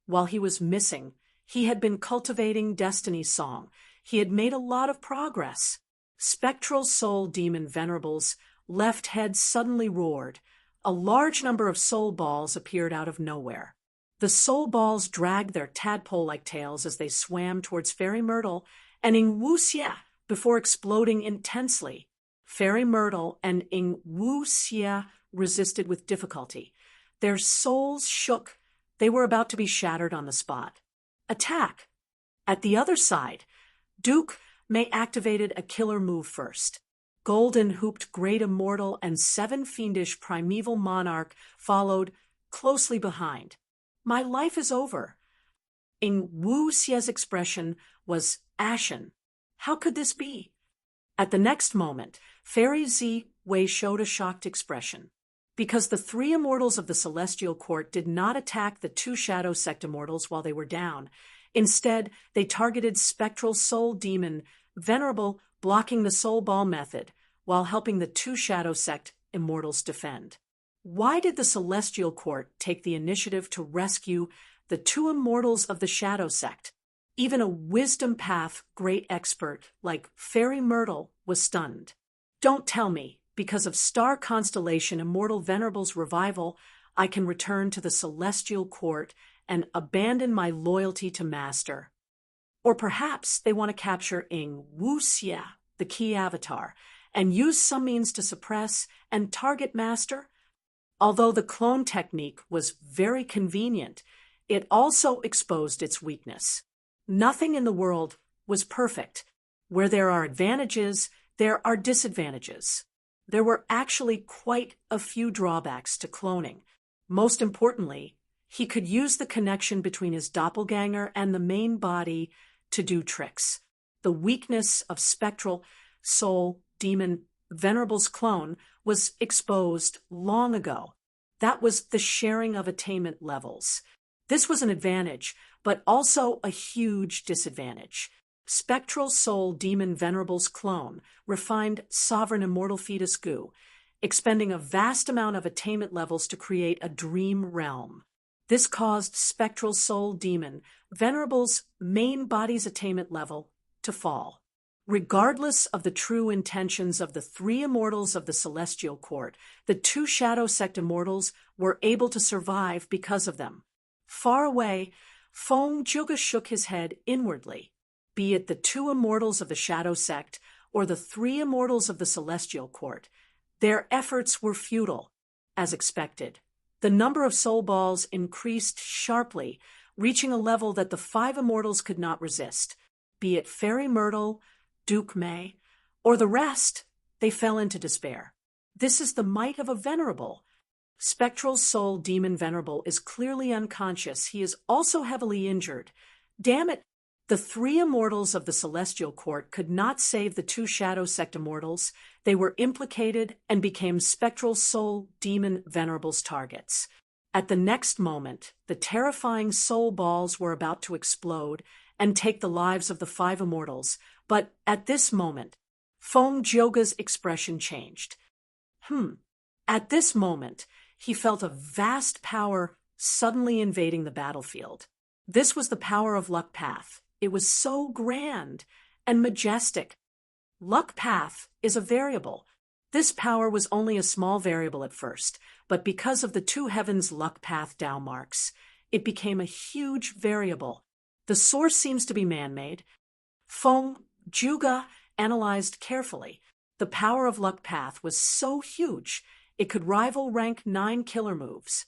While he was missing, he had been cultivating Destiny's Song. He had made a lot of progress. Spectral Soul Demon Venerable's left head suddenly roared. A large number of soul balls appeared out of nowhere. The soul balls dragged their tadpole-like tails as they swam towards Fairy Myrtle and Ing Wuxia before exploding intensely. Fairy Myrtle and Ing Wuxia resisted with difficulty. Their souls shook. They were about to be shattered on the spot. Attack! At the other side, Duke Mei activated a killer move first. Golden Hooped Great Immortal and 7 Fiendish Primeval Monarch followed closely behind. My life is over. Ing Wuxia's expression was ashen. How could this be? At the next moment, Fairy Ziwei showed a shocked expression. Because the 3 immortals of the Celestial Court did not attack the 2 Shadow Sect immortals while they were down. Instead, they targeted Spectral Soul Demon Venerable, blocking the Soul Ball method, while helping the 2 Shadow Sect immortals defend. Why did the Celestial Court take the initiative to rescue the two immortals of the Shadow Sect? Even a wisdom path great expert like Fairy Myrtle was stunned. Don't tell me, because of star constellation Immortal Venerable's revival, I can return to the Celestial Court and abandon my loyalty to Master. Or perhaps they want to capture Ing Wuxia, the key avatar, and use some means to suppress and target Master. Although the clone technique was very convenient, it also exposed its weakness. Nothing in the world was perfect. Where there are advantages, there are disadvantages. There were actually quite a few drawbacks to cloning. Most importantly, he could use the connection between his doppelganger and the main body to do tricks. The weakness of Spectral Soul Demon Venerable's clone was exposed long ago. That was the sharing of attainment levels. This was an advantage, but also a huge disadvantage. Spectral Soul Demon Venerable's clone refined Sovereign Immortal Fetus goo, expending a vast amount of attainment levels to create a dream realm. This caused Spectral Soul Demon Venerable's main body's attainment level to fall. Regardless of the true intentions of the three immortals of the Celestial Court, the two Shadow Sect immortals were able to survive because of them. Far away, Feng Juga shook his head inwardly. Be it the two immortals of the Shadow Sect or the three immortals of the Celestial Court, their efforts were futile, as expected. The number of soul balls increased sharply, reaching a level that the five immortals could not resist. Be it Fairy Myrtle, Duke May, or the rest, they fell into despair. This is the might of a venerable. Spectral Soul Demon Venerable is clearly unconscious. He is also heavily injured. Damn it! The three immortals of the Celestial Court could not save the two Shadow Sect immortals. They were implicated and became Spectral Soul Demon Venerable's targets. At the next moment, the terrifying soul balls were about to explode and take the lives of the five immortals. But at this moment, Feng Joga's expression changed. At this moment, he felt a vast power suddenly invading the battlefield. This was the power of Luck Path. It was so grand and majestic. Luck Path is a variable. This power was only a small variable at first, but because of the two heavens Luck Path Tao marks, it became a huge variable. The source seems to be man-made. Feng Juga analyzed carefully. The power of Luck Path was so huge, it could rival rank 9 killer moves.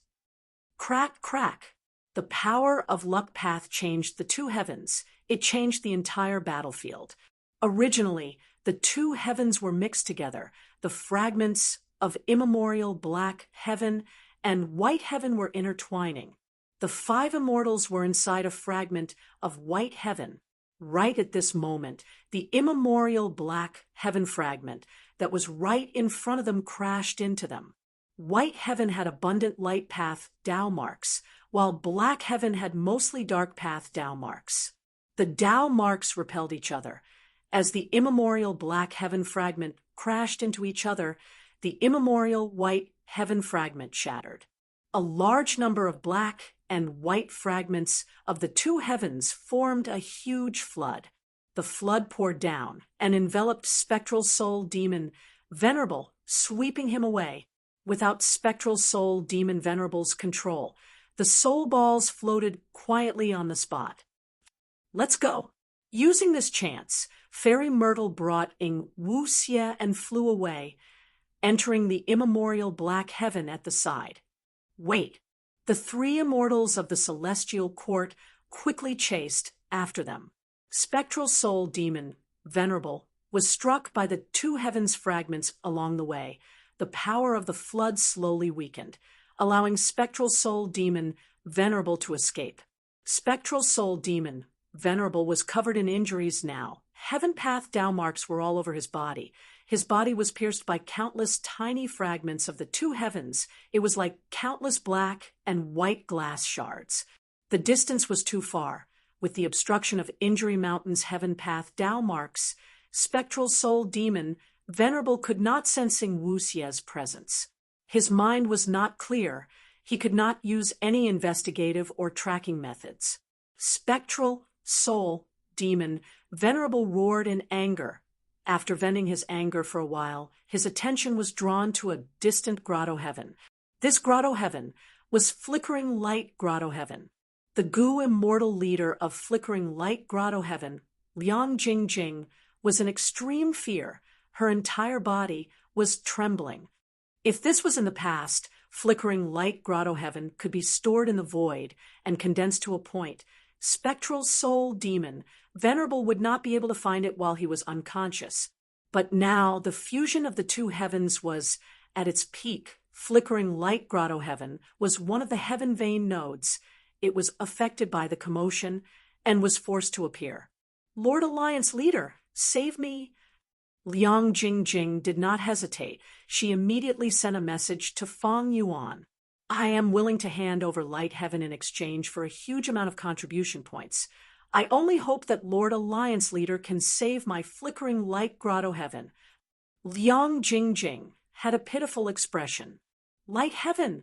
Crack, crack. The power of Luck Path changed the two heavens. It changed the entire battlefield. Originally, the two heavens were mixed together. The fragments of immemorial black heaven and white heaven were intertwining. The five immortals were inside a fragment of white heaven. Right at this moment, the immemorial black heaven fragment that was right in front of them crashed into them. White heaven had abundant light path Tao marks, while black heaven had mostly dark path Tao marks. The Tao marks repelled each other. As the immemorial black heaven fragment crashed into each other, the immemorial white heaven fragment shattered. A large number of black and white fragments of the two heavens formed a huge flood. The flood poured down and enveloped Spectral Soul Demon Venerable, sweeping him away. Without Spectral Soul Demon Venerable's control, the soul balls floated quietly on the spot. Let's go. Using this chance, Fairy Myrtle brought Ing Wuxia and flew away, entering the immemorial black heaven at the side. Wait. The three immortals of the Celestial Court quickly chased after them. Spectral Soul Demon Venerable was struck by the two heavens fragments along the way. The power of the flood slowly weakened, allowing Spectral Soul Demon Venerable to escape. Spectral Soul Demon Venerable was covered in injuries now. Heaven path Tao marks were all over his body. His body was pierced by countless tiny fragments of the two heavens. It was like countless black and white glass shards. The distance was too far. With the obstruction of Injury Mountain's heaven path Tao marks, Spectral Soul Demon Venerable could not sense Wuxia's presence. His mind was not clear. He could not use any investigative or tracking methods. Spectral soul demon Venerable roared in anger. After venting his anger for a while, his attention was drawn to a distant grotto heaven. This grotto heaven was Flickering Light Grotto Heaven. The Gu immortal leader of Flickering Light Grotto Heaven, Liang Jingjing, was in extreme fear. Her entire body was trembling. If this was in the past, Flickering Light Grotto Heaven could be stored in the void and condensed to a point. Spectral soul demon Venerable would not be able to find it while he was unconscious. But now the fusion of the two heavens was at its peak. Flickering Light Grotto Heaven was one of the heaven vein nodes. It was affected by the commotion and was forced to appear. Lord Alliance Leader, save me. Liang Jingjing did not hesitate. She immediately sent a message to Fang Yuan. I am willing to hand over Light Heaven in exchange for a huge amount of contribution points. I only hope that Lord Alliance Leader can save my Flickering Light Grotto Heaven. Liang Jingjing had a pitiful expression. Light Heaven!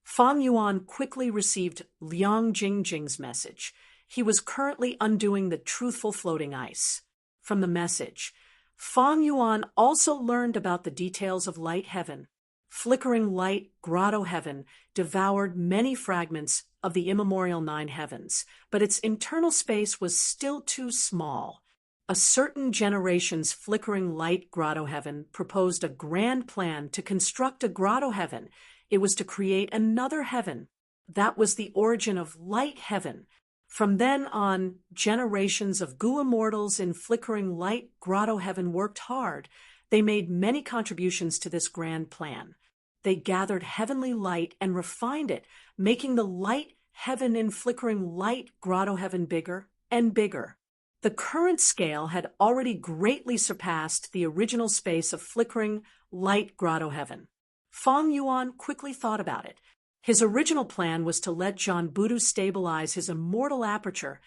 Fang Yuan quickly received Liang Jingjing's message. He was currently undoing the truthful floating ice. From the message, Fang Yuan also learned about the details of Light Heaven. Flickering Light Grotto Heaven devoured many fragments of the immemorial nine heavens, but its internal space was still too small. A certain generation's Flickering Light Grotto Heaven proposed a grand plan to construct a grotto heaven. It was to create another heaven. That was the origin of Light Heaven. From then on, generations of Gu immortals in Flickering Light Grotto Heaven worked hard. They made many contributions to this grand plan. They gathered heavenly light and refined it, making the Light Heaven in Flickering Light Grotto Heaven bigger and bigger. The current scale had already greatly surpassed the original space of Flickering Light Grotto Heaven. Fang Yuan quickly thought about it. His original plan was to let John Budu stabilize his immortal aperture,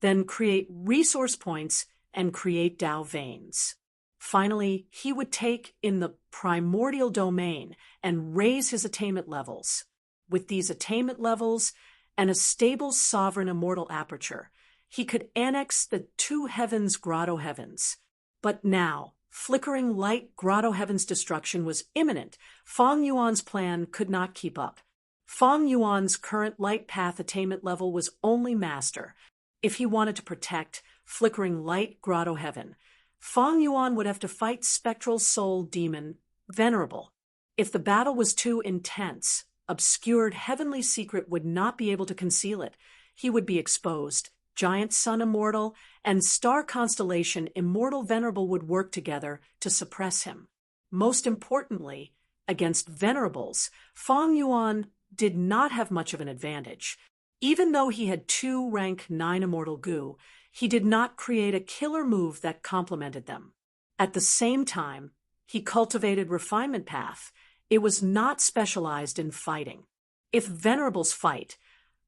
then create resource points and create Dao veins. Finally, he would take in the primordial domain and raise his attainment levels. With these attainment levels and a stable sovereign immortal aperture, he could annex the two heavens grotto heavens. But now, Flickering Light Grotto Heaven's destruction was imminent. Fang Yuan's plan could not keep up. Fang Yuan's current light path attainment level was only master. If he wanted to protect Flickering Light Grotto Heaven, Fang Yuan would have to fight Spectral Soul Demon Venerable. If the battle was too intense, obscured heavenly secret would not be able to conceal it. He would be exposed. Giant Sun Immortal and Star Constellation Immortal Venerable would work together to suppress him. Most importantly, against Venerables, Fang Yuan did not have much of an advantage. Even though he had 2 rank 9 Immortal Gu, he did not create a killer move that complemented them. At the same time, he cultivated Refinement Path. It was not specialized in fighting. If Venerables fight,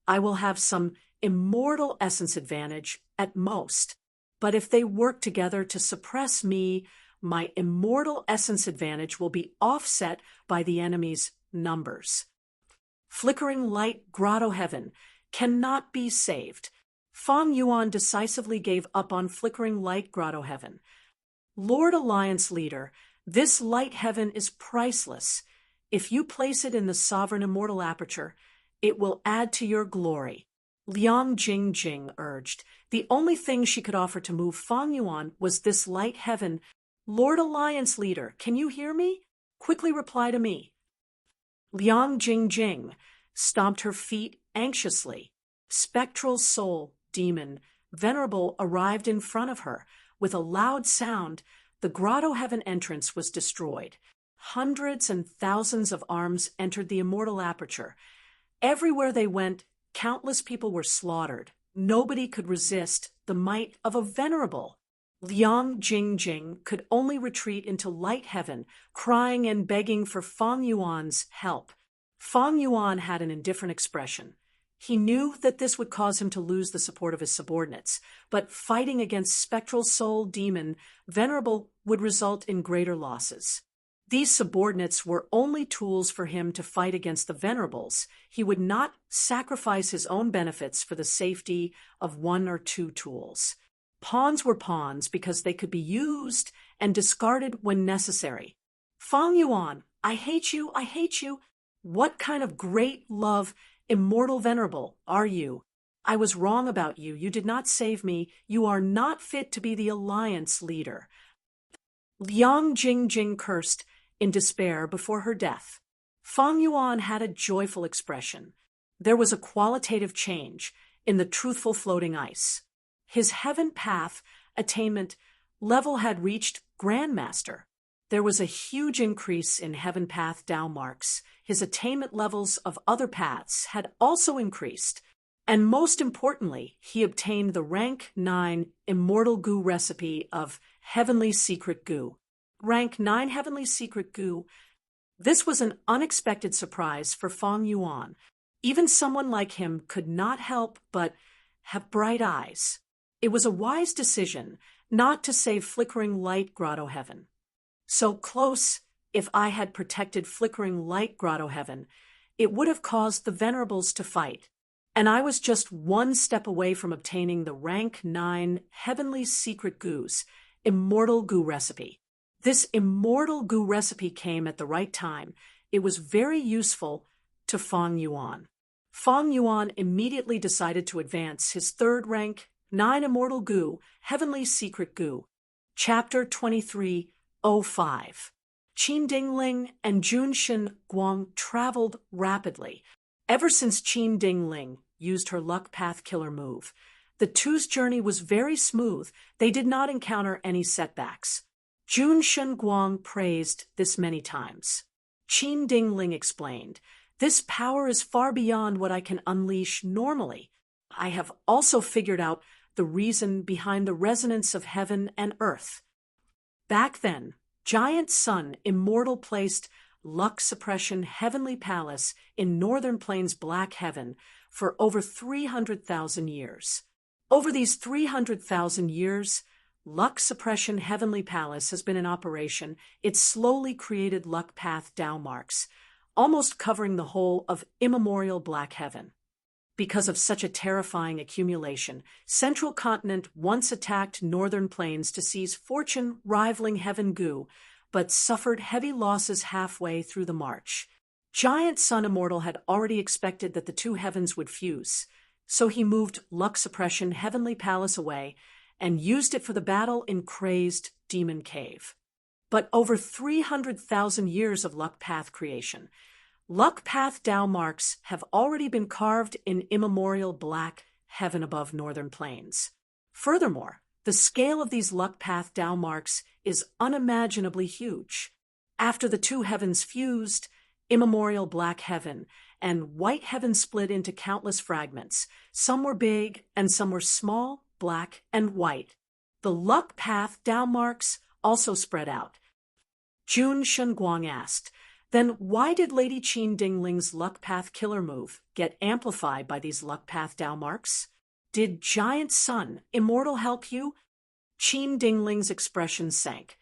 I will have some immortal essence advantage at most. But if they work together to suppress me, my immortal essence advantage will be offset by the enemy's numbers. Flickering Light Grotto Heaven cannot be saved. Fang Yuan decisively gave up on Flickering Light Grotto Heaven. Lord Alliance Leader, this Light Heaven is priceless. If you place it in the Sovereign Immortal Aperture, it will add to your glory. Liang Jingjing urged. The only thing she could offer to move Fang Yuan was this Light Heaven. Lord Alliance Leader, can you hear me? Quickly reply to me. Liang Jingjing stomped her feet anxiously. Spectral Soul Demon Venerable arrived in front of her. With a loud sound, the Grotto Heaven entrance was destroyed. Hundreds and thousands of arms entered the immortal aperture. Everywhere they went, countless people were slaughtered. Nobody could resist the might of a Venerable. Liang Jingjing could only retreat into Light Heaven, crying and begging for Fang Yuan's help. Fang Yuan had an indifferent expression. He knew that this would cause him to lose the support of his subordinates, but fighting against Spectral Soul Demon Venerable would result in greater losses. These subordinates were only tools for him to fight against the venerables. He would not sacrifice his own benefits for the safety of one or two tools. Pawns were pawns because they could be used and discarded when necessary. Fang Yuan, I hate you, I hate you. What kind of great love, immortal venerable, are you? I was wrong about you. You did not save me. You are not fit to be the alliance leader. Liang Jingjing cursed in despair before her death. Fang Yuan had a joyful expression. There was a qualitative change in the truthful floating ice. His heaven path attainment level had reached Grandmaster. There was a huge increase in heaven path Tao marks. His attainment levels of other paths had also increased. And most importantly, he obtained the rank 9 immortal goo recipe of heavenly secret goo. Rank 9 heavenly secret goo. This was an unexpected surprise for Fang Yuan. Even someone like him could not help but have bright eyes. It was a wise decision not to save Flickering Light Grotto Heaven. So close, if I had protected Flickering Light Grotto Heaven, it would have caused the venerables to fight. And I was just one step away from obtaining the rank 9 heavenly secret goos, immortal goo recipe. This immortal goo recipe came at the right time. It was very useful to Fang Yuan. Fang Yuan immediately decided to advance his third rank 9 immortal goo, heavenly secret goo. Chapter 23:05. Qin Dingling and Junshin Guang traveled rapidly. Ever since Qin Dingling used her luck path killer move, the two's journey was very smooth. They did not encounter any setbacks. Junshin Guang praised this many times. Qin Dingling explained, "This power is far beyond what I can unleash normally. I have also figured out the reason behind the resonance of heaven and earth." Back then, Giant Sun Immortal placed Luck Suppression Heavenly Palace in Northern Plains Black Heaven for over 300,000 years. Over these 300,000 years, Luck Suppression Heavenly Palace has been in operation. It slowly created luck path Tao marks, almost covering the whole of immemorial Black Heaven. Because of such a terrifying accumulation, Central Continent once attacked Northern Plains to seize fortune rivaling Heaven Goo, but suffered heavy losses halfway through the march. Giant Sun Immortal had already expected that the two heavens would fuse, so he moved Luck Suppression Heavenly Palace away and used it for the battle in Crazed Demon Cave. But over 300,000 years of luck path creation, luck path Tao marks have already been carved in immemorial Black Heaven above Northern Plains. Furthermore, the scale of these luck path Tao marks is unimaginably huge. After the two heavens fused, immemorial Black Heaven and White Heaven split into countless fragments. Some were big and some were small, black, and white. The luck path Tao marks also spread out. Jun Shunguang asked, "Then why did Lady Qin Dingling's luck path killer move get amplified by these luck path Tao marks? Did Giant Sun Immortal help you?" Qin Dingling's expression sank.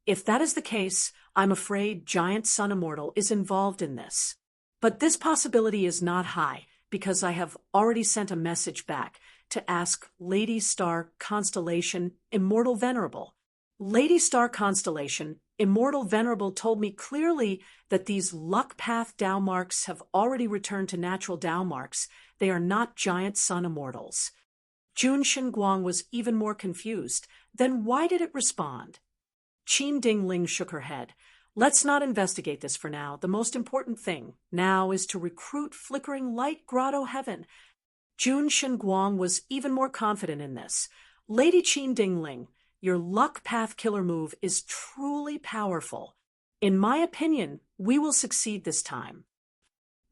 "If that is the case, I'm afraid Giant Sun Immortal is involved in this. But this possibility is not high, because I have already sent a message back to ask Lady Star Constellation Immortal Venerable. Lady Star Constellation Immortal Venerable told me clearly that these luck path Tao marks have already returned to natural Tao marks. They are not Giant Sun Immortals." Jun Guang was even more confused. Then why did it respond? Qin Dingling shook her head. "Let's not investigate this for now. The most important thing now is to recruit Flickering Light Grotto Heaven." Jun Guang was even more confident in this. "Lady Qin Dingling, your luck path killer move is truly powerful. In my opinion, we will succeed this time."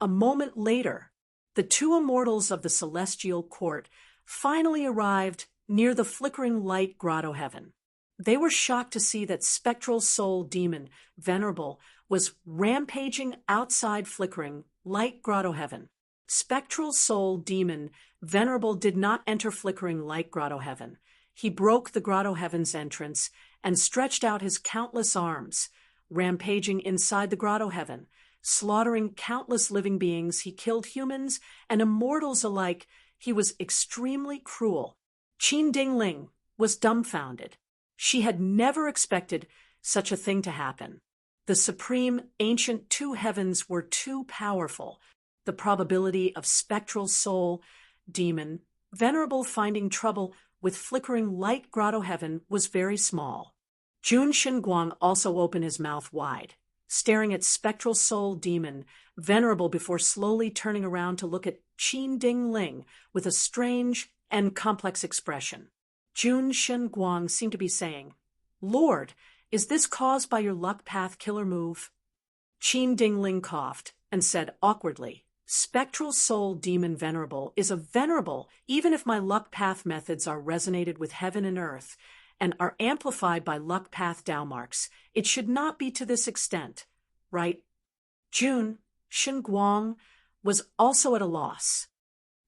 A moment later, the two immortals of the Celestial Court finally arrived near the Flickering Light Grotto Heaven. They were shocked to see that Spectral Soul Demon Venerable was rampaging outside Flickering Light Grotto Heaven. Spectral Soul Demon Venerable did not enter Flickering Light Grotto Heaven. He broke the Grotto Heaven's entrance and stretched out his countless arms. rampaging inside the grotto heaven. Slaughtering countless living beings, he killed humans and immortals alike. He was extremely cruel. Qin Dingling was dumbfounded. She had never expected such a thing to happen. The supreme ancient two heavens were too powerful. The probability of spectral soul, demon, venerable finding trouble with flickering light grotto heaven was very small. Jun Shenguang also opened his mouth wide, staring at spectral soul demon, venerable, before slowly turning around to look at Qin Dingling with a strange and complex expression. Jun Shenguang seemed to be saying, "Lord, is this caused by your luck path killer move?" Qin Dingling coughed and said awkwardly, "Spectral soul demon venerable is a venerable even if my luck path methods are resonated with heaven and earth and are amplified by luck path Tao marks. It should not be to this extent, right?" Jun Shenguang was also at a loss.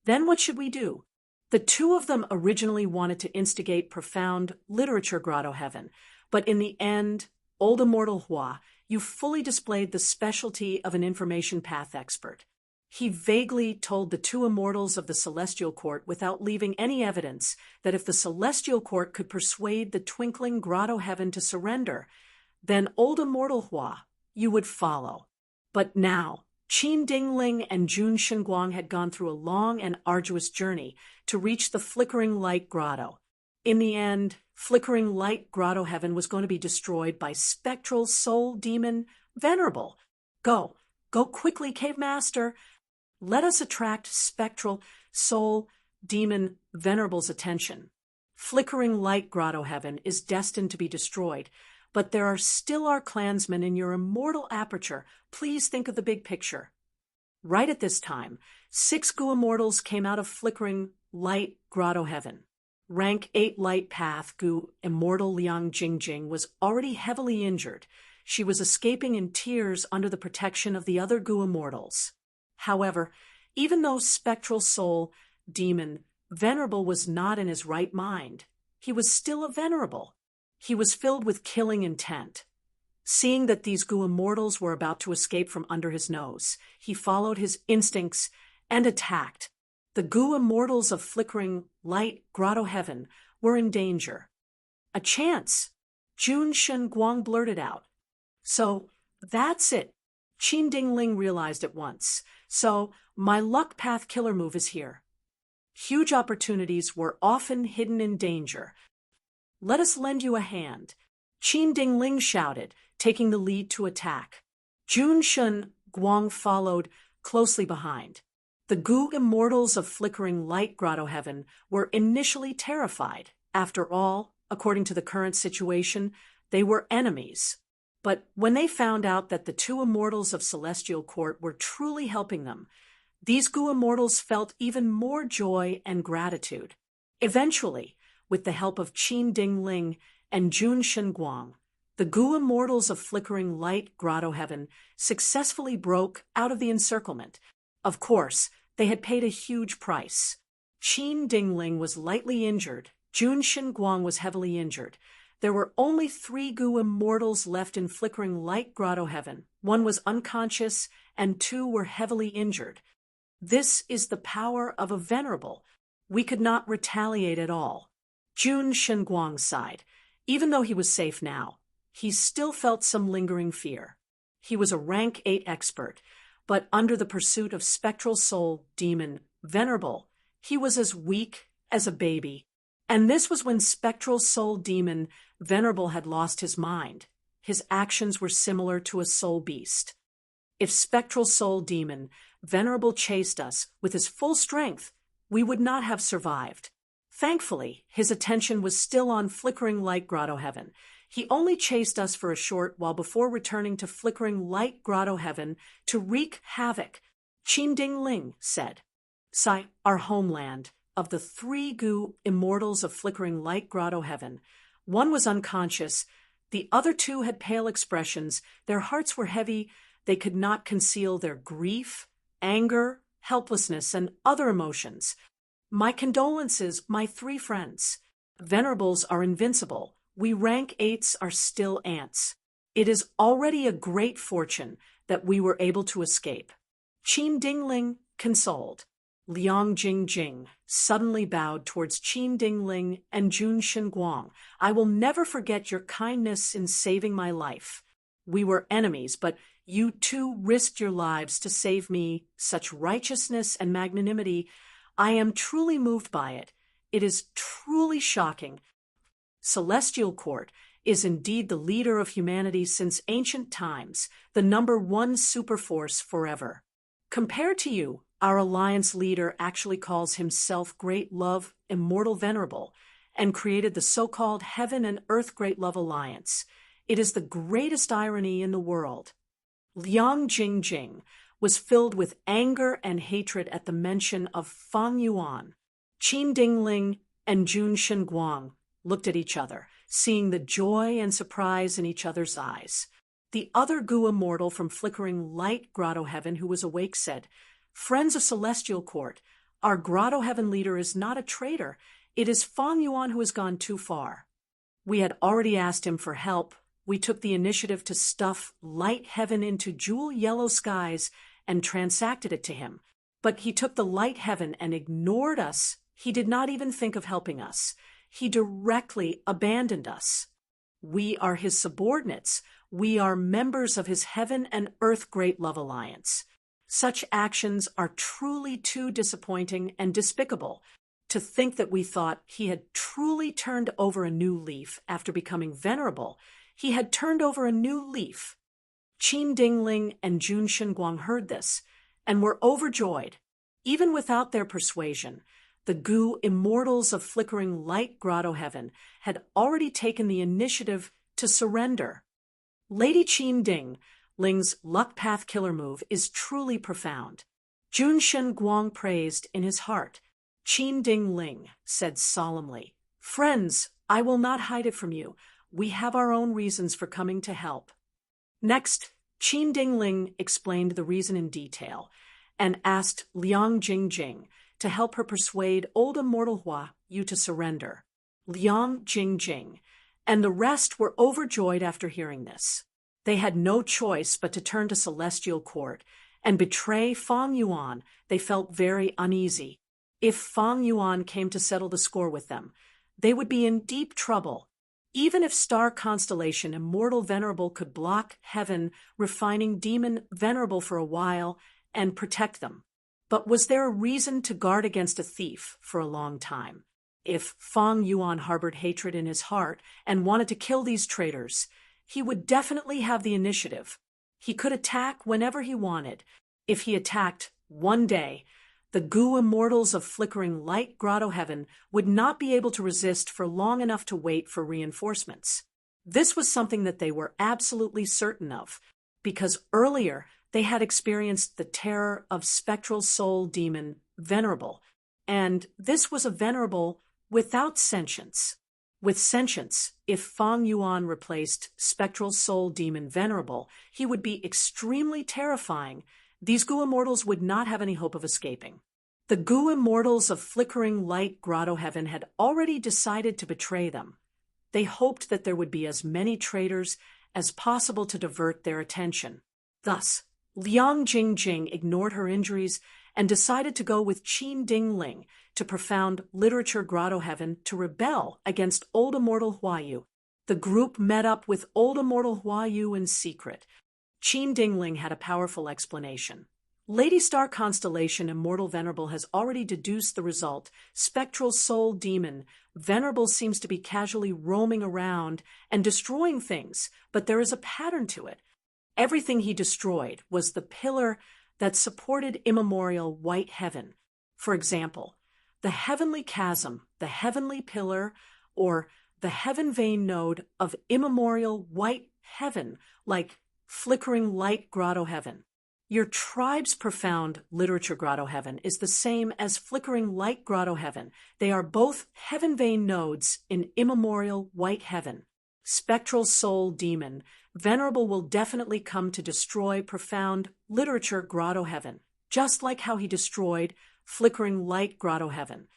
Then what should we do? The two of them originally wanted to instigate profound literature grotto heaven, but in the end, old immortal Hua, you fully displayed the specialty of an information path expert. He vaguely told the two immortals of the Celestial Court without leaving any evidence that if the Celestial Court could persuade the twinkling grotto heaven to surrender, then old immortal Hua, you would follow. But now, Qin Dingling and Jun Shenguang had gone through a long and arduous journey to reach the flickering light grotto. In the end, flickering light grotto heaven was going to be destroyed by spectral soul demon venerable. Go quickly, Cave Master. Let us attract spectral soul demon venerable's attention. Flickering light grotto heaven is destined to be destroyed, but there are still our clansmen in your immortal aperture. Please think of the big picture. Right at this time, 6 Gu immortals came out of flickering light grotto heaven. Rank 8 light path Gu immortal Liang Jingjing was already heavily injured. She was escaping in tears under the protection of the other Gu immortals. However, even though spectral soul demon venerable was not in his right mind, he was still a venerable. He was filled with killing intent. Seeing that these Gu immortals were about to escape from under his nose, he followed his instincts and attacked. The Gu immortals of flickering light grotto heaven were in danger. "A chance," Jun Shenguang blurted out. "So, that's it." Qin Dingling realized at once. "So, my luck path killer move is here." Huge opportunities were often hidden in danger. "Let us lend you a hand," Qin Dingling shouted, taking the lead to attack. Jun Shenguang followed closely behind. The Gu immortals of flickering light grotto heaven were initially terrified. After all, according to the current situation, they were enemies. But when they found out that the two immortals of Celestial Court were truly helping them, these Gu immortals felt even more joy and gratitude. Eventually, with the help of Qin Dingling and Jun Shenguang, the Gu immortals of flickering light grotto heaven successfully broke out of the encirclement. Of course, they had paid a huge price. Qin Dingling was lightly injured. Jun Shenguang was heavily injured. There were only 3 Gu immortals left in flickering light grotto heaven. 1 was unconscious and 2 were heavily injured. This is the power of a venerable. We could not retaliate at all. Jun Shenguang sighed. Even though he was safe now, he still felt some lingering fear. He was a rank 8 expert, but under the pursuit of spectral soul demon venerable, he was as weak as a baby. And this was when spectral soul demon venerable had lost his mind. His actions were similar to a soul beast. If spectral soul demon venerable chased us with his full strength, we would not have survived. Thankfully, his attention was still on flickering light grotto heaven. He only chased us for a short while before returning to flickering light grotto heaven to wreak havoc, Qin Dingling said. "Sai, our homeland, of the 3 Gu immortals of flickering light grotto heaven, 1 was unconscious, the other 2 had pale expressions, their hearts were heavy, they could not conceal their grief, anger, helplessness, and other emotions. My condolences, my 3 friends. Venerables are invincible. We rank 8s are still ants. It is already a great fortune that we were able to escape." Qin Dingling consoled. Liang Jingjing suddenly bowed towards Qin Dingling and Jun Shenguang. "I will never forget your kindness in saving my life. We were enemies, but you too risked your lives to save me. Such righteousness and magnanimity, I am truly moved by it. It is truly shocking. Celestial Court is indeed the leader of humanity since ancient times, the #1 superforce forever. Compared to you, our alliance leader actually calls himself Great Love, Immortal Venerable, and created the so-called Heaven and Earth Great Love Alliance. It is the greatest irony in the world." Liang Jingjing was filled with anger and hatred at the mention of Fang Yuan. Qin Dingling and Jun Shenguang looked at each other, seeing the joy and surprise in each other's eyes. The other Gu immortal from Flickering Light Grotto Heaven who was awake said, "Friends of Celestial Court, our Grotto Heaven leader is not a traitor. It is Fang Yuan who has gone too far. We had already asked him for help. We took the initiative to stuff Light Heaven into jewel yellow skies and transacted it to him. But he took the Light Heaven and ignored us. He did not even think of helping us. He directly abandoned us. We are his subordinates. We are members of his Heaven and Earth Great Love Alliance. Such actions are truly too disappointing and despicable. To think that we thought he had truly turned over a new leaf after becoming venerable. He had turned over a new leaf." Qin Dingling and Jun Shenguang heard this and were overjoyed. Even without their persuasion, the Gu immortals of Flickering Light Grotto Heaven had already taken the initiative to surrender. Lady Qin Dingling's Luck Path Killer move is truly profound. Jun Shenguang praised in his heart. Qin Dingling said solemnly, "Friends, I will not hide it from you. We have our own reasons for coming to help." Next, Qin Dingling explained the reason in detail and asked Liang Jingjing to help her persuade old Immortal Hua Yu to surrender. Liang Jingjing and the rest were overjoyed after hearing this. They had no choice but to turn to Celestial Court and betray Fang Yuan. They felt very uneasy. If Fang Yuan came to settle the score with them, they would be in deep trouble. Even if Star Constellation Immortal Venerable could block Heaven Refining Demon Venerable for a while and protect them. But was there a reason to guard against a thief for a long time? If Fang Yuan harbored hatred in his heart and wanted to kill these traitors, he would definitely have the initiative. He could attack whenever he wanted. If he attacked one day, the Gu immortals of Flickering Light Grotto Heaven would not be able to resist for long enough to wait for reinforcements. This was something that they were absolutely certain of, because earlier they had experienced the terror of Spectral Soul Demon Venerable, and this was a Venerable without sentience. With sentience, if Fang Yuan replaced Spectral Soul Demon Venerable, he would be extremely terrifying. These Gu immortals would not have any hope of escaping. The Gu immortals of Flickering Light Grotto Heaven had already decided to betray them. They hoped that there would be as many traitors as possible to divert their attention. Thus, Liang Jingjing ignored her injuries and decided to go with Qin Dingling to Profound Literature Grotto Heaven to rebel against Old Immortal Hua Yu. The group met up with Old Immortal Hua Yu in secret. Qin Dingling had a powerful explanation. Lady Star Constellation Immortal Venerable has already deduced the result. Spectral Soul Demon Venerable seems to be casually roaming around and destroying things, but there is a pattern to it. Everything he destroyed was the pillar that supported immemorial white heaven. For example, the heavenly chasm, the heavenly pillar, or the heaven vein node of immemorial white heaven, like Flickering Light Grotto Heaven. Your tribe's Profound Literature Grotto Heaven is the same as Flickering Light Grotto Heaven. They are both heaven vein nodes in immemorial white heaven. Spectral Soul Demon Venerable will definitely come to destroy Profound Literature Grotto Heaven, just like how he destroyed Flickering Light Grotto Heaven.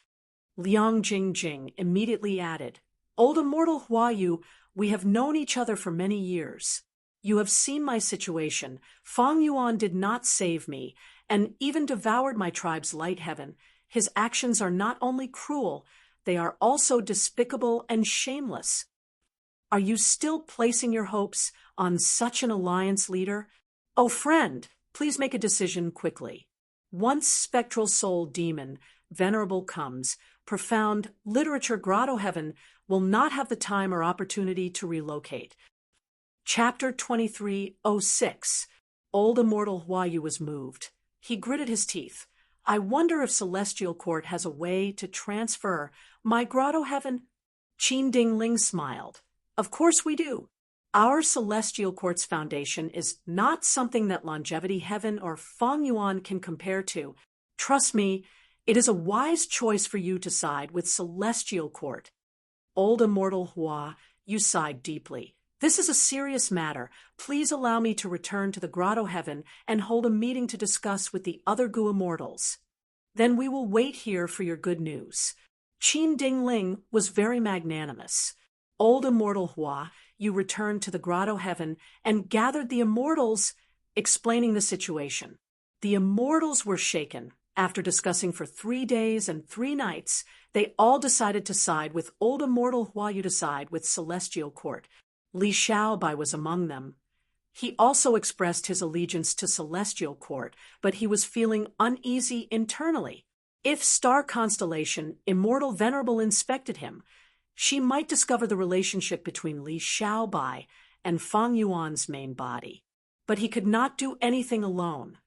Liang Jingjing immediately added, "Old Immortal Hua Yu, we have known each other for many years. You have seen my situation. Fang Yuan did not save me, and even devoured my tribe's light heaven. His actions are not only cruel, they are also despicable and shameless. Are you still placing your hopes on such an alliance leader? Oh, friend, please make a decision quickly. Once spectral soul demon, venerable comes, profound literature grotto heaven will not have the time or opportunity to relocate. Chapter 2306. Old immortal Huayu was moved. He gritted his teeth. I wonder if Celestial Court has a way to transfer my grotto heaven. Qin Dingling smiled. Of course we do. Our Celestial Court's foundation is not something that Longevity Heaven or Fang Yuan can compare to. Trust me, it is a wise choice for you to side with Celestial Court. Old immortal Hua, you sighed deeply. This is a serious matter. Please allow me to return to the Grotto Heaven and hold a meeting to discuss with the other Gu immortals. Then we will wait here for your good news. Qin Dingling was very magnanimous. Old immortal Hua, you returned to the Grotto Heaven and gathered the immortals, explaining the situation. The immortals were shaken. After discussing for 3 days and 3 nights, they all decided to side with old immortal Hua Yu to side with Celestial Court. Li Xiaobai was among them. He also expressed his allegiance to Celestial Court, but he was feeling uneasy internally. If Star Constellation, Immortal Venerable, inspected him, she might discover the relationship between Li Xiaobai and Fang Yuan's main body. But he could not do anything alone.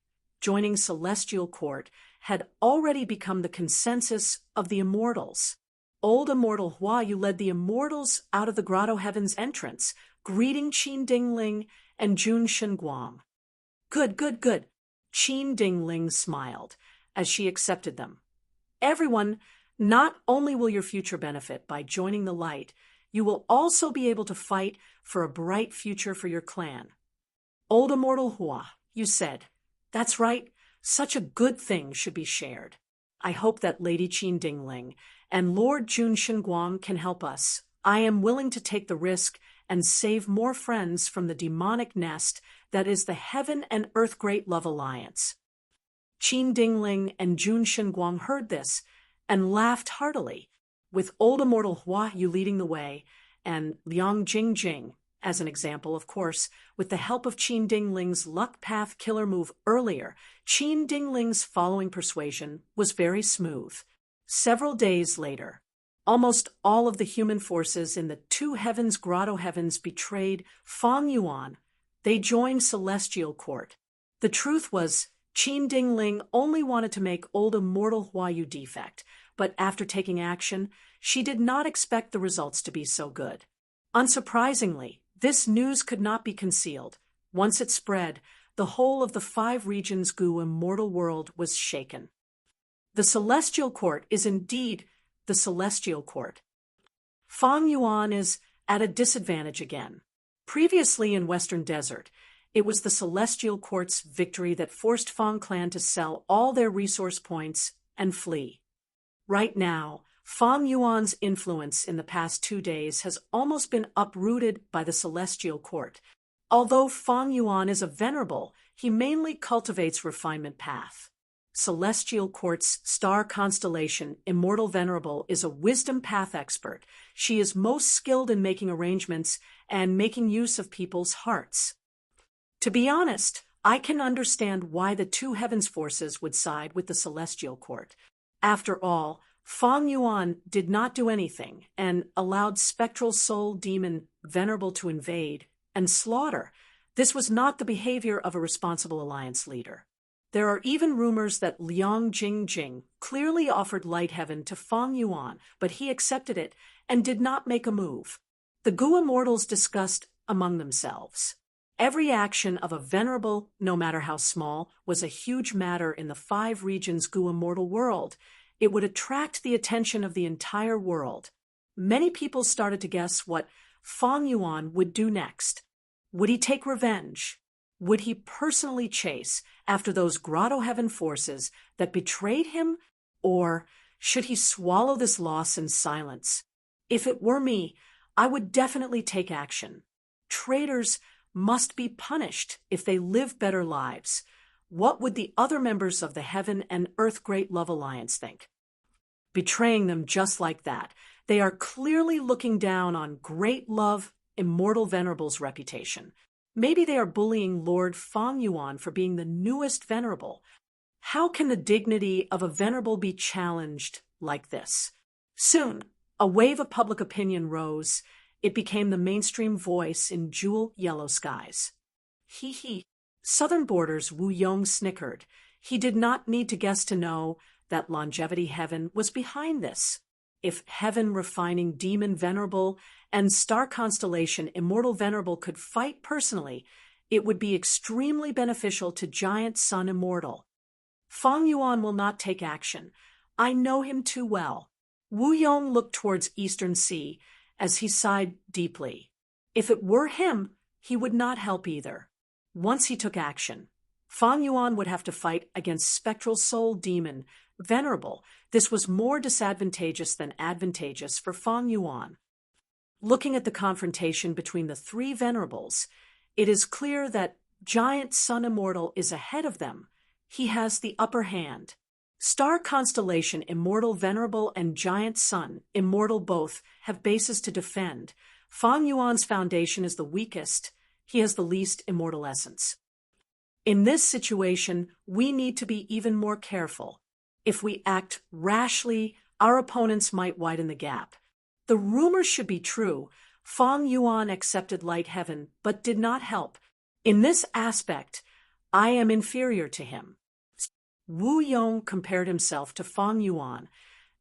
Joining Celestial Court had already become the consensus of the immortals. Old immortal Hua Yu led the immortals out of the Grotto Heaven's entrance, greeting Qin Dingling and Jun Shenguang. Good. Qin Dingling smiled as she accepted them. Everyone, not only will your future benefit by joining the light, you will also be able to fight for a bright future for your clan. Old immortal Hua, you said, that's right, such a good thing should be shared. I hope that Lady Qin Dingling and Lord Jun Shenguang can help us. I am willing to take the risk and save more friends from the demonic nest that is the Heaven and Earth Great Love Alliance. Qin Dingling and Jun Shenguang heard this and laughed heartily, with old immortal Hua Yu leading the way, and Liang Jingjing, as an example, of course, with the help of Qin Dingling's luck path killer move earlier. Qin Dingling's following persuasion was very smooth. Several days later, almost all of the human forces in the 2 heavens Grotto Heavens betrayed Fang Yuan. They joined Celestial Court. The truth was, Qin Dingling only wanted to make old immortal Hua Yu defect, but after taking action, she did not expect the results to be so good. Unsurprisingly, this news could not be concealed. Once it spread, the whole of the 5 regions Gu immortal world was shaken. The Celestial Court is indeed the Celestial Court. Fang Yuan is at a disadvantage again. Previously in Western Desert, it was the Celestial Court's victory that forced Fang Clan to sell all their resource points and flee. Right now, Fang Yuan's influence in the past 2 days has almost been uprooted by the Celestial Court. Although Fang Yuan is a venerable, he mainly cultivates refinement path. Celestial Court's star constellation, Immortal Venerable, is a wisdom path expert. She is most skilled in making arrangements and making use of people's hearts. To be honest, I can understand why the 2 heavens forces would side with the Celestial Court. After all, Fang Yuan did not do anything and allowed spectral soul demon Venerable to invade and slaughter. This was not the behavior of a responsible alliance leader. There are even rumors that Liang Jingjing clearly offered light heaven to Fang Yuan, but he accepted it and did not make a move. The Gu immortals discussed among themselves. Every action of a venerable, no matter how small, was a huge matter in the 5 regions Gu immortal world. It would attract the attention of the entire world. Many people started to guess what Fang Yuan would do next. Would he take revenge? Would he personally chase after those Grotto Heaven forces that betrayed him? Or should he swallow this loss in silence? If it were me, I would definitely take action. Traitors must be punished if they live better lives. What would the other members of the Heaven and Earth Great Love Alliance think? Betraying them just like that, they are clearly looking down on Great Love, Immortal Venerable's reputation. Maybe they are bullying Lord Feng Yuan for being the newest venerable. How can the dignity of a venerable be challenged like this? Soon, a wave of public opinion rose. It became the mainstream voice in jewel yellow skies. Hee hee. Southern Border's Wu Yong snickered. He did not need to guess to know that Longevity Heaven was behind this. If Heaven Refining Demon Venerable and Star Constellation Immortal Venerable could fight personally, it would be extremely beneficial to Giant Sun Immortal. Feng Yuan will not take action. I know him too well. Wu Yong looked towards Eastern Sea as he sighed deeply. If it were him, he would not help either. Once he took action, Feng Yuan would have to fight against Spectral Soul Demon Venerable. This was more disadvantageous than advantageous for Feng Yuan. Looking at the confrontation between the three venerables, it is clear that Giant Sun Immortal is ahead of them. He has the upper hand. Star Constellation Immortal Venerable and Giant Sun Immortal both have bases to defend. Feng Yuan's foundation is the weakest. He has the least immortal essence. In this situation, we need to be even more careful. If we act rashly, our opponents might widen the gap. The rumors should be true. Feng Yuan accepted Light Heaven, but did not help. In this aspect, I am inferior to him. Wu Yong compared himself to Feng Yuan,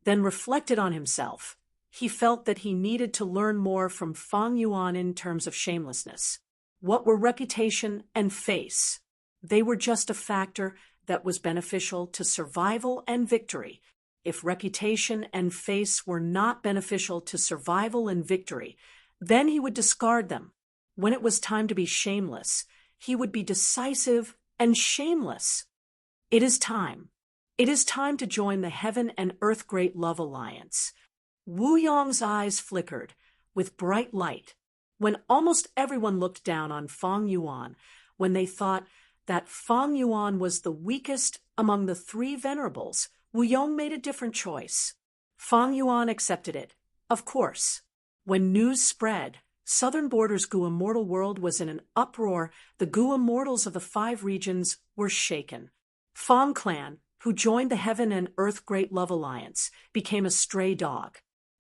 then reflected on himself. He felt that he needed to learn more from Feng Yuan in terms of shamelessness. What were reputation and face? They were just a factor that was beneficial to survival and victory. If reputation and face were not beneficial to survival and victory, then he would discard them. When it was time to be shameless, he would be decisive and shameless. It is time. It is time to join the Heaven and Earth Great Love Alliance. Wu Yong's eyes flickered with bright light. When almost everyone looked down on Feng Yuan, when they thought that Feng Yuan was the weakest among the three venerables, Wu Yong made a different choice. Feng Yuan accepted it, of course. When news spread, Southern Border's Gu Immortal world was in an uproar. The Gu Immortals of the 5 regions were shaken. Feng Clan, who joined the Heaven and Earth Great Love Alliance, became a stray dog.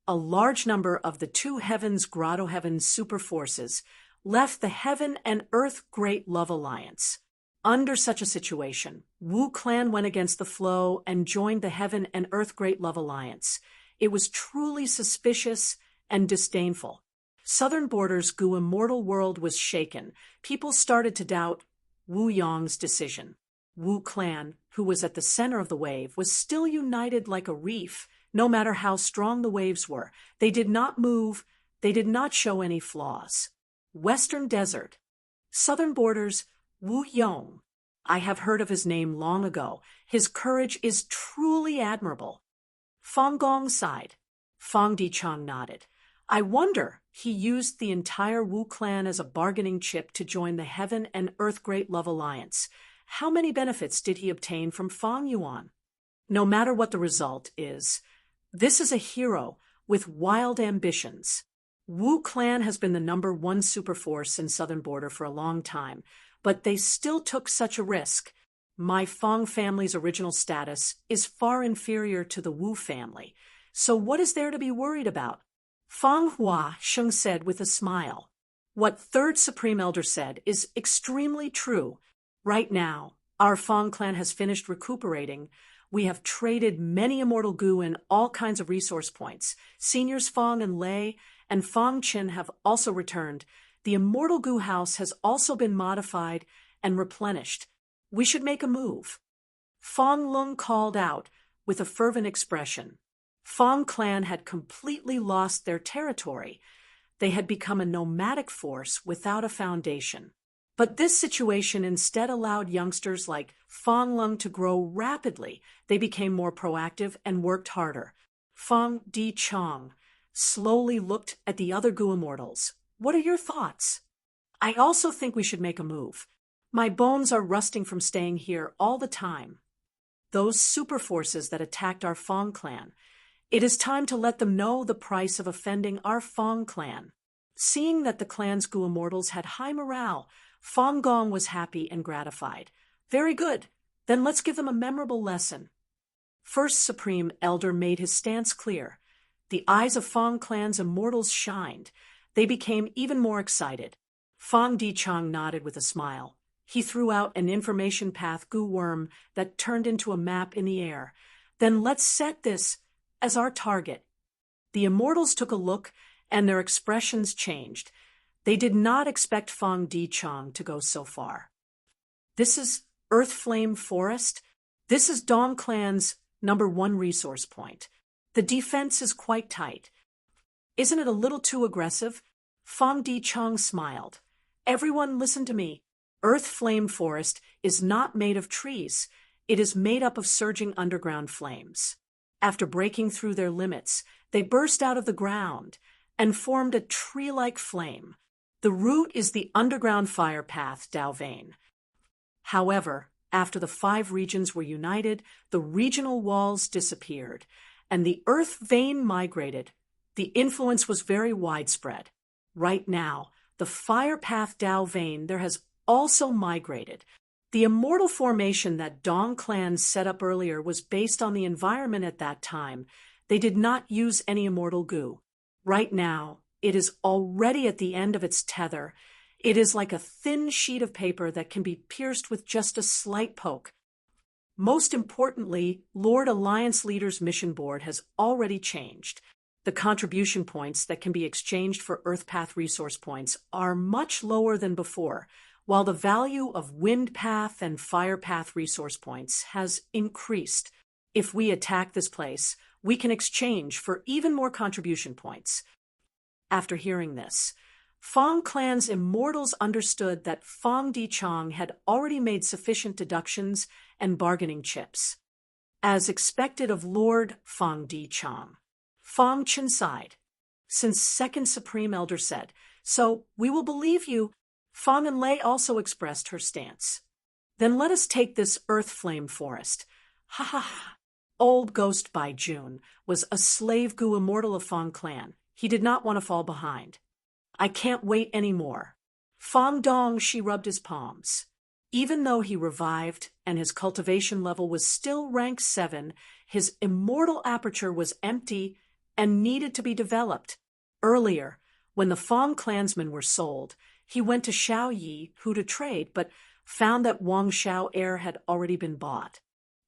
A large number of the 2 Heavens Grotto Heavens super forces left the Heaven and Earth Great Love Alliance. Under such a situation, Wu Clan went against the flow and joined the Heaven and Earth Great Love Alliance. It was truly suspicious and disdainful. Southern Border's Gu Immortal world was shaken. People started to doubt Wu Yong's decision. Wu Clan, who was at the center of the wave, was still united like a reef, no matter how strong the waves were. They did not move. They did not show any flaws. Western Desert. Southern Border's Wu Yong. I have heard of his name long ago. His courage is truly admirable. Feng Gong sighed. Feng Dichang nodded. I wonder he used the entire Wu clan as a bargaining chip to join the Heaven and Earth Great Love Alliance. How many benefits did he obtain from Feng Yuan? No matter what the result is, this is a hero with wild ambitions. Wu clan has been the #1 superforce in Southern Border for a long time, but they still took such a risk. My Feng family's original status is far inferior to the Wu family, so what is there to be worried about? Feng Hua Sheng said with a smile. What Third Supreme Elder said is extremely true. Right now, our Feng clan has finished recuperating. We have traded many immortal Gu and all kinds of resource points. Seniors Feng and Lei and Feng Qin have also returned. The immortal Gu house has also been modified and replenished. We should make a move. Feng Lung called out with a fervent expression. Feng clan had completely lost their territory. They had become a nomadic force without a foundation. But this situation instead allowed youngsters like Feng Lung to grow rapidly. They became more proactive and worked harder. Feng Dichang slowly looked at the other Gu immortals. What are your thoughts? I also think we should make a move. My bones are rusting from staying here all the time. Those super forces that attacked our Fong clan. It is time to let them know the price of offending our Fong clan. Seeing that the clan's Gu immortals had high morale, Fong Gong was happy and gratified. Very good. Then let's give them a memorable lesson. First Supreme Elder made his stance clear. The eyes of Fong clan's immortals shined. They became even more excited. Fong Dichang nodded with a smile. He threw out an information path Gu worm that turned into a map in the air. Then let's set this as our target. The immortals took a look, and their expressions changed. They did not expect Fong Dichang to go so far. This is Earth Flame Forest. This is Dong Clan's #1 resource point. The defense is quite tight. Isn't it a little too aggressive? Fong Dichang smiled. Everyone listen to me. Earth Flame Forest is not made of trees. It is made up of surging underground flames. After breaking through their limits, they burst out of the ground and formed a tree-like flame. The root is the underground fire path Dao Vein. However, after the 5 regions were united, the regional walls disappeared, and the earth vein migrated. The influence was very widespread. Right now, the fire path Dao Vein there has also migrated. The immortal formation that Dong Clan set up earlier was based on the environment at that time. They did not use any immortal goo. Right now, it is already at the end of its tether. It is like a thin sheet of paper that can be pierced with just a slight poke. Most importantly, Lord Alliance Leader's mission board has already changed. The contribution points that can be exchanged for Earthpath resource points are much lower than before, while the value of Wind Path and Fire Path resource points has increased. If we attack this place, we can exchange for even more contribution points. After hearing this, Fong Clan's immortals understood that Fong Dichang had already made sufficient deductions and bargaining chips. As expected of Lord Fong Dichang, Fong Chen sighed. Since Second Supreme Elder said, "So we will believe you," Fong and Lei also expressed her stance. "Then let us take this Earth Flame Forest." Ha ha ha. Old Ghost Bai Jun was a slave Gu immortal of Fong Clan. He did not want to fall behind. "I can't wait anymore." Fong Dong, she rubbed his palms. Even though he revived and his cultivation level was still rank 7, his immortal aperture was empty and needed to be developed. Earlier, when the Fong clansmen were sold, he went to Shaoyi Hu to trade, but found that Wang Xiao heir had already been bought.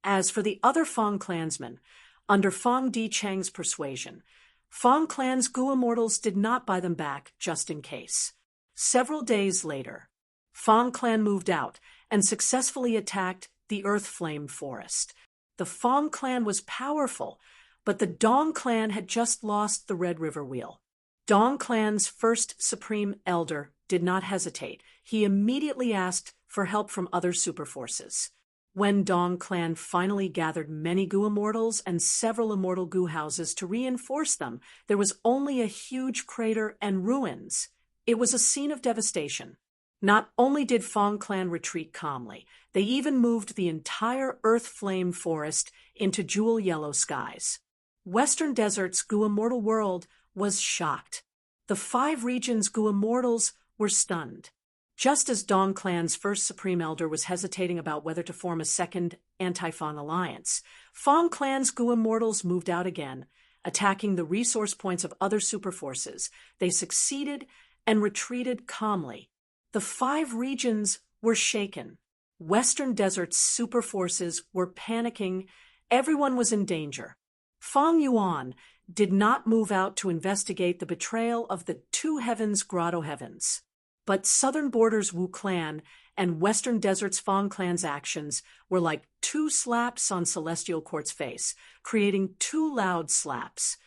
As for the other Fong clansmen, under Fong Dichang's persuasion, Fong clan's Gu immortals did not buy them back just in case. Several days later, Fong clan moved out and successfully attacked the Earth Flame Forest. The Fong clan was powerful, but the Dong clan had just lost the Red River Wheel. Dong clan's first Supreme Elder did not hesitate. He immediately asked for help from other super forces. When Dong clan finally gathered many Gu immortals and several immortal Gu houses to reinforce them, there was only a huge crater and ruins. It was a scene of devastation. Not only did Fong clan retreat calmly, they even moved the entire Earth Flame Forest into jewel yellow skies. Western Desert's Gu immortal world was shocked. The 5 regions' Gu immortals were stunned. Just as Dong Clan's first Supreme Elder was hesitating about whether to form a second anti-Fong alliance, Fong Clan's Gu immortals moved out again, attacking the resource points of other superforces. They succeeded and retreated calmly. The 5 regions were shaken. Western Desert's superforces were panicking. Everyone was in danger. Fong Yuan did not move out to investigate the betrayal of the 2 Heavens Grotto Heavens. But Southern Border's Wu Clan and Western Desert's Fong Clan's actions were like 2 slaps on Celestial Court's face, creating 2 loud slaps.